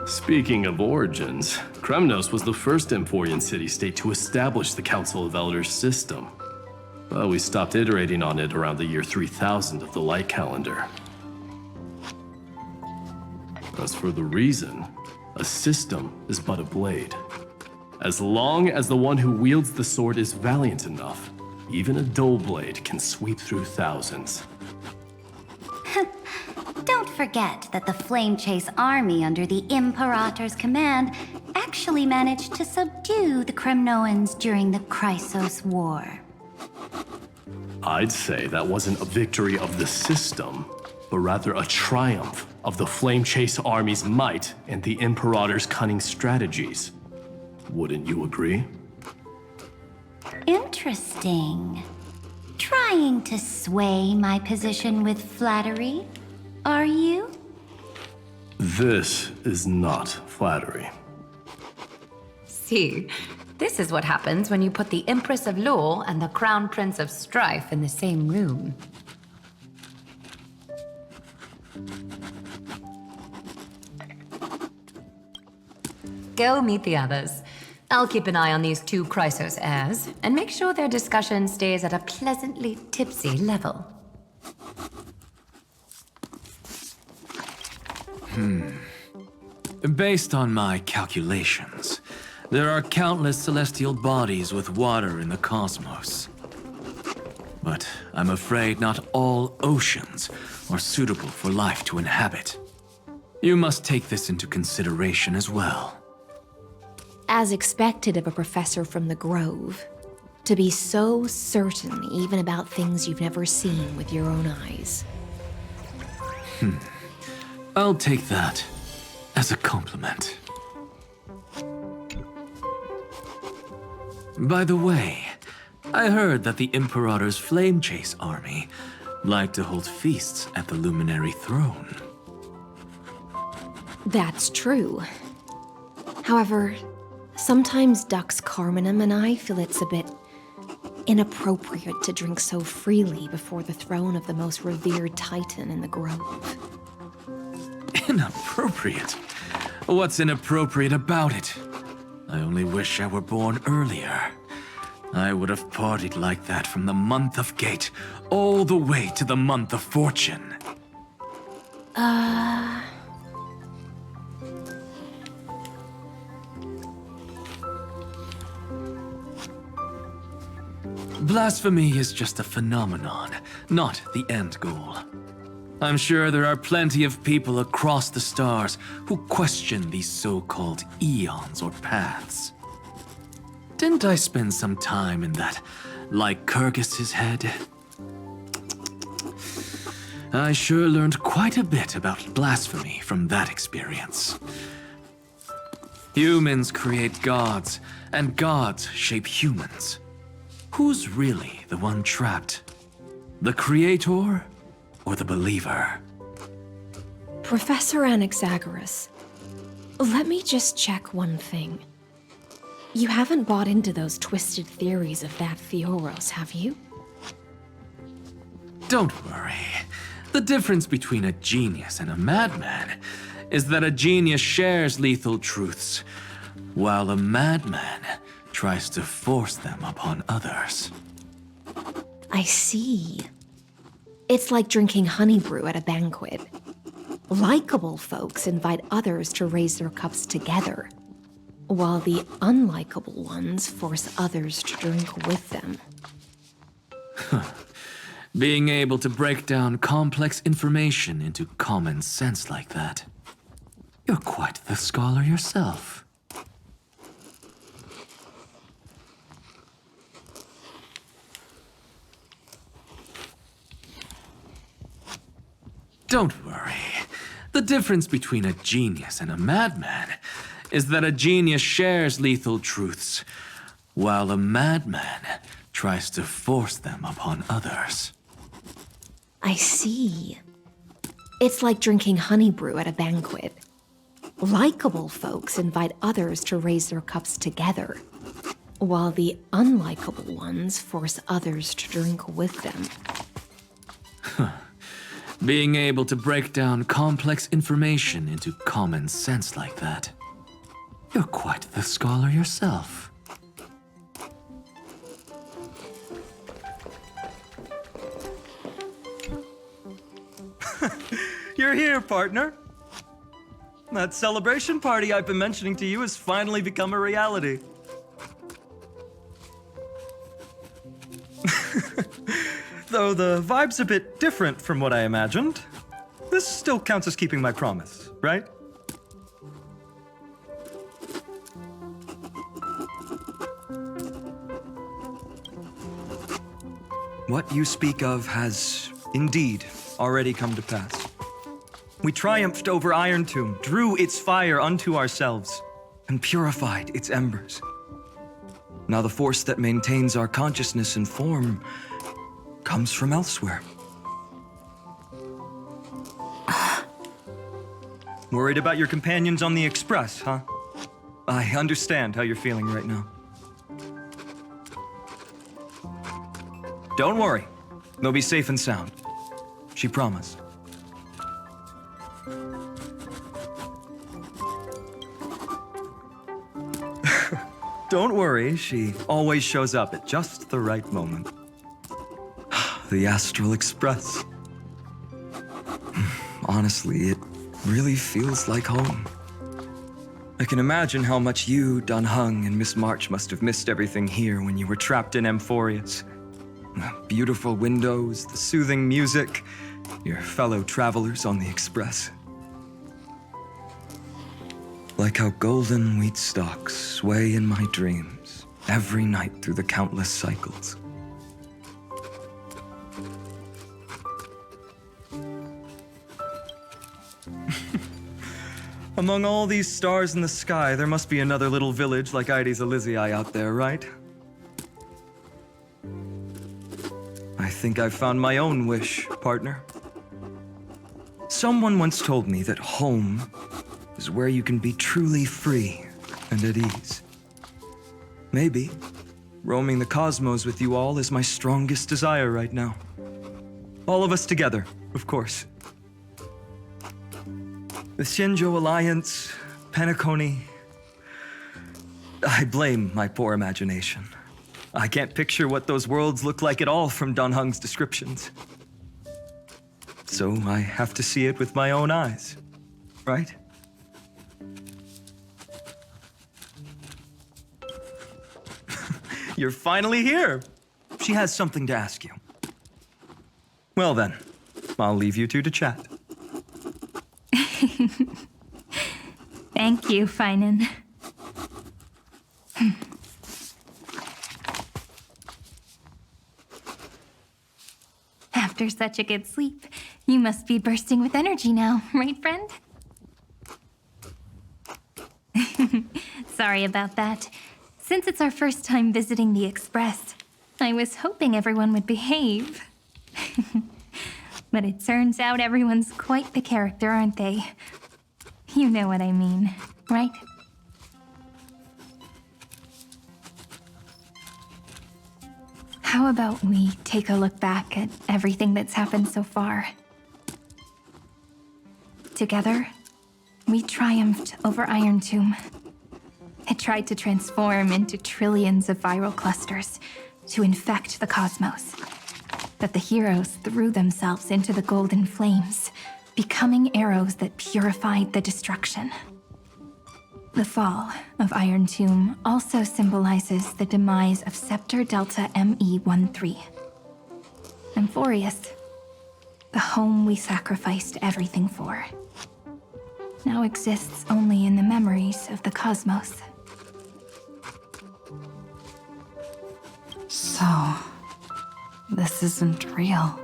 Speaking of origins, Kremnos was the first Amphorian city-state to establish the Council of Elders system. But we stopped iterating on it around the year 3000 of the Light Calendar. As for the reason, a system is but a blade. As long as the one who wields the sword is valiant enough, even a dull blade can sweep through thousands. Don't forget that the Flame Chase army under the Imperator's command actually managed to subdue the Kremnoans during the Chrysos War. I'd say that wasn't a victory of the system, but rather a triumph of the Flame Chase army's might and the Imperator's cunning strategies. Wouldn't you agree? Interesting. Trying to sway my position with flattery, are you? This is not flattery. See, this is what happens when you put the Empress of Law and the Crown Prince of Strife in the same room. Go meet the others. I'll keep an eye on these two Chrysos heirs, and make sure their discussion stays at a pleasantly tipsy level. Based on my calculations, there are countless celestial bodies with water in the cosmos. But I'm afraid not all oceans are suitable for life to inhabit. You must take this into consideration as well. As expected of a professor from the Grove, to be so certain even about things you've never seen with your own eyes. I'll take that as a compliment. By the way, I heard that the Imperator's Flame Chase army like to hold feasts at the Luminary Throne. That's true. However, sometimes Dux Carminum and I feel it's a bit inappropriate to drink so freely before the throne of the most revered Titan in the Grove. Inappropriate? What's inappropriate about it? I only wish I were born earlier. I would have partied like that from the month of Gate all the way to the month of Fortune. Blasphemy is just a phenomenon, not the end goal. I'm sure there are plenty of people across the stars who question these so-called eons or paths. Didn't I spend some time in that Lycurgus's head? I sure learned quite a bit about blasphemy from that experience. Humans create gods, and gods shape humans. Who's really the one trapped? The creator or the believer? Professor Anaxagoras, let me just check one thing. You haven't bought into those twisted theories of that Fioros, have you? Don't worry. The difference between a genius and a madman is that a genius shares lethal truths, while a madman tries to force them upon others. I see. It's like drinking honey brew at a banquet. Likeable folks invite others to raise their cups together, while the unlikable ones force others to drink with them. Being able to break down complex information into common sense like that. You're quite the scholar yourself. Don't worry. The difference between a genius and a madman is that a genius shares lethal truths, while a madman tries to force them upon others. I see. It's like drinking honey brew at a banquet. Likeable folks invite others to raise their cups together, while the unlikable ones force others to drink with them. Being able to break down complex information into common sense like that. You're quite the scholar yourself. You're here, partner. That celebration party I've been mentioning to you has finally become a reality. Though the vibe's a bit different from what I imagined, this still counts as keeping my promise, right? What you speak of has indeed already come to pass. We triumphed over Iron Tomb, drew its fire unto ourselves, and purified its embers. Now the force that maintains our consciousness and form comes from elsewhere. Worried about your companions on the Express, huh? I understand how you're feeling right now. Don't worry. They'll be safe and sound. She promised. Don't worry, she always shows up at just the right moment. The Astral Express. Honestly, it really feels like home. I can imagine how much you, Dan Heng, and Miss March must have missed everything here when you were trapped in Amphoreus. The beautiful windows, the soothing music, your fellow travelers on the Express. Like how golden wheat stalks sway in my dreams every night through the countless cycles. Among all these stars in the sky, there must be another little village like Ides Elysiae out there, right? I think I've found my own wish, partner. Someone once told me that home is where you can be truly free and at ease. Maybe roaming the cosmos with you all is my strongest desire right now. All of us together, of course. The Shinjo Alliance, Penacony. I blame my poor imagination. I can't picture what those worlds look like at all from Dan Heng's descriptions. So I have to see it with my own eyes, right? You're finally here. She has something to ask you. Well then, I'll leave you two to chat. Thank you, Finan. After such a good sleep, you must be bursting with energy now, right, friend? Sorry about that. Since it's our first time visiting the Express, I was hoping everyone would behave. But it turns out everyone's quite the character, aren't they? You know what I mean, right? How about we take a look back at everything that's happened so far? Together, we triumphed over Iron Tomb. It tried to transform into trillions of viral clusters to infect the cosmos. But the heroes threw themselves into the golden flames, becoming arrows that purified the destruction. The fall of Iron Tomb also symbolizes the demise of Scepter Delta ME-13. Amphoreus, the home we sacrificed everything for, now exists only in the memories of the cosmos. So, this isn't real.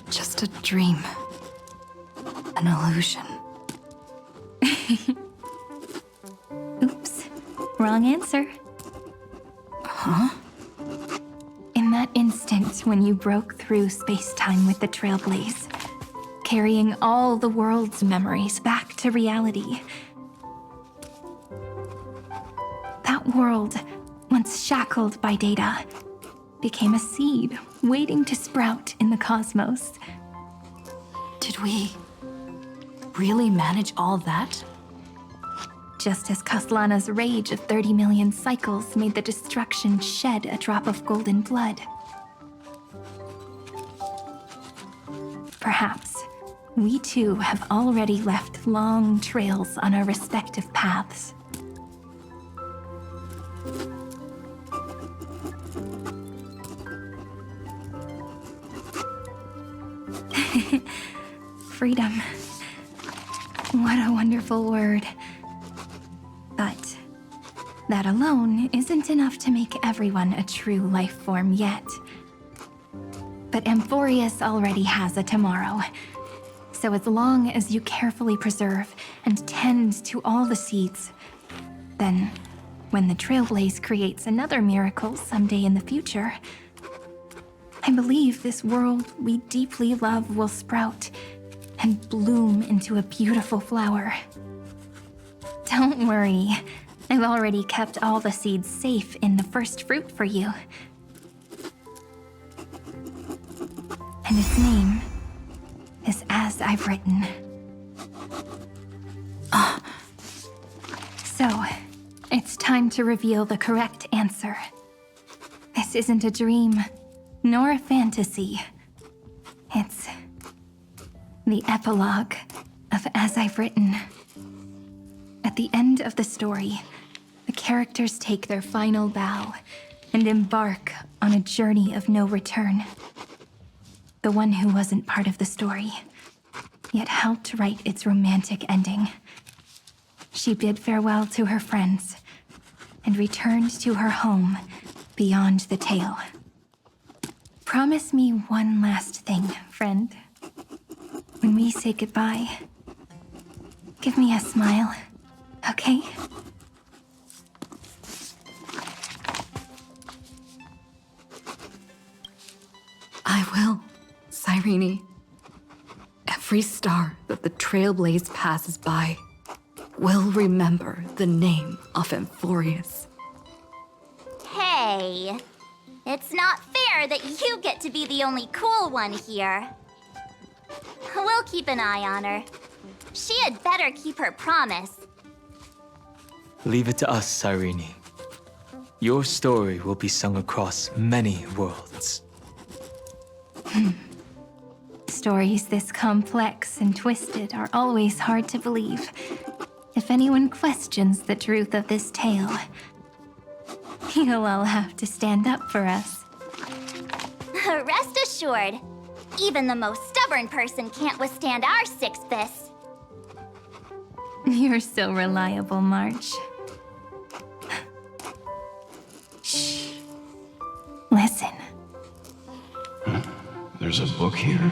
Just a dream. An illusion. Oops, wrong answer. Huh? In that instant when you broke through space-time with the Trailblaze, carrying all the world's memories back to reality, that world, once shackled by data, became a seed waiting to sprout in the cosmos. we really manage all that? Just as Kaslana's rage of 30 million cycles made the destruction shed a drop of golden blood. Perhaps we too have already left long trails on our respective paths. Freedom. What a wonderful word. But that alone isn't enough to make everyone a true life form yet. But Amphoreus already has a tomorrow. So as long as you carefully preserve and tend to all the seeds, then when the Trailblaze creates another miracle someday in the future, I believe this world we deeply love will sprout and bloom into a beautiful flower. Don't worry, I've already kept all the seeds safe in the first fruit for you. And its name is As I've Written. So, it's time to reveal the correct answer. This isn't a dream, nor a fantasy. It's the epilogue of As I've Written. At the end of the story, the characters take their final bow and embark on a journey of no return. The one who wasn't part of the story, yet helped write its romantic ending. She bid farewell to her friends and returned to her home beyond the tale. Promise me one last thing, friend. When we say goodbye, give me a smile, okay? I will, Cyrene. Every star that the Trailblaze passes by will remember the name of Amphoreus. Hey, it's not fair that you get to be the only cool one here. We'll keep an eye on her. She had better keep her promise. Leave it to us, Cyrene. Your story will be sung across many worlds. Stories this complex and twisted are always hard to believe. If anyone questions the truth of this tale, you'll all have to stand up for us. Rest assured, even the most stubborn person can't withstand our six fists. You're so reliable, March. Shh. Listen. There's a book here?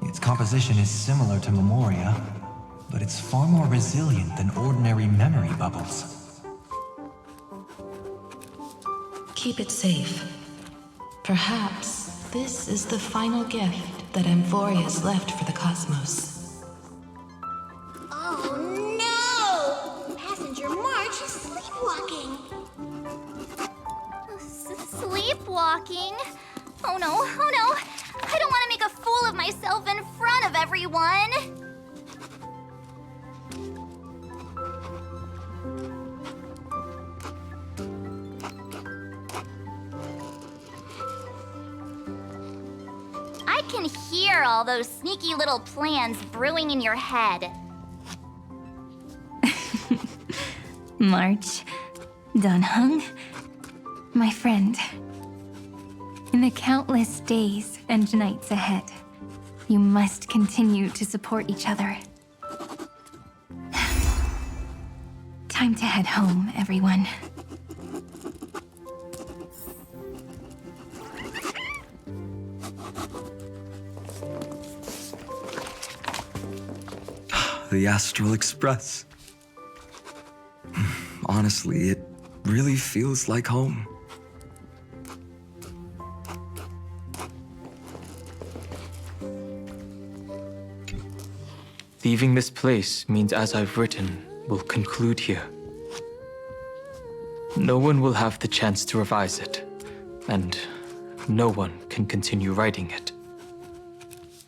Its composition is similar to Memoria, but it's far more resilient than ordinary memory bubbles. Keep it safe. Perhaps this is the final gift that Amphoreus left for the cosmos. Oh no! Passenger March is sleepwalking. Sleepwalking? Oh no, oh no! I don't want to make a fool of myself in front of everyone! I can hear all those sneaky little plans brewing in your head. March, Dunhung, my friend. In the countless days and nights ahead, you must continue to support each other. Time to head home, everyone. The Astral Express. Honestly, it really feels like home. Leaving this place means As I've Written will conclude here. No one will have the chance to revise it, and no one can continue writing it.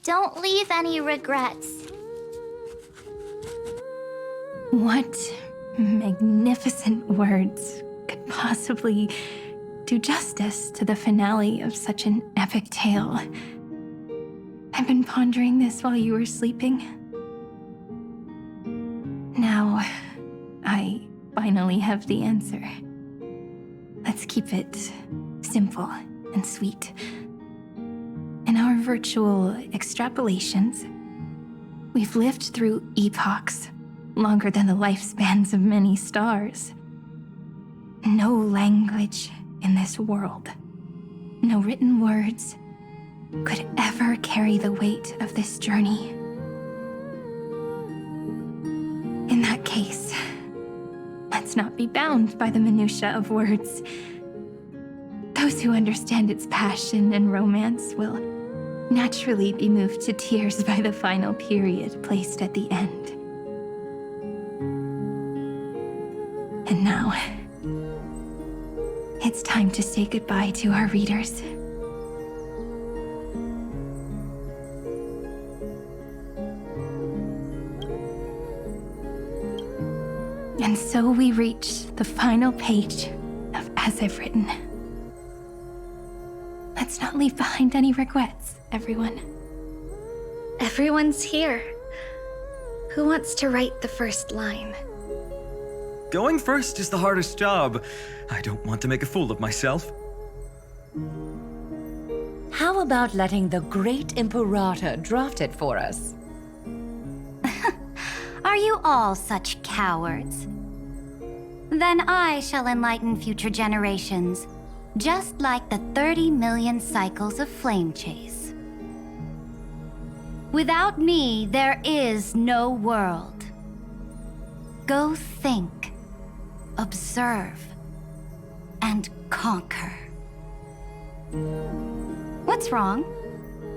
Don't leave any regrets. What magnificent words could possibly do justice to the finale of such an epic tale? I've been pondering this while you were sleeping. Now, I finally have the answer. Let's keep it simple and sweet. In our virtual extrapolations, we've lived through epochs longer than the lifespans of many stars. No language in this world, no written words, could ever carry the weight of this journey. In that case, let's not be bound by the minutiae of words. Those who understand its passion and romance will naturally be moved to tears by the final period placed at the end. And now, it's time to say goodbye to our readers. And so we reach the final page of As I've Written. Let's not leave behind any regrets, everyone. Everyone's here. Who wants to write the first line? Going first is the hardest job. I don't want to make a fool of myself. How about letting the great Imperator draft it for us? Are you all such cowards? Then I shall enlighten future generations, just like the 30 million cycles of flame chase. Without me, there is no world. Go think, observe, and conquer. What's wrong?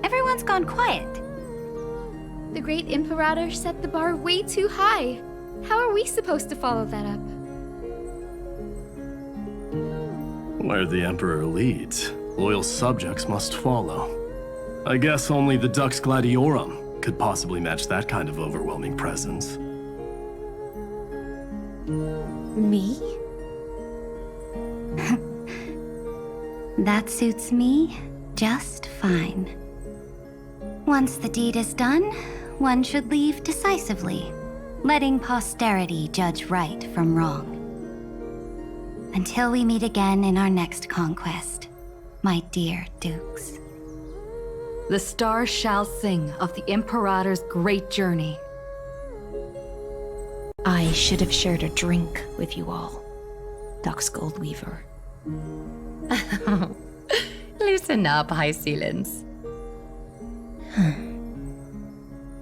Everyone's gone quiet. The great Imperator set the bar way too high. How are we supposed to follow that up? Where the Emperor leads, loyal subjects must follow. I guess only the Dux Gladiorum could possibly match that kind of overwhelming presence. Me? That suits me just fine. Once the deed is done, one should leave decisively, letting posterity judge right from wrong. Until we meet again in our next conquest, my dear dukes. The stars shall sing of the Imperator's great journey. I should have shared a drink with you all, Dux Goldweaver. Loosen up, High Sealants.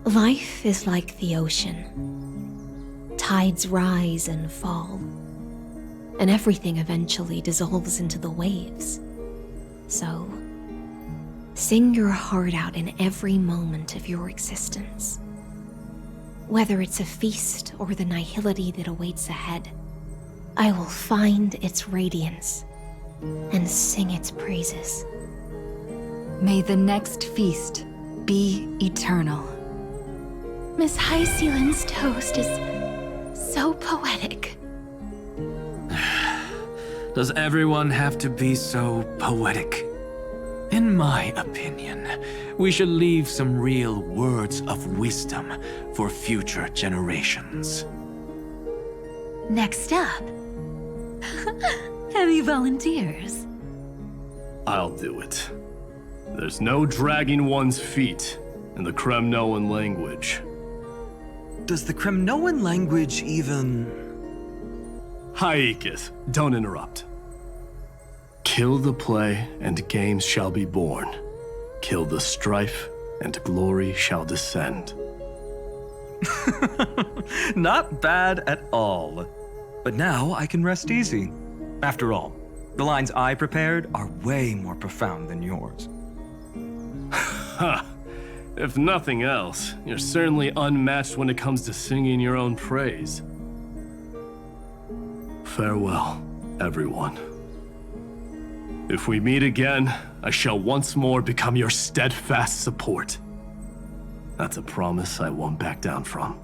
Life is like the ocean. Tides rise and fall, and everything eventually dissolves into the waves. So, sing your heart out in every moment of your existence. Whether it's a feast or the nihility that awaits ahead, I will find its radiance and sing its praises. May the next feast be eternal. Miss High Sealand's toast is so poetic. Does everyone have to be so poetic? In my opinion, we should leave some real words of wisdom for future generations. Next up, any volunteers? I'll do it. There's no dragging one's feet in the Kremnoan language. Does the Kremnoan language even... Haikis, don't interrupt. Kill the play, and games shall be born. Kill the strife, and glory shall descend. Not bad at all. But now I can rest easy. After all, the lines I prepared are way more profound than yours. Ha! If nothing else, you're certainly unmatched when it comes to singing your own praise. Farewell, everyone. If we meet again, I shall once more become your steadfast support. That's a promise I won't back down from.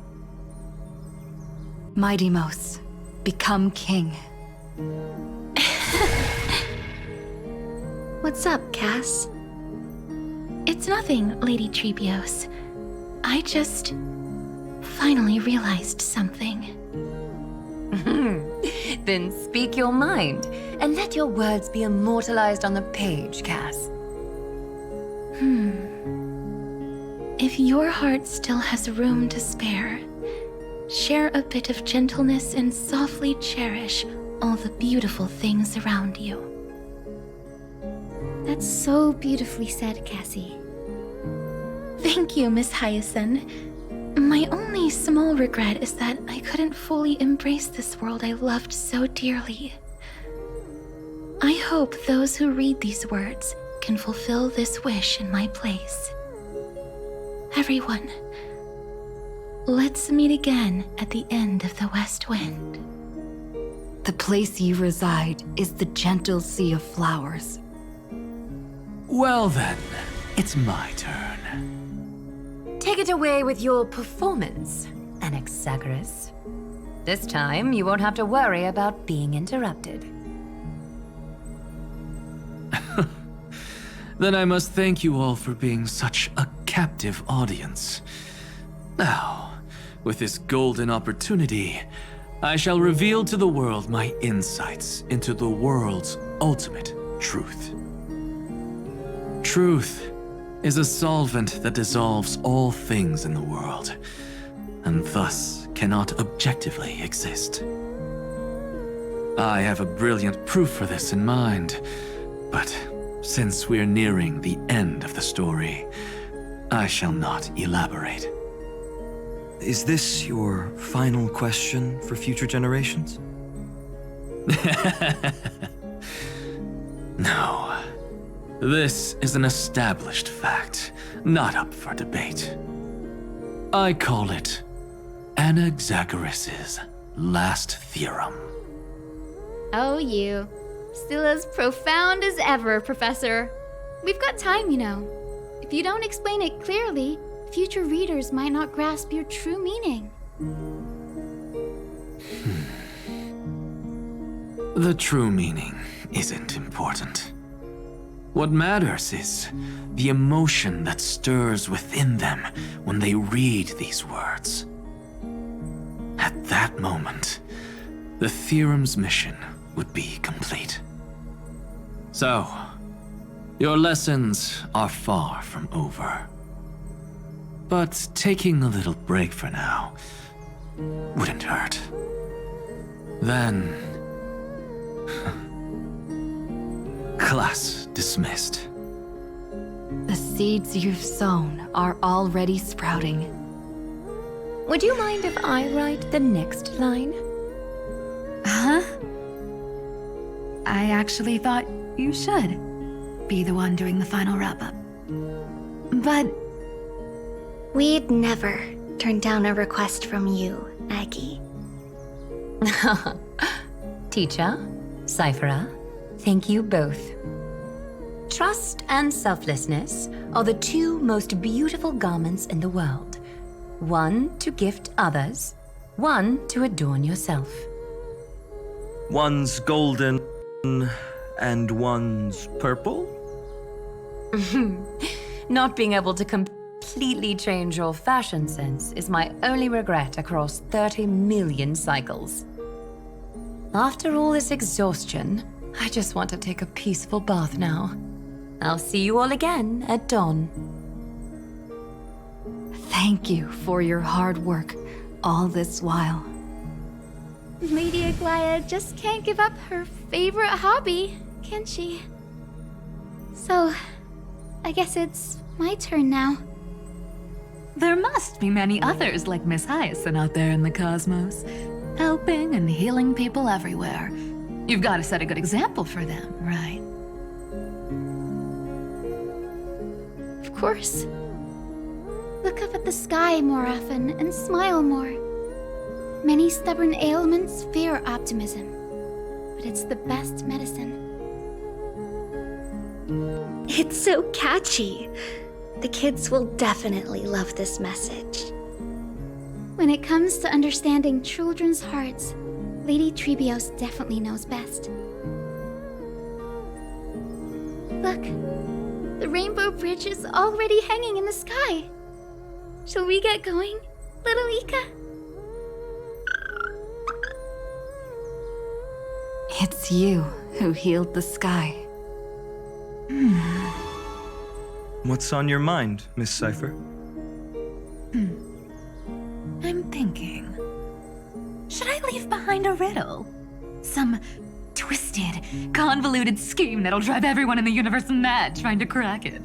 Mighty-Mos, become king. What's up, Cass? It's nothing, Lady Trebios. I just finally realized something. Then speak your mind, and let your words be immortalized on the page, Cass. If your heart still has room to spare, share a bit of gentleness and softly cherish all the beautiful things around you. That's so beautifully said, Cassie. Thank you, Miss Hyacinth. My only small regret is that I couldn't fully embrace this world I loved so dearly. I hope those who read these words can fulfill this wish in my place. Everyone, let's meet again at the end of the West Wind. The place you reside is the gentle sea of flowers. Well then, it's my turn. Take it away with your performance, Anaxagoras. This time, you won't have to worry about being interrupted. Then I must thank you all for being such a captive audience. Now, with this golden opportunity, I shall reveal to the world my insights into the world's ultimate truth. Truth is a solvent that dissolves all things in the world, and thus cannot objectively exist. I have a brilliant proof for this in mind, but since we're nearing the end of the story, I shall not elaborate. Is this your final question for future generations? No. This is an established fact, not up for debate. I call it Anaxagoras' last theorem. Oh, you. Still as profound as ever, Professor. We've got time, you know. If you don't explain it clearly, future readers might not grasp your true meaning. The true meaning isn't important. What matters is the emotion that stirs within them when they read these words. At that moment, the theorem's mission would be complete. So, your lessons are far from over. But taking a little break for now wouldn't hurt. Then, class dismissed. The seeds you've sown are already sprouting. Would you mind if I write the next line? Huh? I actually thought you should be the one doing the final wrap-up. But we'd never turn down a request from you, Aggie. Teacher, Cyphera, thank you both. Trust and selflessness are the two most beautiful garments in the world. One to gift others, one to adorn yourself. One's golden and one's purple? Not being able to completely change your fashion sense is my only regret across 30 million cycles. After all this exhaustion, I just want to take a peaceful bath now. I'll see you all again at dawn. Thank you for your hard work all this while. Lady Aglaya just can't give up her favorite hobby, can she? So, I guess it's my turn now. There must be many others like Miss Hyacinth out there in the cosmos, helping and healing people everywhere. You've got to set a good example for them, right? Of course. Look up at the sky more often and smile more. Many stubborn ailments fear optimism, but it's the best medicine. It's so catchy. The kids will definitely love this message. When it comes to understanding children's hearts, Lady Treebios definitely knows best. Look, the Rainbow Bridge is already hanging in the sky. Shall we get going, little Ika? It's you who healed the sky. What's on your mind, Miss Cypher? I'm thinking. Should I leave behind a riddle? Some twisted, convoluted scheme that'll drive everyone in the universe mad trying to crack it.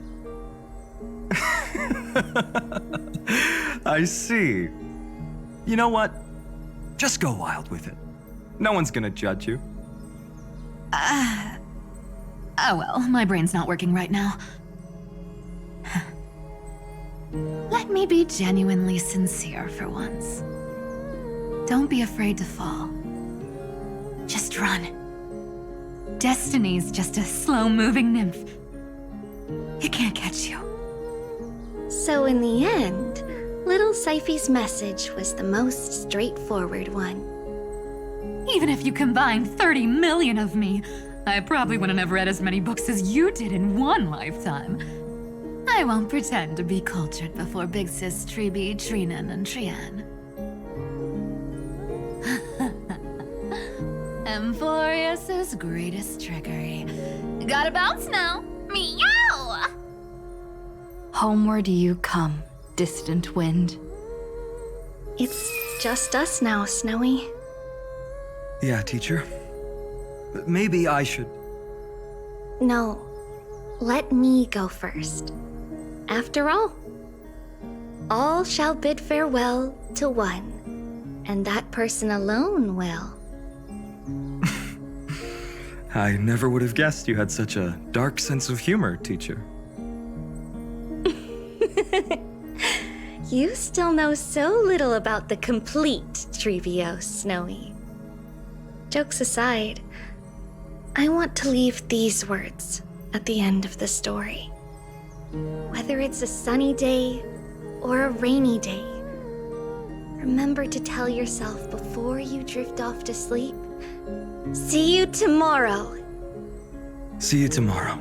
I see. You know what? Just go wild with it. No one's gonna judge you. Oh well, my brain's not working right now. Let me be genuinely sincere for once. Don't be afraid to fall. Just run. Destiny's just a slow-moving nymph. It can't catch you. So in the end, little Syphy's message was the most straightforward one. Even if you combined 30 million of me, I probably wouldn't have read as many books as you did in one lifetime. I won't pretend to be cultured before Big Sis Treeby, Trinan, and Trian. Amphoreus' greatest trickery. Gotta bounce now. Meow! Homeward you come, distant wind. It's just us now, Snowy. Yeah, teacher. Maybe I should. No, let me go first. After all shall bid farewell to one, and that person alone will. I never would have guessed you had such a dark sense of humor, teacher. You still know so little about the complete Treebios, Snowy. Jokes aside, I want to leave these words at the end of the story. Whether it's a sunny day or a rainy day, remember to tell yourself before you drift off to sleep, see you tomorrow. See you tomorrow.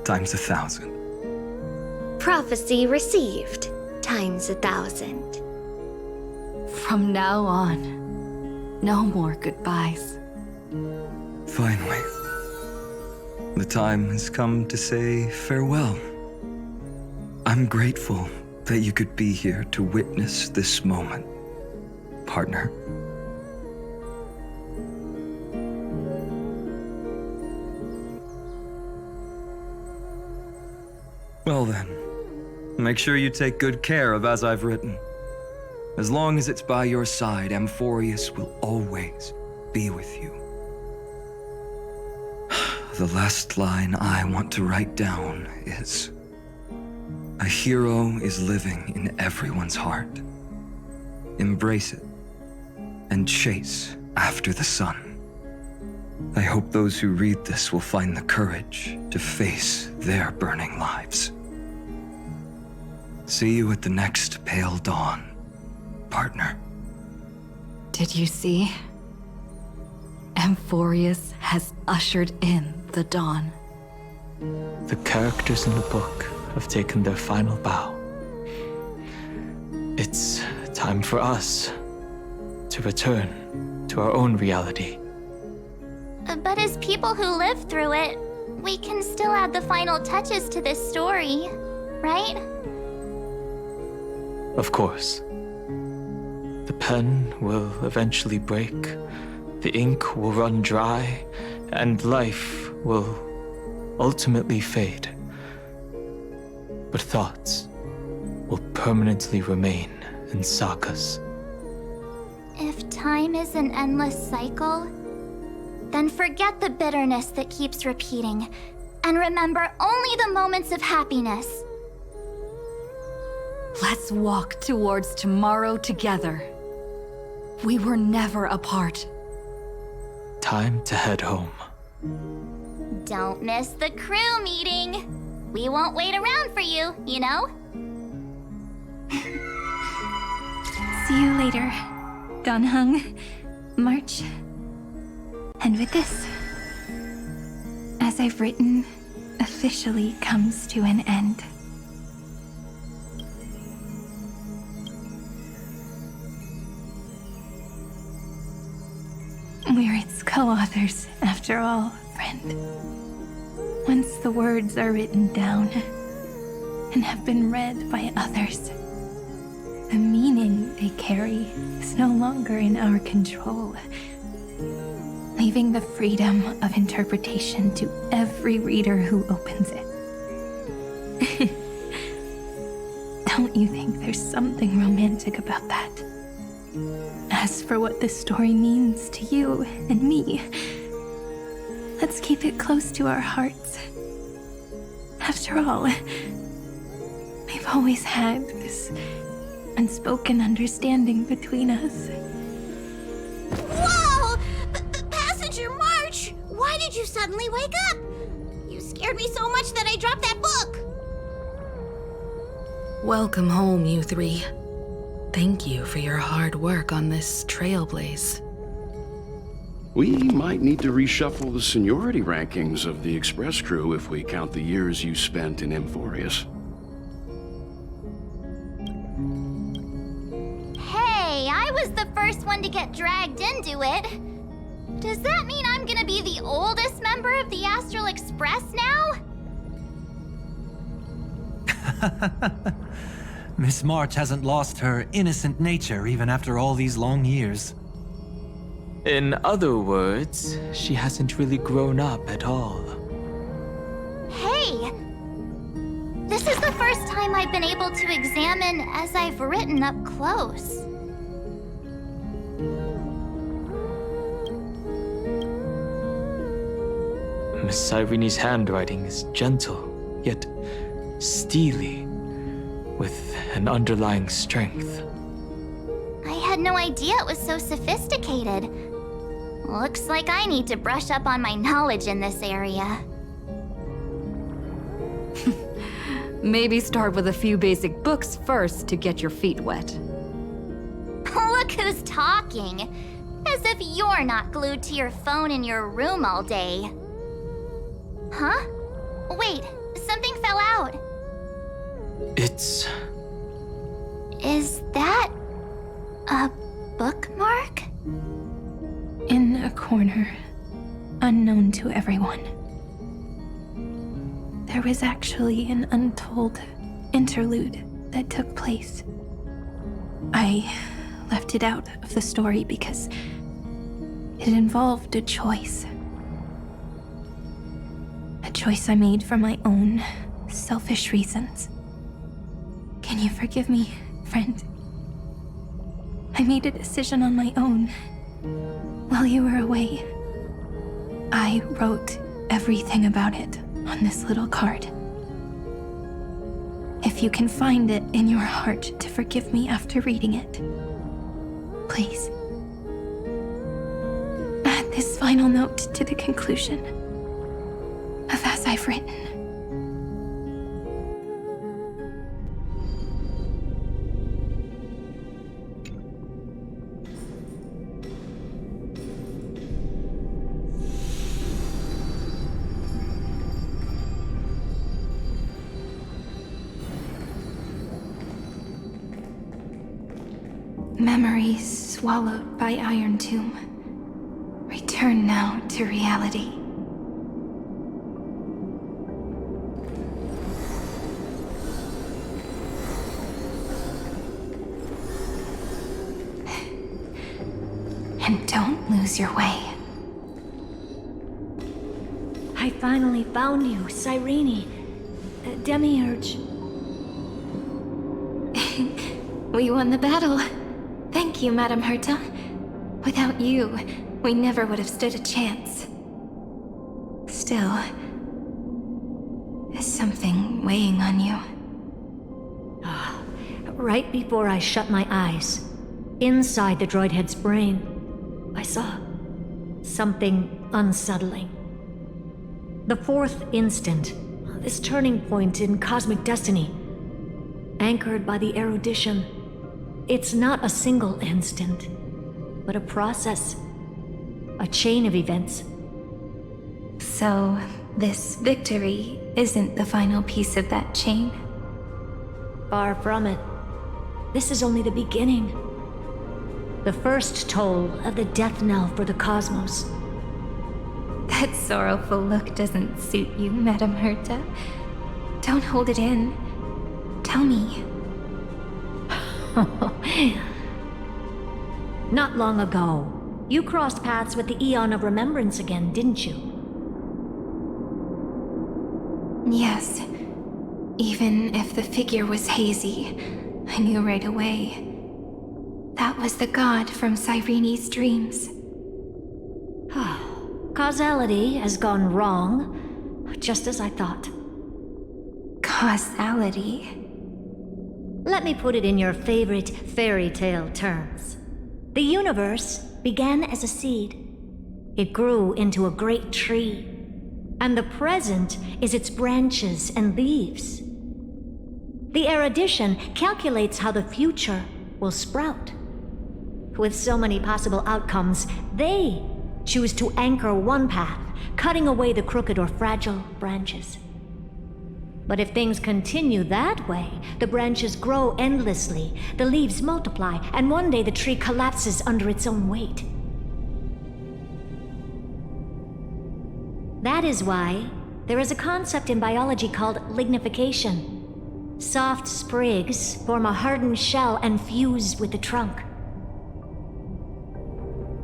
Times 1,000. Prophecy received, times 1,000. From now on, no more goodbyes. Finally. The time has come to say farewell. I'm grateful that you could be here to witness this moment, partner. Well then, make sure you take good care of as I've written. As long as it's by your side, Amphoreus will always be with you. The last line I want to write down is, a hero is living in everyone's heart. Embrace it and chase after the sun. I hope those who read this will find the courage to face their burning lives. See you at the next pale dawn, partner. Did you see? Amphoreus has ushered in the dawn. The characters in the book have taken their final bow. It's time for us to return to our own reality. But as people who lived through it, we can still add the final touches to this story, right? Of course. The pen will eventually break, the ink will run dry, and life will ultimately fade. But thoughts will permanently remain in sagas. If time is an endless cycle, then forget the bitterness that keeps repeating, and remember only the moments of happiness. Let's walk towards tomorrow together. We were never apart. Time to head home. Don't miss the crew meeting. We won't wait around for you, you know? See you later, Donhung, March. And with this, as I've written, officially comes to an end. We're its co-authors, after all, friend. Once the words are written down and have been read by others, the meaning they carry is no longer in our control, leaving the freedom of interpretation to every reader who opens it. Don't you think there's something romantic about that? As for what this story means to you and me, let's keep it close to our hearts. After all, we've always had this unspoken understanding between us. Whoa! Passenger March! Why did you suddenly wake up? You scared me so much that I dropped that book! Welcome home, you three. Thank you for your hard work on this Trailblaze. We might need to reshuffle the seniority rankings of the Express crew if we count the years you spent in Amphoreus. Hey, I was the first one to get dragged into it. Does that mean I'm gonna be the oldest member of the Astral Express now? Miss March hasn't lost her innocent nature even after all these long years. In other words, she hasn't really grown up at all. Hey! This is the first time I've been able to examine as I've written up close. Miss Irene's handwriting is gentle, yet steely, with an underlying strength. I had no idea it was so sophisticated. Looks like I need to brush up on my knowledge in this area. Maybe start with a few basic books first to get your feet wet. Look who's talking. As if you're not glued to your phone in your room all day. Huh? Wait, something fell out. It's... Is that a bookmark? In a corner, unknown to everyone, there was actually an untold interlude that took place. I left it out of the story because it involved a choice. A choice I made for my own selfish reasons. Can you forgive me, friend? I made a decision on my own. While you were away, I wrote everything about it on this little card. If you can find it in your heart to forgive me after reading it, please. Add this final note to the conclusion of As I've Written. Memories swallowed by Iron Tomb. Return now to reality. And don't lose your way. I finally found you, Cyrene. Demiurge. We won the battle. Thank you, Madam Herta. Without you, we never would have stood a chance. Still, is something weighing on you? Right before I shut my eyes, inside the droid head's brain, I saw something unsettling. The fourth instant, this turning point in cosmic destiny, anchored by the erudition. It's not a single instant, but a process, a chain of events. So, this victory isn't the final piece of that chain? Far from it. This is only the beginning. The first toll of the death knell for the cosmos. That sorrowful look doesn't suit you, Madame Herta. Don't hold it in. Tell me. Not long ago, you crossed paths with the Eon of Remembrance again, didn't you? Yes. Even if the figure was hazy, I knew right away. That was the god from Cyrene's dreams. Causality has gone wrong, just as I thought. Causality? Let me put it in your favorite fairy tale terms. The universe began as a seed. It grew into a great tree. And the present is its branches and leaves. The erudition calculates how the future will sprout. With so many possible outcomes, they choose to anchor one path, cutting away the crooked or fragile branches. But if things continue that way, the branches grow endlessly, the leaves multiply, and one day the tree collapses under its own weight. That is why there is a concept in biology called lignification. Soft sprigs form a hardened shell and fuse with the trunk.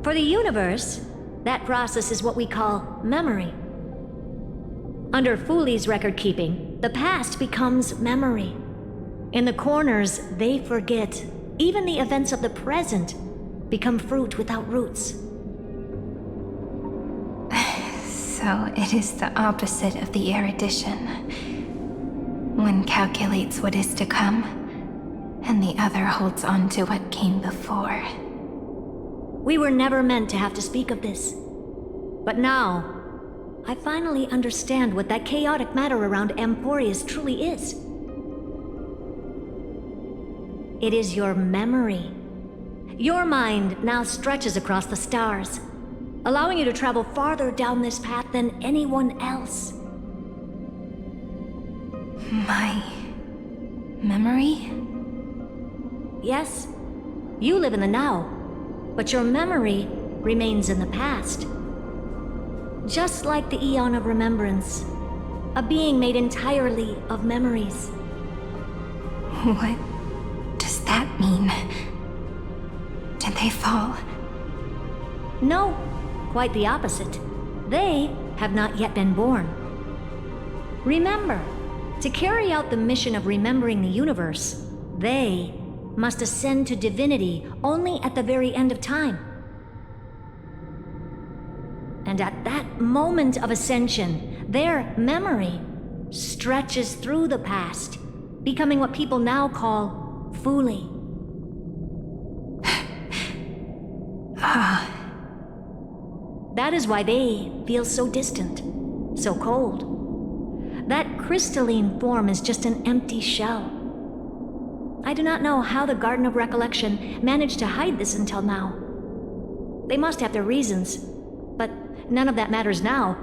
For the universe, that process is what we call memory. Under Fooley's record-keeping, the past becomes memory. In the corners, they forget. Even the events of the present become fruit without roots. So it is the opposite of the erudition. One calculates what is to come, and the other holds on to what came before. We were never meant to have to speak of this. But now, I finally understand what that chaotic matter around Amphoreus truly is. It is your memory. Your mind now stretches across the stars, allowing you to travel farther down this path than anyone else. My memory? Yes, you live in the now, but your memory remains in the past. Just like the Eon of Remembrance, a being made entirely of memories. What does that mean? Did they fall? No, quite the opposite. They have not yet been born. Remember, to carry out the mission of remembering the universe, they must ascend to divinity only at the very end of time. And at that moment of ascension, their memory stretches through the past, becoming what people now call Fooley. That is why they feel so distant, so cold. That crystalline form is just an empty shell. I do not know how the Garden of Recollection managed to hide this until now. They must have their reasons, but none of that matters now.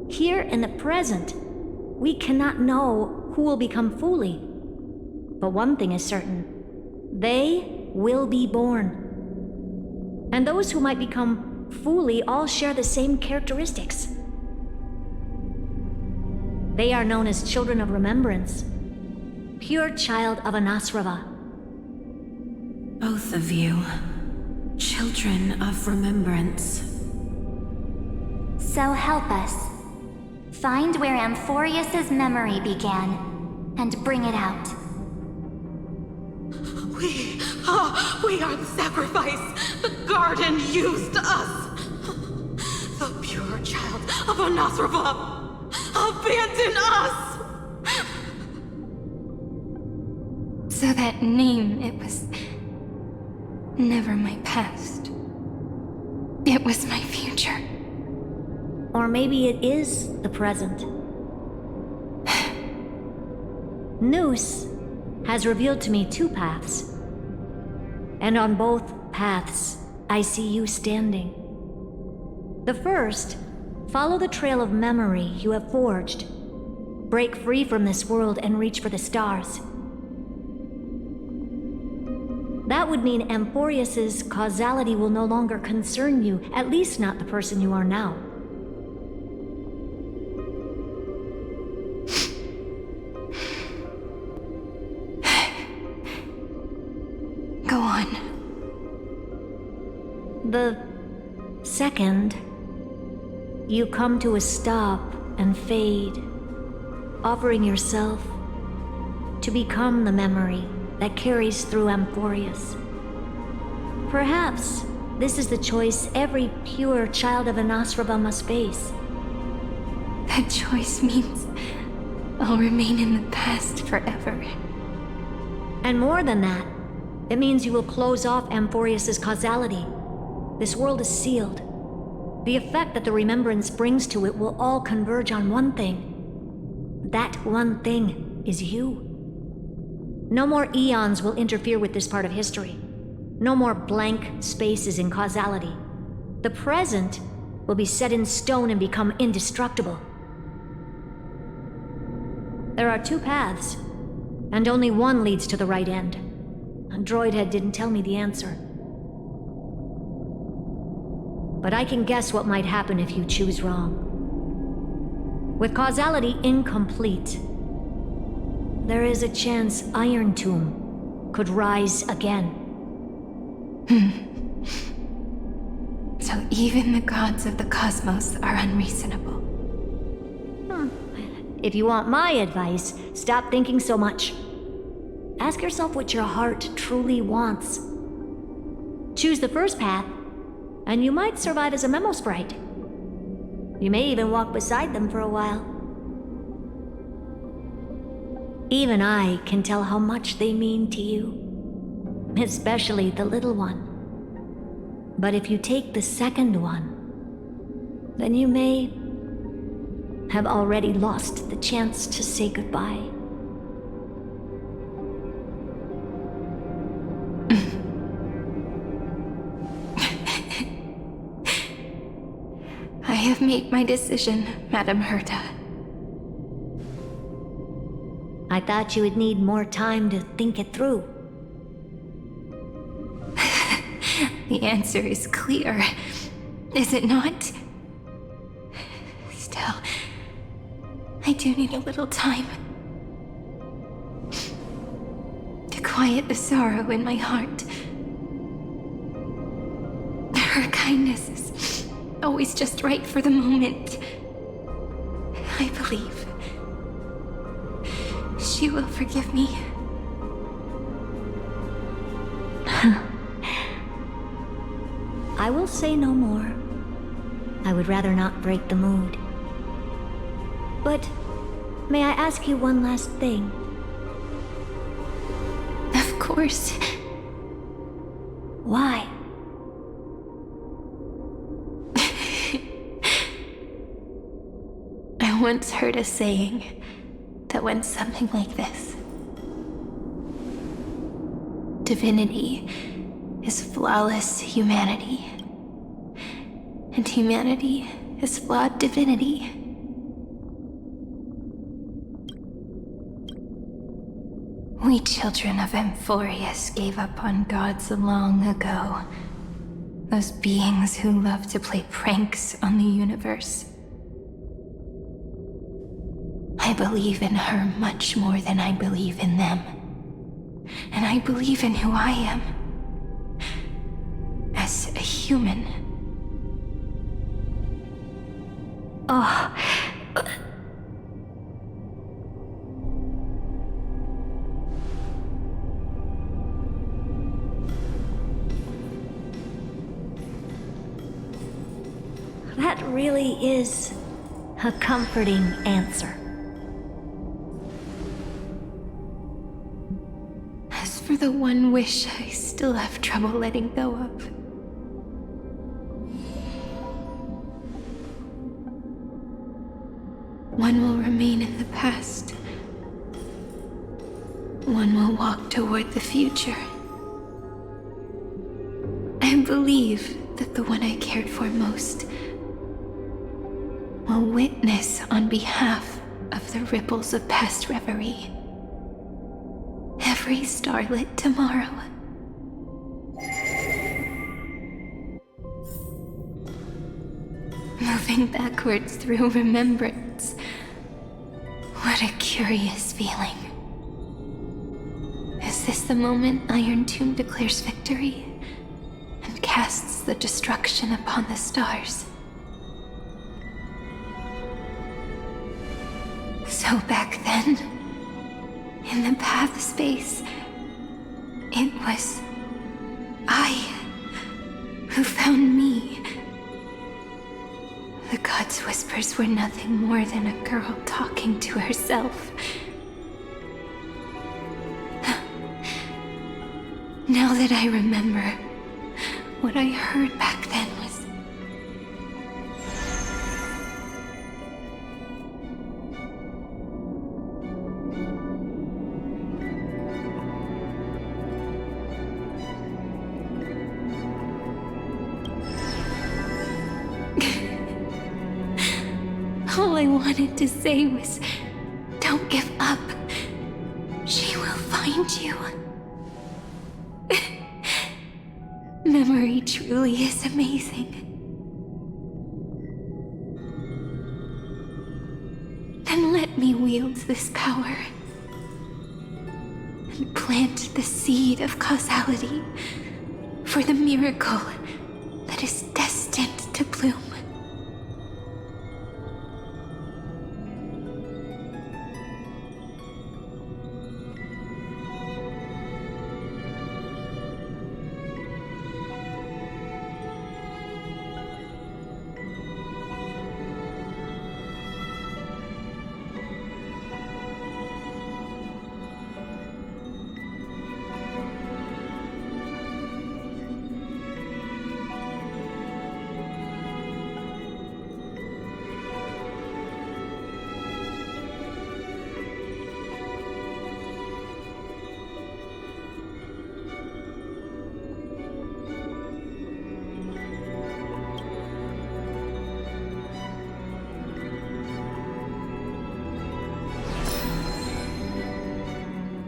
Here in the present, we cannot know who will become Fooley. But one thing is certain. They will be born. And those who might become Fooley all share the same characteristics. They are known as Children of Remembrance. Pure child of Anasrava. Both of you. Children of Remembrance. So help us. Find where Amphoreus's memory began, and bring it out. We are the sacrifice the garden used us. The pure child of Anasrava. Abandon us! So that name, it was never my past. It was my future. Or maybe it is the present. Noose has revealed to me two paths. And on both paths, I see you standing. The first, follow the trail of memory you have forged. Break free from this world and reach for the stars. That would mean Amphoreus's causality will no longer concern you, at least not the person you are now. Go on. The second, you come to a stop and fade, offering yourself to become the memory that carries through Amphoreus. Perhaps this is the choice every pure child of Anasraba must face. That choice means I'll remain in the past forever. And more than that, it means you will close off Amphoreus's causality. This world is sealed. The effect that the remembrance brings to it will all converge on one thing. That one thing is you. No more eons will interfere with this part of history. No more blank spaces in causality. The present will be set in stone and become indestructible. There are two paths, and only one leads to the right end. Droidhead didn't tell me the answer. But I can guess what might happen if you choose wrong. With causality incomplete, there is a chance Iron Tomb could rise again. So even the gods of the cosmos are unreasonable. If you want my advice, stop thinking so much. Ask yourself what your heart truly wants. Choose the first path, and you might survive as a memo sprite. You may even walk beside them for a while. Even I can tell how much they mean to you, especially the little one. But if you take the second one, then you may have already lost the chance to say goodbye. I have made my decision, Madam Herta. I thought you would need more time to think it through. The answer is clear, is it not? Still, I do need a little time to quiet the sorrow in my heart. Her kindness is always just right for the moment. I believe she will forgive me. I will say no more. I would rather not break the mood. But may I ask you one last thing? Of course. Why? I once heard a saying that went something like this. Divinity is flawless humanity, and humanity is flawed divinity. We children of Amphoreus gave up on gods long ago. Those beings who love to play pranks on the universe. I believe in her much more than I believe in them. And I believe in who I am. As a human. Oh. That really is a comforting answer. As for the one wish I still have trouble letting go of. One will remain in the past. one will walk toward the future. I believe that the one I cared for most will witness on behalf of the ripples of past reverie. Every starlit tomorrow. Moving backwards through remembrance. What a curious feeling. Is this the moment Iron Tomb declares victory and casts the destruction upon the stars? So back then, in the path space, it was I who found me. The gods' whispers were nothing more than a girl talking to herself. Now that I remember, what I heard back then was... All I wanted to say was, don't give up. She will find you. Memory truly is amazing. Then let me wield this power and plant the seed of causality for the miracle that is destined to bloom.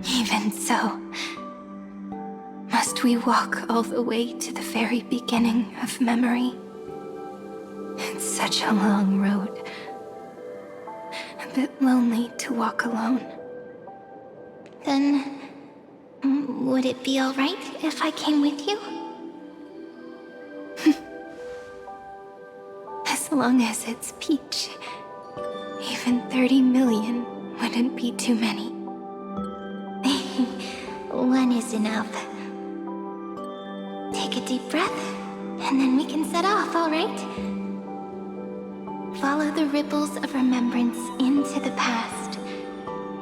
Even so, must we walk all the way to the very beginning of memory? It's such a long road. A bit lonely to walk alone. Then, would it be alright if I came with you? As long as it's Peach. Even 30 million wouldn't be too many. One is enough. Take a deep breath, and then we can set off, alright? Follow the ripples of remembrance into the past.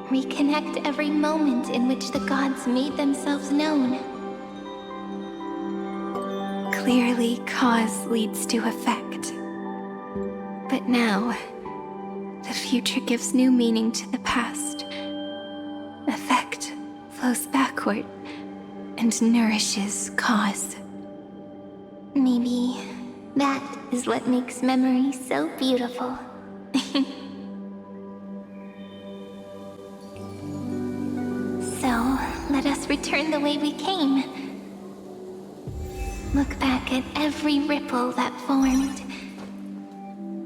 Reconnect every moment in which the gods made themselves known. Clearly, cause leads to effect. But now, the future gives new meaning to the past. Effect flows backward and nourishes cause. Maybe that is what makes memory so beautiful. So, let us return the way we came. Look back at every ripple that formed.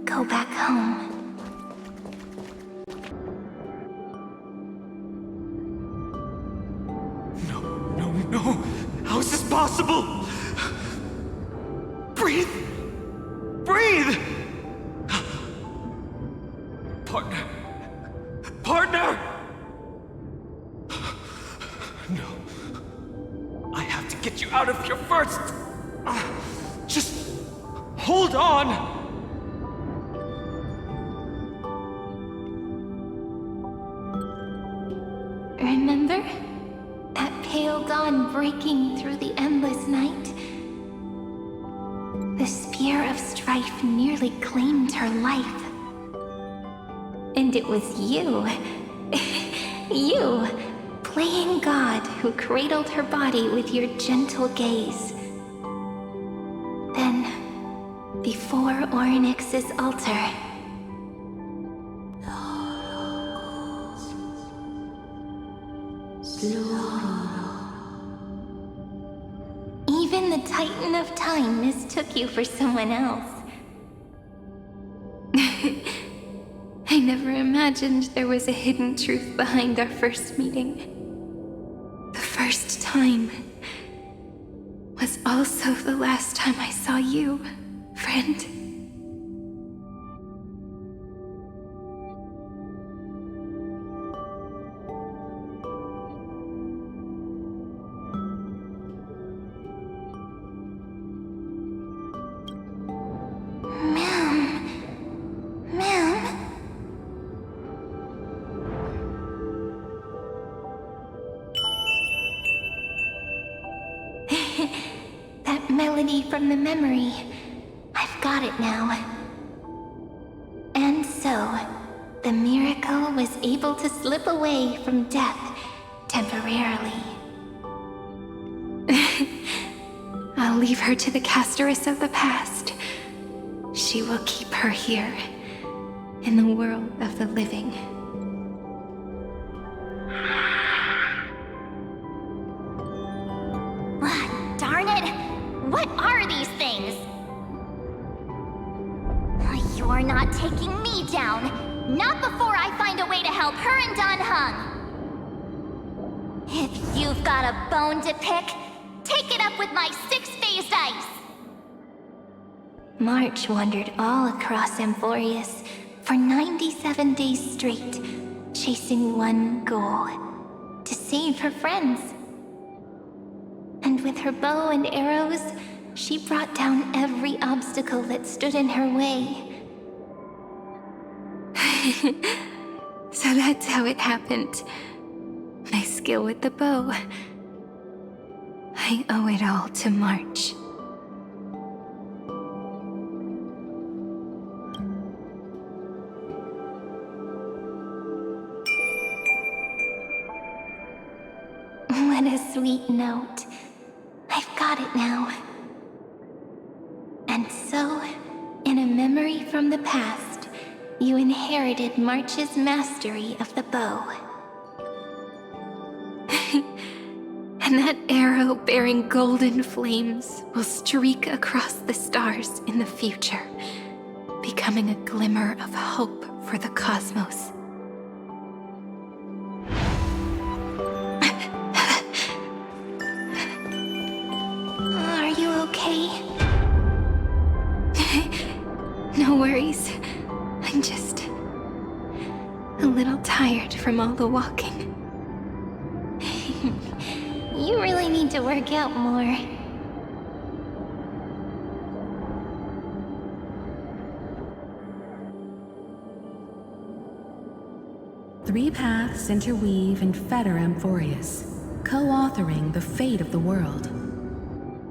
Go back home. No! How is this possible? Breathe! Breathe! Partner! Partner! No. I have to get you out of here first! Just hold on! Remember? That pale dawn breaking through the endless night? The spear of strife nearly claimed her life. And it was you. You playing God who cradled her body with your gentle gaze. Then, before Ornyx's altar, even the Titan of Time mistook you for someone else. I never imagined there was a hidden truth behind our first meeting. The first time was also the last time I saw you, friend. That melody from the memory. I've got it now. And so, the miracle was able to slip away from death temporarily. I'll leave her to the casteress of the past. She will keep her here, in the world of the living. Darn it! What are these things? You're not taking me down. Not before I find a way to help her and Don Hung. If you've got a bone to pick, take it up with my six-phased ice. March wandered all across Amphoreus for 97 days straight, chasing one goal: to save her friends. And with her bow and arrows, she brought down every obstacle that stood in her way. So that's how it happened. My skill with the bow. I owe it all to March. What a sweet note. I've got it now. And so, in a memory from the past, you inherited March's mastery of the bow. And that arrow bearing golden flames will streak across the stars in the future, becoming a glimmer of hope for the cosmos. Are you okay? No worries. I'm just a little tired from all the walking. You really need to work out more. Three paths interweave and fetter Amphoreus, co-authoring the fate of the world.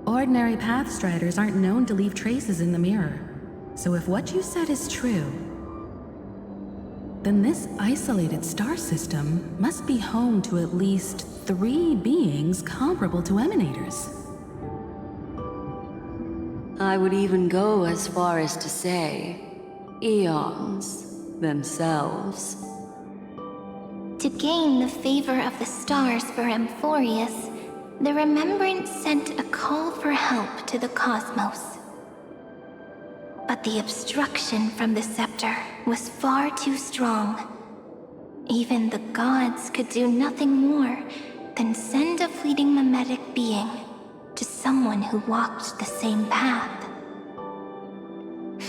Ordinary pathstriders aren't known to leave traces in the mirror, so if what you said is true, then this isolated star system must be home to at least 3 beings comparable to emanators. I would even go as far as to say, eons themselves. To gain the favor of the stars for Amphoreus, the Remembrance sent a call for help to the cosmos. But the obstruction from the scepter was far too strong. Even the gods could do nothing more than send a fleeting mimetic being to someone who walked the same path.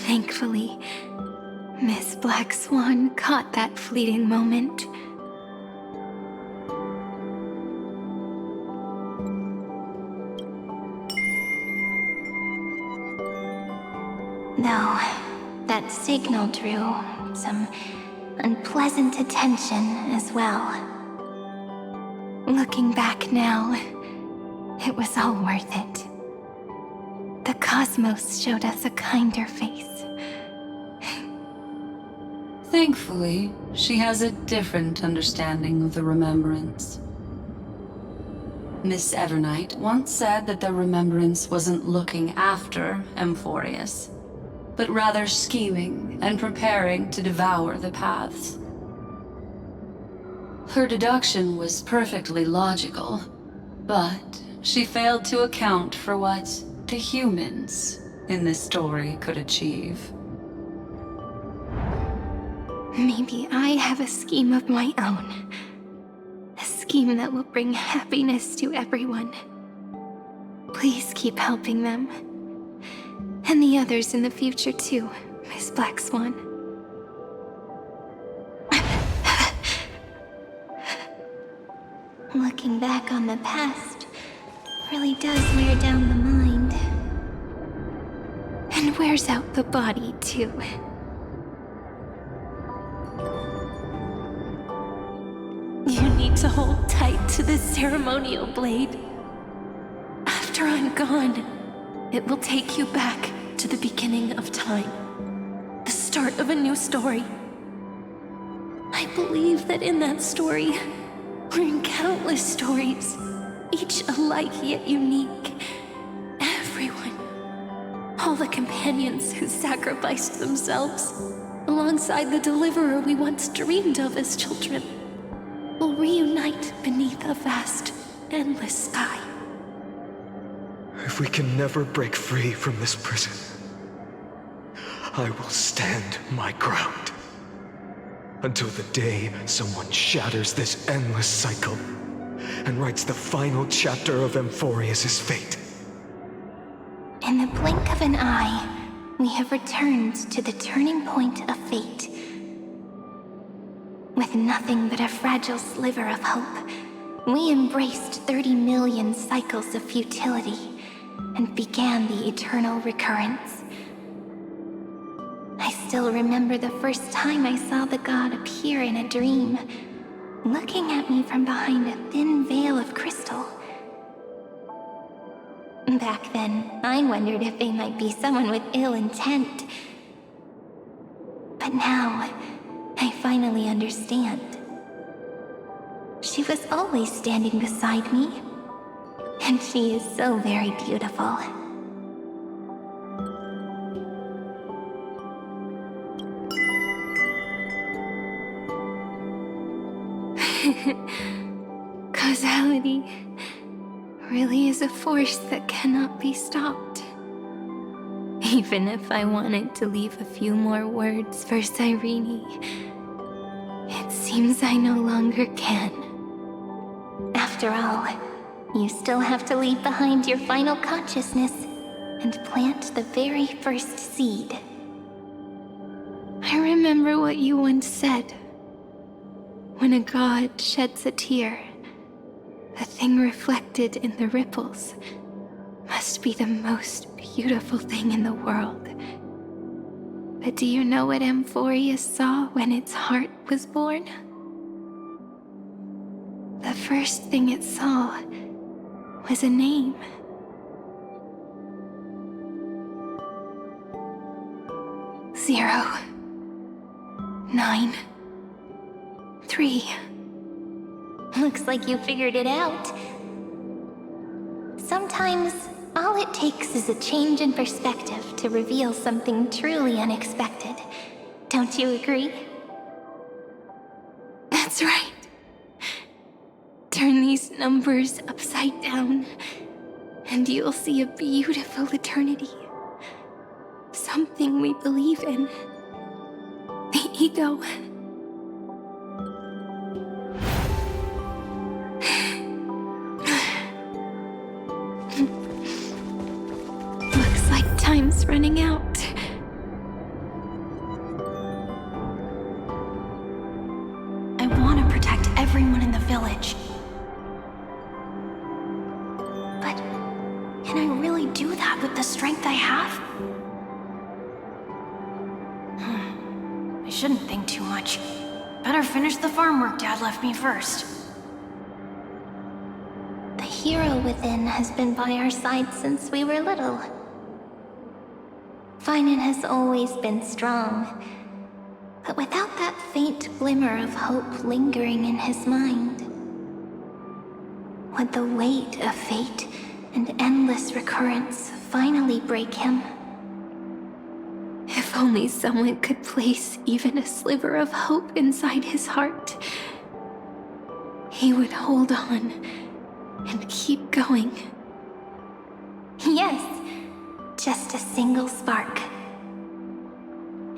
Thankfully, Miss Black Swan caught that fleeting moment. Though, that signal drew some unpleasant attention as well. Looking back now, it was all worth it. The cosmos showed us a kinder face. Thankfully, she has a different understanding of the Remembrance. Miss Evernight once said that the Remembrance wasn't looking after Amphoreus, but rather scheming and preparing to devour the paths. Her deduction was perfectly logical, but she failed to account for what the humans in this story could achieve. Maybe I have a scheme of my own. A scheme that will bring happiness to everyone. Please keep helping them. And the others in the future too, Miss Black Swan. Looking back on the past really does wear down the mind. And wears out the body too. You need to hold tight to this ceremonial blade. After I'm gone, it will take you back to the beginning of time. The start of a new story. I believe that in that story, or in countless stories, each alike yet unique, everyone, all the companions who sacrificed themselves, alongside the deliverer we once dreamed of as children, will reunite beneath a vast, endless sky. If we can never break free from this prison, I will stand my ground. Until the day someone shatters this endless cycle and writes the final chapter of Amphoreus' fate. In the blink of an eye, we have returned to the turning point of fate. With nothing but a fragile sliver of hope, we embraced 30 million cycles of futility and began the eternal recurrence. I still remember the first time I saw the god appear in a dream, looking at me from behind a thin veil of crystal. Back then, I wondered if they might be someone with ill intent. But now, I finally understand. She was always standing beside me, and she is so very beautiful. Causality really is a force that cannot be stopped. Even if I wanted to leave a few more words for Cyrene, it seems I no longer can. After all, you still have to leave behind your final consciousness and plant the very first seed. I remember what you once said. When a god sheds a tear, the thing reflected in the ripples must be the most beautiful thing in the world. But do you know what Amphoreus saw when its heart was born? The first thing it saw was a name. Zero. 9. 3. Looks like you figured it out. Sometimes, all it takes is a change in perspective to reveal something truly unexpected. Don't you agree? That's right. Turn these numbers upside down, and you'll see a beautiful eternity. Something we believe in. The ego. Looks like time's running out. I want to protect everyone in the village. But can I really do that with the strength I have? I shouldn't think too much. Better finish the farm work Dad left me first. The hero within has been by our side since we were little. Finan has always been strong, but without that faint glimmer of hope lingering in his mind, Would the weight of fate and endless recurrence finally break him? If only someone could place even a sliver of hope inside his heart, he would hold on and keep going. Yes, just a single spark.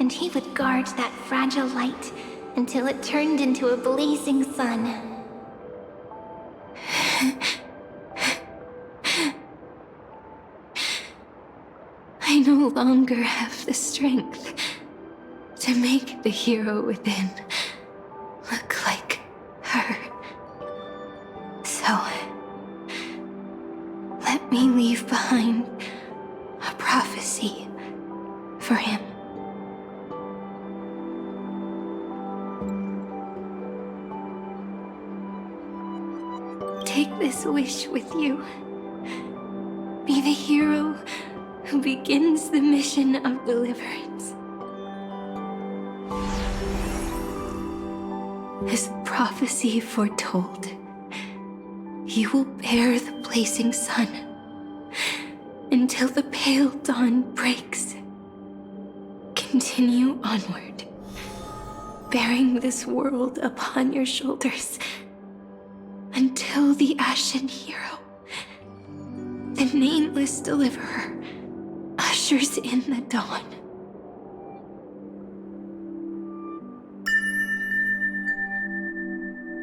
And he would guard that fragile light until it turned into a blazing sun. I no longer have the strength to make the hero within look like her. So, let me leave behind a prophecy for him. Take this wish with you. Be the hero who begins the mission of deliverance. As prophecy foretold, you will bear the blazing sun until the pale dawn breaks. Continue onward, bearing this world upon your shoulders until the Ashen Hero, the nameless deliverer, ushers in the dawn.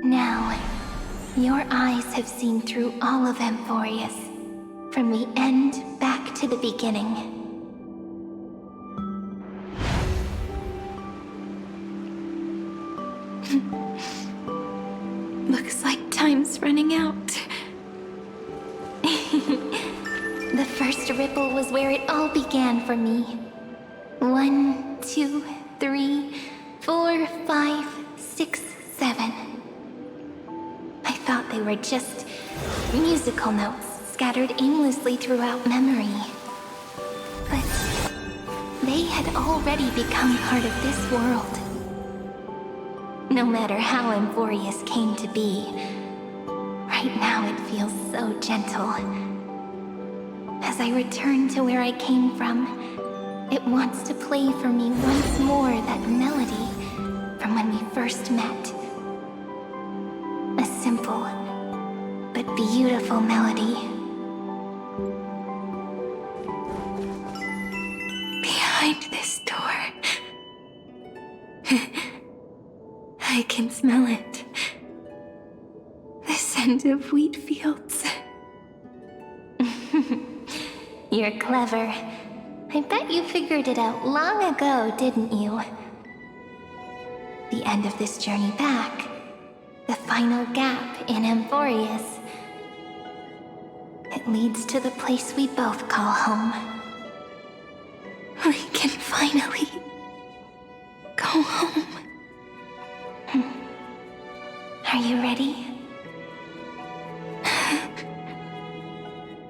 Now, your eyes have seen through all of Amphoreus, from the end back to the beginning. Looks like time's running out. The first ripple was where it all began for me. 1, 2, 3, 4, 5, 6, 7. I thought they were just musical notes scattered aimlessly throughout memory. But they had already become part of this world. No matter how Amphoreus came to be, right now it feels so gentle. As I return to where I came from, it wants to play for me once more that melody from when we first met. A simple, but beautiful melody. Behind this door, I can smell it. The scent of wheat fields. You're clever. I bet you figured it out long ago, didn't you? The end of this journey back, the final gap in Amphoreus. It leads to the place we both call home. We can finally go home. Are you ready?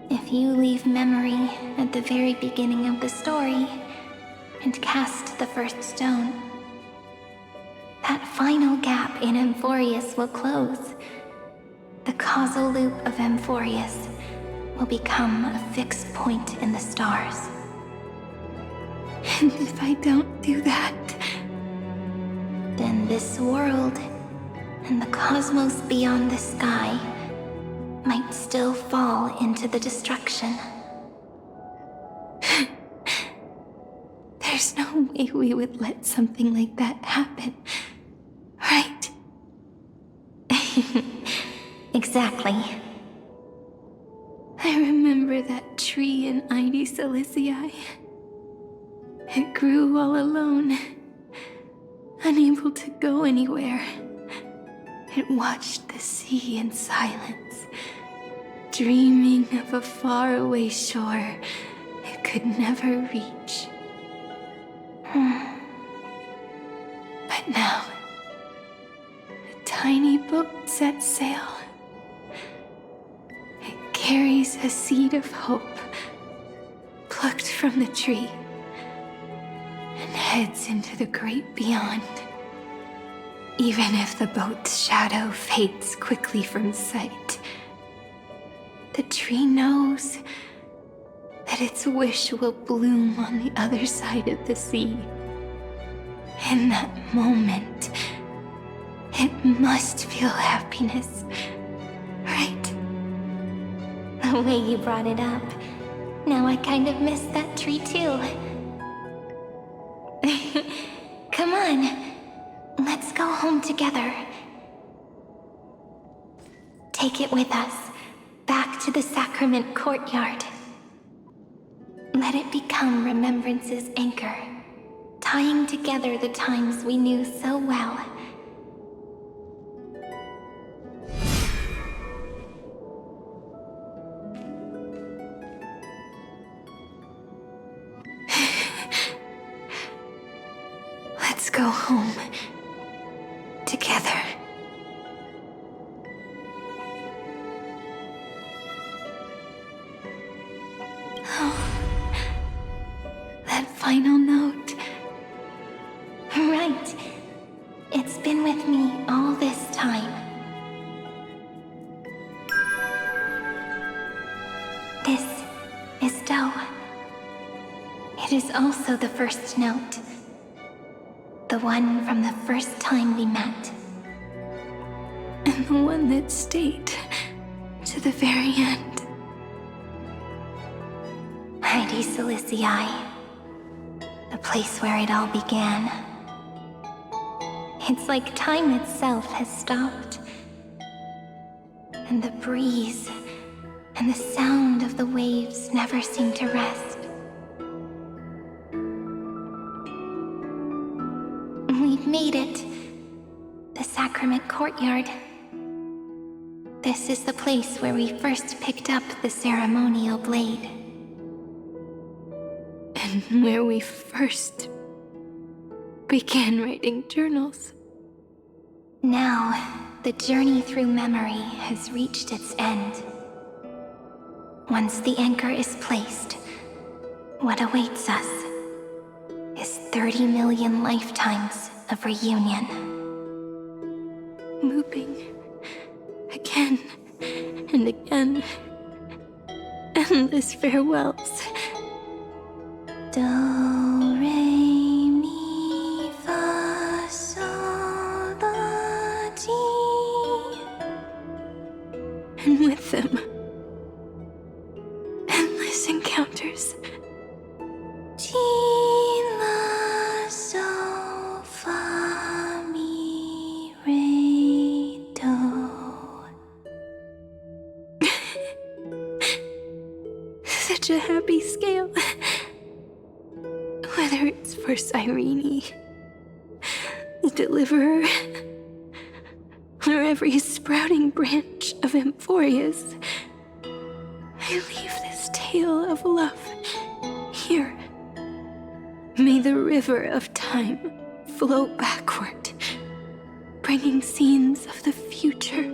If you leave memory at the very beginning of the story and cast the first stone, that final gap in Amphoreus will close. The causal loop of Amphoreus will become a fixed point in the stars. And if I don't do that, then this world and the cosmos beyond the sky might still fall into the destruction. There's no way we would let something like that happen, right? Exactly. I remember that tree in Ide Silicii. It grew all alone, unable to go anywhere. It watched the sea in silence, dreaming of a faraway shore it could never reach. But now, a tiny boat sets sail. It carries a seed of hope, plucked from the tree, and heads into the great beyond. Even if the boat's shadow fades quickly from sight, The tree knows that its wish will bloom on the other side of the sea. In that moment, it must feel happiness, right? The way you brought it up, now I kind of miss that tree too. Come on, let's go home together. Take it with us, back to the sacrament courtyard. Let it become Remembrance's anchor, tying together the times we knew so well. Let's go home together. That final note. Right. It's been with me all this time. This is Do. It is also the first note. The one from the first time we met. And the one that stayed to the very end. Heidi Silicii. The place where it all began. It's like time itself has stopped. And the breeze and the sound of the waves never seem to rest. We've made it. The sacrament courtyard. This is the place where we first picked up the ceremonial blade. And where we first began writing journals. Now, the journey through memory has reached its end. Once the anchor is placed, what awaits us is 30 million lifetimes of reunion. Looping again and again. Endless farewells. Do, re, mi, fa, sol, la, ti. And with them, endless encounters. Ti, la, sol, fa, mi, re, do. Such a happy scale. Whether it's for Cyrene, the Deliverer, or every sprouting branch of Amphoreus, I leave this tale of love here. May the river of time flow backward, bringing scenes of the future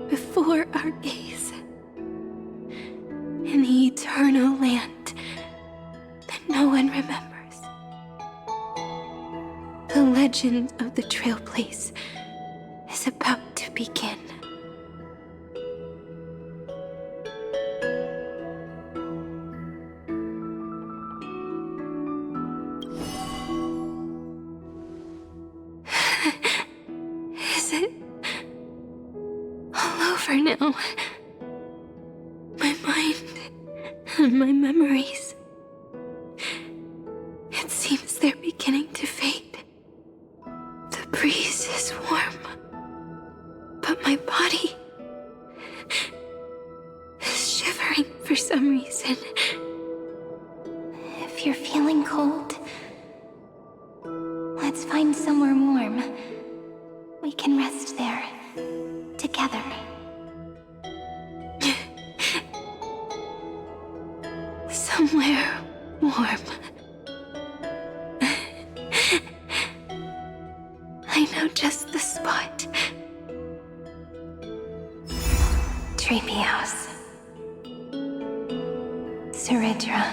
before our gaze. In the eternal land that no one remembers. The legend of the Trailblaze is about to begin. Is it all over now? My mind and my memories. It seems they're beginning to fade. The breeze is warm, but my body is shivering for some reason. If you're feeling cold, let's find somewhere warm. We can rest there, together. Somewhere warm. I know just the spot. Treehouse. Suridra.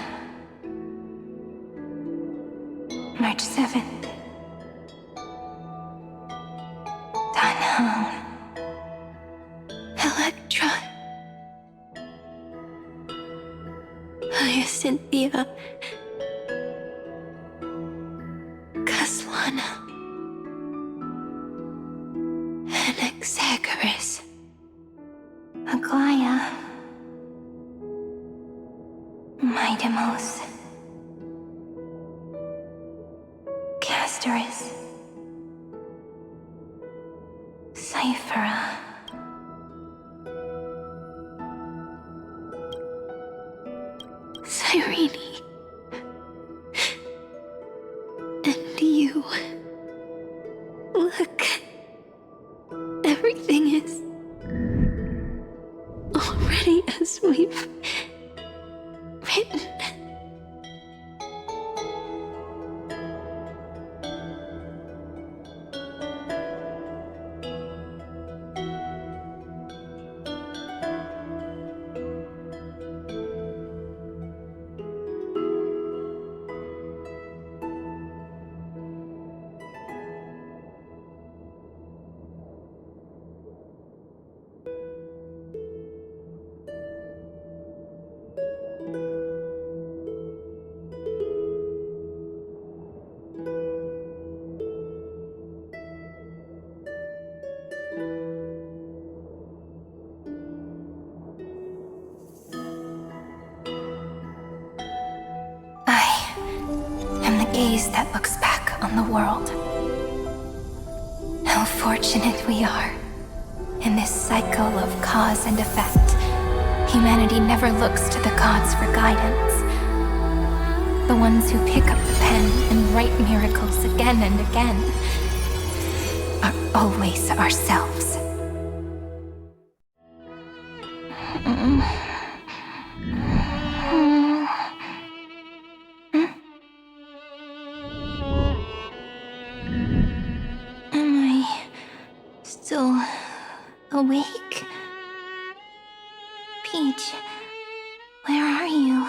March 7th. Electra. Cynthia, Caslana, and Exagoras. Aglaya. Midemos. Castoris. Cyphera. Cyrene. And you. Look. Everything is already as we've written. Gaze that looks back on the world. How fortunate we are. In this cycle of cause and effect, humanity never looks to the gods for guidance. The ones who pick up the pen and write miracles again and again are always ourselves. Still awake? Peach, where are you?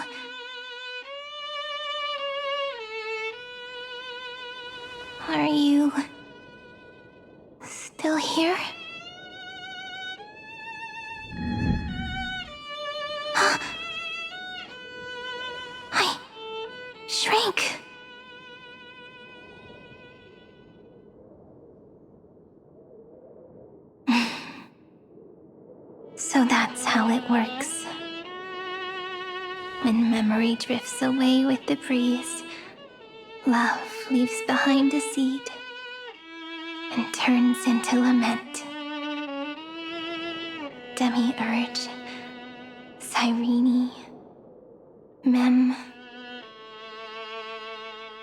Are you still here? I shrank. So that's how it works. When memory drifts away with the breeze, love leaves behind a seed and turns into lament. Demiurge, Cyrene, Mem.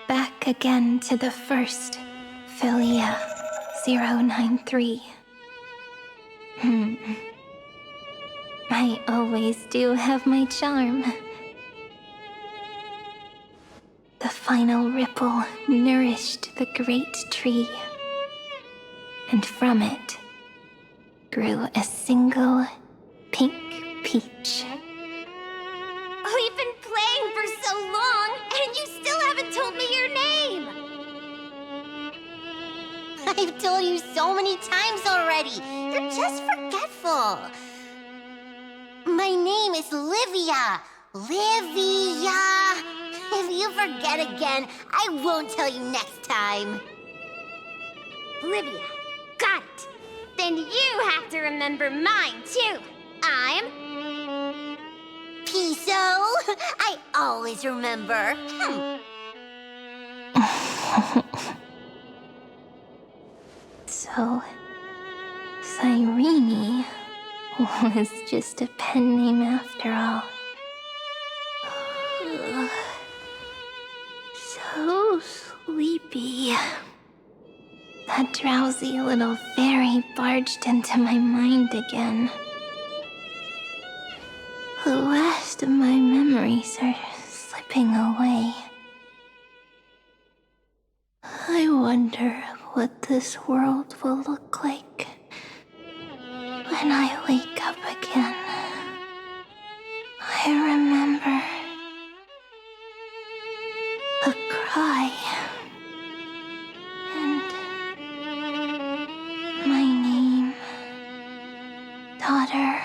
Back again to the first Philia 093. I always do have my charm. The final ripple nourished the great tree, and from it grew a single pink peach. We've been playing for so long, and you still haven't told me your name! I've told you so many times already. You're just forgetful. My name is Livia. Livia. If you forget again, I won't tell you next time. Livia. Got it. Then you have to remember mine, too. I'm... Piso. I always remember. So, Cyrene was just a pen name after all. So sleepy. That drowsy little fairy barged into my mind again. The last of my memories are slipping away. I wonder what this world will look like when I wake up again. I remember a cry and my name, daughter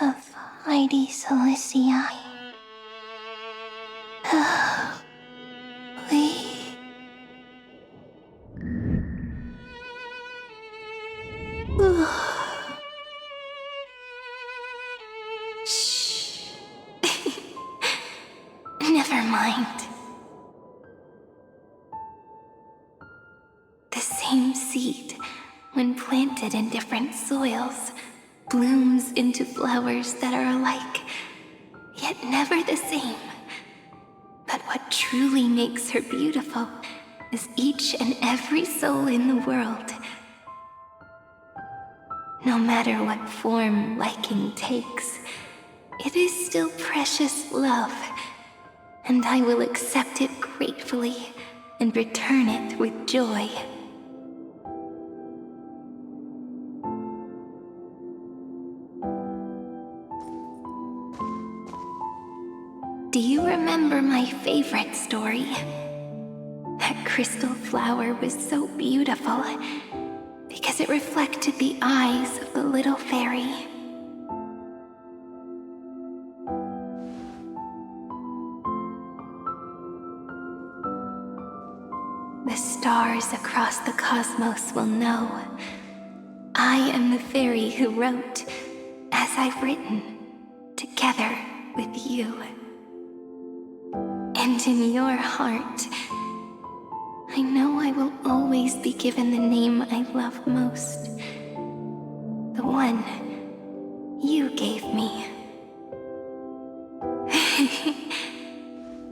of Lady Cilicia. Shh. Never mind. The same seed, when planted in different soils, blooms into flowers that are alike, yet never the same. But what truly makes her beautiful is each and every soul in the world. No matter what form liking takes, it is still precious love, and I will accept it gratefully and return it with joy. Do you remember my favorite story? That crystal flower was so beautiful because it reflected the eyes of the little fairy. The stars across the cosmos will know I am the fairy who wrote, as I've written, together with you. And in your heart, I know I will always be given the name I love most. The one you gave me.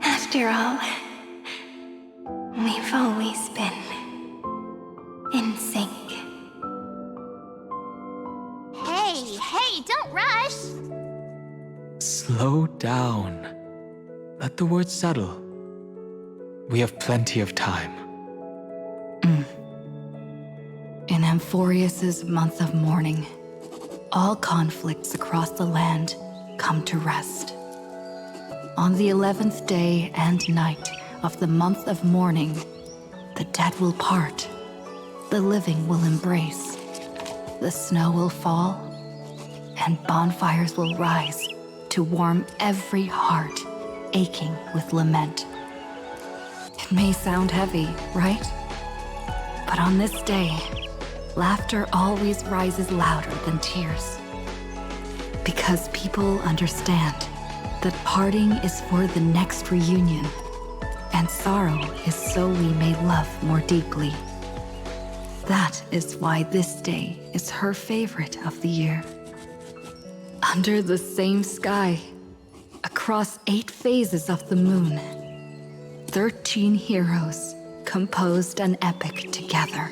After all, we've always been in sync. Hey, don't rush! Slow down. Let the words settle. We have plenty of time. In Amphoreus' month of mourning, all conflicts across the land come to rest. On the 11th day and night of the month of mourning, the dead will part, the living will embrace, the snow will fall, and bonfires will rise to warm every heart aching with lament. It may sound heavy, right? But on this day, laughter always rises louder than tears. Because people understand that parting is for the next reunion, and sorrow is so we may love more deeply. That is why this day is her favorite of the year. Under the same sky, across 8 phases of the moon, 13 heroes composed an epic together.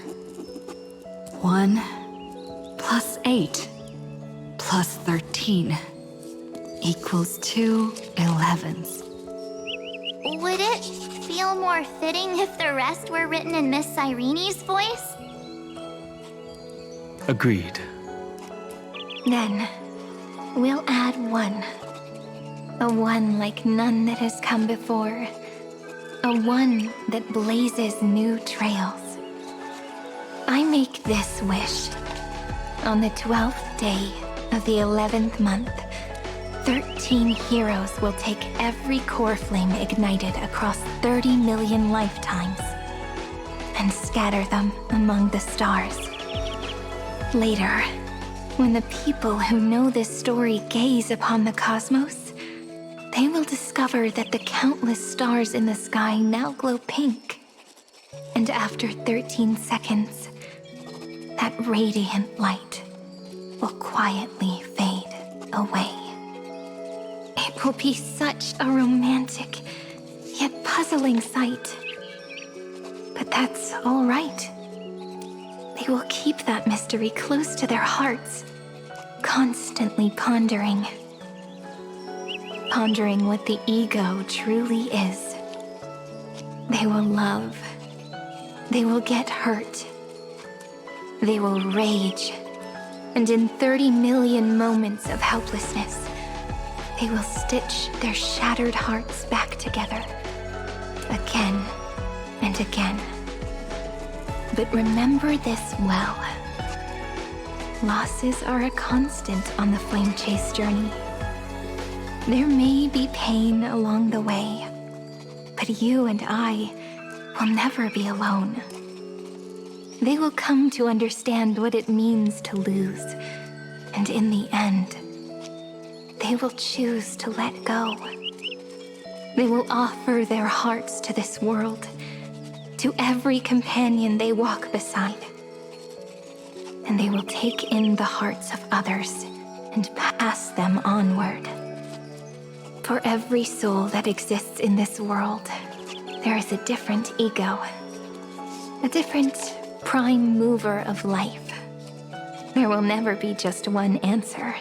1 plus 8 plus 13 equals 2 11s. Would it feel more fitting if the rest were written in Miss Cyrene's voice? Agreed. Then, we'll add 1. A 1 like none that has come before. A 1 that blazes new trails. I make this wish. On the 12th day of the 11th month, 13 heroes will take every core flame ignited across 30 million lifetimes and scatter them among the stars. Later, when the people who know this story gaze upon the cosmos, they will discover that the countless stars in the sky now glow pink. And after 13 seconds, that radiant light will quietly fade away. It will be such a romantic, yet puzzling sight. But that's all right. They will keep that mystery close to their hearts, constantly pondering. Pondering what the ego truly is. They will love. They will get hurt. They will rage. And in 30 million moments of helplessness, they will stitch their shattered hearts back together. Again and again. But remember this well. Losses are a constant on the flame chase journey. There may be pain along the way, but you and I will never be alone. they will come to understand what it means to lose. And in the end, they will choose to let go. They will offer their hearts to this world, to every companion they walk beside. And they will take in the hearts of others and pass them onward. For every soul that exists in this world, there is a different ego, a different prime mover of life. There will never be just one answer,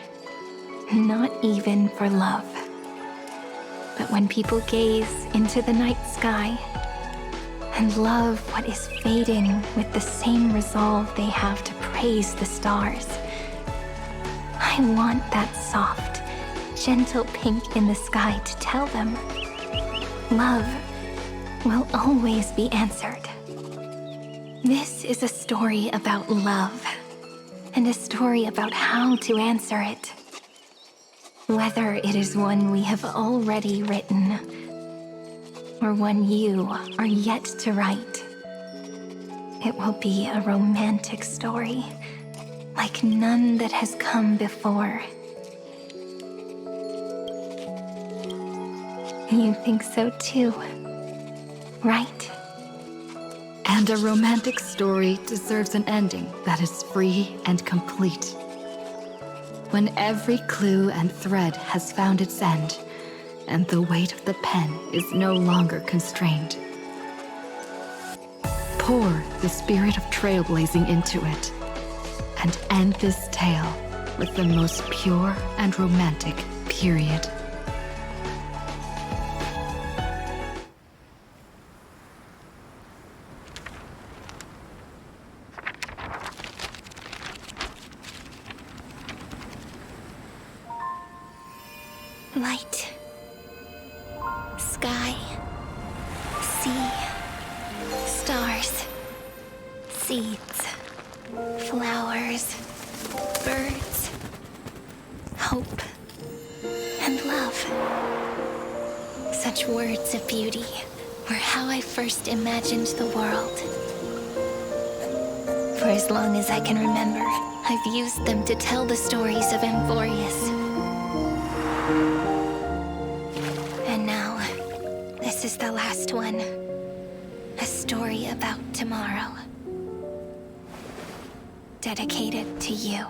not even for love. But when people gaze into the night sky and love what is fading with the same resolve they have to praise the stars, I want that soft, gentle pink in the sky to tell them, love will always be answered. This is a story about love, and a story about how to answer it. Whether it is one we have already written, or one you are yet to write, it will be a romantic story, like none that has come before. You think so too, right? And a romantic story deserves an ending that is free and complete. When every clue and thread has found its end, and the weight of the pen is no longer constrained. Pour the spirit of trailblazing into it, and end this tale with the most pure and romantic period. Light, sky, sea, stars, seeds, flowers, birds, hope, and love. Such words of beauty were how I first imagined the world. For as long as I can remember, I've used them to tell the stories of Amphoreus. And now, this is the last one. A story about tomorrow. Dedicated to you.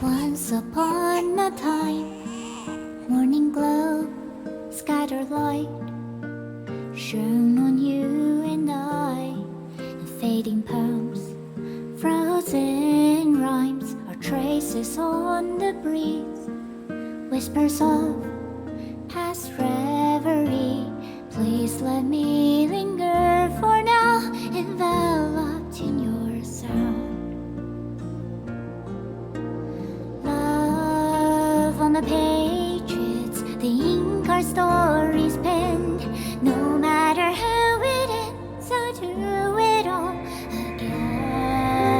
Once upon a time, morning glow, scattered light, shone on you and I. The fading poems, frozen rhymes, are traces on the breeze, whispers of past reverie. Please let me linger for now, enveloped in your sound. Love on the pages, the ink our stories penned. No matter how it ends, I'll do it all again.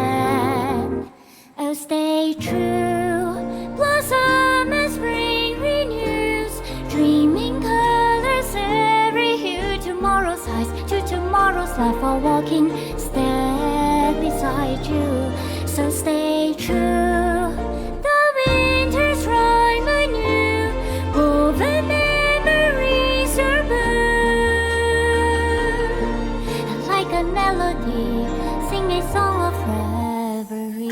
Oh, stay true, blossom as spring renews, dreaming colors every hue. Tomorrow's highs to tomorrow's life, while walking step beside you. So stay true, the winter's rhyme anew, woven memories are blue. And like a melody, sing a song of reverie.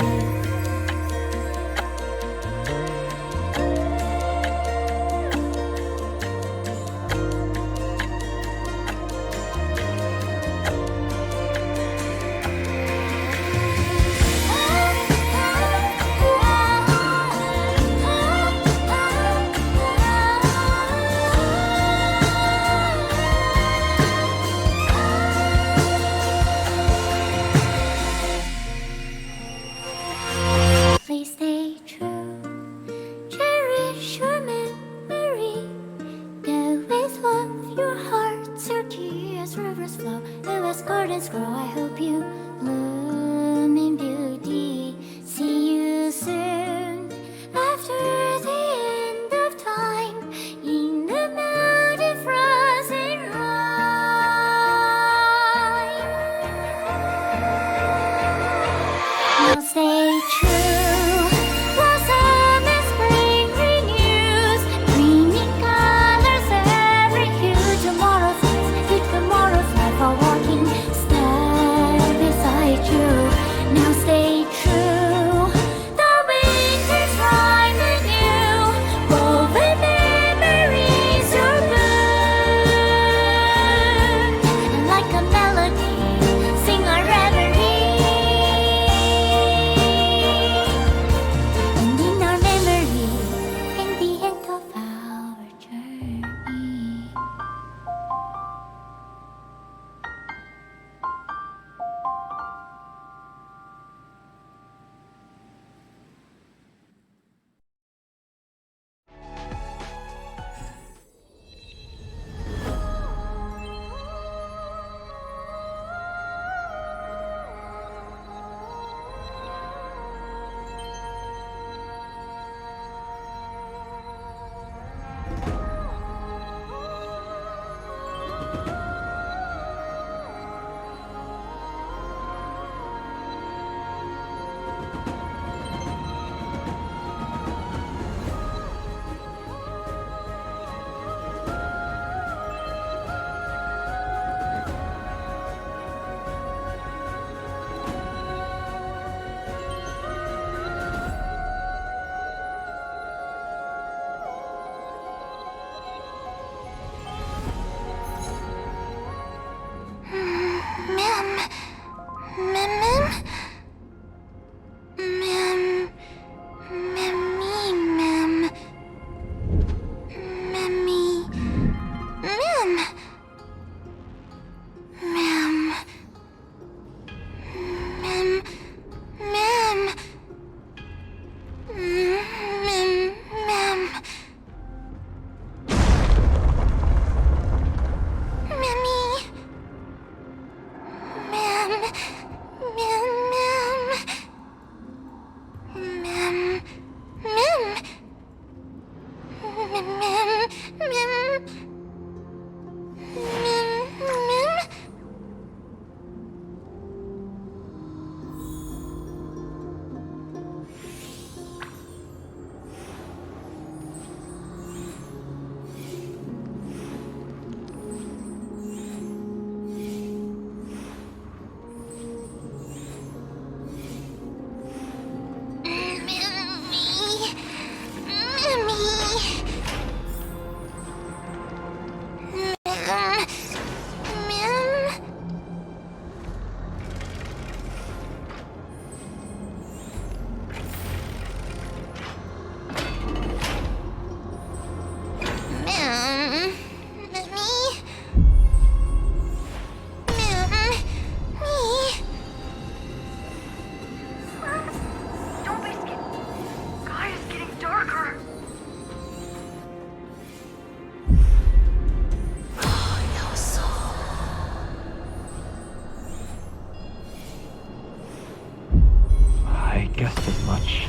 Guessed as much.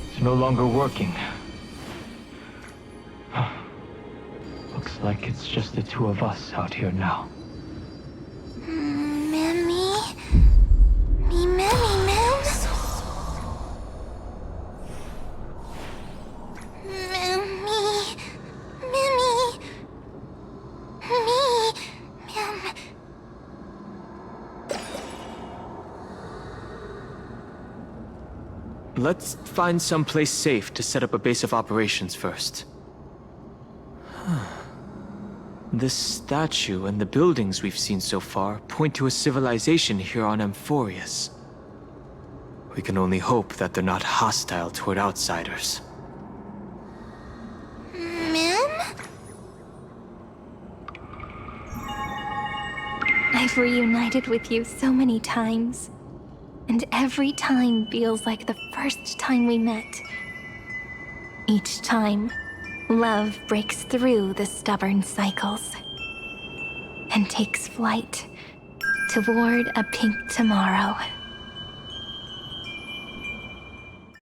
It's no longer working. Looks like it's just the two of us out here now. Let's find someplace safe to set up a base of operations first. This statue and the buildings we've seen so far point to a civilization here on Amphoreus. We can only hope that they're not hostile toward outsiders. I've reunited with you so many times. And every time feels like the first time we met. Each time, love breaks through the stubborn cycles and takes flight toward a pink tomorrow.